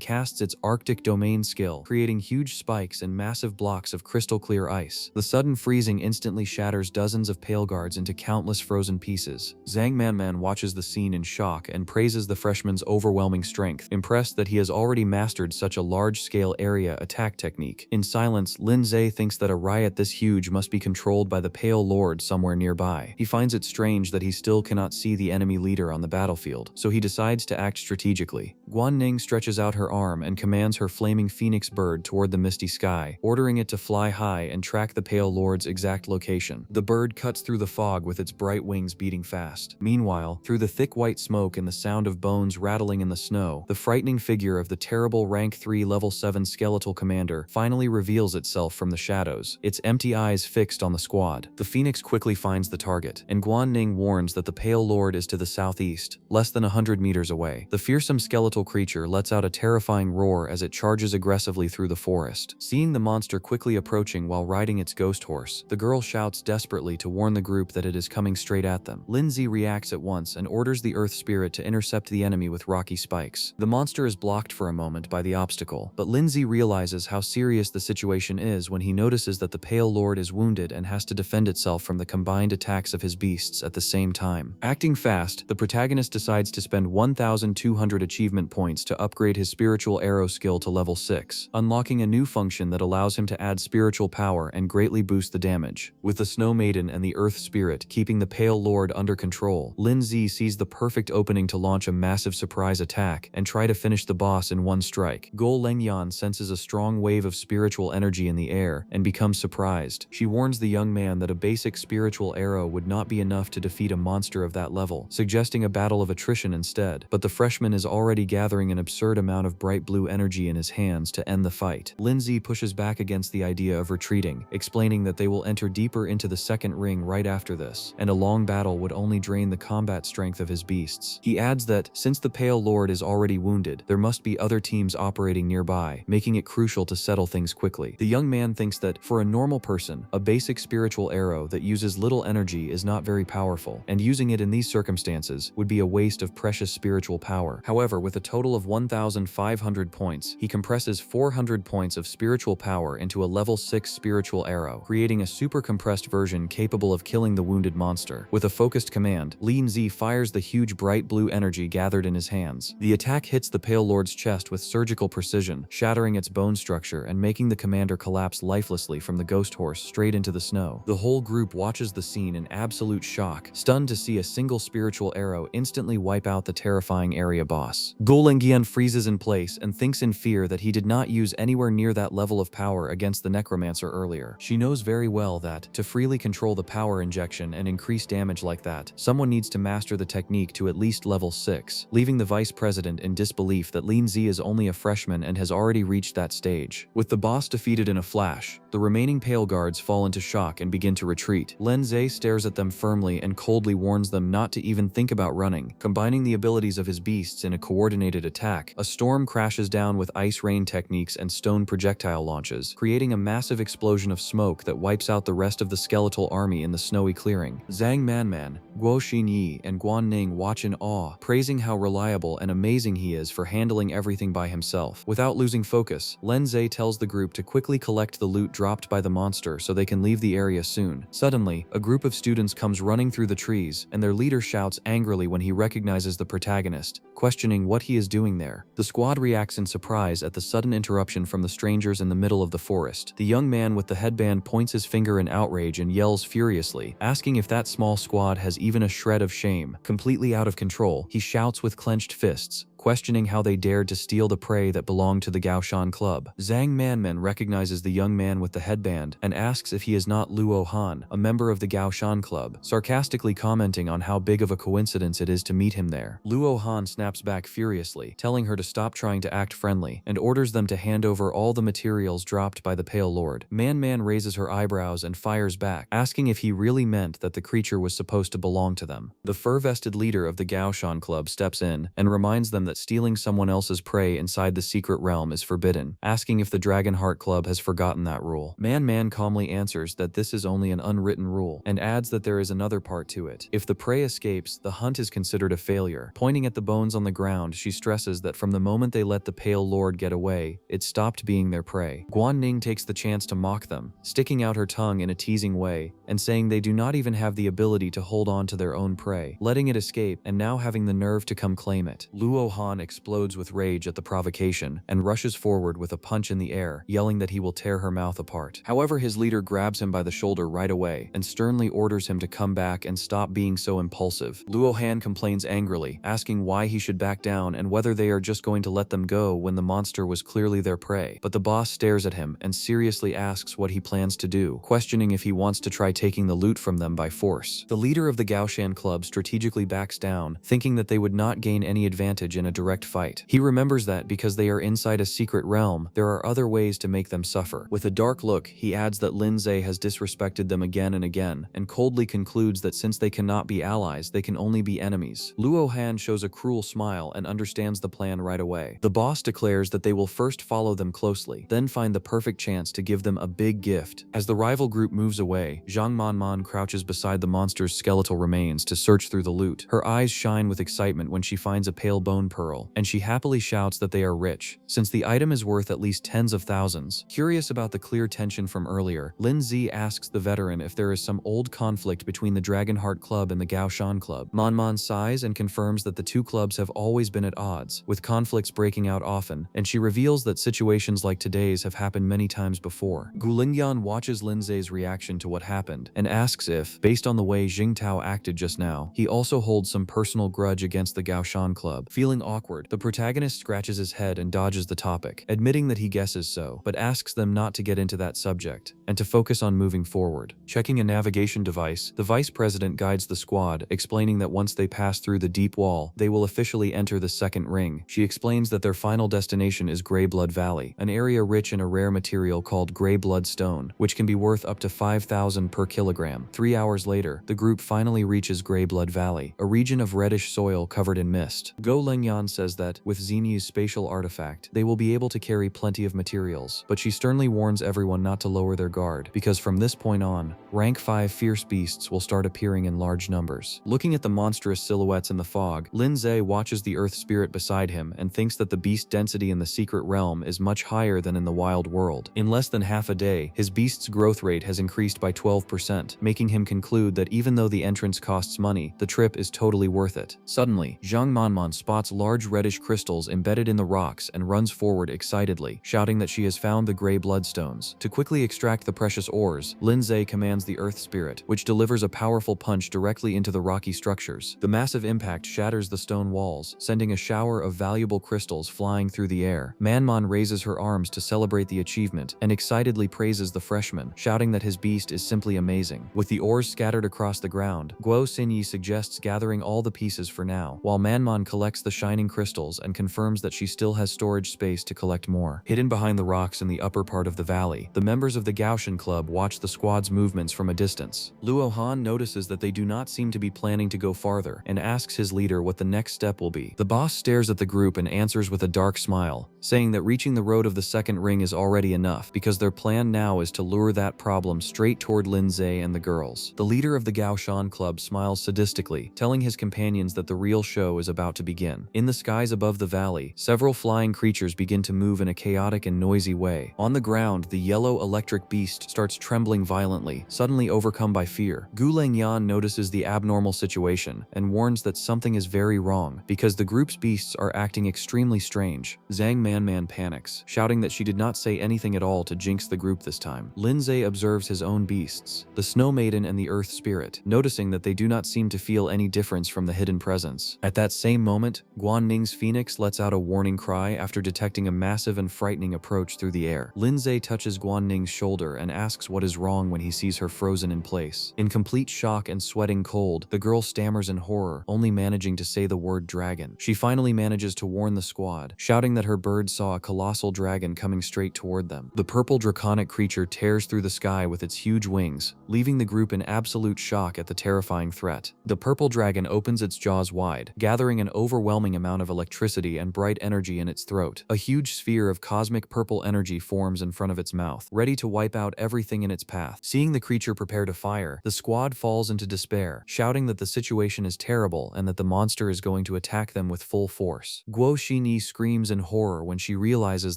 casts its Arctic domain skill, creating huge spikes and massive blocks of crystal clear ice. The sudden freezing instantly shatters dozens of Pale Guards into countless frozen pieces. Zhang Man watches the scene in shock and praises the freshman's overwhelming strength, impressed that he has already mastered such a large-scale area attack technique. In silence, Lin Ze thinks that a riot this huge must be controlled by the Pale Lord somewhere nearby. He finds it strange that he still cannot see the enemy leader on the battlefield, so he decides to act strategically. Guan Ning stretches out her arm and commands her flaming phoenix bird toward the misty sky, ordering it to fly high and track the Pale Lord's exact location. The bird cuts through the fog with its bright wings beating fast. Meanwhile, through the thick white smoke and the sound of bones rattling in the snow, the frightening figure of the terrible rank 3 level 7 skeletal commander finally reveals itself from the shadows, its empty eyes fixed on the squad. The phoenix quickly finds the target, and Guan Ning warns that the Pale Lord is to the southeast, less than 100 meters away. The fearsome skeletal creature lets out a terrifying roar as it charges aggressively through the forest. Seeing the monster quickly approaching while riding its ghost horse, the girl shouts desperately to warn the group that it is coming straight at them. Lindsay reacts at once and orders the Earth Spirit to intercept the enemy with rocky spikes. The monster is blocked for a moment by the obstacle, But Lindsay realizes how serious the situation is when he notices that the Pale Lord is wounded and has to defend itself from the combined attacks of his beasts at the same time. Acting fast, the protagonist decides to spend 1,200 achievement points to upgrade his spiritual arrow skill to level 6, unlocking a new function that allows him to add spiritual power and greatly boost the damage. With the Snow Maiden and the Earth Spirit keeping the Pale Lord under control, Lindsay sees the perfect opening to launch a massive surprise attack and try to finish the boss in one strike. Gol Lengyan senses a strong wave of spiritual energy in the air and becomes surprised. She warns the young man that a basic spiritual arrow would not be enough to defeat a monster of that level, suggesting a battle of attrition instead. But the freshman is already gathering an absurd amount of bright blue energy in his hands to end the fight. Lindsay pushes back against the idea of retreating, explaining that they will enter deeper into the second ring right after this, and a long battle would only drain the combat strength of his beasts. He adds that, since the Pale Lord is already wounded, there must be other teams operating nearby, making it crucial to settle things quickly. The young man thinks that, for a normal person, a basic spiritual arrow that uses little energy is not very powerful, and using it in these circumstances would be a waste of precious spiritual power. However, with a total of 1,500 points, he compresses 400 points of spiritual power into a level 6 spiritual arrow, creating a super compressed version capable of killing the wounded monster. With a focused command, Lindsay fires the huge bright blue energy gathered in his hands. The attack hits the Pale Lord's chest with surgical precision, shattering its bone structure and making the commander collapse lifelessly from the ghost horse straight into the snow. The whole group watches the scene in absolute shock, stunned to see a single spiritual arrow instantly wipe out the terrifying area boss. Gol Lengyan freezes in place and thinks in fear that he did not use anywhere near that level of power against the necromancer earlier. She knows very well that, to freely control the power injection and increase damage like that, someone needs to master the technique to at least level 6, leaving the vice president in disbelief that Lindsay is only a freshman and has already reached that stage. With the boss defeated in a flash, the remaining Pale Guards fall into shock and begin to retreat. Lindsay stares at them firmly and coldly warns them not to even think about running. Combining the abilities of his beasts in a coordinated attack, a storm crashes down with ice rain techniques and stone projectile launches, creating a massive explosion of smoke that wipes out the rest of the skeletal army in the snowy clearing. Zhang Manman, Guo Xinyi, and Guan Ning watch in awe, praising how reliable and amazing he is for handling everything by himself. Without losing focus, Lindsay tells the group to quickly collect the loot dropped by the monster so they can leave the area soon. Suddenly, a group of students comes running through the trees, and their leader shouts angrily when he recognizes the protagonist, questioning what he is doing there. The squad reacts in surprise at the sudden interruption from the strangers in the middle of the forest. The young man with the headband points his finger in outrage and yells furiously, asking if that small squad has even a shred of shame. Completely out of control, he shouts with clenched fists, questioning how they dared to steal the prey that belonged to the Gaoshan Club. Zhang Manman recognizes the young man with the headband and asks if he is not Luo Han, a member of the Gaoshan Club, sarcastically commenting on how big of a coincidence it is to meet him there. Luo Han snaps back furiously, telling her to stop trying to act friendly, and orders them to hand over all the materials dropped by the Pale Lord. Man raises her eyebrows and fires back, asking if he really meant that the creature was supposed to belong to them. The fur-vested leader of the Gaoshan Club steps in and reminds them that stealing someone else's prey inside the secret realm is forbidden, asking if the Dragonheart Club has forgotten that rule. Man calmly answers that this is only an unwritten rule, and adds that there is another part to it. If the prey escapes, the hunt is considered a failure. Pointing at the bones on the ground, she stresses that from the moment they let the Pale Lord get away, it stopped being their prey. Guan Ning takes the chance to mock them, sticking out her tongue in a teasing way, and saying they do not even have the ability to hold on to their own prey, letting it escape and now having the nerve to come claim it. Luo Han explodes with rage at the provocation and rushes forward with a punch in the air, yelling that he will tear her mouth apart. However, his leader grabs him by the shoulder right away and sternly orders him to come back and stop being so impulsive. Luo Han complains angrily, asking why he should back down and whether they are just going to let them go when the monster was clearly their prey. But the boss stares at him and seriously asks what he plans to do, questioning if he wants to try taking the loot from them by force. The leader of the Gaoshan Club strategically backs down, thinking that they would not gain any advantage in a direct fight. He remembers that because they are inside a secret realm, there are other ways to make them suffer. With a dark look, he adds that Lindsay has disrespected them again and again, and coldly concludes that since they cannot be allies, they can only be enemies. Luo Han shows a cruel smile and understands the plan right away. The boss declares that they will first follow them closely, then find the perfect chance to give them a big gift. As the rival group moves away, Zhang Manman crouches beside the monster's skeletal remains to search through the loot. Her eyes shine with excitement when she finds a pale bone pearl pearl, and she happily shouts that they are rich, since the item is worth at least tens of thousands. Curious about the clear tension from earlier, Lin Zi asks the veteran if there is some old conflict between the Dragonheart Club and the Gaoshan Club. Manman sighs and confirms that the two clubs have always been at odds, with conflicts breaking out often, and she reveals that situations like today's have happened many times before. Gulingyan watches Lin Zi's reaction to what happened, and asks if, based on the way Jingtao acted just now, he also holds some personal grudge against the Gaoshan Club. Feeling awkward, the protagonist scratches his head and dodges the topic, admitting that he guesses so, but asks them not to get into that subject, and to focus on moving forward. Checking a navigation device, the vice president guides the squad, explaining that once they pass through the deep wall, they will officially enter the second ring. She explains that their final destination is Greyblood Valley, an area rich in a rare material called Greyblood Stone, which can be worth up to 5,000 per kilogram. 3 hours later, the group finally reaches Greyblood Valley, a region of reddish soil covered in mist. Go Lengyan says that, with Xeniu's spatial artifact, they will be able to carry plenty of materials, but she sternly warns everyone not to lower their guard, because from this point on, rank 5 fierce beasts will start appearing in large numbers. Looking at the monstrous silhouettes in the fog, Lin Zhe watches the earth spirit beside him and thinks that the beast density in the secret realm is much higher than in the wild world. In less than half a day, his beast's growth rate has increased by 12%, making him conclude that even though the entrance costs money, the trip is totally worth it. Suddenly, Zhang Manman spots large reddish crystals embedded in the rocks and runs forward excitedly, shouting that she has found the gray bloodstones. To quickly extract the precious ores, Lin Zhe commands the earth spirit, which delivers a powerful punch directly into the rocky structures. The massive impact shatters the stone walls, sending a shower of valuable crystals flying through the air. Manman raises her arms to celebrate the achievement and excitedly praises the freshman, shouting that his beast is simply amazing. With the ores scattered across the ground, Guo Xinyi suggests gathering all the pieces for now, while Manman collects the shining crystals and confirms that she still has storage space to collect more. Hidden behind the rocks in the upper part of the valley, the members of the Gaoshan Club watch the squad's movements from a distance. Luo Han notices that they do not seem to be planning to go farther and asks his leader what the next step will be. The boss stares at the group and answers with a dark smile, saying that reaching the road of the second ring is already enough because their plan now is to lure that problem straight toward Lin Zhe and the girls. The leader of the Gaoshan Club smiles sadistically, telling his companions that the real show is about to begin. In the skies above the valley, several flying creatures begin to move in a chaotic and noisy way. On the ground, the yellow electric beast starts trembling violently, suddenly overcome by fear. Gu Lengyan notices the abnormal situation and warns that something is very wrong because the group's beasts are acting extremely strange. Zhang Manman panics, shouting that she did not say anything at all to jinx the group this time. Lin Zhe observes his own beasts, the Snow Maiden and the Earth Spirit, noticing that they do not seem to feel any difference from the hidden presence. At that same moment, Guan Ning's phoenix lets out a warning cry after detecting a massive and frightening approach through the air. Lin Zhe touches Guan Ning's shoulder and asks what is wrong when he sees her frozen in place. In complete shock and sweating cold, the girl stammers in horror, only managing to say the word dragon. She finally manages to warn the squad, shouting that her bird saw a colossal dragon coming straight toward them. The purple draconic creature tears through the sky with its huge wings, leaving the group in absolute shock at the terrifying threat. The purple dragon opens its jaws wide, gathering an overwhelming amount of electricity and bright energy in its throat. A huge sphere of cosmic purple energy forms in front of its mouth, ready to wipe out everything in its path. Seeing the creature prepare to fire, the squad falls into despair, shouting that the situation is terrible and that the monster is going to attack them with full force. Guo Xinyi screams in horror when she realizes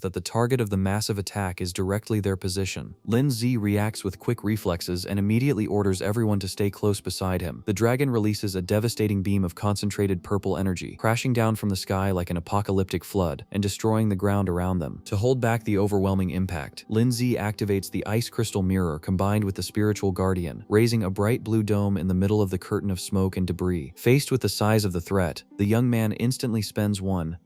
that the target of the massive attack is directly their position. Lin Zi reacts with quick reflexes and immediately orders everyone to stay close beside him. The dragon releases a devastating beam of concentrated purple energy, crashing down from the sky like an apocalyptic flood and destroying the ground around them. To hold back the overwhelming impact, Lin Zi activates the ice crystal mirror combined with the spiritual guardian, raising a bright blue dome in the middle of the curtain of smoke and debris. Faced with the size of the threat, the young man instantly spends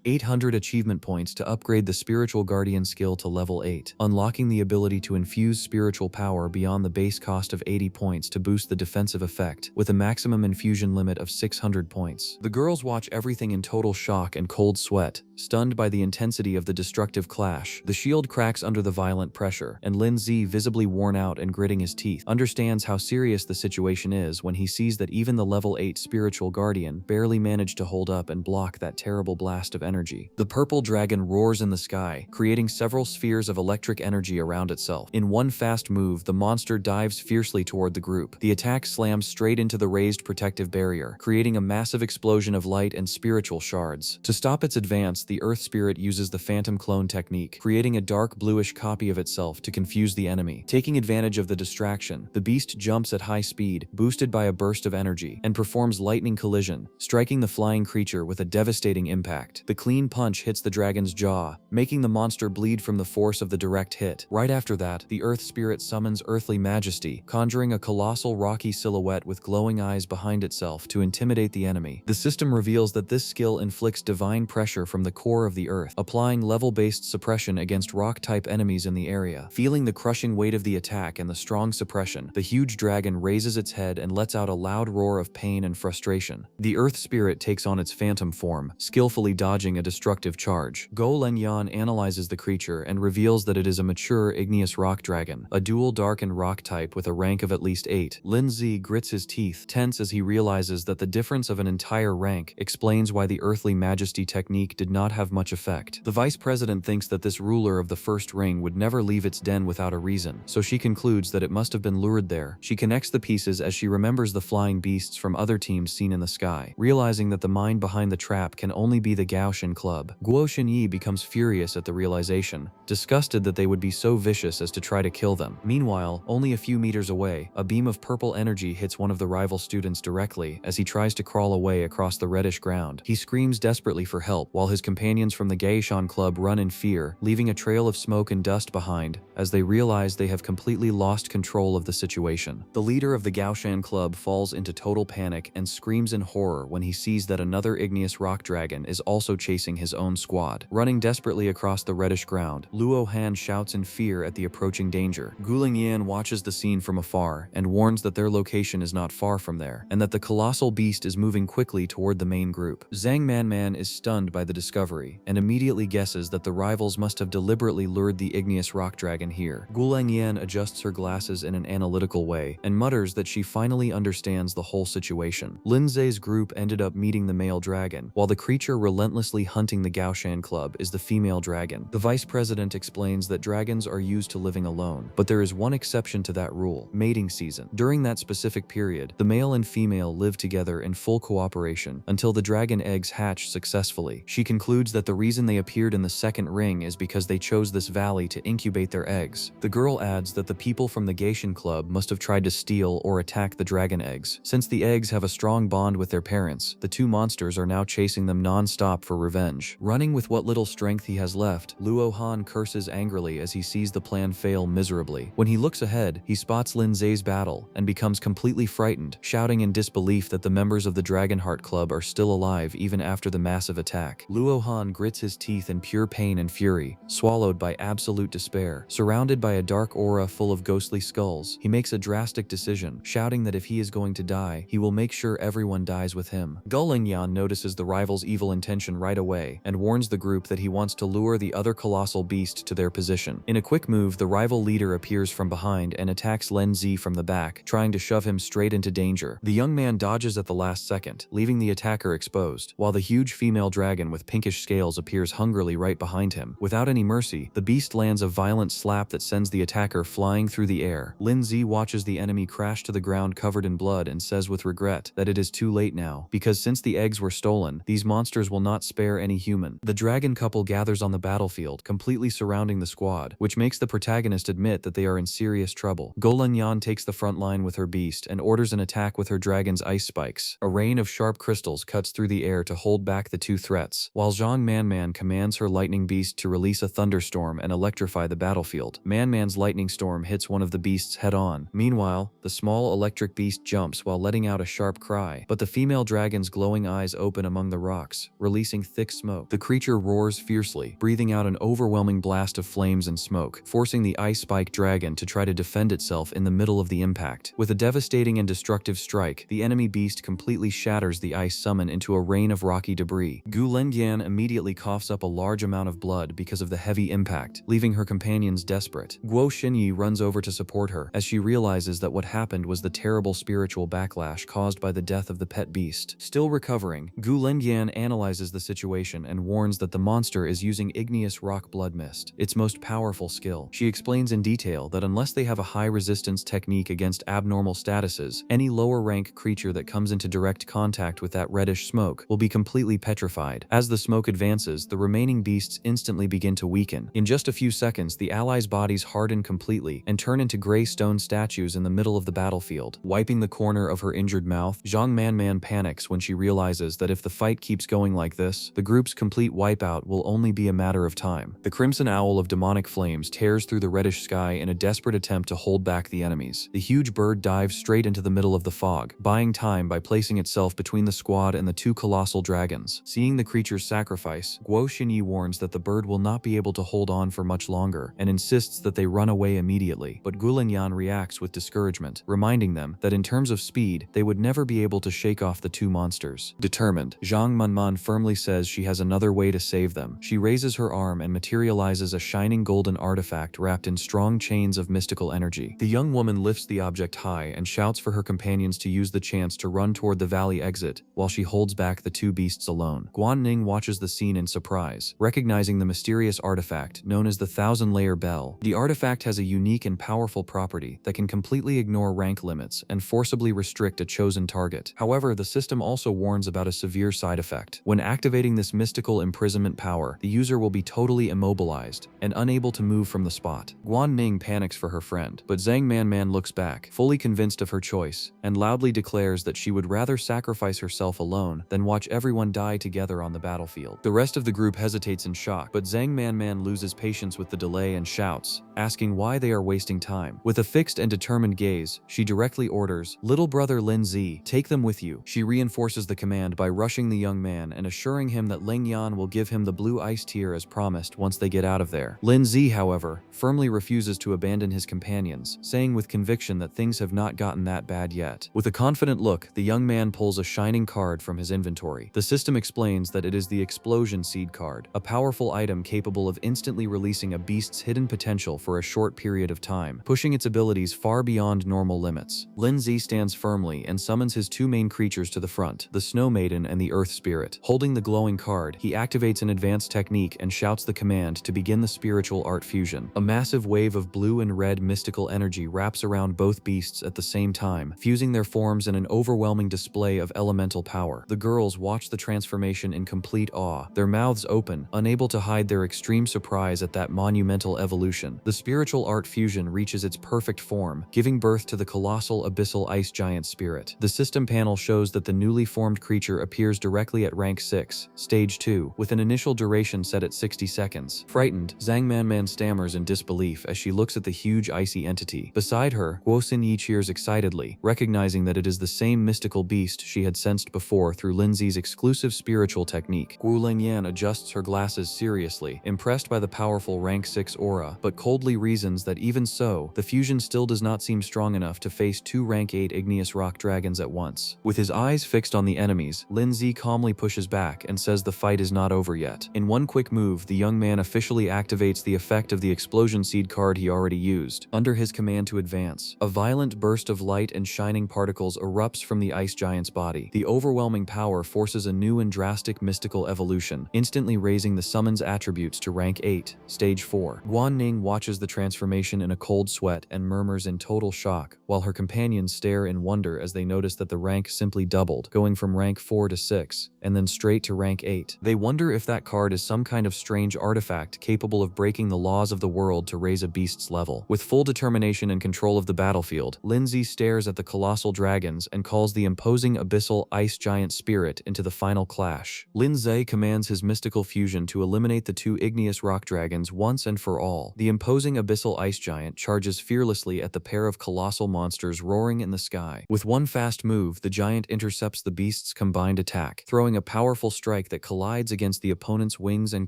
800 achievement points to upgrade the spiritual guardian skill to level 8, unlocking the ability to infuse spiritual power beyond the base cost of 80 points to boost the defensive effect, with a maximum infusion limit of 600 points. The girls watch everything in total shock and cold sweat, stunned by the intensity of the destructive clash. The shield cracks under the violent pressure, and Lin Zi, visibly worn out and gritting his teeth, understands how serious the situation is when he sees that even the level 8 spiritual guardian barely managed to hold up and block that terrible blast of energy. The purple dragon roars in the sky, creating several spheres of electric energy around itself. In one fast move, the monster dives fiercely toward the group. The attack slams straight into the raised protective barrier, creating a massive explosion of light and spiritual shards. shards. To stop its advance, the Earth Spirit uses the Phantom Clone technique, creating a dark bluish copy of itself to confuse the enemy. Taking advantage of the distraction, the beast jumps at high speed, boosted by a burst of energy, and performs lightning collision, striking the flying creature with a devastating impact. The clean punch hits the dragon's jaw, making the monster bleed from the force of the direct hit. Right after that, the Earth Spirit summons Earthly Majesty, conjuring a colossal rocky silhouette with glowing eyes behind itself to intimidate the enemy. The system reveals that this skill inflicts divine pressure from the core of the Earth, applying level-based suppression against rock-type enemies in the area. Feeling the crushing weight of the attack and the strong suppression, the huge dragon raises its head and lets out a loud roar of pain and frustration. The Earth Spirit takes on its phantom form, skillfully dodging a destructive charge. Go Lengyan analyzes the creature and reveals that it is a mature igneous rock dragon, a dual dark and rock type with a rank of at least 8. Lin Zi grits his teeth, tense as he realizes that the difference of an entire rank explains why the Earthly Majesty technique did not have much effect. The Vice President thinks that this ruler of the first ring would never leave its den without a reason, so she concludes that it must have been lured there. She connects the pieces as she remembers the flying beasts from other teams seen in the sky, realizing that the mind behind the trap can only be the Gaoshan Club. Guo Xinyi becomes furious at the realization, disgusted that they would be so vicious as to try to kill them. Meanwhile, only a few meters away, a beam of purple energy hits one of the rival students directly as he tries to crawl away across the reddish ground. He screams desperately for help, while his companions from the Gaoshan Club run in fear, leaving a trail of smoke and dust behind as they realize they have completely lost control of the situation. The leader of the Gaoshan Club falls into total panic and screams in horror when he sees that another igneous rock dragon is also chasing his own squad. Running desperately across the reddish ground, Luo Han shouts in fear at the approaching danger. Guling Yan watches the scene from afar and warns that their location is not far from there, and that the colossal beast is moving quickly toward the main group. Zhang Manman is stunned by the discovery and immediately guesses that the rivals must have deliberately lured the igneous rock dragon here. Guling Yan adjusts her glasses in an analytical way and mutters that she finally understands the whole situation. Lin Zhe's group ended up meeting the male dragon, while the creature relentlessly hunting the Gaoshan Club is the female dragon. The Vice President explains that dragons are used to living alone, but there is one exception to that rule: mating season. During that specific period, the male and female live together in full cooperation until the dragon eggs hatch successfully. She concludes that the reason they appeared in the second ring is because they chose this valley to incubate their eggs. The girl adds that the people from the Gaoshan Club must have tried to steal or attack the dragon eggs. Since the eggs have a strong bond with their parents, the two monsters are now chasing them non-stop for revenge. Running with what little strength he has left, Luo Han curses angrily as he sees the plan fail miserably. When he looks ahead, he spots Lin Zhe's battle and becomes completely frightened, shouting in disbelief that the members of the Dragonheart Club are still alive even after the massive attack. Luo Han grits his teeth in pure pain and fury, swallowed by absolute despair. Surrounded by a dark aura full of ghostly skulls, he makes a drastic decision, shouting that if he is going to die, he will make sure everyone dies with him. Guling notices the rival's evil intention right away and warns the group that he wants to lure the other colossal beast to their position. In a quick move, the rival leader appears from behind and attacks Lin Zi from the back, trying to shove him straight into danger. The young man dodges at the last second, leaving the attacker exposed, while the huge female dragon with pinkish scales appears hungrily right behind him. Without any mercy, the beast lands a violent slap that sends the attacker flying through the air. Lin Zi watches the enemy crash to the ground covered in blood and says with regret that it is too late now, because since the eggs were stolen, these monsters will not spare any human. The dragon couple gathers on the battlefield, completely surrounding the squad, which makes the protagonist admit that they are in serious trouble. Golenyan takes the front line with her beast and orders an attack with her dragon's ice spikes. A rain of sharp crystals cuts through the air to hold back the two threats, while Zhang Manman commands her lightning beast to release a thunderstorm and electrify the battlefield. Manman's lightning storm hits one of the beasts head-on. Meanwhile, the small electric beast jumps while letting out a sharp cry, but the female dragon's glowing eyes open among the rocks, releasing thick smoke. The creature roars fiercely, breathing out an overwhelming blast of flames and smoke, forcing the ice spike dragon to try to defend itself in the middle of the impact. With a devastating and destructive strike, the enemy beast completely shatters the ice summon into a rain of rocky debris. Gu Lengyan immediately coughs up a large amount of blood because of the heavy impact, leaving her companions desperate. Guo Xinyi runs over to support her, as she realizes that what happened was the terrible spiritual backlash caused by the death of the pet beast. Still recovering, Gu Lengyan analyzes the situation and warns that the monster is using igneous rock blood mist, its most powerful skill. She explains in detail that unless they have a high resistance technique against abnormal statuses, any lower rank creature that comes into direct contact with that reddish smoke will be completely completely petrified. As the smoke advances, the remaining beasts instantly begin to weaken. In just a few seconds, the allies' bodies harden completely and turn into gray stone statues in the middle of the battlefield. Wiping the corner of her injured mouth, Zhang Manman panics when she realizes that if the fight keeps going like this, the group's complete wipeout will only be a matter of time. The crimson owl of demonic flames tears through the reddish sky in a desperate attempt to hold back the enemies. The huge bird dives straight into the middle of the fog, buying time by placing itself between the squad and the two colossal dragons. Seeing the creature's sacrifice, Guo Xinyi warns that the bird will not be able to hold on for much longer and insists that they run away immediately. But Gulenyan reacts with discouragement, reminding them that in terms of speed, they would never be able to shake off the two monsters. Determined, Zhang Manman firmly says she has another way to save them. She raises her arm and materializes a shining golden artifact wrapped in strong chains of mystical energy. The young woman lifts the object high and shouts for her companions to use the chance to run toward the valley exit while she holds back the two beasts alone. Guanning watches the scene in surprise, recognizing the mysterious artifact known as the Thousand-Layer Bell. The artifact has a unique and powerful property that can completely ignore rank limits and forcibly restrict a chosen target. However, the system also warns about a severe side effect. When activating this mystical imprisonment power, the user will be totally immobilized and unable to move from the spot. Guan Ning panics for her friend, but Zhang Manman looks back, fully convinced of her choice, and loudly declares that she would rather sacrifice herself alone than watch everyone die together on the battlefield. The rest of the group hesitates in shock, but Zhang Manman loses patience with the delay and shouts, asking why they are wasting time. With a fixed and determined gaze, she directly orders, "Little brother Lin Zi, take them with you." She reinforces the command by rushing the young man and assuring him that Ling Yan will give him the blue ice tier as promised once they get out of there. Lin Zi, however, firmly refuses to abandon his companions, saying with conviction that things have not gotten that bad yet. With a confident look, the young man pulls a shining card from his inventory. The system explains that it is the Explosion Seed card, a powerful item capable of instantly releasing a beast's hidden potential for a short period of time, pushing its abilities far beyond normal limits. Lin Zi stands firmly and summons his two main creatures to the front, the Snow Maiden and the Earth Spirit. Holding the glowing card, he activates an advanced technique and shouts the command to begin the spiritual art fusion. A massive wave of blue and red mystical energy wraps around both beasts at the same time, fusing their forms in an overwhelming display of elemental power. The girls watch the transformation in complete awe, their mouths open, unable to hide their extreme surprise at that monumental evolution. The spiritual art fusion reaches its perfect form, giving birth to the colossal abyssal ice giant spirit. The system panel shows that the newly formed creature appears directly at rank 6, stage 2, with an initial duration set at 60 seconds. Frightened, Zhang Manman stammers in disbelief as she looks at the huge icy entity. Beside her, Guo Xinyi cheers excitedly, recognizing that it is the same mystical beast she had sensed before through Lin Zi's exclusive spiritual technique. Gu Lengyan adjusts her glasses seriously, impressed by the powerful rank 6 aura, but coldly reasons that even so, the fusion still does not seem strong enough to face two rank 8 igneous rock dragons at once. With his eyes fixed on the enemies, Lin Zi calmly pushes back and says the fight is not over yet. In one quick move, the young man officially activates the effect of the Explosion Seed card he already used. Under his command to advance, a violent burst of light and shining particles erupts from the ice giant's body. The overwhelming power forces a new and drastic mystical evolution, instantly raising the summon's attributes to rank 8, stage 4. Guan Ning watches the transformation in a cold sweat and murmurs in total shock, while her companions stare in wonder as they notice that the rank simply doubled, going from rank 4 to 6, and then straight to rank 8. They wonder if that card is some kind of strange artifact capable of breaking the laws of the world to raise a beast's level. With full determination and control of the battlefield, Lin Zi stares at the colossal dragons and calls the imposing abyssal ice giant spirit into the final clash. Lin Zi commands his mystical fusion to eliminate the two igneous rock dragons once and for all. The imposing abyssal ice giant charges fearlessly at the pair of colossal monsters roaring in the sky. With one fast move, the giant intercepts the beast's combined attack, throwing a powerful strike that collides against the opponent's wings and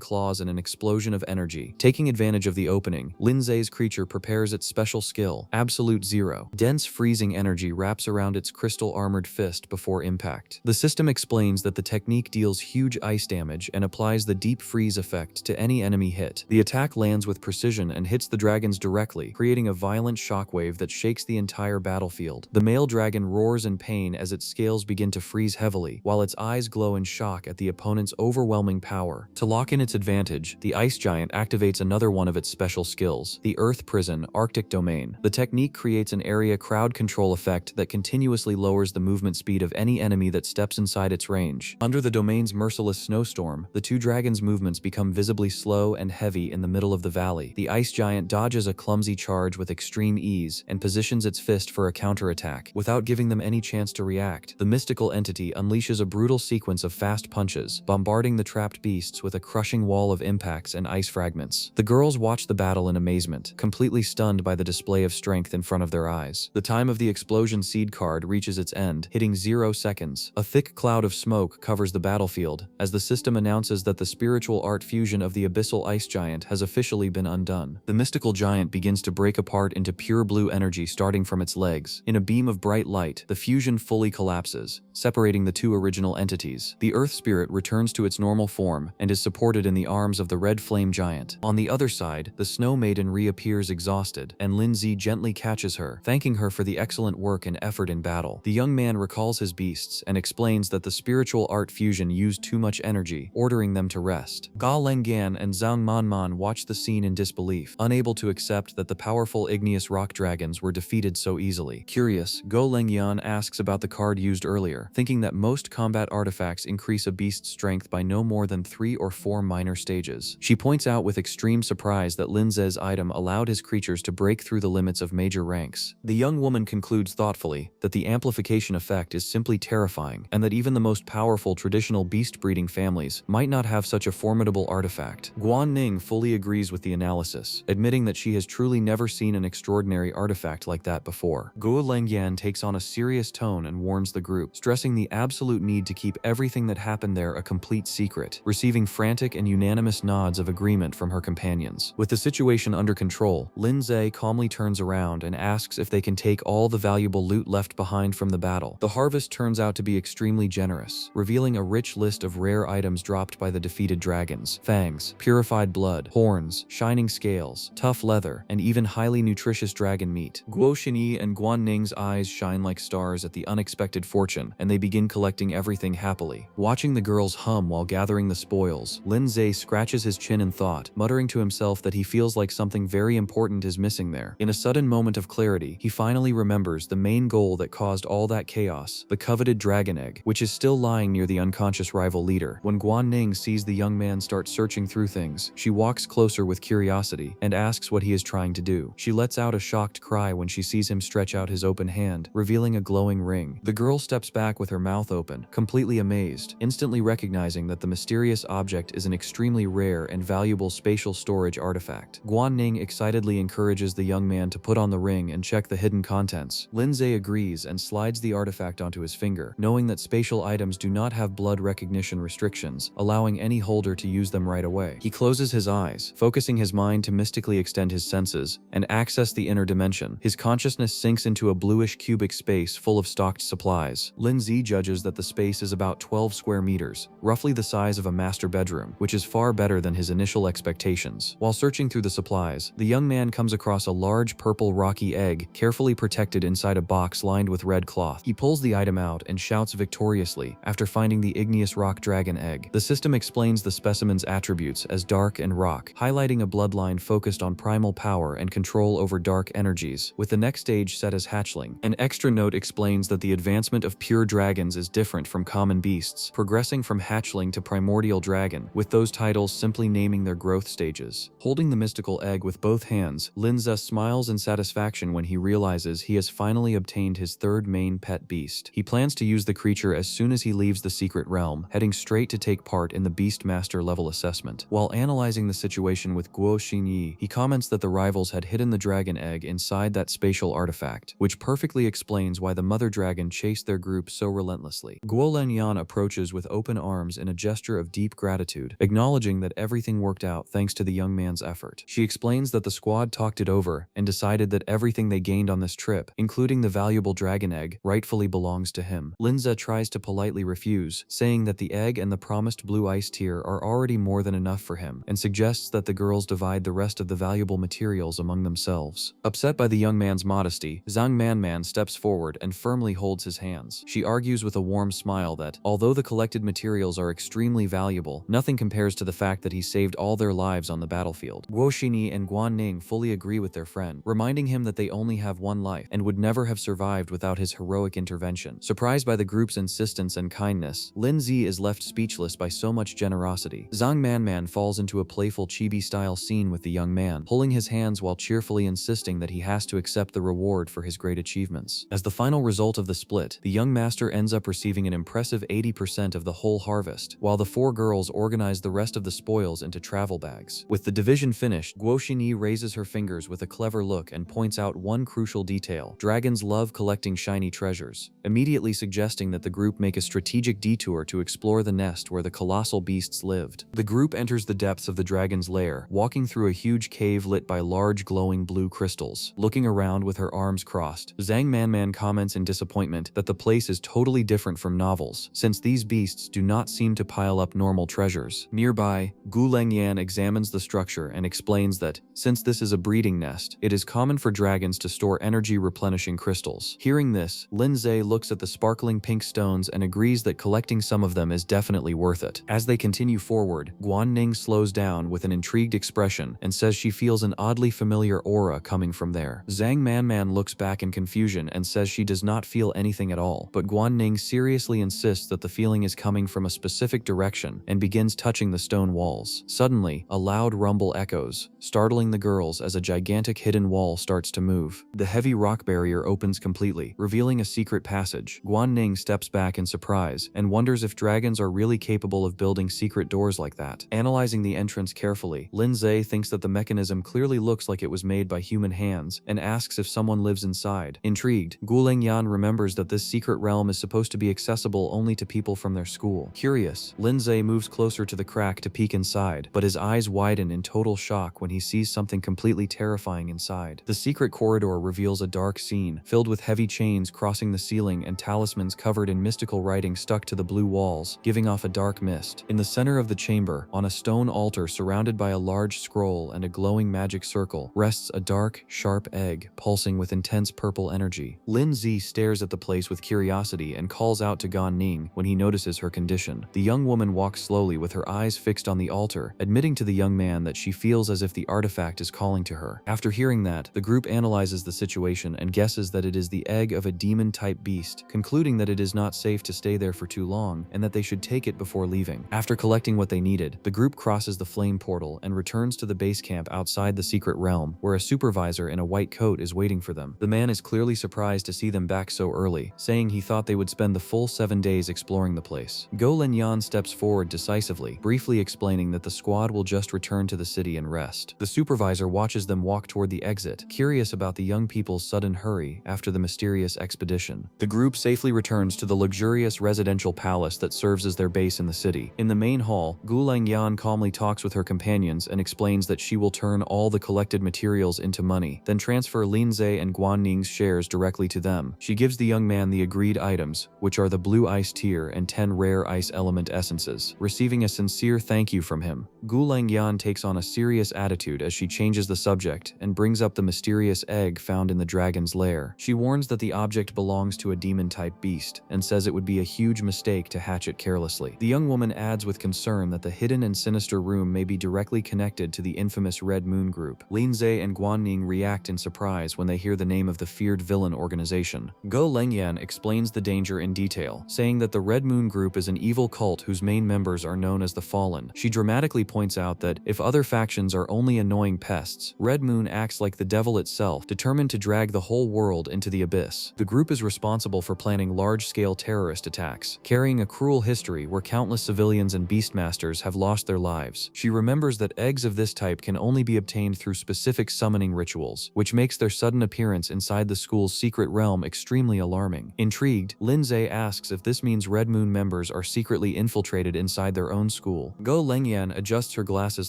claws in an explosion of energy. Taking advantage of the opening, Lin Zi's creature prepares its special skill, Absolute Zero. Dense freezing energy wraps around its crystal-armored fist before impact. The system explains that the technique deals huge ice damage and applies the deep freeze effect to any enemy hit. The attack lands with precision and hits the dragons directly, creating a violent shockwave that shakes the entire battlefield. The male dragon roars in pain as its scales begin to freeze heavily, while its eyes glow in shock at the opponent's overwhelming power. To lock in its advantage, the ice giant activates another one of its special skills, the Earth Prison Arctic Domain. The technique creates an area crowd control effect that continuously lowers the movement speed of any enemy that steps inside its range. village. Under the domain's merciless snowstorm, the two dragons' movements become visibly slow and heavy in the middle of the valley. The ice giant dodges a clumsy charge with extreme ease and positions its fist for a counterattack. Without giving them any chance to react, the mystical entity unleashes a brutal sequence of fast punches, bombarding the trapped beasts with a crushing wall of impacts and ice fragments. The girls watch the battle in amazement, completely stunned by the display of strength in front of their eyes. The time of the explosion seed card reaches its end, hitting 0 seconds. A thick cloud of smoke covers the battlefield as the system announces that the spiritual art fusion of the abyssal ice giant has officially been undone. The mystical giant begins to break apart into pure blue energy starting from its legs. In a beam of bright light, the fusion fully collapses, separating the two original entities. The earth spirit returns to its normal form and is supported in the arms of the red flame giant. On the other side, the snow maiden reappears exhausted, and Lindsay gently catches her, thanking her for the excellent work and effort in battle. The young man recalls his beasts and explains that the spiritual art fusion used too much energy, ordering them to rest. Ga Lengyan and Zhang Manman watch the scene in disbelief, unable to accept that the powerful igneous rock dragons were defeated so easily. Curious, Go Lengyan asks about the card used earlier, thinking that most combat artifacts increase a beast's strength by no more than 3 or 4 minor stages. She points out with extreme surprise that Linze's item allowed his creatures to break through the limits of major ranks. The young woman concludes thoughtfully that the amplification effect is simply terrifying, and that even the most powerful traditional beast breeding families might not have such a formidable artifact. Guan Ning fully agrees with the analysis, admitting that she has truly never seen an extraordinary artifact like that before. Guo Lengyan takes on a serious tone and warns the group, stressing the absolute need to keep everything that happened there a complete secret, receiving frantic and unanimous nods of agreement from her companions. With the situation under control, Lindsay calmly turns around and asks if they can take all the valuable loot left behind from the battle. The harvest turns out to be extremely generous, revealing a rich list of rare items dropped by the defeated dragons: fangs, purified blood, horns, shining scales, tough leather, and even highly nutritious dragon meat. Guo Xinyi and Guan Ning's eyes shine like stars at the unexpected fortune, and they begin collecting everything happily. Watching the girls hum while gathering the spoils, Lindsay scratches his chin in thought, muttering to himself that he feels like something very important is missing there. In a sudden moment of clarity, he finally remembers the main goal that caused all that chaos: the coveted dragon egg, which is still lying near the unconscious rival leader. When Guan Ning sees the young man start searching through things, she walks closer with curiosity and asks what he is trying to do. She lets out a shocked cry when she sees him stretch out his open hand, revealing a glowing ring. The girl steps back with her mouth open, completely amazed, instantly recognizing that the mysterious object is an extremely rare and valuable spatial storage artifact. Guan Ning excitedly encourages the young man to put on the ring and check the hidden contents. Lindsay agrees and slides the artifact onto his finger, knowing that spatial items do not have blood recognition restrictions, allowing any holder to use them right away. He closes his eyes, focusing his mind to mystically extend his senses and access the inner dimension. His consciousness sinks into a bluish cubic space full of stocked supplies. Lindsay judges that the space is about 12 square meters, roughly the size of a master bedroom, which is far better than his initial expectations. While searching through the supplies, the young man comes across a large purple rocky egg, carefully protected inside a box lined with red cloth. He pulls the item out and shouts victoriously after finding the igneous rock dragon egg. The system explains the specimen's attributes as dark and rock, highlighting a bloodline focused on primal power and control over dark energies, with the next stage set as hatchling. An extra note explains that the advancement of pure dragons is different from common beasts, progressing from hatchling to primordial dragon, with those titles simply naming their growth stages. Holding the mystical egg with both hands, Linza smiles in satisfaction when he realizes he has finally obtained his third main pet beast. He plans to use the creature as soon as he leaves the secret realm, heading straight to take part in the Beastmaster level assessment. While analyzing the situation with Guo Xinyi, he comments that the rivals had hidden the dragon egg inside that spatial artifact, which perfectly explains why the mother dragon chased their group so relentlessly. Guo Lenyan approaches with open arms in a gesture of deep gratitude, acknowledging that everything worked out thanks to the young man's effort. She explains that the squad talked it over and decided that everything they gained on this trip, including the valuable dragon egg, rightfully belongs to him. Linza tries to politely refuse, saying that the egg and the promised blue ice tier are already more than enough for him, and suggests that the girls divide the rest of the valuable materials among themselves. Upset by the young man's modesty, Zhang Manman steps forward and firmly holds his hands. She argues with a warm smile that, although the collected materials are extremely valuable, nothing compares to the fact that he saved all their lives on the battlefield. Guo Xinyi and Guan Ning fully agree with their friend, reminding him that they only have one life and would never have survived without his heroic intervention. Surprised by the group's insistence and kindness, kindness, Lin Zi is left speechless by so much generosity. Zhang Manman falls into a playful chibi-style scene with the young man, pulling his hands while cheerfully insisting that he has to accept the reward for his great achievements. As the final result of the split, the young master ends up receiving an impressive 80% of the whole harvest, while the 4 girls organize the rest of the spoils into travel bags. With the division finished, Guo Xinyi raises her fingers with a clever look and points out one crucial detail: dragons love collecting shiny treasures, immediately suggesting that the group make a strategic detour to explore the nest where the colossal beasts lived. The group enters the depths of the dragon's lair, walking through a huge cave lit by large glowing blue crystals. Looking around with her arms crossed, Zhang Manman comments in disappointment that the place is totally different from novels, since these beasts do not seem to pile up normal treasures. Nearby, Gu Lengyan examines the structure and explains that, since this is a breeding nest, it is common for dragons to store energy replenishing crystals. Hearing this, Lin Zhe looks at the sparkling pink stones and agrees that collecting some of them is definitely worth it. As they continue forward, Guan Ning slows down with an intrigued expression and says she feels an oddly familiar aura coming from there. Zhang Manman looks back in confusion and says she does not feel anything at all, but Guan Ning seriously insists that the feeling is coming from a specific direction and begins touching the stone walls. Suddenly, a loud rumble echoes, startling the girls as a gigantic hidden wall starts to move. The heavy rock barrier opens completely, revealing a secret passage. Guan Ning steps back in surprise and wonders if dragons are really capable of building secret doors like that. Analyzing the entrance carefully, Lin Zhe thinks that the mechanism clearly looks like it was made by human hands and asks if someone lives inside. Intrigued, Gu Lengyan remembers that this secret realm is supposed to be accessible only to people from their school. Curious, Lin Zhe moves closer to the crack to peek inside, but his eyes widen in total shock when he sees something completely terrifying inside. The secret corridor reveals a dark scene, filled with heavy chains crossing the ceiling and talismans covered in mystical writing stuck to the blue walls, giving off a dark mist. In the center of the chamber, on a stone altar surrounded by a large scroll and a glowing magic circle, rests a dark, sharp egg, pulsing with intense purple energy. Lin Zi stares at the place with curiosity and calls out to Gan Ning when he notices her condition. The young woman walks slowly with her eyes fixed on the altar, admitting to the young man that she feels as if the artifact is calling to her. After hearing that, the group analyzes the situation and guesses that it is the egg of a demon-type beast, concluding that it is not safe to stay there for too long and that they should take it before leaving. After collecting what they needed, the group crosses the flame portal and returns to the base camp outside the secret realm, where a supervisor in a white coat is waiting for them. The man is clearly surprised to see them back so early, saying he thought they would spend the full 7 days exploring the place. Go Lenyan steps forward decisively, briefly explaining that the squad will just return to the city and rest. The supervisor watches them walk toward the exit, curious about the young people's sudden hurry after the mysterious expedition. The group safely returns to the luxurious residential palace that serves as their base in the city. In the main hall, Gu Lengyan calmly talks with her companions and explains that she will turn all the collected materials into money, then transfer Lin Zhe and Guan Ning's shares directly to them. She gives the young man the agreed items, which are the blue ice tear and 10 rare ice element essences. Receiving a sincere thank you from him, Gu Lengyan takes on a serious attitude as she changes the subject and brings up the mysterious egg found in the dragon's lair. She warns that the object belongs to a demon-type beast and says it would be a huge mistake to hatch it carelessly. The young woman adds with concern that the hidden and sinister room may be directly connected to the infamous Red Moon Group. Lin Zhe and Guan Ning react in surprise when they hear the name of the feared villain organization. Go Lengyan explains the danger in detail, saying that the Red Moon Group is an evil cult whose main members are known as the Fallen. She dramatically points out that if other factions are only annoying pests, Red Moon acts like the devil itself, determined to drag the whole world into the abyss. The group is responsible for planning large-scale terrorist attacks, carrying a cruel history where countless civilians and beastmasters have lost their lives. She remembers that eggs of this type can only be obtained through specific summoning rituals, which makes their sudden appearance inside the school's secret realm extremely alarming. Intrigued, Lin Zhe asks if this means Red Moon members are secretly infiltrated inside their own school. Go Lengyan adjusts her glasses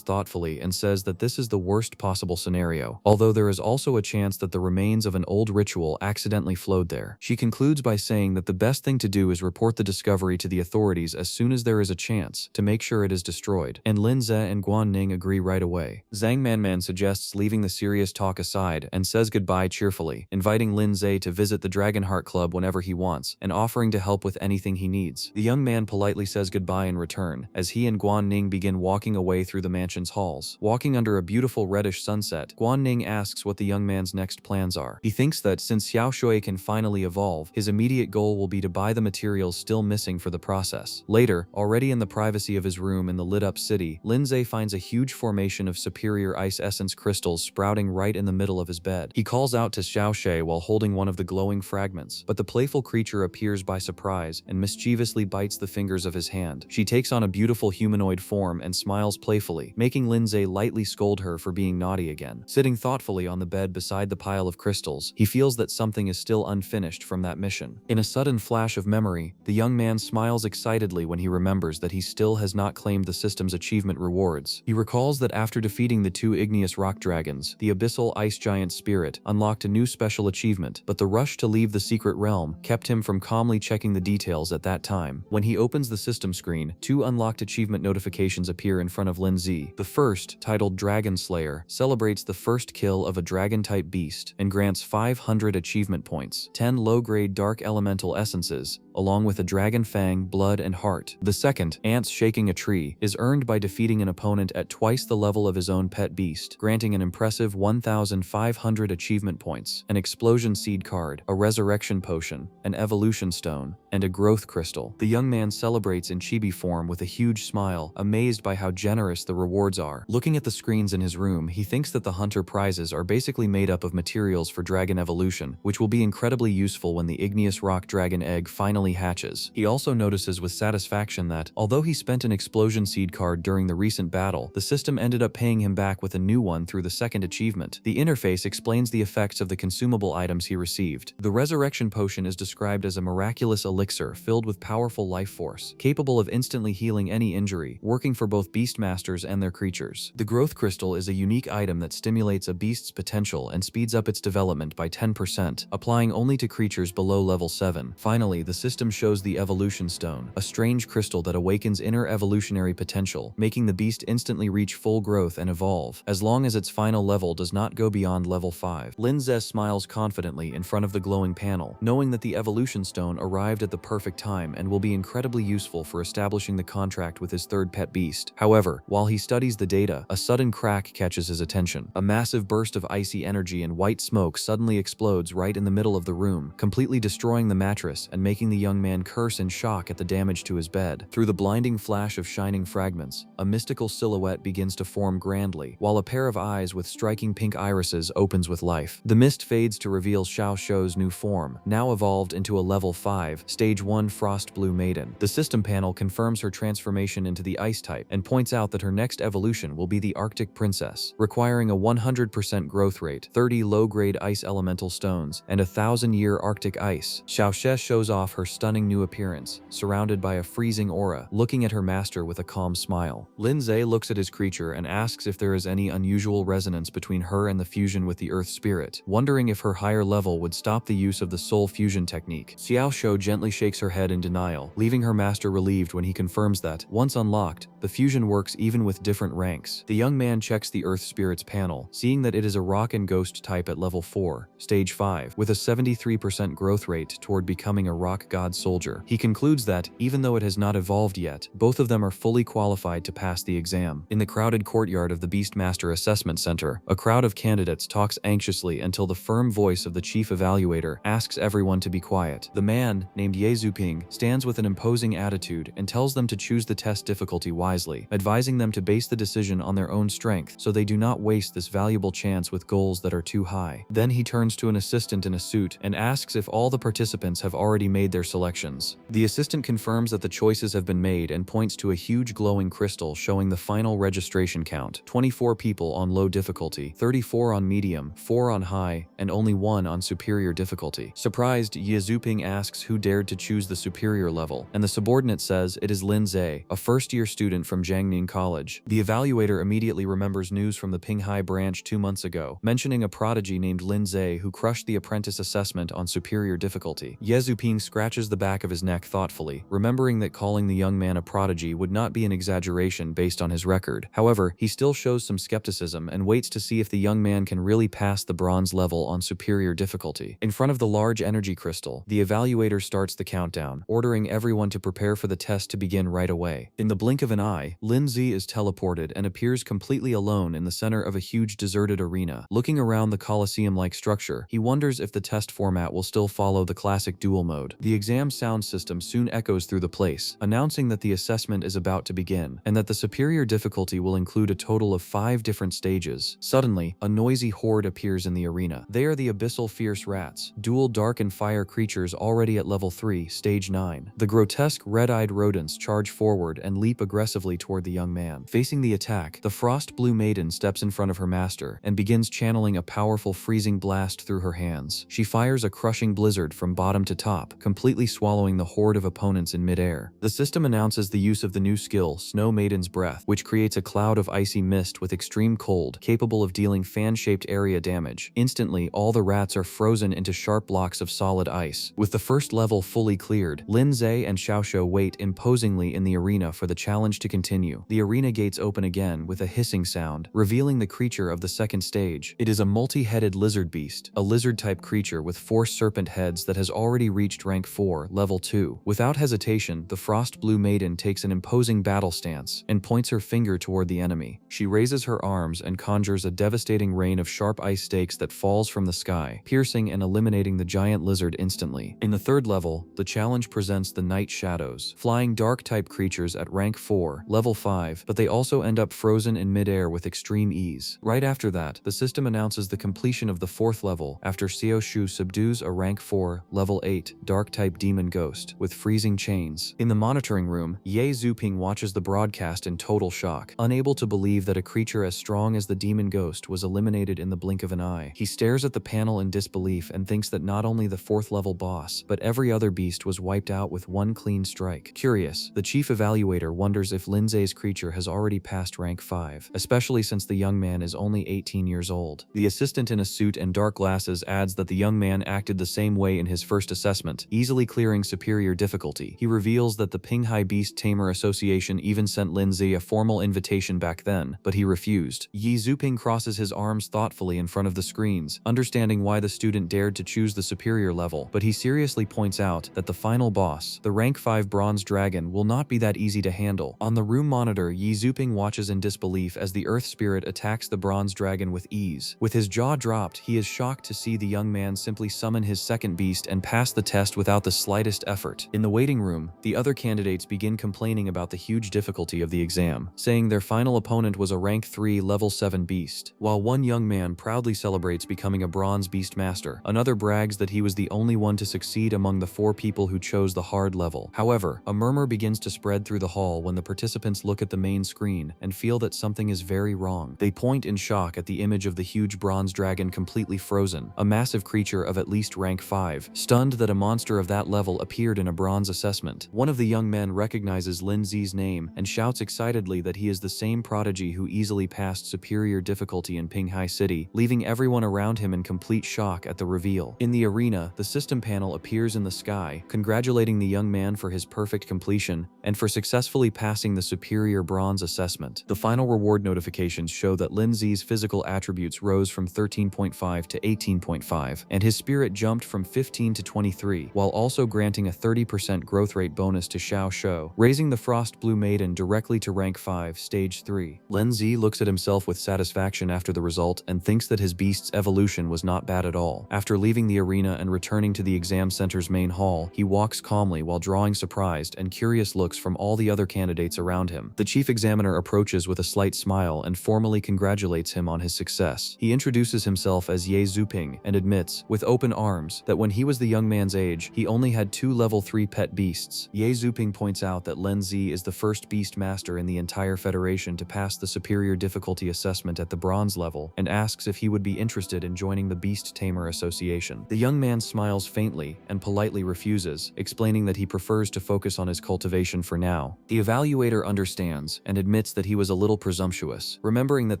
thoughtfully and says that this is the worst possible scenario, although there is also a chance that the remains of an old ritual accidentally flowed there. She concludes by saying that the best thing to do is report the discovery to the authorities as soon as there is a chance, to make sure it is destroyed, and Lin Zhe and Guan Ning agree right away. Zhang Manman suggests leaving the serious talk aside and says goodbye cheerfully, inviting Lin Zhe to visit the Dragonheart Club whenever he wants, and offering to help with anything he needs. The young man politely says goodbye in return, as he and Guan Ning begin walking away through the mansion's halls. Walking under a beautiful reddish sunset, Guan Ning asks what the young man's next plans are. He thinks that since Xiao Shui can finally evolve, his immediate goal will be to buy the materials still missing for the process. Later, already in the privacy of his room in the lit-up city, Lindsay finds a huge formation of superior ice essence crystals sprouting right in the middle of his bed. He calls out to Xiaoshe while holding one of the glowing fragments, but the playful creature appears by surprise and mischievously bites the fingers of his hand. She takes on a beautiful humanoid form and smiles playfully, making Lindsay lightly scold her for being naughty again. Sitting thoughtfully on the bed beside the pile of crystals, he feels that something is still unfinished from that mission. In a sudden flash of memory, the young man smiles excitedly when he remembers that he still has not claimed the system's achievement rewards. He recalls that after defeating the 2 igneous rock dragons, the abyssal ice giant Spirit unlocked a new special achievement, but the rush to leave the secret realm kept him from calmly checking the details at that time. When he opens the system screen, 2 unlocked achievement notifications appear in front of Lindsay. The first, titled Dragon Slayer, celebrates the first kill of a dragon-type beast and grants 500 achievement points, 10 low-grade dark elemental essences, along with a dragon fang, blood, and heart. The second, Ants Shaking a Tree, is earned by defeating an opponent at twice the level of his own pet beast, granting an impressive 1,500 achievement points, an explosion seed card, a resurrection potion, an evolution stone, and a growth crystal. The young man celebrates in chibi form with a huge smile, amazed by how generous the rewards are. Looking at the screens in his room, he thinks that the hunter prizes are basically made up of materials for dragon evolution, which will be incredibly useful when the igneous rock dragon egg finally hatches. He also notices with satisfaction that, although he spent an explosion seed card during the recent battle, the system ended up paying him back with a new one through the second achievement. The interface explains the effects of the consumable items he received. The resurrection potion is described as a miraculous elixir filled with powerful life force, capable of instantly healing any injury, working for both beastmasters and their creatures. The growth crystal is a unique item that stimulates a beast's potential and speeds up its development by 10%, applying only to creatures below level 7. Finally, the system shows the evolution stone, a strange crystal that awakens inner evolutionary potential, making the beast instantly reach full growth and evolve, as long as its final level does not go beyond level 5. Lindsay smiles confidently in front of the glowing panel, knowing that the evolution stone arrived at the perfect time and will be incredibly useful for establishing the contract with his third pet beast. However, while he studies the data, a sudden crack catches his attention. A massive burst of icy energy and white smoke suddenly explodes right in the middle of the room, completely destroying the mattress and making the young man curse in shock at the damage to his bed. Through the blinding flash of shining fragments, a mystical silhouette begins to form grandly, while a pair of eyes with striking pink irises opens with life. The mist fades to reveal Xiao Shou's new form, now evolved into a level 5, stage 1 frost blue maiden. The system panel confirms her transformation into the ice type and points out that her next evolution will be the Arctic Princess, requiring a 100% growth rate, 30 low-grade ice elemental stones, and 1,000-year Arctic ice. Xiaoshe shows off her stunning new appearance, surrounded by a freezing aura, looking at her master with a calm smile. Lindsay looks at his creature and asks if there is any unusual resonance between her and the fusion with the Earth Spirit, wondering if her higher level would stop the use of the soul fusion technique. Xiao Shou gently shakes her head in denial, leaving her master relieved when he confirms that, once unlocked, the fusion works even with different ranks. The young man checks the Earth Spirit's panel, seeing that it is a rock and ghost type at level 4, stage 5, with a 73% growth rate toward becoming a rock god soldier. He concludes that, even though it has not evolved yet, both of them are fully qualified to pass the exam. In the crowded courtyard of the Beastmaster Assessment Center, a crowd of candidates talks anxiously until the firm voice of the chief evaluator asks everyone to be quiet. The man, named Ye Zuping, stands with an imposing attitude and tells them to choose the test difficulty wisely, advising them to base the decision on their own strength so they do not waste this valuable chance with goals that are too high. Then he turns to an assistant in a suit and asks if all the participants have already made their selections. The assistant confirms that the choices have been made and points to a huge glowing crystal showing the final registration count: 24 people on low difficulty, 34 on medium, 4 on high, and only 1 on superior difficulty. Surprised, Ye Zuping asks who dared to choose the superior level, and the subordinate says it is Lindsay, a first-year student from Jiangning College. The evaluator immediately remembers news from the Pinghai branch 2 months ago, mentioning a prodigy named Lindsay who crushed the apprentice assessment on superior difficulty. Ye Zuping scratches the back of his neck thoughtfully, remembering that calling the young man a prodigy would not be an exaggeration based on his record. However, he still shows some skepticism and waits to see if the young man can really pass the bronze level on superior difficulty. In front of the large energy crystal, the evaluator starts the countdown, ordering everyone to prepare for the test to begin right away. In the blink of an eye, Lindsay is teleported and appears completely alone in the center of a huge deserted arena. Looking around the Colosseum-like structure, he wonders if the test format will still follow the classic duel mode. The exam sound system soon echoes through the place, announcing that the assessment is about to begin, and that the superior difficulty will include a total of 5 different stages. Suddenly, a noisy horde appears in the arena. They are the abyssal fierce rats, dual dark and fire creatures already at level 3, stage 9. The grotesque red-eyed rodents charge forward and leap aggressively toward the young man. Facing the attack, the frost blue maiden steps in front of her master and begins channeling a powerful freezing blast through her hands. She fires a crushing blizzard from bottom to top, completely swallowing the horde of opponents in midair. The system announces the use of the new skill, Snow Maiden's Breath, which creates a cloud of icy mist with extreme cold, capable of dealing fan-shaped area damage. Instantly, all the rats are frozen into sharp blocks of solid ice. With the first level fully cleared, Lindsay and Xiaoxiu wait imposingly in the arena for the challenge to continue. The arena gates open again with a hissing sound, revealing the creature of the second stage. It is a multi-headed lizard beast, a lizard-type creature with 4 serpent heads that has already reached rank 4, level 2. Without hesitation, the Frost Blue Maiden takes an imposing battle stance and points her finger toward the enemy. She raises her arms and conjures a devastating rain of sharp ice stakes that falls from the sky, piercing and eliminating the giant lizard instantly. In the third level, the challenge presents the Night Shadows, flying dark-type creatures at rank 4, level 5, but they also end up frozen in midair with extreme ease. Right after that, the system announces the completion of the 4th level after Xiaoxiu subdues a rank 4, level 8, dark-type demon ghost with freezing chains. In the monitoring room, Ye Zuping watches the broadcast in total shock, unable to believe that a creature as strong as the demon ghost was eliminated in the blink of an eye. He stares at the panel in disbelief and thinks that not only the 4th level boss, but every other beast was wiped out with one clean strike. Curious, the chief evaluator wonders if Lindsay's creature has already passed rank 5, especially since the young man is only 18 years old. The assistant in a suit and dark glasses adds that the young man acted the same way in his first assessment, easily clearing superior difficulty. He reveals that the Pinghai Beast Tamer Association even sent Lindsay a formal invitation back then, but he refused. Yi Zuping crosses his arms thoughtfully in front of the screens, understanding why the student dared to choose the superior level, but he seriously points out that the final boss, the rank 5 bronze dragon, will not be that easy to handle. On the room monitor, Yi Zuping watches in disbelief as the earth spirit attacks the bronze dragon with ease. With his jaw dropped, he is shocked to see the young man simply summon his second beast and pass the test without the slightest effort. In the waiting room, the other candidates begin complaining about the huge difficulty of the exam, saying their final opponent was a rank 3 level 7 beast. While one young man proudly celebrates becoming a bronze beast master, another brags that he was the only one to succeed among the 4 people who chose the hard level. However, a murmur begins to spread through the hall when the participants look at the main screen and feel that something is very wrong. They point in shock at the image of the huge bronze dragon completely frozen, a massive creature of at least rank 5, stunned that a monster of that level appeared in a bronze assessment. One of the young men recognizes Lindsay's name and shouts excitedly that he is the same prodigy who easily passed superior difficulty in Pinghai City, leaving everyone around him in complete shock at the reveal. In the arena, the system panel appears in the sky, congratulating the young man for his perfect completion and for successfully passing the superior bronze assessment. The final reward notifications show that Lindsay's physical attributes rose from 13.5 to 18.5, and his spirit jumped from 15 to 23, while also granting a 30% growth rate bonus to Xiaoxiu, raising the Frost Blue Maiden directly to rank 5, stage 3. Lindsay looks at himself with satisfaction after the result and thinks that his beast's evolution was not bad at all. After leaving the arena and returning to the exam center's main hall, he walks calmly while drawing surprised and curious looks from all the other candidates around him. The chief examiner approaches with a slight smile and formally congratulates him on his success. He introduces himself as Ye Zuping and admits, with open arms, that when he was the young man's age, he only had 2 level 3 pet beasts. Ye Zuping points out that Lindsay is the first beast master in the entire federation to pass the superior difficulty assessment at the bronze level and asks if he would be interested in joining the Beast Tamer Association. The young man smiles faintly and politely refuses, explaining that he prefers to focus on his cultivation for now. The evaluator understands and admits that he was a little presumptuous, remembering that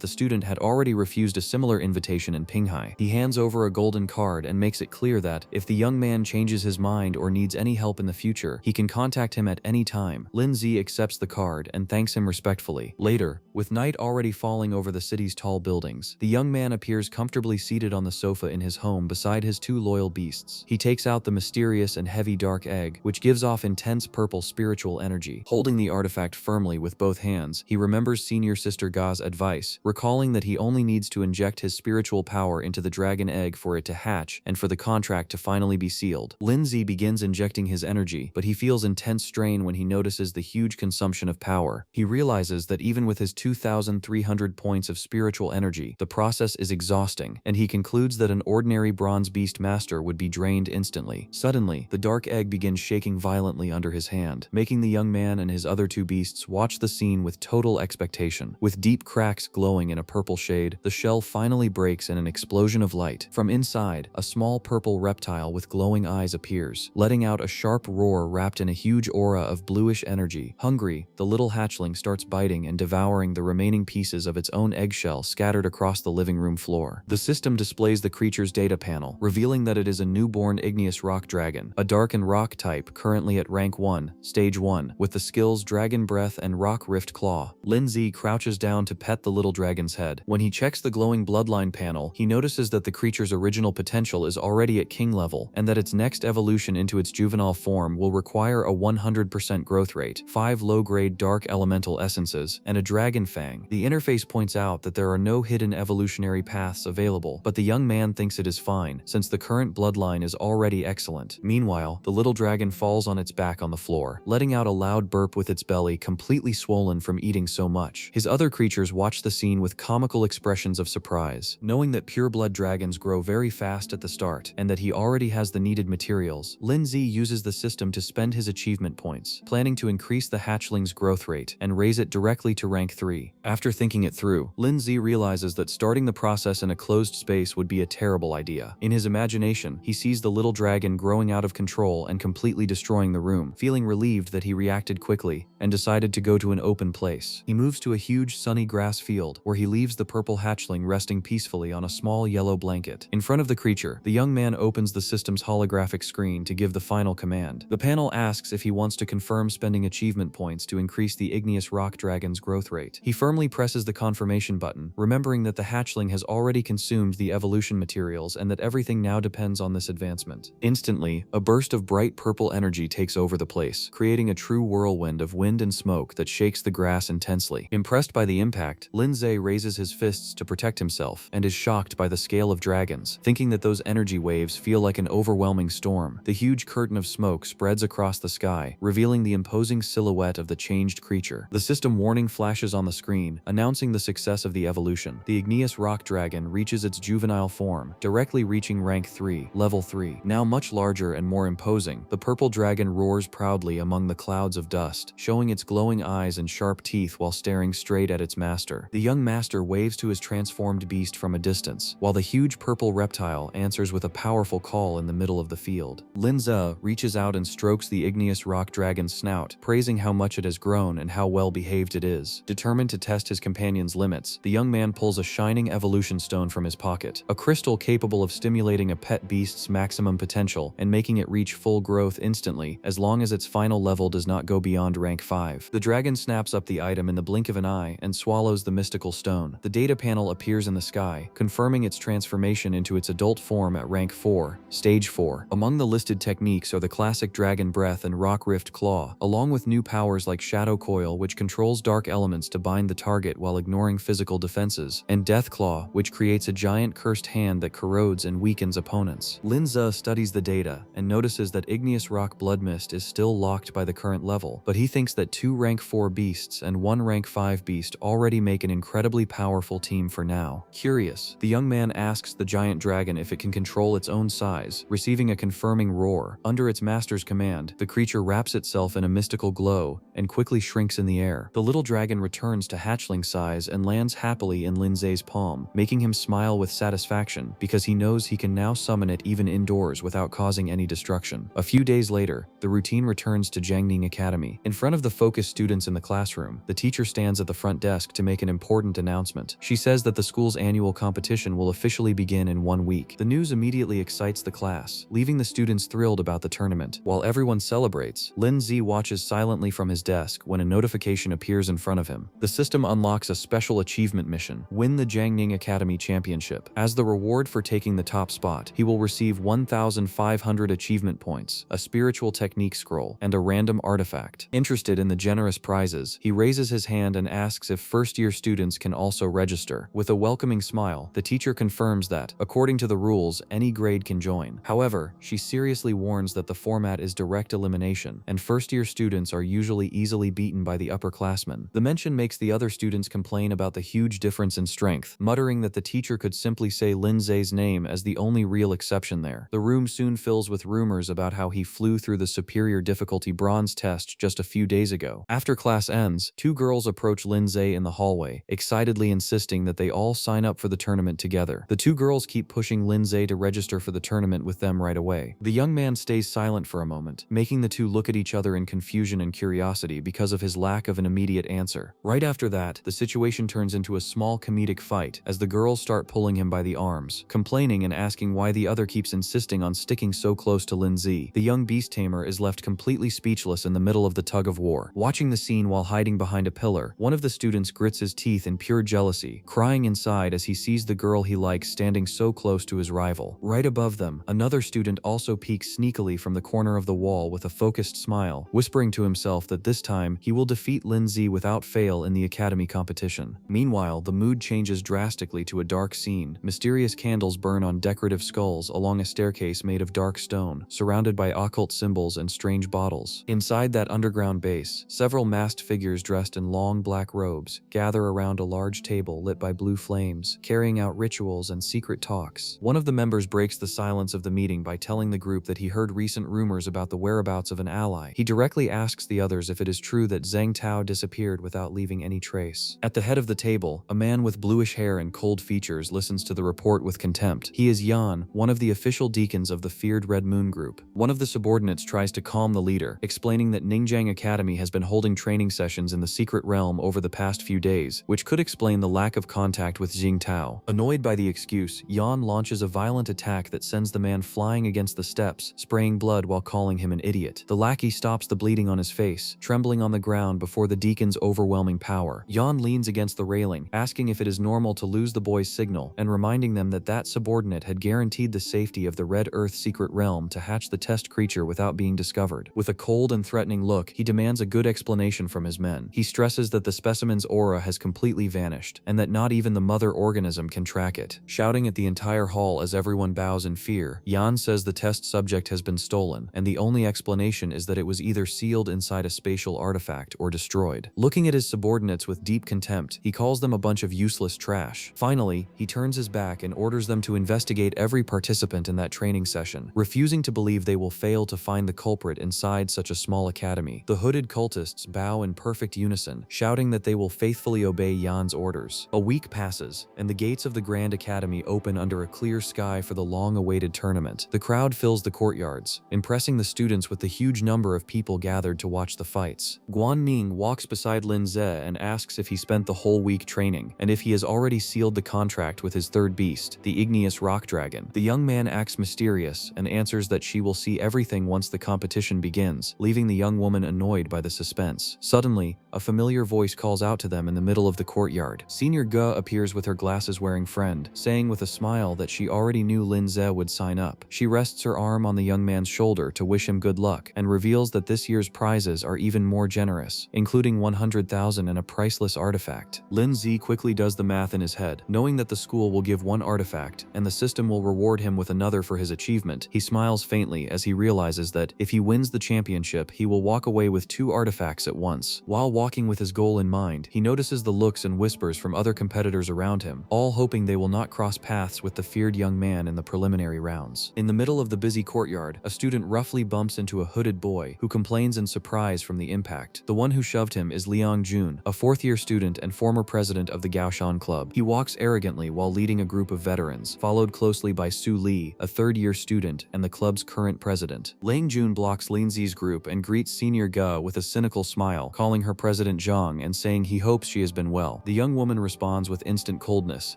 the student had already refused a similar invitation in Pinghai. He hands over a golden card and makes it clear that, if the young man changes his mind or needs any help in the future, he can contact him at any time. Lindsay accepts the card and thanks him respectfully. Later, with night already falling over the city's tall buildings, the young man appears comfortably seated on the sofa in his home beside his 2 loyal beasts. He takes out the mysterious and and heavy dark egg, which gives off intense purple spiritual energy. Holding the artifact firmly with both hands, he remembers senior sister Ga's advice, recalling that he only needs to inject his spiritual power into the dragon egg for it to hatch and for the contract to finally be sealed. Lindsay begins injecting his energy, but he feels intense strain when he notices the huge consumption of power. He realizes that even with his 2,300 points of spiritual energy, the process is exhausting, and he concludes that an ordinary bronze beast master would be drained instantly. Suddenly, the dark egg begins shaking violently under his hand, making the young man and his other two beasts watch the scene with total expectation. With deep cracks glowing in a purple shade, the shell finally breaks in an explosion of light. From inside, a small purple reptile with glowing eyes appears, letting out a sharp roar wrapped in a huge aura of bluish energy. Hungry, the little hatchling starts biting and devouring the remaining pieces of its own eggshell scattered across the living room floor. The system displays the creature's data panel, revealing that it is a newborn igneous rock dragon, a dark and rock type currently at rank 1, stage 1, with the skills Dragon Breath and Rock Rift Claw. Lindsay crouches down to pet the little dragon's head. When he checks the glowing bloodline panel, he notices that the creature's original potential is already at king level, and that its next evolution into its juvenile form will require a 100% growth rate, 5 low-grade dark elemental essences, and a dragon fang. The interface points out that there are no hidden evolutionary paths available, but the young man thinks it is fine, since the current bloodline is already excellent. Meanwhile, the little dragon falls on its back on the floor, letting out a loud burp with its belly completely swollen from eating so much. His other creatures watch the scene with comical expressions of surprise. Knowing that pureblood dragons grow very fast at the start, and that he already has the needed materials, Lindsay uses the system to spend his achievement points, planning to increase the hatchling's growth rate and raise it directly to rank 3. After thinking it through, Lindsay realizes that starting the process in a closed space would be a terrible idea. In his imagination, he sees the little dragon growing out of control and completely destroying the room, feeling relieved that he reacted quickly and decided to go to an open place. He moves to a huge sunny grass field, where he leaves the purple hatchling resting peacefully on a small yellow blanket. In front of the creature, the young man opens the system's holographic screen to give the final command. The panel asks if he wants to confirm spending achievement points to increase the igneous rock dragon's growth rate. He firmly presses the confirmation button, remembering that the hatchling has already consumed the evolution materials and that everything now depends on this advancement. Instantly, a burst of bright purple energy takes over the place, creating a true whirlwind of wind and smoke that shakes the grass intensely. Impressed by the impact, Lindsay raises his fists to protect himself and is shocked by the scale of dragons, thinking that those energy waves feel like an overwhelming storm. The huge curtain of smoke spreads across the sky, revealing the imposing silhouette of the changed creature. The system warning flashes on the screen, announcing the success of the evolution. The igneous rock dragon reaches its juvenile form, directly reaching rank 3, level 3. Now much larger and more imposing, the purple dragon roars proudly among the clouds of dust, showing its glowing eyes and sharp teeth while staring straight at its master. The young master waves to his transformed beast from a distance, while the huge purple reptile answers with a powerful call in the middle of the field. Lindsay reaches out and strokes the igneous rock dragon's snout, praising how much it has grown and how well behaved it is. Determined to test his companion's limits, the young man pulls a shining evolution stone from his pocket, a crystal capable of stimulating a pet beast's maximum potential and making it reach full growth instantly, as long as its final level does not go beyond rank 5. The dragon snaps up the item in the blink of an eye and swallows the mystical stone. The data panel appears in the sky, confirming its transformation into its adult form at rank 4, stage 4. Among the listed techniques are the classic Dragon Breath and Rock Rift Claw, along with new powers like Shadow Coil, which controls dark elements to bind the target while ignoring physical defenses, and Death Claw, which creates a giant cursed hand that corrodes and weakens opponents. Lindsay studies the data and notices that Igneous Rock Blood Mist is still locked by the current level, but he thinks that 2 rank 4 beasts and 1 rank 5 beast already make an incredibly powerful team for now. Curious, the young man asks the giant dragon if it can control its own size, receiving a confirming roar. Under its master's command, the creature wraps itself in a mystical glow and quickly shrinks in the air. The little dragon returns to hatchling size and lands happily in Lindsay's palm, making him smile with satisfaction because he knows he can now summon it even indoors without causing any destruction. A few days later, the routine returns to Jiangning Academy. In front of the focused students in the classroom, the teacher stands at the front desk to make an important announcement. She says that the school's annual competition will officially begin in 1 week. The news immediately excites the class, leaving the students thrilled about the tournament. While everyone celebrates, Lindsay watches silently from his desk when a notification appears in front of him. The system unlocks a special achievement mission: win the Jiangning Academy Championship. As the reward for taking the top spot, he will receive 1,500 achievement achievement points, a spiritual technique scroll, and a random artifact. Interested in the generous prizes, he raises his hand and asks if first-year students can also register. With a welcoming smile, the teacher confirms that, according to the rules, any grade can join. However, she seriously warns that the format is direct elimination, and first-year students are usually easily beaten by the upperclassmen. The mention makes the other students complain about the huge difference in strength, muttering that the teacher could simply say Lindsay's name as the only real exception there. The room soon fills with rumors about how he flew through the superior difficulty bronze test just a few days ago. After class ends, two girls approach Lindsay in the hallway, excitedly insisting that they all sign up for the tournament together. The two girls keep pushing Lindsay to register for the tournament with them right away. The young man stays silent for a moment, making the two look at each other in confusion and curiosity because of his lack of an immediate answer. Right after that, the situation turns into a small comedic fight as the girls start pulling him by the arms, complaining and asking why the other keeps insisting on sticking so close to Lindsay. The young beast tamer is left completely speechless in the middle of the tug of war. Watching the scene while hiding behind a pillar, one of the students grits his teeth in pure jealousy, crying inside as he sees the girl he likes standing so close to his rival. Right above them, another student also peeks sneakily from the corner of the wall with a focused smile, whispering to himself that this time he will defeat Lindsay without fail in the academy competition. Meanwhile, the mood changes drastically to a dark scene. Mysterious candles burn on decorative skulls along a staircase made of dark stone, surrounded by occult symbols and strange bottles. Inside that underground base, several masked figures dressed in long black robes gather around a large table lit by blue flames, carrying out rituals and secret talks. One of the members breaks the silence of the meeting by telling the group that he heard recent rumors about the whereabouts of an ally. He directly asks the others if it is true that Zhang Tao disappeared without leaving any trace. At the head of the table, a man with bluish hair and cold features listens to the report with contempt. He is Yan, one of the official deacons of the feared Red Moon group. One of the subordinates tries to calm the leader, explaining that Ningjiang Academy has been holding training sessions in the secret realm over the past few days, which could explain the lack of contact with Jing Tao. Annoyed by the excuse, Yan launches a violent attack that sends the man flying against the steps, spraying blood while calling him an idiot. The lackey stops the bleeding on his face, trembling on the ground before the deacon's overwhelming power. Yan leans against the railing, asking if it is normal to lose the boy's signal, and reminding them that that subordinate had guaranteed the safety of the Red Earth secret realm to hatch the test creature without being discovered. With a cold and threatening look, he demands a good explanation from his men. He stresses that the specimen's aura has completely vanished, and that not even the mother organism can track it. Shouting at the entire hall as everyone bows in fear, Yan says the test subject has been stolen, and the only explanation is that it was either sealed inside a spatial artifact or destroyed. Looking at his subordinates with deep contempt, he calls them a bunch of useless trash. Finally, he turns his back and orders them to investigate every participant in that training session, refusing to believe they will fail to find the culprit inside such a small academy. The hooded cultists bow in perfect unison, shouting that they will faithfully obey Yan's orders. A week passes, and the gates of the Grand Academy open under a clear sky for the long-awaited tournament. The crowd fills the courtyards, impressing the students with the huge number of people gathered to watch the fights. Guanming walks beside Lin Ze and asks if he spent the whole week training, and if he has already sealed the contract with his third beast, the igneous rock dragon. The young man acts mysterious and answers that she will see everything once the competition begins, leaving the young woman annoyed by the suspense. Suddenly, a familiar voice calls out to them in the middle of the courtyard. Senior Ge appears with her glasses-wearing friend, saying with a smile that she already knew Lin Ze would sign up. She rests her arm on the young man's shoulder to wish him good luck, and reveals that this year's prizes are even more generous, including 100,000 and a priceless artifact. Lin Ze quickly does the math in his head, knowing that the school will give one artifact, and the system will reward him with another for his achievement. He smiles faintly as he realizes that, if he wins the championship, he will walk away with 2 artifacts at once. While walking with his goal in mind, he notices the looks and whispers from other competitors around him, all hoping they will not cross paths with the feared young man in the preliminary rounds. In the middle of the busy courtyard, a student roughly bumps into a hooded boy, who complains in surprise from the impact. The one who shoved him is Liang Jun, a 4th-year student and former president of the Gaoshan Club. He walks arrogantly while leading a group of veterans, followed closely by Su Li, a 3rd-year student and the club's current president. Liang Jun blocks Linzi's group and greets Senior Ge with a cynical smile, calling her President Zhang and saying he hopes she has been well. The young woman responds with instant coldness,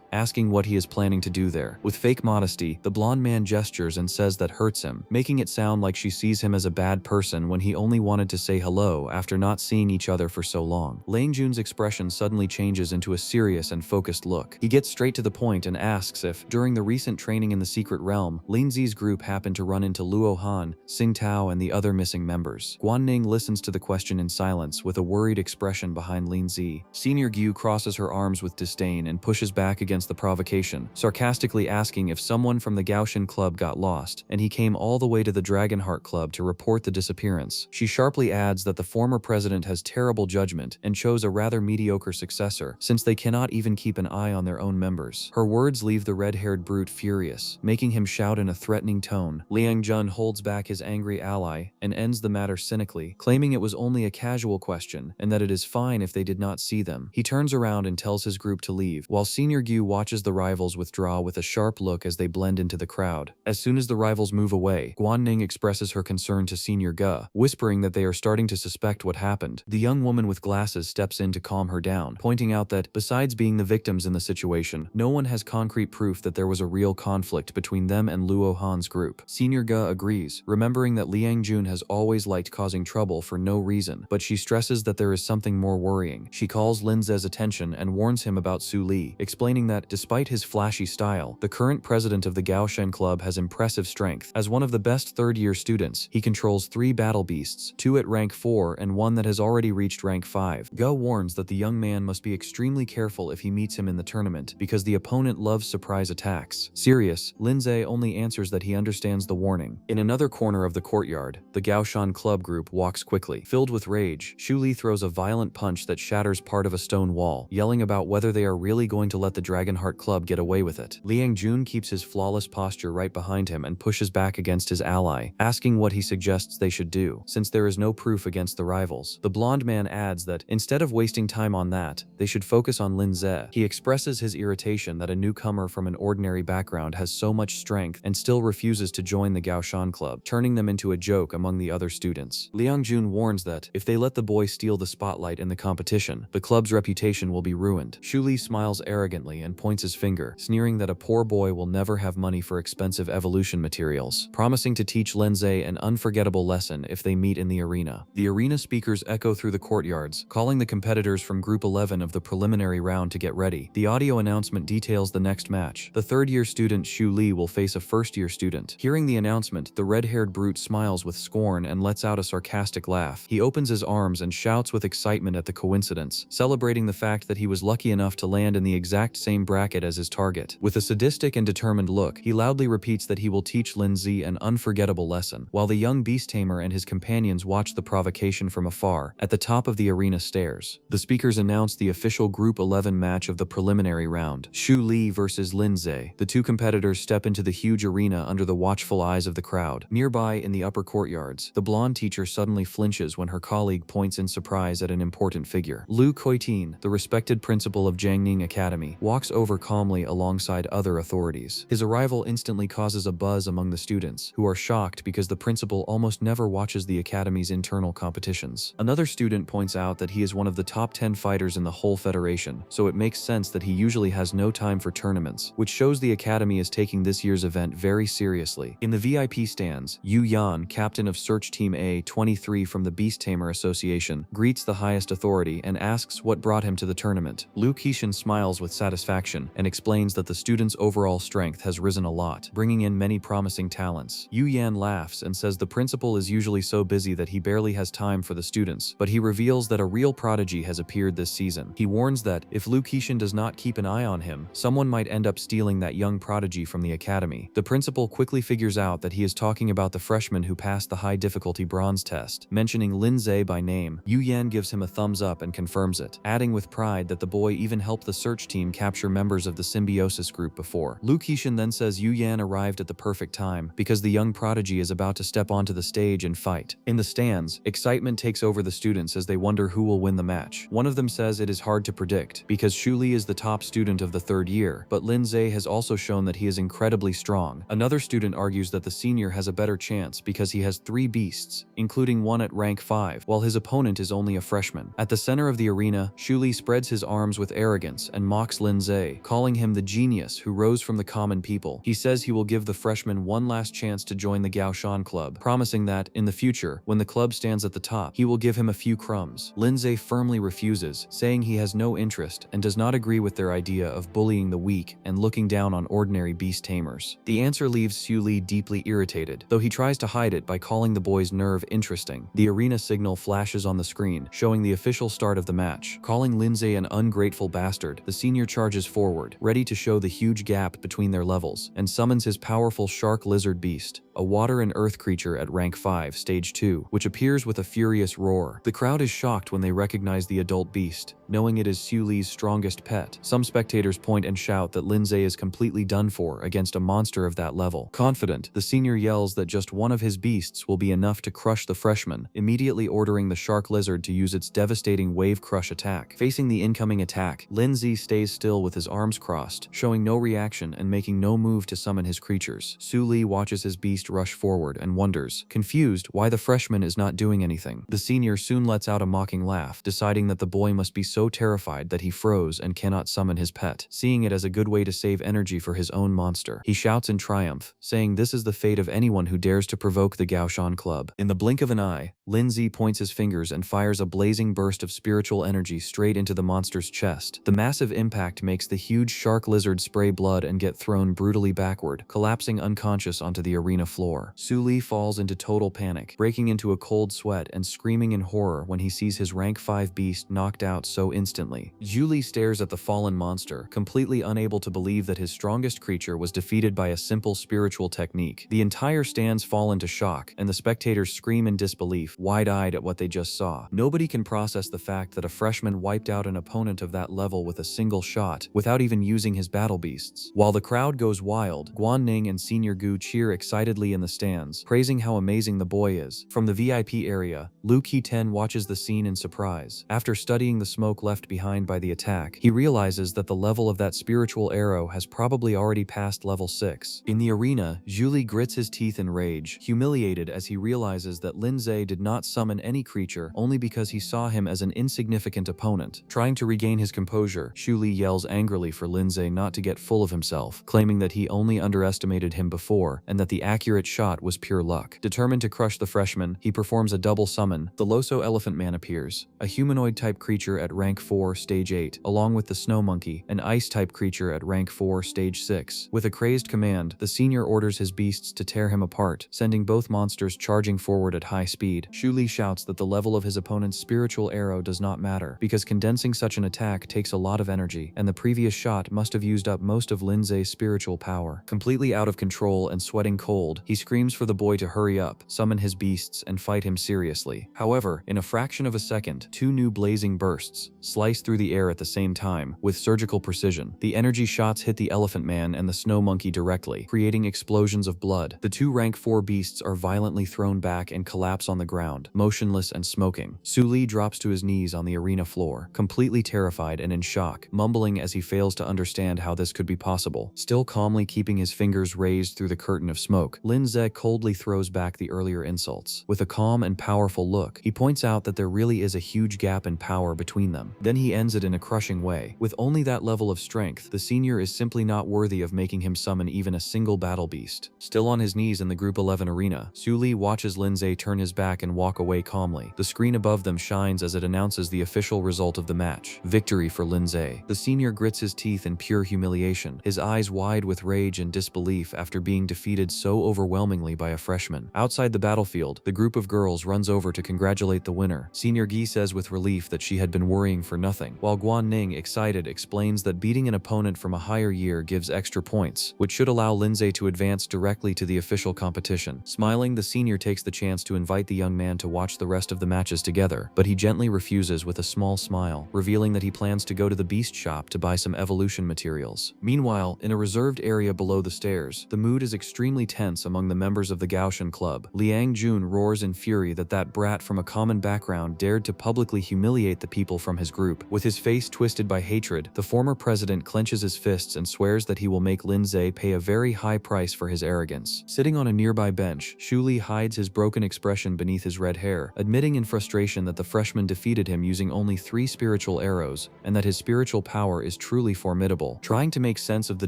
asking what he is planning to do there. With fake modesty, the blonde man gestures and says that hurts him, making it sound like she sees him as a bad person when he only wanted to say hello after not seeing each other for so long. Liang Jun's expression suddenly changes into a serious and focused look. He gets straight to the point and asks if, during the recent training in the secret realm, Linzi's group happened to run run into Luo Han, Xing Tao, and the other missing members. Guanning listens to the question in silence with a worried expression behind Lin Zi. Senior Gyu crosses her arms with disdain and pushes back against the provocation, sarcastically asking if someone from the Gaoshan Club got lost, and he came all the way to the Dragonheart Club to report the disappearance. She sharply adds that the former president has terrible judgment and chose a rather mediocre successor, since they cannot even keep an eye on their own members. Her words leave the red-haired brute furious, making him shout in a threatening tone. Liang Jun holds back his angry ally and ends the matter cynically, claiming it was only a casual question and that it is fine if they did not see them. He turns around and tells his group to leave, while Senior Gyu watches the rivals withdraw with a sharp look as they blend into the crowd. As soon as the rivals move away, Guanning expresses her concern to Senior Ge, whispering that they are starting to suspect what happened. The young woman with glasses steps in to calm her down, pointing out that, besides being the victims in the situation, no one has concrete proof that there was a real conflict between them and Luo Han's group. Senior Ge agrees, remembering that Liang Jun has always liked causing trouble for no reason, but she stresses that there is something more worrying. She calls Lin Ze's attention and warns him about Su Li, explaining that, despite his flashy style, the current president of the Gaoshan Club has impressive strength. As one of the best third-year students, he controls 3 battle beasts, 2 at rank 4 and 1 that has already reached rank 5. Ge warns that the young man must be extremely careful if he meets him in the tournament, because the opponent loves surprise attacks. Serious, Lin Ze only answers that he understands the warning. In another corner of the courtyard, the Gaoshan Club group walks quickly. Filled with rage, Shu Li throws a violent punch that shatters part of a stone wall, yelling about whether they are really going to let the Dragonheart Club get away with it. Liang Jun keeps his flawless posture right behind him and pushes back against his ally, asking what he suggests they should do, since there is no proof against the rivals. The blonde man adds that, instead of wasting time on that, they should focus on Lin Ze. He expresses his irritation that a newcomer from an ordinary background has so much strength and still refuses to join the Gaoshan Club, turning them into a joke among the other students. Liang Jun warns that, if they let the boy steal the spotlight in the competition, the club's reputation will be ruined. Shu Li smiles arrogantly and points his finger, sneering that a poor boy will never have money for expensive evolution materials, promising to teach Lin Ze an unforgettable lesson if they meet in the arena. The arena speakers echo through the courtyards, calling the competitors from Group 11 of the preliminary round to get ready. The audio announcement details the next match. The third-year student Shu Li will face a first-year student. Hearing the announcement, the red-haired brute smiles with scorn and lets out a sarcastic laugh. He opens his arms and shouts with excitement at the coincidence, celebrating the fact that he was lucky enough to land in the exact same bracket as his target. With a sadistic and determined look, he loudly repeats that he will teach Lin Zi an unforgettable lesson, while the young beast tamer and his companions watch the provocation from afar, at the top of the arena stairs. The speakers announce the official Group 11 match of the preliminary round, Shu Li versus Lin Ze. The two competitors step into the huge arena under the watchful eyes of the crowd. Nearby, in the upper courtyards, the blonde teacher suddenly flinches when her colleague points in surprise at an important figure. Lu Koitin, the respected principal of Jiangning Academy, walks over calmly alongside other authorities. His arrival instantly causes a buzz among the students, who are shocked because the principal almost never watches the academy's internal competitions. Another student points out that he is one of the top 10 fighters in the whole federation, so it makes sense that he usually has no time for tournaments, which shows the academy is taking this year's event very seriously. In the VIP stands, Yu Yan, captain of Search Team A23 from the Beast Tamer Association, greets the highest authority and asks what brought him to the tournament. Lu Qixin smiles with satisfaction and explains that the students' overall strength has risen a lot, bringing in many promising talents. Yu Yan laughs and says the principal is usually so busy that he barely has time for the students, but he reveals that a real prodigy has appeared this season. He warns that, if Lu Qixin does not keep an eye on him, someone might end up stealing that young prodigy from the academy. The principal quickly figures out that he is talking about the freshman who passed the high-difficulty bronze test. Mentioning Lin Ze by name, Yu Yan gives him a thumbs up and confirms it, adding with pride that the boy even helped the search team capture members of the symbiosis group before. Lu Qixin then says Yu Yan arrived at the perfect time, because the young prodigy is about to step onto the stage and fight. In the stands, excitement takes over the students as they wonder who will win the match. One of them says it is hard to predict, because Shu Li is the top student of the third year, but Lin Ze has also shown that he is incredibly strong. Another student argues that the senior has a better chance because he has 3 beasts, including 1 at rank 5, while his opponent is only a freshman. At the center of the arena, Shu Li spreads his arms with arrogance and mocks Lin Ze, calling him the genius who rose from the common people. He says he will give the freshman one last chance to join the Gaoshan Club, promising that, in the future, when the club stands at the top, he will give him a few crumbs. Lin Ze firmly refuses, saying he has no interest and does not agree with their idea of bullying the weak and looking down on ordinary beast tamers. The answer leaves Shu Li deeply deeply irritated, though he tries to hide it by calling the boy's nerve interesting. The arena signal flashes on the screen, showing the official start of the match. Calling Lindsay an ungrateful bastard, the senior charges forward, ready to show the huge gap between their levels, and summons his powerful shark lizard beast, a water and earth creature at rank 5, stage 2, which appears with a furious roar. The crowd is shocked when they recognize the adult beast, knowing it is Xu Li's strongest pet. Some spectators point and shout that Lindsay is completely done for against a monster of that level. Confident, the senior yells that just one of his beasts will be enough to crush the freshman, immediately ordering the shark lizard to use its devastating wave crush attack. Facing the incoming attack, Lindsay stays still with his arms crossed, showing no reaction and making no move to summon his creatures. Xu Li watches his beast rush forward and wonders, confused, why the freshman is not doing anything. The senior soon lets out a mocking laugh, deciding that the boy must be so terrified that he froze and cannot summon his pet, seeing it as a good way to save energy for his own monster. He shouts in triumph, saying this is the fate of anyone who dares to provoke the Gaoshan Club. In the blink of an eye, Lindsay points his fingers and fires a blazing burst of spiritual energy straight into the monster's chest. The massive impact makes the huge shark lizard spray blood and get thrown brutally backward, collapsing unconscious onto the arena floor. Xu Li falls into total panic, breaking into a cold sweat and screaming in horror when he sees his rank 5 beast knocked out so instantly. Xu Li stares at the fallen monster, completely unable to believe that his strongest creature was defeated by a simple spiritual technique. The entire stands fall into shock, and the spectators scream in disbelief, wide-eyed at what they just saw. Nobody can process the fact that a freshman wiped out an opponent of that level with a single shot, without even using his battle beasts. While the crowd goes wild, Guan Ning and Senior Gu cheer excitedly in the stands, praising how amazing the boy is. From the VIP area, Lu Qiten watches the scene in surprise. After studying the smoke left behind by the attack, he realizes that the level of that spiritual arrow has probably already passed level 6. In the arena, Xu Li grits his teeth in rage, humiliated as he realizes that Lindsay did not summon any creature only because he saw him as an insignificant opponent. Trying to regain his composure, Xu Li yells angrily for Lindsay not to get full of himself, claiming that he only underestimated him before and that the accurate shot was pure luck. Determined to crush the freshman, he performs a double summon. The Loso Elephant Man appears, a humanoid-type creature at rank 4, stage 8, along with the Snow Monkey, an ice-type creature at rank 4, stage 6. With a crazed command, the senior orders his beasts to tear him apart, sending both monsters charging forward at high speed. Xu Li shouts that the level of his opponent's spiritual arrow does not matter, because condensing such an attack takes a lot of energy, and the previous shot must have used up most of Lindsay's spiritual power. Completely out of control and sweating cold, he screams for the boy to hurry up, summon his beasts, and fight him seriously. However, in a fraction of a second, two new blazing bursts slice through the air at the same time, with surgical precision. The energy shots hit the Elephant Man and the Snow Monkey directly, creating explosions of blood. The two rank 4 beasts are violently thrown back and collapse on the ground, motionless and smoking. Xu Li drops to his knees on the arena floor, completely terrified and in shock, mumbling as he fails to understand how this could be possible. Still calmly keeping his fingers raised through the curtain of smoke, Lindsay coldly throws back the earlier insults. With a calm and powerful look, he points out that there really is a huge gap in power between them. Then he ends it in a crushing way. With only that level of strength, the senior is simply not worthy of making him summon even a single battle beast. Still on his knees in the Group 11 arena, Xu Li watches Lindsay turn his back and walk away calmly. The screen above them shines as it announces the official result of the match. Victory for Lindsay. The senior grits his teeth in pure humiliation, his eyes wide with rage and disbelief after being defeated so overwhelmingly by a freshman. Outside the battlefield, the group of girls runs over to congratulate the winner. Senior Gi says with relief that she had been worrying for nothing, while Guan Ning, excited, explains that beating an opponent from a higher year gives extra points, which should allow Lindsay to advance directly to the official competition. Smiling, the senior takes the chance to invite the young man to watch the rest of the matches together, but he gently refuses with a small smile, revealing that he plans to go to the beast shop to buy some evolution materials. Meanwhile, in a reserved area below the stairs, the mood is extremely tense among the members of the Gaoshan Club. Liang Jun roars in fury that that brat from a common background dared to publicly humiliate the people from his group. With his face twisted by hatred, the former president clenches his fists and swears that he will make Lindsay pay a very high price for his arrogance. Sitting on a nearby bench, Xu Li hides his broken expression beneath his red hair, admitting in frustration that the freshman defeated him using only 3 spiritual arrows, and that his spiritual power is truly formidable. Trying to make sense of the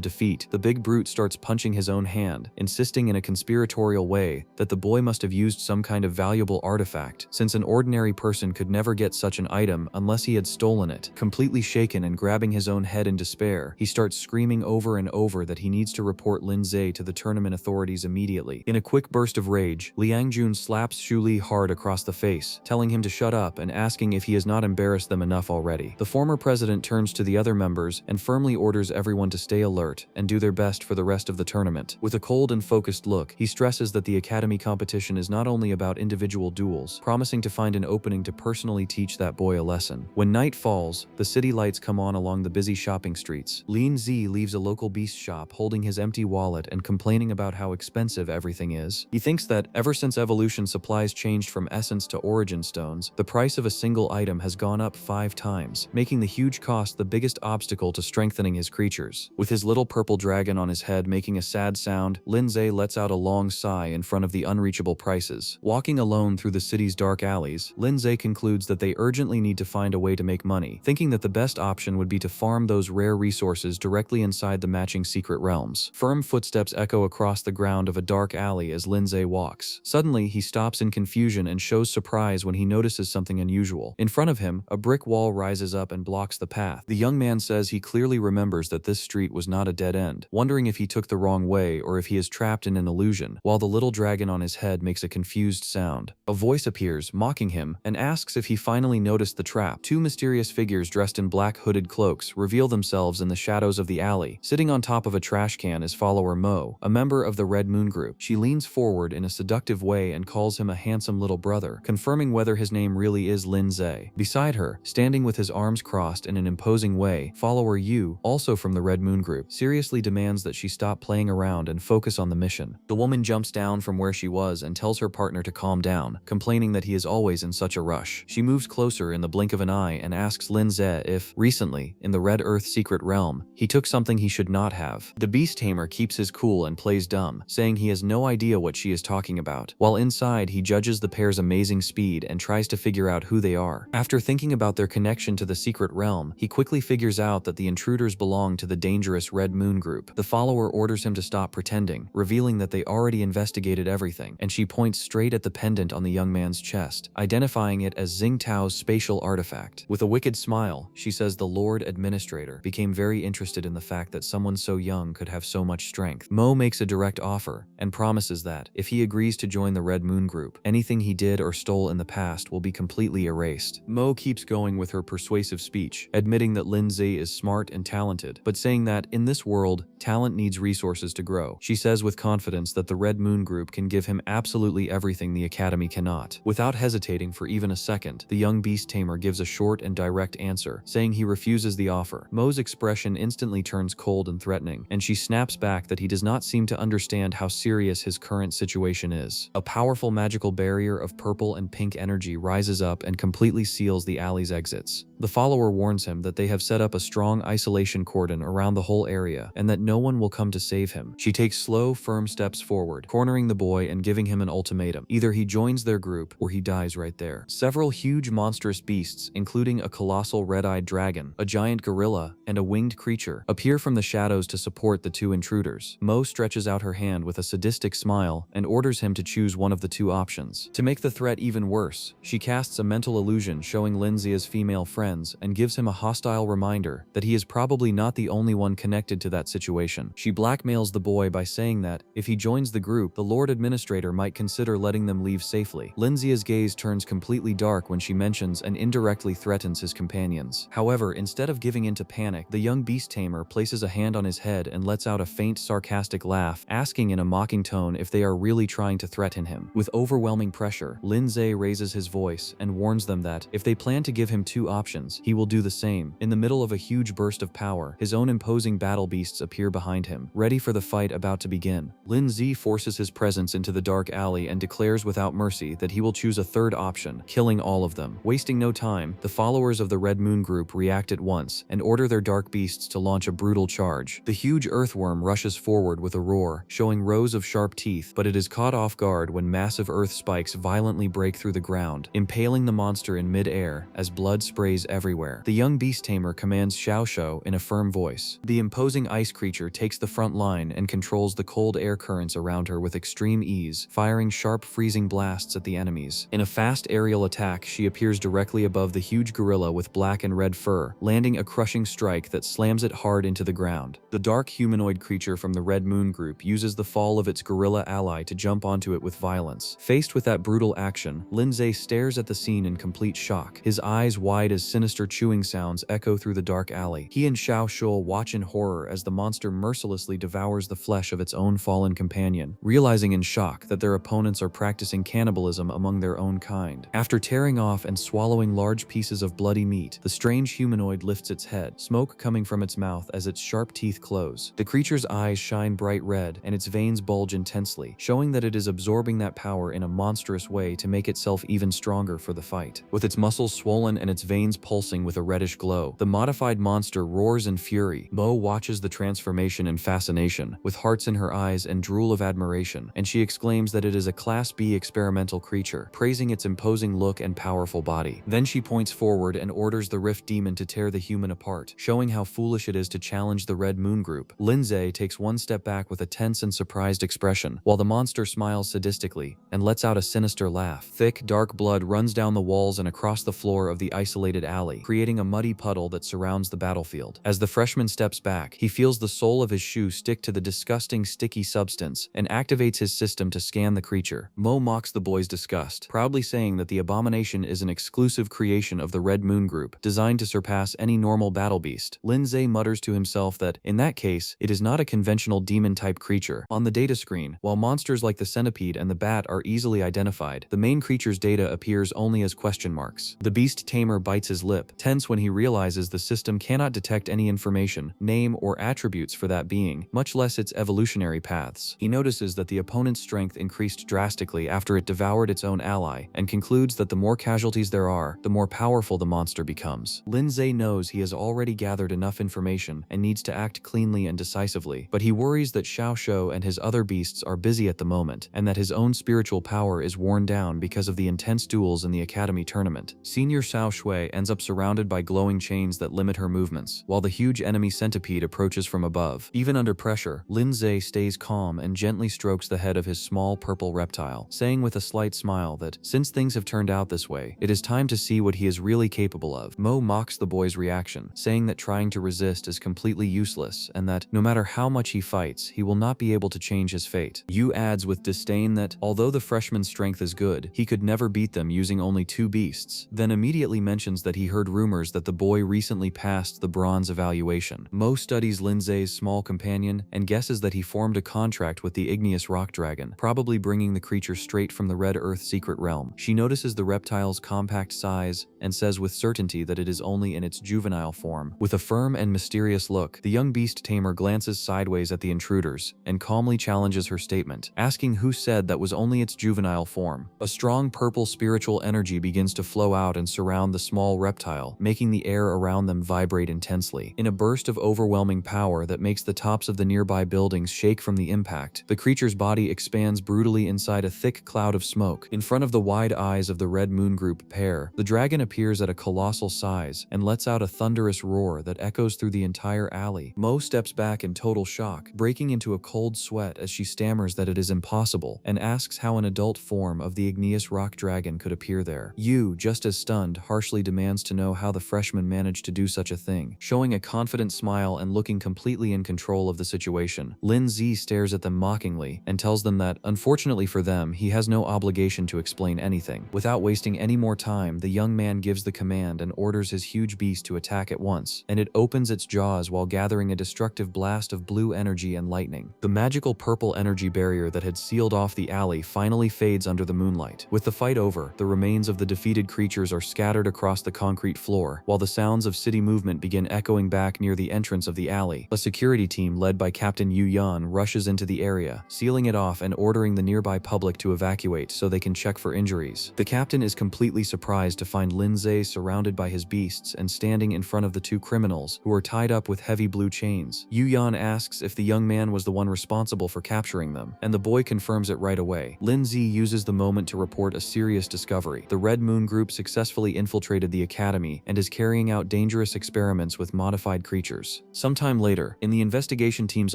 defeat, the big brute starts punching his own hand, insisting in a conspiratorial way that the boy must have used some kind of valuable artifact, since an ordinary person could never get such an item unless he had stolen it. Completely shaken and grabbing his own head in despair, he starts screaming over and over that he needs to report Lin Zhe to the tournament authorities immediately. In a quick burst of rage, Liang Jun slaps Xu Li hard across the face, telling him to shut up and asking if he has not embarrassed them enough already. The former president turns to the other members and firmly orders everyone to stay alert and do their best for the rest of the tournament. With a cold and focused look, he stresses that the academy competition is not only about individual duels, promising to find an opening to personally teach that boy a lesson. When night falls, the city lights come on along the busy shopping streets. Lin Zi leaves a local beast shop holding his empty wallet and complaining about how expensive everything is. He thinks that, ever since evolution supplies changed from essence to origin stones, the price of a single item has gone up 5 times, making the huge cost the biggest obstacle to strengthening his creatures. With his little purple dragon on his head making a sad sound, Lin Zhe lets out a long sigh in front of the unreachable prices. Walking alone through the city's dark alleys, Lin Zhe concludes that they urgently need to find a way to make money, thinking that the best option would be to farm those rare resources directly inside the matching secret realms. Firm footsteps echo across the ground of a dark alley as Lin Zhe walks. Suddenly, he stops in confusion and shows surprise when he notices something unusual. In front of him, a brick wall rises up and blocks the path. The young man says he clearly remembers that this street was not a dead end, wondering if he took the wrong way or if he is trapped in an illusion, while the little dragon on his head makes a confused sound. A voice appears, mocking him, and asks if he finally noticed the trap. 2 mysterious figures dressed in black hooded cloaks reveal themselves in the shadows of the alley. Sitting on top of a trash can is follower Mo, a member of the Red Moon Group. She leans forward in a seductive way and calls him a handsome little brother, confirming whether his name really is Lin Zhe. Beside her, standing with his arms crossed in an imposing way, follower Yu, also from the Red Moon Group, seriously demands that she stop playing around and focus on the mission. The woman jumps down from where she was and tells her partner to calm down, complaining that he is always in such a rush. She moves closer in the blink of an eye and asks Lin Zhe if, recently, in the Red Earth secret realm, he took something he should not have. The beast tamer keeps his cool and plays dumb, saying he has no idea what she is talking about. While inside, he judges the pair's amazing speed and tries to figure out who they are. After thinking about their connection to the secret realm, he quickly figures out that the intruders belong to the dangerous Red Moon Group. The follower orders him to stop pretending, revealing that they already investigated everything, and she points straight at the pendant on the young man's chest, identifying it as Xingtao's spatial artifact. With a wicked smile, she says the Lord Administrator became very interested in the fact that someone so young could have so much strength. Mo makes a direct offer and promises that, if he agrees to join the Red Moon Group, anything he did or stole in the past will be completely erased. Mo keeps going with her persuasive speech, admitting that Lin Zhe is smart and talented, but saying that, in this world, talent needs resources to grow. She says with confidence that the Red Moon Group can give him absolutely everything the Academy cannot. Without hesitating for even a second, the young beast tamer gives a short and direct answer, saying he refuses the offer. Mo's expression instantly turns cold and threatening, and she snaps back that he does not seem to understand how serious his current situation is. A powerful magical barrier of purple and pink energy rises up and completely seals the alley's exits. The follower warns him that they have set up a strong isolation cordon around the whole area and that no one will come to save him. She takes slow, firm steps forward, cornering the boy and giving him an ultimatum. Either he joins their group or he dies right there. Several huge monstrous beasts, including a colossal red-eyed dragon, a giant gorilla, and a winged creature, appear from the shadows to support the 2 intruders. Mo stretches out her hand with a sadistic smile and orders him to choose one of the 2 options. To make the threat even worse, she casts a mental illusion showing Lin Zhe's female friends and gives him a hostile reminder that he is probably not the only one connected to that situation. She blackmails the boy by saying that, if he joins the group, the Lord Administrator might consider letting them leave safely. Lin Zhe's gaze turns completely dark when she mentions and indirectly threatens his companions. However, instead of giving in to panic, the young beast tamer places a hand on his head and lets out a faint, sarcastic laugh, asking in a mocking tone if they are really trying to threaten him. With overwhelming pressure, Lin Zhe raises his voice and warns them that, if they plan to give him 2 options, he will do the same. In the middle of a huge burst of power, his own imposing battle beasts appear behind him, ready for the fight about to begin. Lin Zhe forces his presence into the dark alley and declares without mercy that he will choose a 3rd option, killing all of them. Wasting no time, the followers of the Red Moon Group react at once and order their dark beasts to launch a brutal charge. The huge earthworm rushes forward with a roar, showing rows of sharp teeth, but it is caught off guard when massive earth spikes violently break through the ground, impaling the monster in mid-air as blood sprays noise everywhere. The young beast tamer commands Xiao Shou in a firm voice. The imposing ice creature takes the front line and controls the cold air currents around her with extreme ease, firing sharp freezing blasts at the enemies. In a fast aerial attack, she appears directly above the huge gorilla with black and red fur, landing a crushing strike that slams it hard into the ground. The dark humanoid creature from the Red Moon group uses the fall of its gorilla ally to jump onto it with violence. Faced with that brutal action, Lindsay stares at the scene in complete shock, his eyes wide as sinister chewing sounds echo through the dark alley. He and Xiao Shou watch in horror as the monster mercilessly devours the flesh of its own fallen companion, realizing in shock that their opponents are practicing cannibalism among their own kind. After tearing off and swallowing large pieces of bloody meat, the strange humanoid lifts its head, smoke coming from its mouth as its sharp teeth close. The creature's eyes shine bright red and its veins bulge intensely, showing that it is absorbing that power in a monstrous way to make itself even stronger for the fight. With its muscles swollen and its veins pulsing with a reddish glow, the modified monster roars in fury. Mo watches the transformation in fascination, with hearts in her eyes and drool of admiration, and she exclaims that it is a Class B experimental creature, praising its imposing look and powerful body. Then she points forward and orders the Rift Demon to tear the human apart, showing how foolish it is to challenge the Red Moon group. Lindsay takes one step back with a tense and surprised expression, while the monster smiles sadistically and lets out a sinister laugh. Thick, dark blood runs down the walls and across the floor of the isolated alley, creating a muddy puddle that surrounds the battlefield. As the freshman steps back, he feels the sole of his shoe stick to the disgusting, sticky substance and activates his system to scan the creature. Mo mocks the boy's disgust, proudly saying that the abomination is an exclusive creation of the Red Moon group, designed to surpass any normal battle beast. Lindsay mutters to himself that, in that case, it is not a conventional demon-type creature. On the data screen, while monsters like the centipede and the bat are easily identified, the main creature's data appears only as question marks. The beast tamer bites his lip, tense when he realizes the system cannot detect any information, name, or attributes for that being, much less its evolutionary paths. He notices that the opponent's strength increased drastically after it devoured its own ally, and concludes that the more casualties there are, the more powerful the monster becomes. Lindsay knows he has already gathered enough information and needs to act cleanly and decisively, but he worries that Xiao Shou and his other beasts are busy at the moment, and that his own spiritual power is worn down because of the intense duels in the academy tournament. Senior Xiao Shui ends up surrounded by glowing chains that limit her movements, while the huge enemy centipede approaches from above. Even under pressure, Lindsay stays calm and gently strokes the head of his small purple reptile, saying with a slight smile that, since things have turned out this way, it is time to see what he is really capable of. Mo mocks the boy's reaction, saying that trying to resist is completely useless and that, no matter how much he fights, he will not be able to change his fate. Yu adds with disdain that, although the freshman's strength is good, he could never beat them using only 2 beasts, then immediately mentions that he heard rumors that the boy recently passed the bronze evaluation. Mo studies Lindsay's small companion and guesses that he formed a contract with the igneous rock dragon, probably bringing the creature straight from the Red Earth secret realm. She notices the reptile's compact size and says with certainty that it is only in its juvenile form. With a firm and mysterious look, the young beast tamer glances sideways at the intruders and calmly challenges her statement, asking who said that was only its juvenile form. A strong purple spiritual energy begins to flow out and surround the small reptile, making the air around them vibrate intensely. In a burst of overwhelming power that makes the tops of the nearby buildings shake from the impact, the creature's body expands brutally inside a thick cloud of smoke. In front of the wide eyes of the Red Moon group pair, the dragon appears at a colossal size and lets out a thunderous roar that echoes through the entire alley. Mo steps back in total shock, breaking into a cold sweat as she stammers that it is impossible, and asks how an adult form of the igneous rock dragon could appear there. Yu, just as stunned, harshly demands to know how the freshman managed to do such a thing. Showing a confident smile and looking completely in control of the situation, Lin Zi stares at them mockingly and tells them that, unfortunately for them, he has no obligation to explain anything. Without wasting any more time, the young man gives the command and orders his huge beast to attack at once, and it opens its jaws while gathering a destructive blast of blue energy and lightning. The magical purple energy barrier that had sealed off the alley finally fades under the moonlight. With the fight over, the remains of the defeated creatures are scattered across the concrete floor, while the sounds of city movement begin echoing back near the entrance of the alley. A security team led by Captain Yu Yan rushes into the area, sealing it off and ordering the nearby public to evacuate so they can check for injuries. The captain is completely surprised to find Lindsay surrounded by his beasts and standing in front of the 2 criminals, who are tied up with heavy blue chains. Yu Yan asks if the young man was the one responsible for capturing them, and the boy confirms it right away. Lindsay uses the moment to report a serious discovery. The Red Moon group successfully infiltrated the academy and is carrying out dangerous experiments with modified creatures. Sometime later, in the investigation team's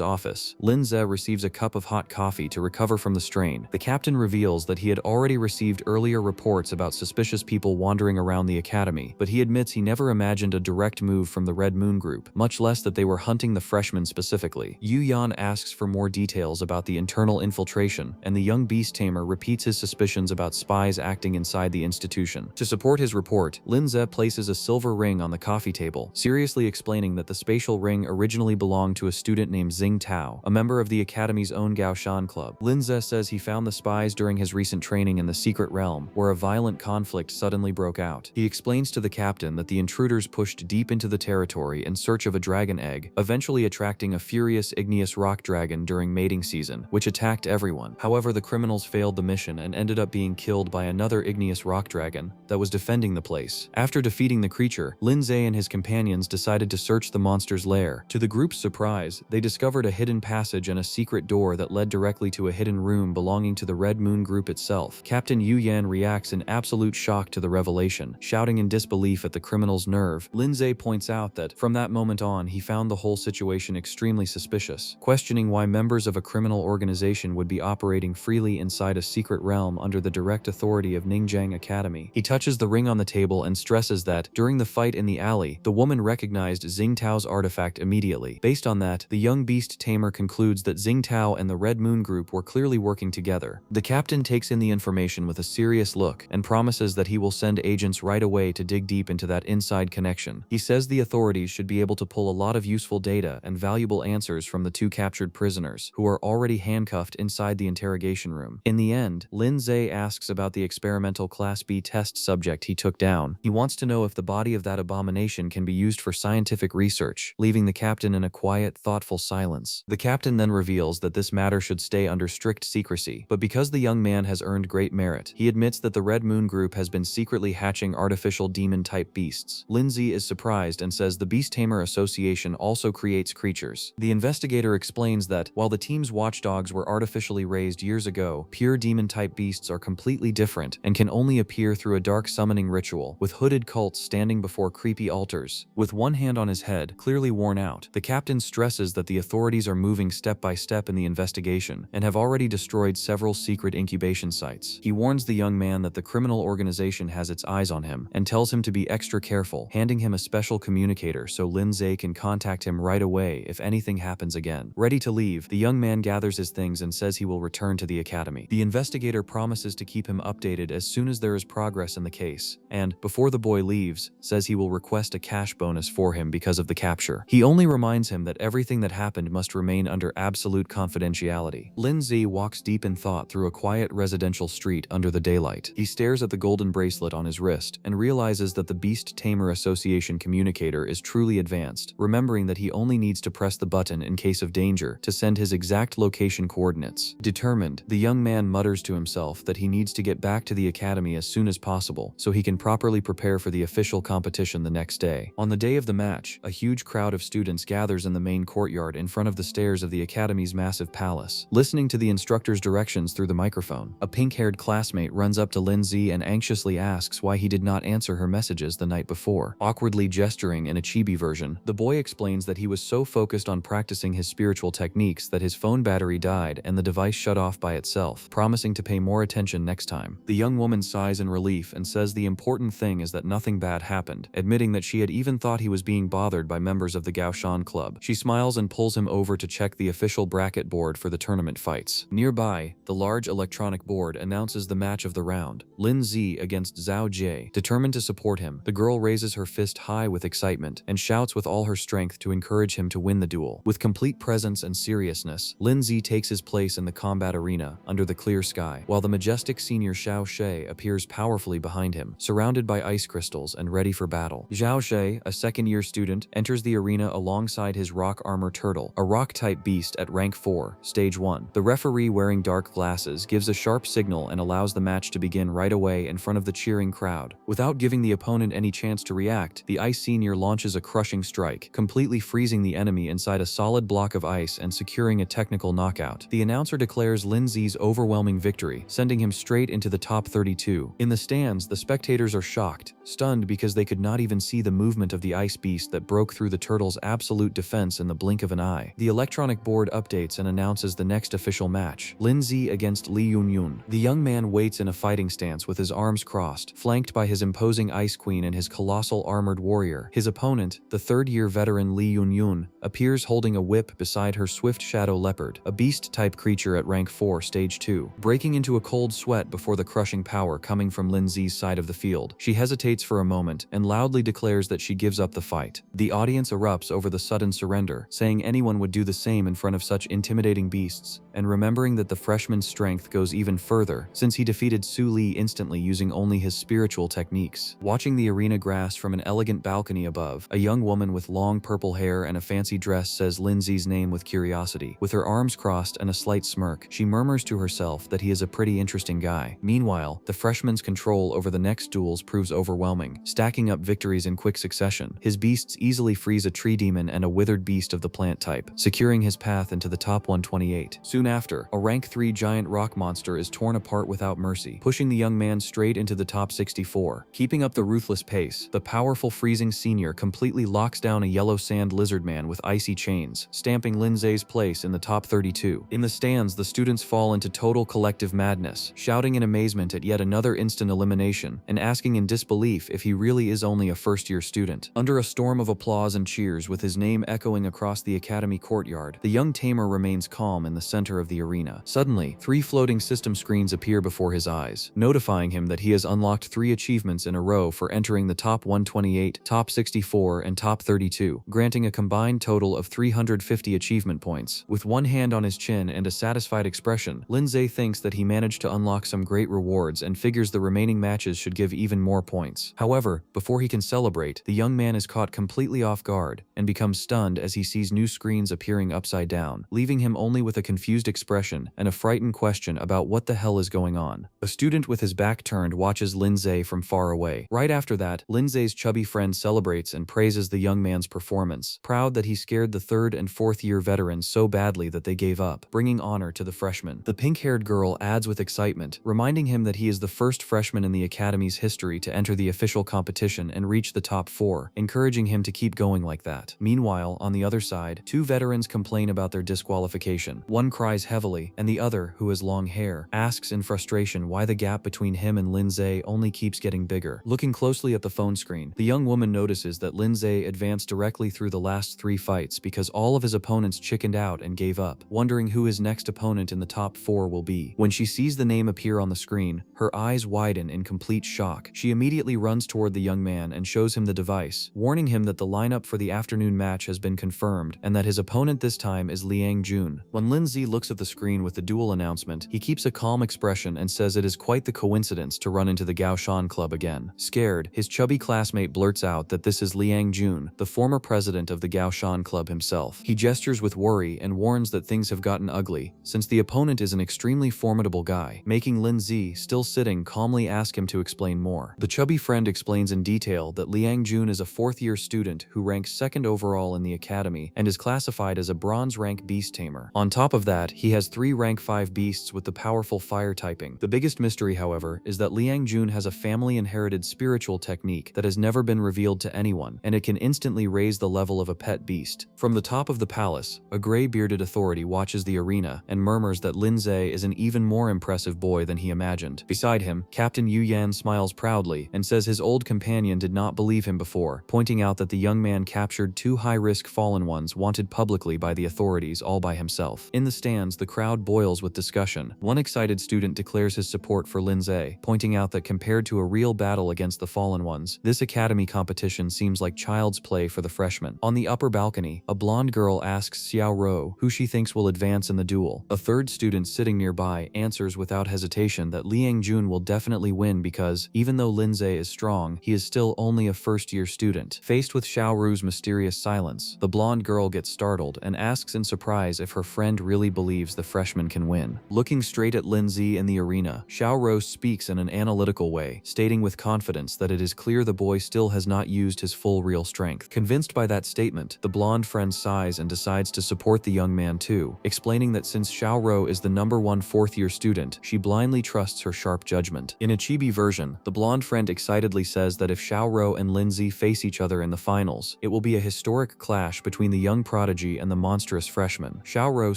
office, Lin Ze receives a cup of hot coffee to recover from the strain. The captain reveals that he had already received earlier reports about suspicious people wandering around the academy, but he admits he never imagined a direct move from the Red Moon group, much less that they were hunting the freshmen specifically. Yu Yan asks for more details about the internal infiltration, and the young beast tamer repeats his suspicions about spies acting inside the institution. To support his report, Lin Ze places a silver ring on the coffee table, seriously explaining that the spatial ring originally belonged to a student named Xing Tao, a member of the academy's own Gaoshan club. Lin Ze says he found the spies during his recent training in the secret realm, where a violent conflict suddenly broke out. He explains to the captain that the intruders pushed deep into the territory in search of a dragon egg, eventually attracting a furious igneous rock dragon during mating season, which attacked everyone. However, the criminals failed the mission and ended up being killed by another igneous rock dragon that was defending the place. After defeating the creature, Lin Ze and his companions decided to search the monster's lair. To the group's surprise, they discovered a hidden passage and a secret door that led directly to a hidden room belonging to the Red Moon group itself. Captain Yu Yan reacts in absolute shock to the revelation, shouting in disbelief at the criminal's nerve. Lin Ze points out that, from that moment on, he found the whole situation extremely suspicious, questioning why members of a criminal organization would be operating freely inside a secret realm under the direct authority of Ningjiang Academy. He touches the ring on the table and stresses that, during the fight in the alley, the woman recognized Xing Tao's artifact immediately. Based on that, the young beast tamer concludes that Xing Tao and the Red Moon group were clearly working together. The captain takes in the information with a serious look and promises that he will send agents right away to dig deep into that inside connection. He says the authorities should be able to pull a lot of useful data and valuable answers from the two captured prisoners, who are already handcuffed inside the interrogation room. In the end, Lin Ze asks about the experimental Class B test subject he took down. He wants to know if the body of that abomination can be used for scientific research, leaving the captain in a quiet, thoughtful silence. The captain then reveals that this matter should stay under strict secrecy, but because the young man has earned great merit, he admits that the Red Moon group has been secretly hatching artificial demon-type beasts. Lin Ze is surprised and says the Beast Tamer Association also creates creatures. The investigator explains that, while the team's watchdogs were artificially raised years ago, pure demon-type beasts are completely different and can only appear through a dark summoning ritual, with hooded cults standing before creepy altars. With one hand on his head, clearly worn out, the captain stresses that the authorities are moving step by step in the investigation and have already destroyed several secret incubation sites. He warns the young man that the criminal organization has its eyes on him and tells him to be extra careful, handing him a special communicator so Lin Ze can contact him right away if anything happens again. Ready to leave, the young man gathers his things and says he will return to the academy. The investigator promises to keep him updated as soon as there is progress in the case, and, before the boy leaves, says he will request a cash bonus for him because of the capture. He only reminds him that everything that happened must remain under absolute confidentiality. Lin Ze walks deep in thought through a quiet residential street under the daylight. He stares at the golden bracelet on his wrist and realizes that the Beast Tamer Association communicator is truly advanced, remembering that he only needs to press the button in case of danger to send his exact location coordinates. Determined, the young man mutters to himself that he needs to get back to the academy as soon as possible so he can properly prepare for the official competition the next day. On the day of the match, a huge crowd of students gathers in the main courtyard in front of the stairs of the academy's massive palace, listening to the instructor's directions through the microphone. A pink-haired classmate runs up to Lin Ze and anxiously asks why he did not answer her messages the night before. Awkwardly gesturing in a chibi version, the boy explains that he was so focused on practicing his spiritual techniques that his phone battery died and the device shut off by itself, promising to pay more attention next time. The young woman sighs in relief and says the important thing is that nothing bad happened, admitting that she had even thought he was being bothered by members of the Gaoshan club. She smiles and pulls him over to check the official bracket board for the tournament fights. Nearby, the large electronic board announces the match of the round, Lin Ze against Zhao Jie. Determined to support him, the girl raises her fist high with excitement and shouts with all her strength to encourage him to win the duel. With complete presence and seriousness, Lin Ze takes his place in the combat arena under the clear sky, while the majestic senior Xiao She appears powerfully behind him, surrounded by ice crystals and ready for battle. Xiao She, a second-year student, enters the arena alongside his rock armor turtle, a rock-type beast at rank 4, stage 1. The referee, wearing dark glasses, gives a sharp signal and allows the match to begin right away in front of the cheering crowd. Without giving the opponent any chance to react, the ice senior launches a crushing strike, completely freezing the enemy inside a solid block of ice and securing a technical knockout. The announcer declares Lin Ze's overwhelming victory, sending him straight into the top 32. In the stands, the spectators are shocked, stunned because they could not even see the movement of the ice beast that broke through the turtle's absolute defense in the blink of an eye. The electronic board updates and announces the next official match, Lindsay against Lee Yun-yun. The young man waits in a fighting stance with his arms crossed, flanked by his imposing Ice Queen and his colossal armored warrior. His opponent, the third-year veteran Lee Yun-yun, appears holding a whip beside her swift shadow leopard, a beast-type creature at rank 4 stage 2. Breaking into a cold sweat before the crushing power coming from Lindsay's side of the field, she hesitates for a moment and loudly declares that she gives up the fight. The audience erupts over the sudden surrender, saying anyone would do the same in front of such intimidating beasts, and remembering that the freshman's strength goes even further, since he defeated Su Li instantly using only his spiritual techniques. Watching the arena grass from an elegant balcony above, a young woman with long purple hair and a fancy dress says Lindsay's name with curiosity. With her arms crossed and a slight smirk, she murmurs to herself that he is a pretty interesting guy. Meanwhile, the freshman's control over the next duels proves overwhelming, stacking up victories in quick succession. His beasts easily freeze a tree demon and a withered beast of the plant type, securing his path into the top 128. Soon after, a rank 3 giant rock monster is torn apart without mercy, pushing the young man straight into the top 64. Keeping up the ruthless pace, the powerful freezing senior completely locks down a yellow sand lizard man with icy chains, stamping Lindsay's place in the top 32. In the stands, the students fall into total collective madness, shouting in amazement at yet another instant elimination, and asking in disbelief if he really is only a first-year student. Under a storm of applause and cheers with his name echoing across the academy courtyard, the young tamer remains calm in the center of the arena. Suddenly, 3 floating system screens appear before his eyes, notifying him that he has unlocked 3 achievements in a row for entering the top 128, top 64, and top 32, granting a combined total of 350 achievement points. With one hand on his chin and a satisfied expression, Lindsay thinks that he managed to unlock some great rewards and figures the remaining matches should give even more points. However, before he can celebrate, the young man is caught completely off guard and becomes stunned as he sees new screens appearing upside down, leaving him only with a confused expression and a frightened question about what the hell is going on. A student with his back turned watches Lindsay from far away. Right after that, Lindsay's chubby friend celebrates and praises the young man's performance, proud that he scared the 3rd and 4th year veterans so badly that they gave up, bringing honor to the freshman. The pink-haired girl adds with excitement, reminding him that he is the first freshman in the academy's history to enter the official competition and reach the top 4, encouraging him to keep going like that. Meanwhile, on the other side, 2 veterans complain about their disqualification. One cries heavily, and the other, who has long hair, asks in frustration why the gap between him and Lindsay only keeps getting bigger. Looking closely at the phone screen, the young woman notices that Lindsay advanced directly through the last 3 fights because all of his opponents chickened out and gave up, wondering who his next opponent in the top 4 will be. When she sees the name appear on the screen, her eyes widen in complete shock. She immediately runs toward the young man and shows him the device, warning him that the lineup for the afternoon match has been confirmed and that his opponent this time is Liang Jun. When Lindsay looks at the screen with the duel announcement, he keeps a calm expression and says it is quite the coincidence to run into the Gaoshan Club again. Scared, his chubby classmate blurts out that this is Liang Jun, the former president of the Gaoshan Club himself. He gestures with worry and warns that things have gotten ugly, since the opponent is an extremely formidable guy, making Lindsay, still sitting, calmly ask him to explain more. The chubby friend explains in detail that Liang Jun is a 4th-year student who ranks 2nd overall in the academy and is classified as a bronze rank beast tamer. On top of that, he has 3 rank 5 beasts with the powerful fire typing. The biggest mystery, however, is that Liang Jun has a family-inherited spiritual technique that has never been revealed to anyone, and it can instantly raise the level of a pet beast. From the top of the palace, a gray-bearded authority watches the arena and murmurs that Lindsay is an even more impressive boy than he imagined. Beside him, Captain Yu Yan smiles proudly and says his old companion did not believe him before, pointing out that the young man captured 2 high-risk fallen ones wanted publicly by the authorities all by himself. In the stands, the crowd boils with discussion. One excited student declares his support for Lindsay, pointing out that compared to a real battle against the fallen ones, this academy competition seems like child's play for the freshmen. On the upper balcony, a blonde girl asks Xiao Ro who she thinks will advance in the duel. A 3rd student sitting nearby answers without hesitation that Liang Jun will definitely win because, even though Lindsay is strong, he is still only a 1st-year student. Faced with Xiao Ru's mysterious silence, the blonde girl gets startled and asks in surprise if her friend really believes the freshman can win. Looking straight at Lindsay in the arena, Xiao Ru speaks in an analytical way, stating with confidence that it is clear the boy still has not used his full real strength. Convinced by that statement, the blonde friend sighs and decides to support the young man too, explaining that since Xiao Ru is the #1 4th-year student, she blindly trusts her sharp judgment. In a chibi version, the blonde friend excites excitedly says that if Xiaoro and Lindsay face each other in the finals, it will be a historic clash between the young prodigy and the monstrous freshman. Xiaoro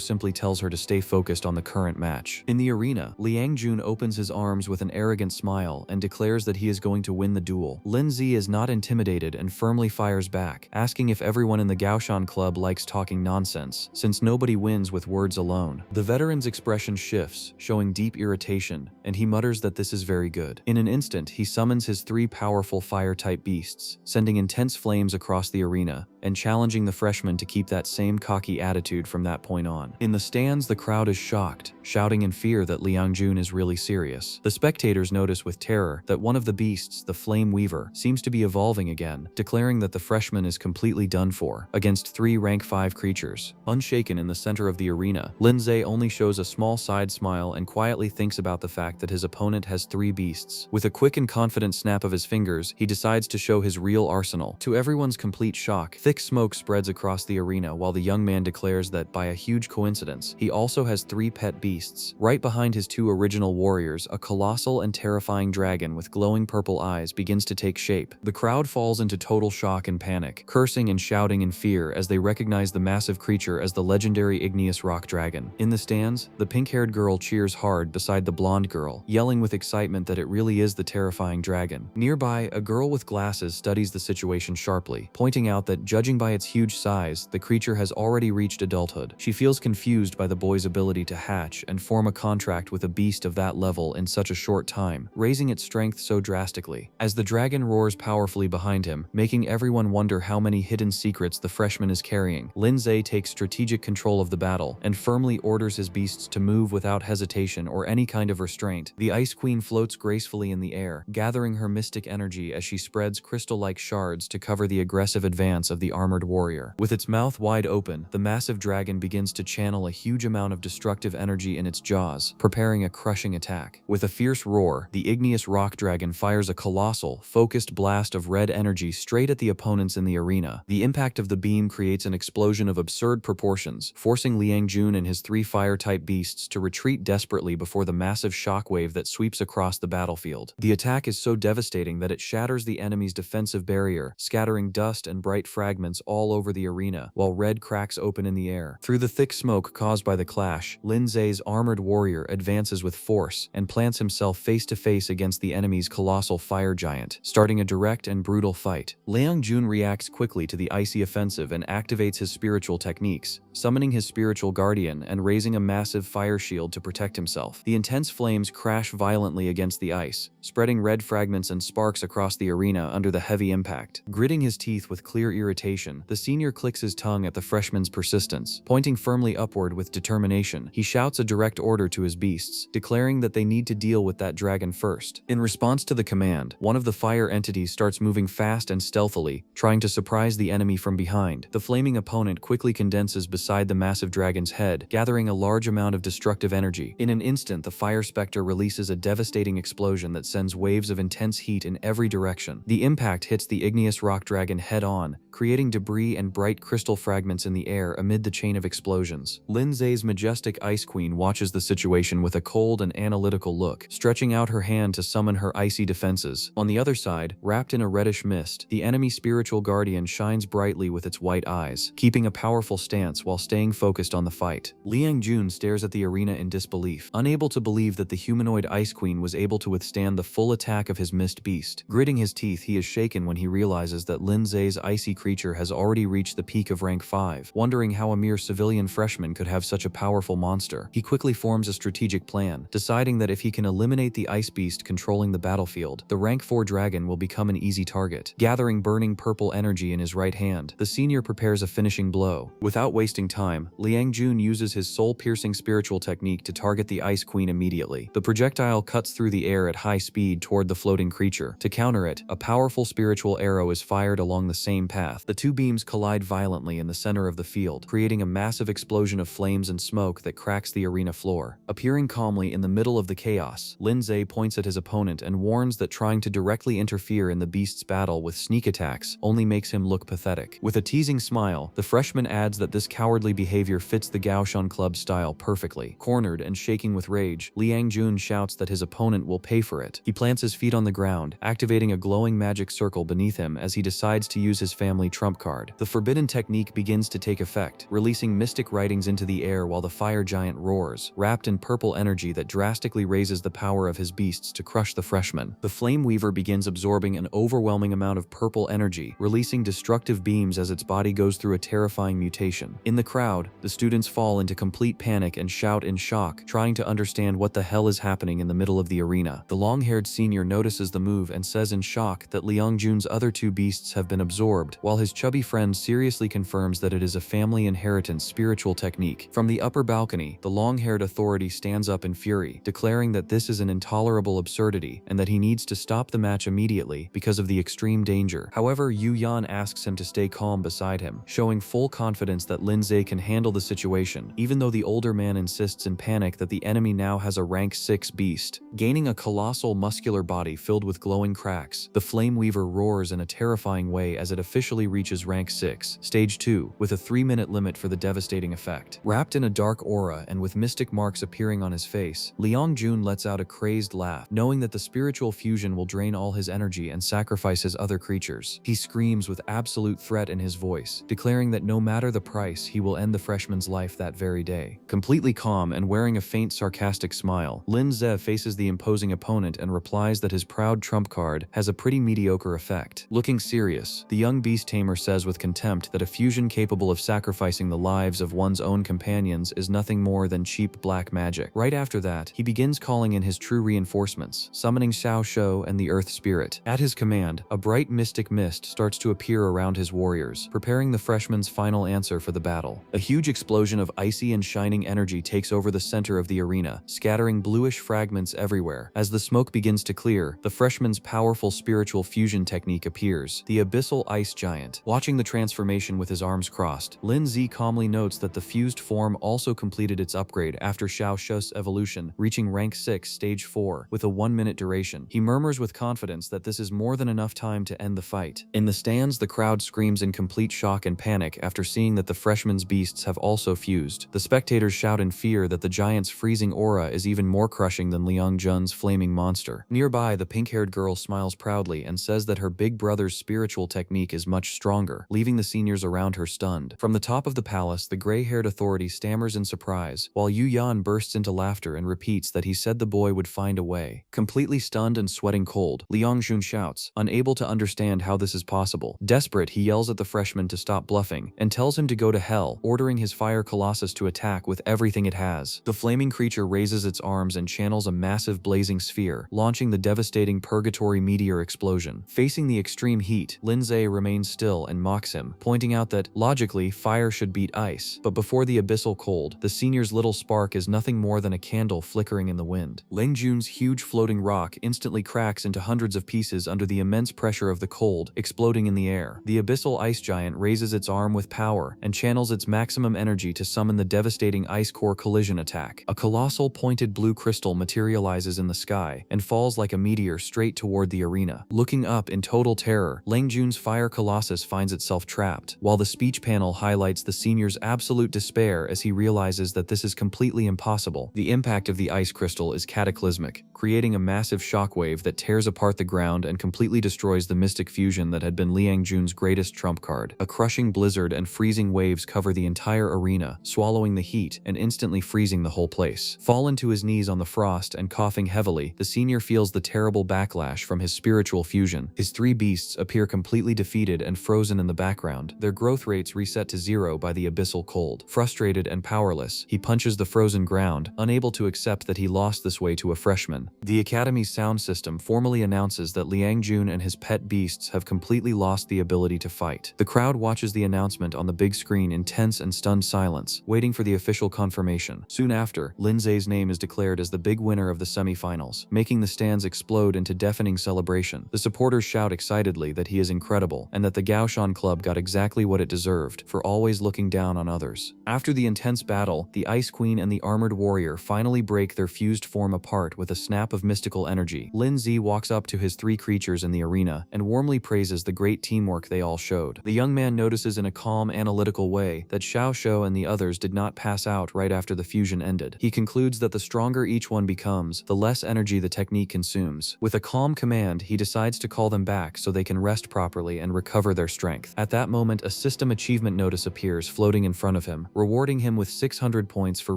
simply tells her to stay focused on the current match. In the arena, Liangjun opens his arms with an arrogant smile and declares that he is going to win the duel. Lindsay is not intimidated and firmly fires back, asking if everyone in the Gaoshan club likes talking nonsense, since nobody wins with words alone. The veteran's expression shifts, showing deep irritation, and he mutters that this is very good. In an instant, he summons his 3 powerful fire-type beasts, sending intense flames across the arena, and challenging the freshman to keep that same cocky attitude from that point on. In the stands, the crowd is shocked, shouting in fear that Liangjun is really serious. The spectators notice with terror that one of the beasts, the Flame Weaver, seems to be evolving again, declaring that the freshman is completely done for, against 3 rank 5 creatures. Unshaken in the center of the arena, Lindsay only shows a small side smile and quietly thinks about the fact that his opponent has 3 beasts. With a quick and confident snap of his fingers, he decides to show his real arsenal. To everyone's complete shock, thick smoke spreads across the arena while the young man declares that, by a huge coincidence, he also has 3 pet beasts. Right behind his 2 original warriors, a colossal and terrifying dragon with glowing purple eyes begins to take shape. The crowd falls into total shock and panic, cursing and shouting in fear as they recognize the massive creature as the legendary igneous rock dragon. In the stands, the pink-haired girl cheers hard beside the blonde girl, yelling with excitement that it really is the terrifying dragon. Nearby, a girl with glasses studies the situation sharply, pointing out that, judging by its huge size, the creature has already reached adulthood. She feels confused by the boy's ability to hatch and form a contract with a beast of that level in such a short time, raising its strength so drastically. As the dragon roars powerfully behind him, making everyone wonder how many hidden secrets the freshman is carrying, Lindsay takes strategic control of the battle and firmly orders his beasts to move without hesitation or any kind of restraint. The Ice Queen floats gracefully in the air, gathering her mystic energy as she spreads crystal-like shards to cover the aggressive advance of the armored warrior. With its mouth wide open, the massive dragon begins to channel a huge amount of destructive energy in its jaws, preparing a crushing attack. With a fierce roar, the igneous rock dragon fires a colossal, focused blast of red energy straight at the opponents in the arena. The impact of the beam creates an explosion of absurd proportions, forcing Liangjun and his 3 fire-type beasts to retreat desperately before the massive shockwave that sweeps across the battlefield. The attack is so devastating that it shatters the enemy's defensive barrier, scattering dust and bright fragments all over the arena, while red cracks open in the air. Through the thick smoke caused by the clash, Lindsay's armored warrior advances with force and plants himself face-to-face against the enemy's colossal fire giant, starting a direct and brutal fight. Liangjun reacts quickly to the icy offensive and activates his spiritual techniques, summoning his spiritual guardian and raising a massive fire shield to protect himself. The intense flames crash violently against the ice, spreading red fragments and sparks across the arena under the heavy impact. Gritting his teeth with clear irritation, the senior clicks his tongue at the freshman's persistence. Pointing firmly upward with determination, he shouts a direct order to his beasts, declaring that they need to deal with that dragon first. In response to the command, one of the fire entities starts moving fast and stealthily, trying to surprise the enemy from behind. The flaming opponent quickly condenses beside the massive dragon's head, gathering a large amount of destructive energy. In an instant, the fire specter releases a devastating explosion that sends waves of intense heat in every direction. The impact hits the igneous rock dragon head-on, creating debris and bright crystal fragments in the air amid the chain of explosions. Lindsay's majestic Ice Queen watches the situation with a cold and analytical look, stretching out her hand to summon her icy defenses. On the other side, wrapped in a reddish mist, the enemy spiritual guardian shines brightly with its white eyes, keeping a powerful stance while staying focused on the fight. Liangjun stares at the arena in disbelief, unable to believe that the humanoid Ice Queen was able to withstand the full attack of his mist beast. Gritting his teeth, he is shaken when he realizes that Lindsay's icy creature has already reached the peak of rank 5, wondering how a mere civilian freshman could have such a powerful monster. He quickly forms a strategic plan, deciding that if he can eliminate the ice beast controlling the battlefield, the rank 4 dragon will become an easy target. Gathering burning purple energy in his right hand, the senior prepares a finishing blow. Without wasting time, Liangjun uses his soul-piercing spiritual technique to target the Ice Queen immediately. The projectile cuts through the air at high speed toward the floating creature. To counter it, a powerful spiritual arrow is fired along the same path, path. The two beams collide violently in the center of the field, creating a massive explosion of flames and smoke that cracks the arena floor. Appearing calmly in the middle of the chaos, Lindsay points at his opponent and warns that trying to directly interfere in the beast's battle with sneak attacks only makes him look pathetic. With a teasing smile, the freshman adds that this cowardly behavior fits the Gaoshan Club style perfectly. Cornered and shaking with rage, Liang Jun shouts that his opponent will pay for it. He plants his feet on the ground, activating a glowing magic circle beneath him as he decides to use his family trump card. The forbidden technique begins to take effect, releasing mystic writings into the air while the fire giant roars, wrapped in purple energy that drastically raises the power of his beasts to crush the freshman. The flame weaver begins absorbing an overwhelming amount of purple energy, releasing destructive beams as its body goes through a terrifying mutation. In the crowd, the students fall into complete panic and shout in shock, trying to understand what the hell is happening in the middle of the arena. The long-haired senior notices the move and says in shock that Liang Jun's other two beasts have been absorbed, while his chubby friend seriously confirms that it is a family inheritance spiritual technique. From the upper balcony, the long-haired authority stands up in fury, declaring that this is an intolerable absurdity and that he needs to stop the match immediately because of the extreme danger. However, Yu Yan asks him to stay calm beside him, showing full confidence that Lindsay can handle the situation, even though the older man insists in panic that the enemy now has a rank 6 beast. Gaining a colossal muscular body filled with glowing cracks, the Flame Weaver roars in a terrifying way as it officially reaches rank 6, stage 2, with a 3-minute limit for the devastating effect. Wrapped in a dark aura and with mystic marks appearing on his face, Liang Jun lets out a crazed laugh, knowing that the spiritual fusion will drain all his energy and sacrifice his other creatures. He screams with absolute threat in his voice, declaring that no matter the price, he will end the freshman's life that very day. Completely calm and wearing a faint sarcastic smile, Lin Ze faces the imposing opponent and replies that his proud trump card has a pretty mediocre effect. Looking serious, the young beast tamer says with contempt that a fusion capable of sacrificing the lives of one's own companions is nothing more than cheap black magic. Right after that, he begins calling in his true reinforcements, summoning Xiao Shou and the Earth Spirit. At his command, a bright mystic mist starts to appear around his warriors, preparing the freshman's final answer for the battle. A huge explosion of icy and shining energy takes over the center of the arena, scattering bluish fragments everywhere. As the smoke begins to clear, the freshman's powerful spiritual fusion technique appears, the Abyssal Ice Giant. Watching the transformation with his arms crossed, Lin Zi calmly notes that the fused form also completed its upgrade after Xiao Shou's evolution, reaching rank 6, stage 4, with a 1-minute duration. He murmurs with confidence that this is more than enough time to end the fight. In the stands, the crowd screams in complete shock and panic after seeing that the freshman's beasts have also fused. The spectators shout in fear that the giant's freezing aura is even more crushing than Liang Jun's flaming monster. Nearby, the pink-haired girl smiles proudly and says that her big brother's spiritual technique is much stronger, leaving the seniors around her stunned. From the top of the palace, the gray-haired authority stammers in surprise, while Yu Yan bursts into laughter and repeats that he said the boy would find a way. Completely stunned and sweating cold, Liang Jun shouts, unable to understand how this is possible. Desperate, he yells at the freshman to stop bluffing and tells him to go to hell, ordering his fire colossus to attack with everything it has. The flaming creature raises its arms and channels a massive blazing sphere, launching the devastating purgatory meteor explosion. Facing the extreme heat, Lindsay remains still and mocks him, pointing out that, logically, fire should beat ice, but before the abyssal cold, the senior's little spark is nothing more than a candle flickering in the wind. Ling Jun's huge floating rock instantly cracks into hundreds of pieces under the immense pressure of the cold, exploding in the air. The abyssal ice giant raises its arm with power and channels its maximum energy to summon the devastating ice core collision attack. A colossal pointed blue crystal materializes in the sky and falls like a meteor straight toward the arena. Looking up in total terror, Ling Jun's fire colossus finds itself trapped, while the speech panel highlights the senior's absolute despair as he realizes that this is completely impossible. The impact of the ice crystal is cataclysmic, creating a massive shockwave that tears apart the ground and completely destroys the mystic fusion that had been Liang Jun's greatest trump card. A crushing blizzard and freezing waves cover the entire arena, swallowing the heat and instantly freezing the whole place. Fallen to his knees on the frost and coughing heavily, the senior feels the terrible backlash from his spiritual fusion. His three beasts appear completely defeated and frozen in the background, their growth rates reset to 0 by the abyssal cold. Frustrated and powerless, he punches the frozen ground, unable to accept that he lost this way to a freshman. The Academy's sound system formally announces that Liang Jun and his pet beasts have completely lost the ability to fight. The crowd watches the announcement on the big screen in tense and stunned silence, waiting for the official confirmation. Soon after, Lindsay's name is declared as the big winner of the semifinals, making the stands explode into deafening celebration. The supporters shout excitedly that he is incredible, and that the the Gaoshan Club got exactly what it deserved for always looking down on others. After the intense battle, the Ice Queen and the Armored Warrior finally break their fused form apart with a snap of mystical energy. Lin Zi walks up to his three creatures in the arena and warmly praises the great teamwork they all showed. The young man notices in a calm, analytical way that Xiao Shou and the others did not pass out right after the fusion ended. He concludes that the stronger each one becomes, the less energy the technique consumes. With a calm command, he decides to call them back so they can rest properly and recover their strength. At that moment, a system achievement notice appears floating in front of him, rewarding him with 600 points for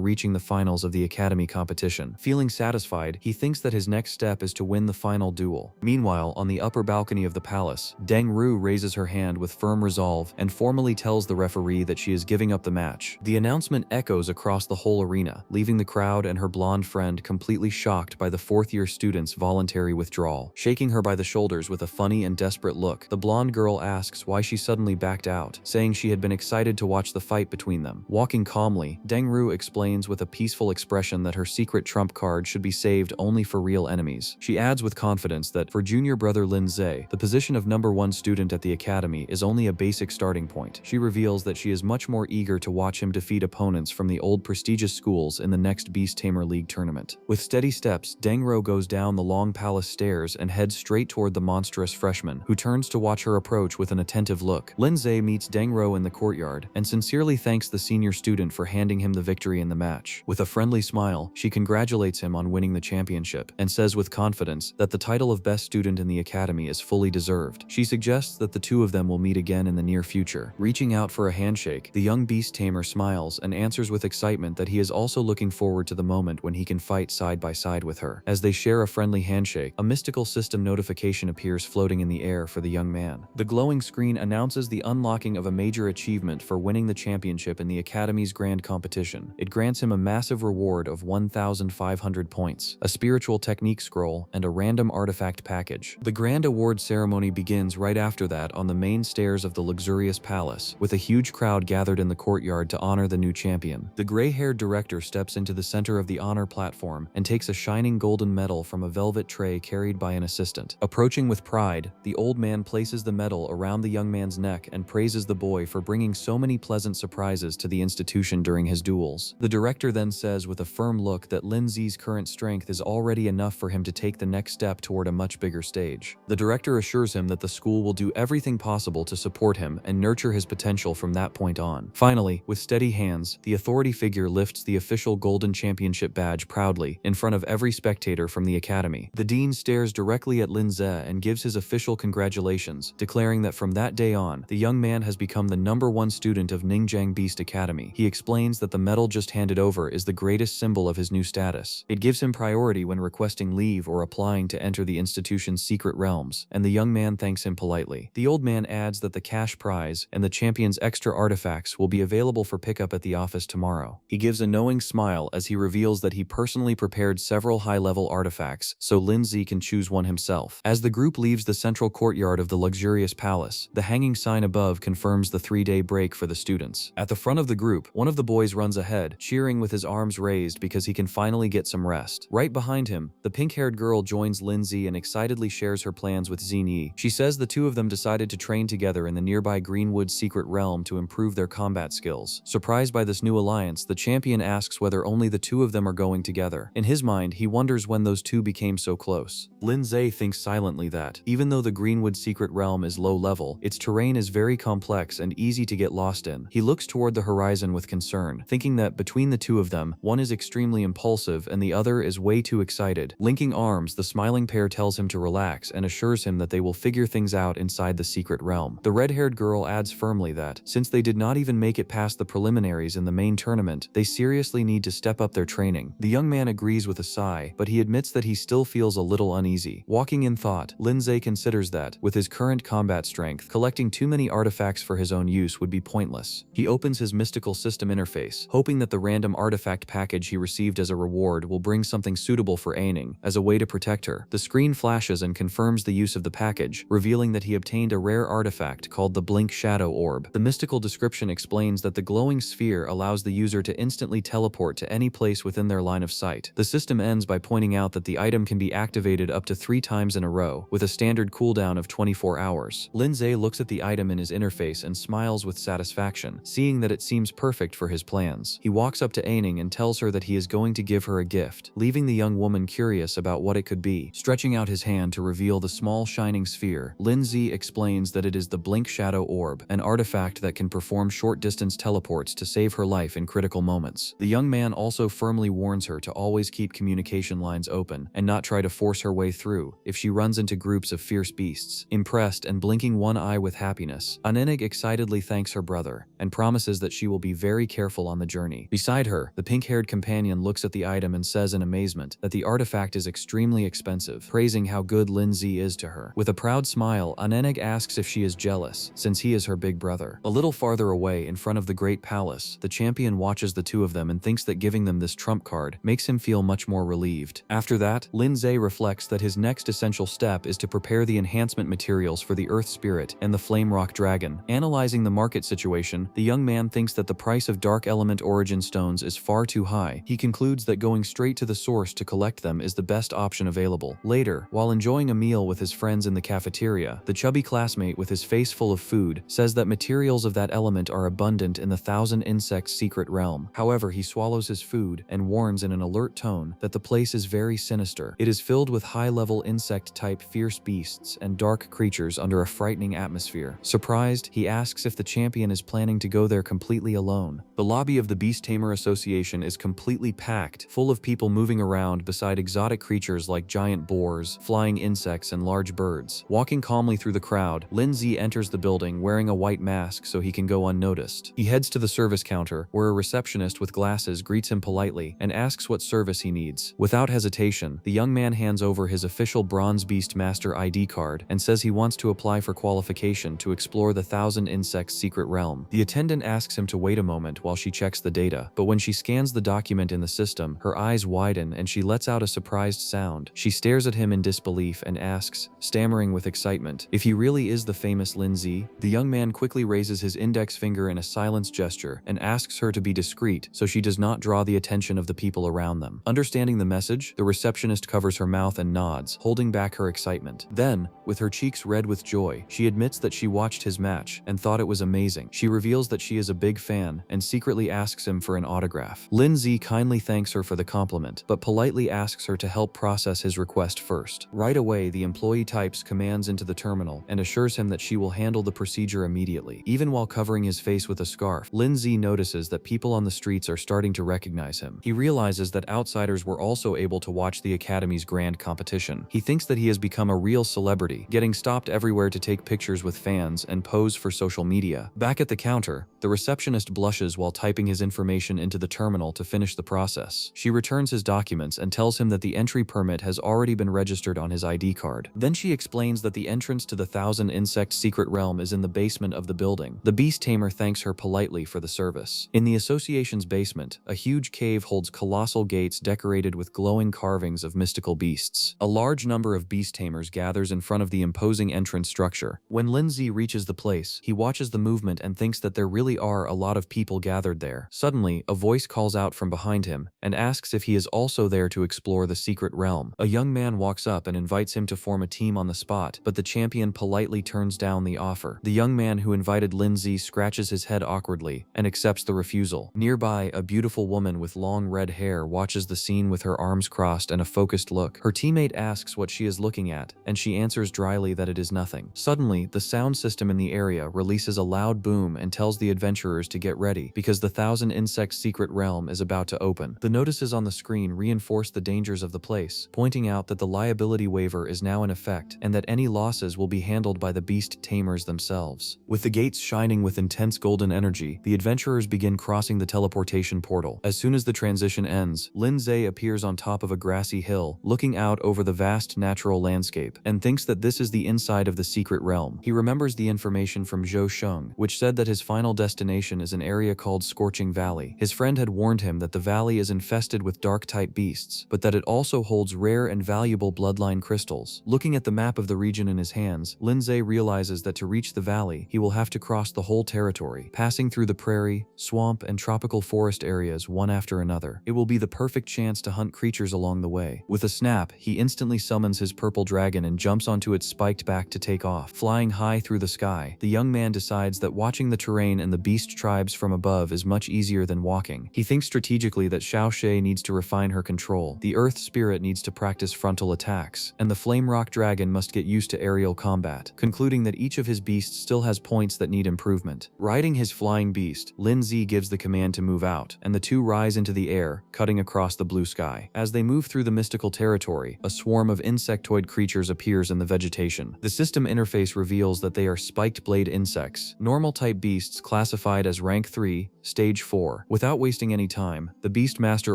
reaching the finals of the academy competition. Feeling satisfied, he thinks that his next step is to win the final duel. Meanwhile, on the upper balcony of the palace, Deng Ru raises her hand with firm resolve and formally tells the referee that she is giving up the match. The announcement echoes across the whole arena, leaving the crowd and her blonde friend completely shocked by the fourth-year student's voluntary withdrawal. Shaking her by the shoulders with a funny and desperate look, the blonde girl asks why she suddenly backed out, saying she had been excited to watch the fight between them. Walking calmly, Deng Ru explains with a peaceful expression that her secret trump card should be saved only for real enemies. She adds with confidence that for junior brother Lin Zhe, the position of #1 student at the academy is only a basic starting point. She reveals that she is much more eager to watch him defeat opponents from the old prestigious schools in the next Beast Tamer League tournament. With steady steps, Deng Ru goes down the long palace stairs and heads straight toward the monstrous freshman, who turns to watch her approach with an attentive look. Lin Zhe meets Deng Ru in the courtyard and sincerely thanks the senior student for handing him the victory in the match. With a friendly smile, she congratulates him on winning the championship and says with confidence that the title of best student in the academy is fully deserved. She suggests that the two of them will meet again in the near future. Reaching out for a handshake, the young beast tamer smiles and answers with excitement that he is also looking forward to the moment when he can fight side by side with her. As they share a friendly handshake, a mystical system notification appears floating in the air for the young man. The glowing screen announces the unlocking of a major achievement for winning the championship in the academy's grand competition. It grants him a massive reward of 1,500 points, a spiritual technique scroll, and a random artifact package. The grand award ceremony begins right after that on the main stairs of the luxurious palace, with a huge crowd gathered in the courtyard to honor the new champion. The gray-haired director steps into the center of the honor platform and takes a shining golden medal from a velvet tray carried by an assistant. Approaching with pride, the old man places the medal around the young man's neck and praises the boy for bringing so many pleasant surprises to the institution during his duels. The director then says with a firm look that Lin Zi's current strength is already enough for him to take the next step toward a much bigger stage. The director assures him that the school will do everything possible to support him and nurture his potential from that point on. Finally, with steady hands, the authority figure lifts the official Golden Championship badge proudly in front of every spectator from the academy. The dean stares directly at Lin Zhe and gives his official congratulations, declaring that from that day on, the young man has become the #1 student of Ningjiang Beast Academy. He explains that the medal just handed over is the greatest symbol of his new status. It gives him priority when requesting leave or applying to enter the institution's secret realms, and the young man thanks him politely. The old man adds that the cash prize and the champion's extra artifacts will be available for pickup at the office tomorrow. He gives a knowing smile as he reveals that he personally prepared several high-level artifacts, so Lin Zi can choose one himself. As the group leaves the central courtyard of the luxurious palace, the hanging sign above confirms the 3-day break for the students. At the front of the group, one of the boys runs ahead, cheering with his arms raised because he can finally get some rest. Right behind him, the pink-haired girl joins Lin Zi and excitedly shares her plans with Xin Yi. She says the two of them decided to train together in the nearby Greenwood secret realm to improve their combat skills. Surprised by this new alliance, the champion asks whether only the two of them are going together. In his mind, he wonders when those two became so close. Lin Zhe thinks silently that, even though the Greenwood secret realm is low level, its terrain is very complex and easy to get lost in. He looks toward the horizon with concern, thinking that between the two of them, one is extremely impulsive and the other is way too excited. Linking arms, the smiling pair tells him to relax and assures him that they will figure things out inside the secret realm. The red-haired girl adds firmly that, since they did not even make it past the preliminaries in the main tournament, they seriously need to step up their training. The young man agrees with a sigh, but he admits that he still feels a little uneasy. Walking in thought, Lin Zhe considers that, with his current combat strength, collecting too many artifacts for his own use would be pointless. He opens his mystical system interface, hoping that the random artifact package he received as a reward will bring something suitable for Aining, as a way to protect her. The screen flashes and confirms the use of the package, revealing that he obtained a rare artifact called the Blink Shadow Orb. The mystical description explains that the glowing sphere allows the user to instantly teleport to any place within their line of sight. The system ends by pointing out that the item can be activated up to 3 times in a row, with a standard cooldown of 24 hours. Lin Zhe looks at the item in his interface and smiles with satisfaction, seeing that it seems perfect for his plans. He walks up to Aining and tells her that he is going to give her a gift, leaving the young woman curious about what it could be. Stretching out his hand to reveal the small shining sphere, Zhe explains that it is the Blink Shadow Orb, an artifact that can perform short-distance teleports to save her life in critical moments. The young man also firmly warns her to always keep communication lines open and not try to force her way through if she runs into groups of fierce beasts. Impressed and blinking one eye with happiness, Anenig excitedly thanks her brother and promises that she will be very careful on the journey. Beside her, the pink-haired companion looks at the item and says in amazement that the artifact is extremely expensive, praising how good Zhe is to her. With a proud smile, Anenig asks if she is jealous, since he is her big brother. A little farther away, in front of the Great Palace, the champion watches the two of them and thinks that giving them this trump card makes him feel much more relieved. After that, Zhe reflects that his next essential step is to prepare the enhancement materials for the Earth Spirit and the Flame Rock Dragon. Analyzing the market situation, the young man thinks that the price of Dark Element Origin Stones is far too high. He concludes that going straight to the source to collect them is the best option available. Later, while enjoying a meal with his friends in the cafeteria, the chubby classmate with his face full of food says that materials of that element are abundant in the Thousand Insects secret realm. However, he swallows his food and warns in an alert tone that the place is very sinister. It is filled with high-level insect-type fierce beasts and dark creatures under a frightening atmosphere. Surprised, he asks if the champion is planning to go there completely alone. The lobby of the Beast Tamer Association is completely packed, full of people moving around beside exotic creatures like giant boars, flying insects, and large birds. Walking calmly through the crowd, Zhe enters the building wearing a white mask so he can go unnoticed. He heads to the service counter, where a receptionist with glasses greets him politely and asks what service he needs. Without hesitation, the young man hands over his official Bronze Beast Master ID card and says he wants to apply for qualification to explore the Thousand Insects secret realm. The attendant asks him to wait a moment while she checks the data, but when she scans the document in the system, her eyes widen and she lets out a surprised sound. She stares at him in disbelief and asks, stammering with excitement, if he really is the famous Zhe. The young man quickly raises his index finger in a silence gesture and asks her to be discreet so she does not draw the attention of the people around them. Understanding the message, the receptionist covers her mouth and nods, holding back her excitement. Then, with her cheeks red with joy, she admits that she watched his match and thought it was amazing. She reveals that she is a big fan and secretly asks him for an autograph. Zhe kindly thanks her for the compliment, but politely asks her to help process his request first. Right away, the employee types commands into the terminal and assures him that she will handle the procedure immediately. Even while covering his face with a scarf, Zhe notices that people on the streets are starting to recognize him. He realizes that outsiders were also able to watch the Academy's grand competition. He thinks that he has become a real celebrity, getting stopped everywhere to take pictures with fans and pose for social media. Back at the counter, the receptionist blushes while typing his information into the terminal to finish the process. She returns his documents and tells him that the entry permit has already been registered on his ID card. Then she explains that the entrance to the Thousand Insects secret realm is in the basement of the building. The beast tamer thanks her politely for the service. In the association's basement, a huge cave holds colossal gates decorated with glowing carvings of mystical beasts. A large number of beast tamers gathers in front of the imposing entrance structure. When Zhe reaches the place, he watches the movement and thinks that there really are a lot of people gathered there. Suddenly, a voice calls out from behind him and asks if he is also there to explore the secret realm. A young man walks up and invites him to form a team on the spot, but the champion politely turns down the offer. The young man who invited Zhe scratches his head awkwardly and accepts the refusal. Nearby, a beautiful woman with long red hair watches the scene with her arms crossed and a focused look. Her teammate asks what she is looking at, and she answers dryly that it is nothing. Suddenly, the sound system in the area releases a loud boom and tells the adventurers to get ready, because the Thousand Insects secret realm is about to open. The notices on the screen reinforce the dangers of the place, pointing out that the liability waiver is now in effect and that any losses will be handled by the beast tamers themselves. With the gates shining with intense golden energy, the adventurers begin crossing the teleportation portal. As soon as the transition ends, Zhe appears on top of a grassy hill, looking out over the vast natural landscape, and thinks that this is the inside of the secret realm. He remembers the information from Zhou Sheng, which said that his final destination is an area called Scorching Valley. His friend had warned him that the valley is infested with dark-type beasts, but that it also holds rare and valuable bloodline crystals. Looking at the map of the region in his hands, Zhe realizes that to reach the valley, he will have to cross the whole territory, passing through the prairie, swamp, and tropical forest areas one after another. It will be the perfect chance to hunt creatures along the way. With a snap, he instantly summons his purple dragon and jumps onto its spiked back to take off. flying high through the sky, the young man decides that watching the terrain and the beast tribes from above is much easier than walking. He thinks strategically that Xiaoshe needs to refine her control, the earth spirit needs to practice frontal attacks, and the flame rock dragon must get used to aerial combat, concluding that each of his beasts still has points that need improvement. Riding his flying beast, Lin Zi gives the command to move out, and the two rise into the air, cutting across the blue sky. As they move through the mystical territory, a swarm of insectoid creatures appears in the vegetation. The system interface reveals that they are spiked blade insects, normal type beasts classified as rank 3, stage 4. Without wasting any time, the beast master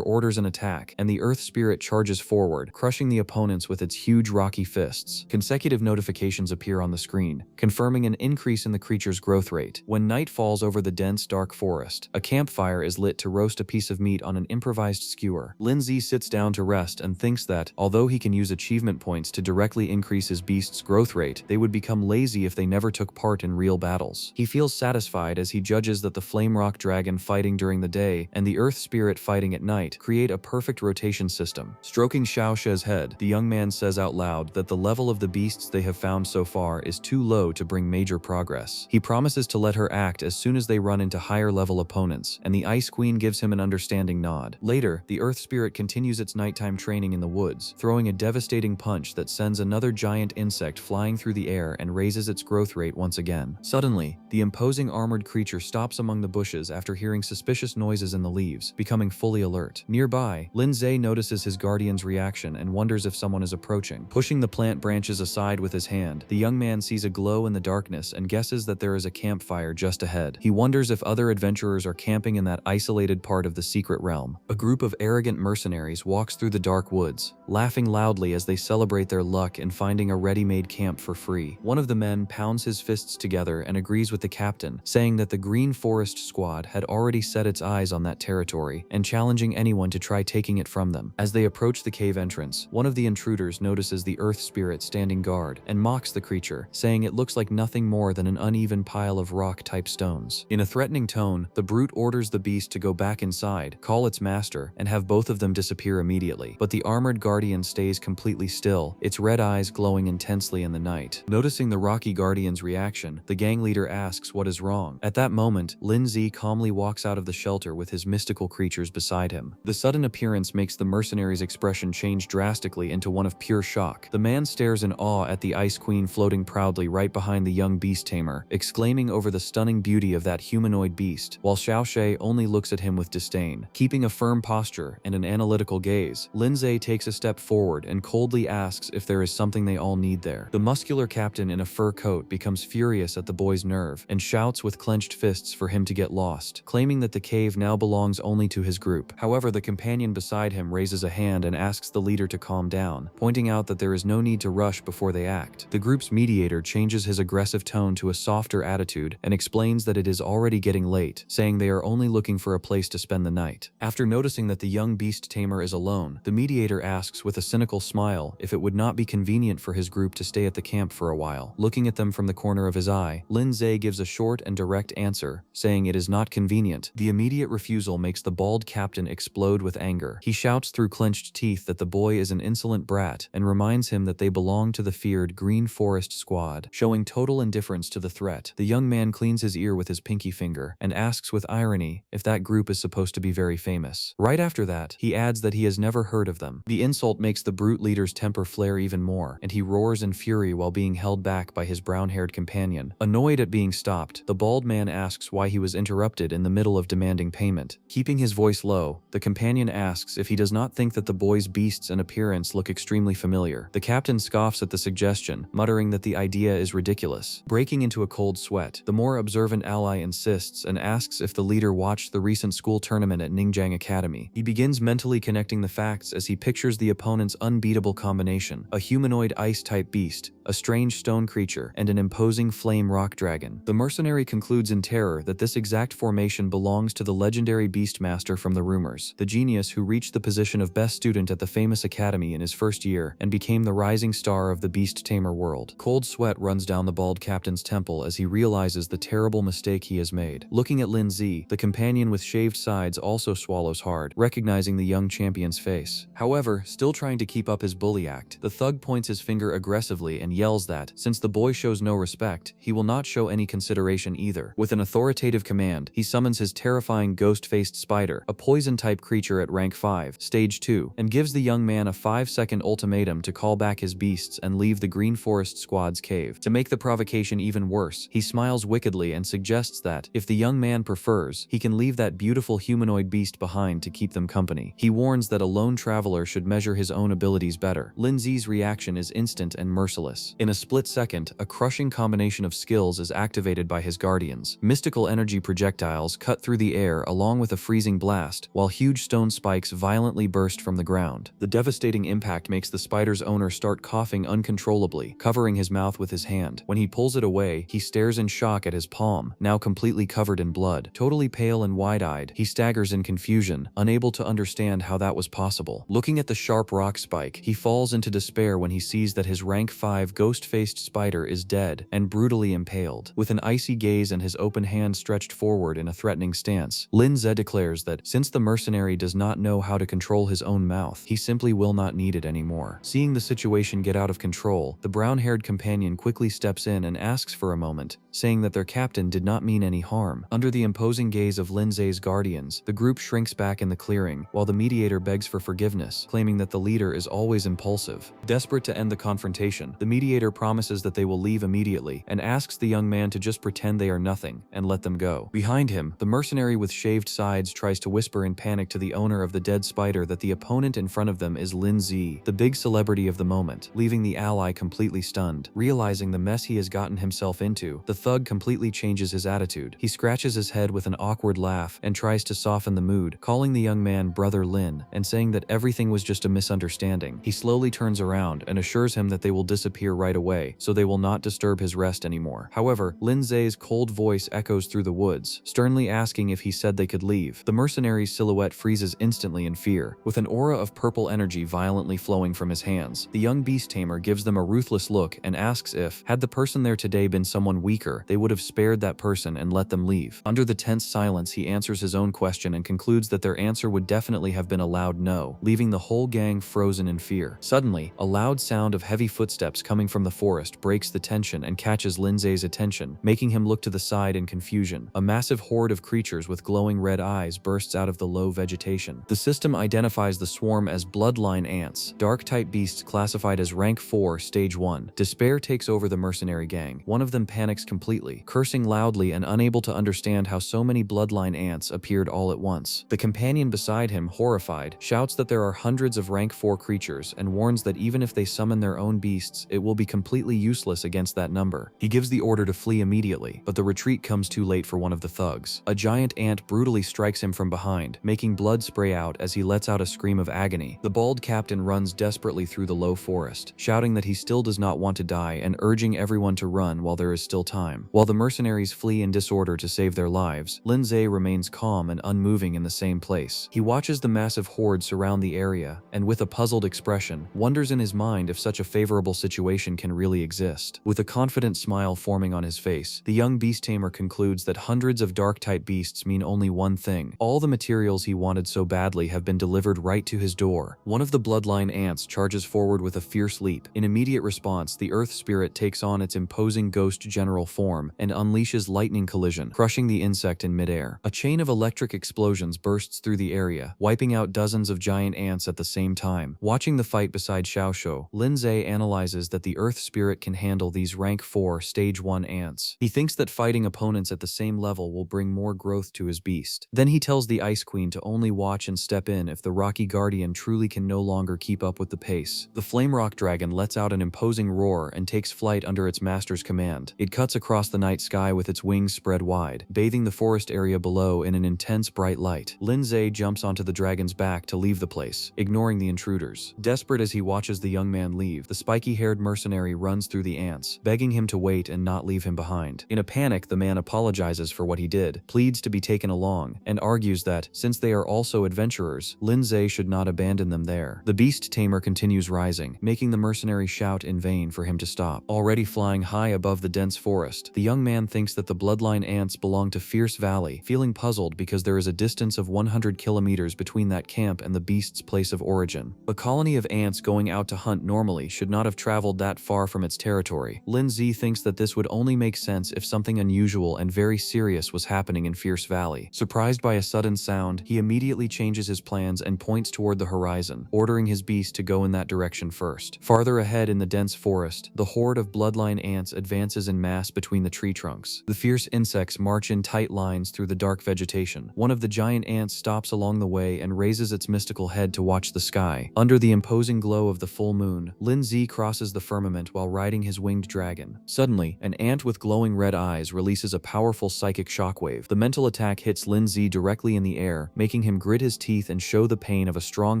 orders an attack, and the earth spirit charges forward, crushing the opponents with its huge rocky fists. Consecutive notifications appear on the screen, confirming an increase in the creature's growth rate. When night falls over the dense dark forest, a campfire is lit to roast a piece of meat on an improvised skewer. Lin Zi sits down to rest and thinks that, although he can use achievement points to directly increase his beast's growth rate, they would become lazy if they never took part in real battles. He feels satisfied as he judges that the flame rock dragon fighting during the day and the earth spirit fighting at night create a perfect rotation system. Stroking Xiaoshe's head, the young man says out loud that the level of the beasts they have found so far is too low to bring major progress. He promises to let her act as soon as they run into higher level opponents, and the Ice Queen gives him an understanding nod. Later, the earth spirit continues its nighttime training in the woods, throwing a devastating punch that sends another giant insect flying through the air and raises its growth rate once again. Suddenly, the imposing armored creature stops among the bushes after hearing suspicious noises in the leaves, becoming fully alert. Nearby, Lin Zi notices his guardian's reaction and wonders if someone is approaching. Pushing the plant branches aside with his hand, the young man sees a glow in the darkness and guesses that there is a campfire just ahead. He wonders if other adventurers are camping in that isolated part of the secret realm. A group of arrogant mercenaries walks through the dark woods, laughing loudly as they celebrate their luck in finding a ready-made camp for free. One of the men pounds his fists together and agrees with the captain, saying that the Green Forest Squad had already set its eyes on that territory and challenging anyone to try taking it from them. As they approach the cave entrance, one of the intruders notices the earth spirit standing guard and mocks the creature, saying it looks like nothing more than an uneven pile of rock-type stones. In a threatening tone, the brute orders the beast to go back inside, call its master, and have both of them disappear immediately. But the armored guardian stays completely still, its red eyes glowing intensely in the night. Noticing the rocky guardian's reaction, the gang leader asks what is wrong. At that moment, Lin Zi calmly walks out of the shelter with his mystical creatures beside him. The sudden appearance makes the mercenary's expression change drastically into one of pure shock. The man stares in awe at the Ice Queen floating proudly right behind the young beast tamer, exclaiming over the stunning beauty of that humanoid beast, while Xiaoshe only looks at him with disdain. Keeping a firm posture and an analytical gaze, Lin Zi takes a step forward and coldly asks if there is something they all need there. The muscular captain in a fur coat becomes furious at the boy's nerve and shouts with clenched fists for him to get lost, claiming that the cave now belongs only to his group. However, the companion beside him raises a hand and asks the leader to calm down, pointing out that there is no need to rush before they act. The group's mediator changes his aggressive tone to a softer attitude and explains that it is already getting late, saying they are only looking for a place to spend the night. After noticing that the young beast tamer is alone, the mediator asks with a cynical smile if it would not be convenient for his group to stay at the camp for a while. Looking at them from the corner of his eye, Lin Zi gives a short and direct answer, saying it is not convenient. The immediate refusal makes the bald captain explode with anger. He shouts through clenched teeth that the boy is an insolent brat and reminds him that they belong to the feared Green Forest Squad. Showing total indifference to the threat, the young man cleans his ear with his pinky finger and asks with irony if that group is supposed to be very famous. Right after that, he adds that he has never heard of them. The insult makes the brute leader's temper flare even more, and he roars in fury while being held back by his brown-haired companion. Annoyed at being stopped, the bald man asks why he was interrupted in the middle of demanding payment. Keeping his voice low, the companion asks if he does not think that the boy's beasts and appearance look extremely familiar. The captain scoffs at the suggestion, muttering that the idea is ridiculous. Breaking into a cold sweat, the more observant ally insists and asks if the leader watched the recent school tournament at Ningjang Academy. He begins mentally connecting the facts as he pictures the opponent's unbeatable combination: a humanoid ice-type beast, a strange stone creature, and an imposing flame rock dragon. The mercenary concludes in terror that this exact formation belongs to the legendary beastmaster from the rumors, the genius who reached the position of best student at the famous academy in his first year and became the rising star of the beast tamer world. Cold sweat runs down the bald captain's temple as he realizes the terrible mistake he has made. Looking at Lin Zi, the companion with shaved sides also swallows hard, recognizing the young champion's face. However, still trying to keep up his bully act, the thug points his finger aggressively and and yells that, since the boy shows no respect, he will not show any consideration either. With an authoritative command, he summons his terrifying ghost-faced spider, a poison-type creature at rank 5, stage 2, and gives the young man a 5-second ultimatum to call back his beasts and leave the Green Forest Squad's cave. To make the provocation even worse, he smiles wickedly and suggests that, if the young man prefers, he can leave that beautiful humanoid beast behind to keep them company. He warns that a lone traveler should measure his own abilities better. Lindsay's reaction is instant and merciless. In a split second, a crushing combination of skills is activated by his guardians. Mystical energy projectiles cut through the air along with a freezing blast, while huge stone spikes violently burst from the ground. The devastating impact makes the spider's owner start coughing uncontrollably, covering his mouth with his hand. When he pulls it away, he stares in shock at his palm, now completely covered in blood. Totally pale and wide-eyed, he staggers in confusion, unable to understand how that was possible. Looking at the sharp rock spike, he falls into despair when he sees that his rank 5 ghost-faced spider is dead and brutally impaled. With an icy gaze and his open hand stretched forward in a threatening stance, Linze declares that, since the mercenary does not know how to control his own mouth, he simply will not need it anymore. Seeing the situation get out of control, the brown-haired companion quickly steps in and asks for a moment, saying that their captain did not mean any harm. Under the imposing gaze of Lindsay's guardians, the group shrinks back in the clearing, while the mediator begs for forgiveness, claiming that the leader is always impulsive. Desperate to end the confrontation, the mediator promises that they will leave immediately and asks the young man to just pretend they are nothing and let them go. Behind him, the mercenary with shaved sides tries to whisper in panic to the owner of the dead spider that the opponent in front of them is Lindsay, the big celebrity of the moment, leaving the ally completely stunned. Realizing the mess he has gotten himself into, the thug completely changes his attitude. He scratches his head with an awkward laugh and tries to soften the mood, calling the young man Brother Lin and saying that everything was just a misunderstanding. He slowly turns around and assures him that they will disappear right away, so they will not disturb his rest anymore. However, Lindsay's cold voice echoes through the woods, sternly asking if he said they could leave. The mercenary's silhouette freezes instantly in fear. With an aura of purple energy violently flowing from his hands, the young beast tamer gives them a ruthless look and asks if, had the person there today been someone weaker, they would have spared that person and let them leave. Under the tense silence, he answers his own question and concludes that their answer would definitely have been a loud no, leaving the whole gang frozen in fear. Suddenly, a loud sound of heavy footsteps coming from the forest breaks the tension and catches Lindsay's attention, making him look to the side in confusion. A massive horde of creatures with glowing red eyes bursts out of the low vegetation. The system identifies the swarm as bloodline ants, dark-type beasts classified as rank 4, stage 1. Despair takes over the mercenary gang. One of them panics completely, cursing loudly and unable to understand how so many bloodline ants appeared all at once. The companion beside him, horrified, shouts that there are hundreds of rank 4 creatures and warns that even if they summon their own beasts, it will be completely useless against that number. He gives the order to flee immediately, but the retreat comes too late for one of the thugs. A giant ant brutally strikes him from behind, making blood spray out as he lets out a scream of agony. The bald captain runs desperately through the low forest, shouting that he still does not want to die and urging everyone to run while there is still time. While the mercenaries flee in disorder to save their lives, Lindsay remains calm and unmoving in the same place. He watches the massive horde surround the area, and with a puzzled expression, wonders in his mind if such a favorable situation can really exist. With a confident smile forming on his face, the young beast tamer concludes that hundreds of dark-type beasts mean only one thing. All the materials he wanted so badly have been delivered right to his door. One of the bloodline ants charges forward with a fierce leap. In immediate response, the earth spirit takes on its imposing ghost general form and unleashes lightning collision, crushing the insect in midair. A chain of electric explosions bursts through the area, wiping out dozens of giant ants at the same time. Watching the fight beside Xiaoshu, Lindsay analyzes that the earth spirit can handle these rank 4 stage 1 ants. He thinks that fighting opponents at the same level will bring more growth to his beast. Then he tells the Ice Queen to only watch and step in if the Rocky Guardian truly can no longer keep up with the pace. The Flame Rock Dragon lets out an imposing roar and takes flight under its master's command. It cuts across the night sky with its wings spread wide, bathing the forest area below in an intense bright light. Lindsay jumps onto the dragon's back to leave the place, ignoring the intruders. Desperate as he watches the young man leave, the spiky-haired mercenary runs through the ants, begging him to wait and not leave him behind. In a panic, the man apologizes for what he did, pleads to be taken along, and argues that, since they are also adventurers, Lindsay should not abandon them there. The beast tamer continues rising, making the mercenary shout in vain for him to stop. Already flying high above the dense forest, the young man thinks that the bloodline ants belong to Fierce Valley, feeling puzzled because there is a distance of 100 kilometers between that camp and the beast's place of origin. A colony of ants going out to hunt normally should not have traveled that far from its territory. Lin Zi thinks that this would only make sense if something unusual and very serious was happening in Fierce Valley. Surprised by a sudden sound, he immediately changes his plans and points toward the horizon, ordering his beast to go in that direction first. Farther ahead in the dense forest, the horde of bloodline ants advances in mass between the tree trunks. The fierce insects march in tight lines through the dark vegetation. One of the giant ants stops along the way and raises its mystical head to watch the sky. Under the imposing glow of the full moon, Lin Zi crosses the firmament while riding his winged dragon. Suddenly, an ant with glowing red eyes releases a powerful psychic shockwave. The mental attack hits Lin Zi directly in the air, making him grit his teeth and show the pain of a strong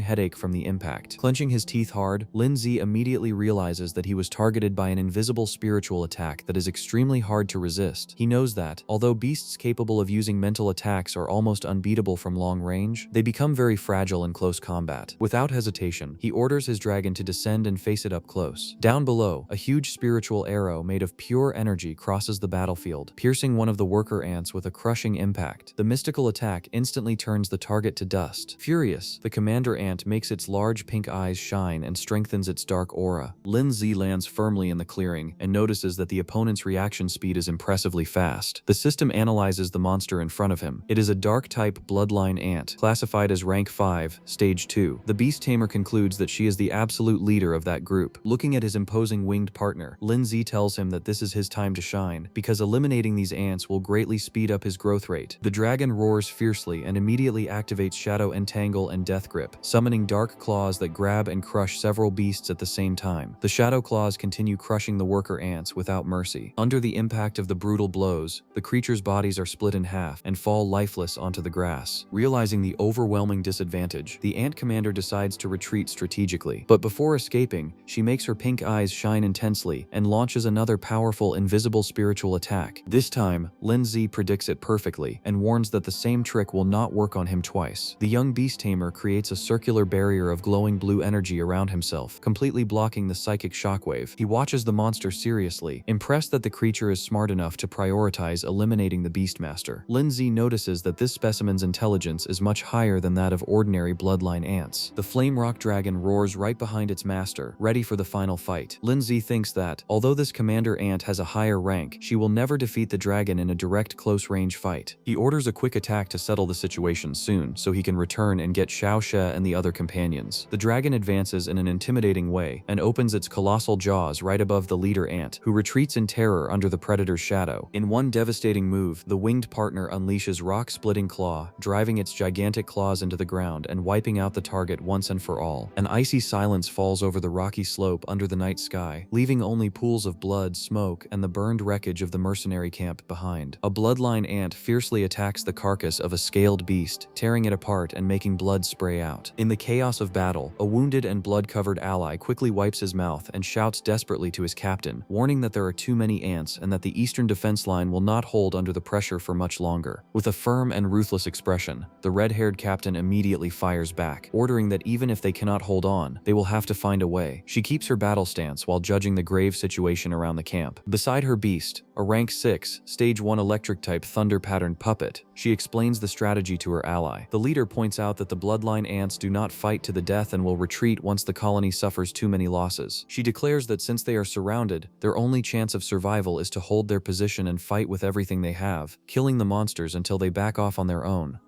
headache from the impact. Clenching his teeth hard, Lin Zi immediately realizes that he was targeted by an invisible spiritual attack that is extremely hard to resist. He knows that, although beasts capable of using mental attacks are almost unbeatable from long range, they become very fragile in close combat. Without hesitation, he orders his dragon to descend and face it up close. Down below, a huge spiritual arrow made of pure energy crosses the battlefield, piercing one of the worker ants with a crushing impact. The mystical attack instantly turns the target to dust. Furious, the commander ant makes its large pink eyes shine and strengthens its dark aura. Lin Zi lands firmly in the clearing and notices that the opponent's reaction speed is impressively fast. The system analyzes the monster in front of him. It is a dark-type bloodline ant, classified as rank 5, stage 2. The beast tamer concludes that she is the absolute leader of that group. Looking at his imposing winged partner, Lin Zi tells him that this is his time to shine, because eliminating these ants will greatly speed up his growth rate. The dragon roars fiercely and immediately activates Shadow Entangle and Death Grip, summoning dark claws that grab and crush several beasts at the same time. The shadow claws continue crushing the worker ants without mercy. Under the impact of the brutal blows, the creatures' bodies are split in half and fall lifeless onto the grass. Realizing the overwhelming disadvantage, the ant commander decides to retreat strategically. But before escaping, she makes her pink eyes shine intensely and launches another powerful invisible spiritual attack. This time, Lin Zi predicts it perfectly and warns that the same trick will not work on him twice. The young beast tamer creates a circular barrier of glowing blue energy around himself, completely blocking the psychic shockwave. He watches the monster seriously, impressed that the creature is smart enough to prioritize eliminating the Beastmaster. Lin Zi notices that this specimen's intelligence is much higher than that of ordinary bloodline ants. The flame rock dragon roars right behind its master, ready for the final fight. Lin Zi thinks that, although this commander ant has a higher rank, she will never defeat the dragon in a direct close-range fight. He orders a quick attack to settle the situation soon, so he can return and get Xiao She and the other companions. The dragon advances in an intimidating way and opens its colossal jaws right above the leader ant, who retreats in terror under the predator's shadow. In one devastating move, the winged partner unleashes rock-splitting claw, driving its gigantic claws into the ground and wiping out the target once and for all. An icy silence falls over the rocky slope under the night sky, leaving only pools of blood, smoke, and the burned wreckage of the mercenary camp behind. A bloodline ant fiercely attacks the carcass of a scaled beast, tearing it apart and making blood spray out. In the chaos of battle, a wounded and blood-covered ally quickly wipes his mouth and shouts desperately to his captain, warning that there are too many ants and that the eastern defense line will not hold under the pressure for much longer. With a firm and ruthless expression, the red-haired captain immediately fires back, ordering that even if they cannot hold on, they will have to find a way. She keeps her battle stance while judging the grave situation around the camp. Beside her beast, a rank 6, stage 1 electric-type thunder-patterned puppet, she explains the strategy to her ally. The leader points out that the bloodline ants do not fight to the death and will retreat once the colony suffers too many losses. She declares that since they are surrounded, their only chance of survival is to hold their position and fight with everything they have, killing the monsters until they back off on their own.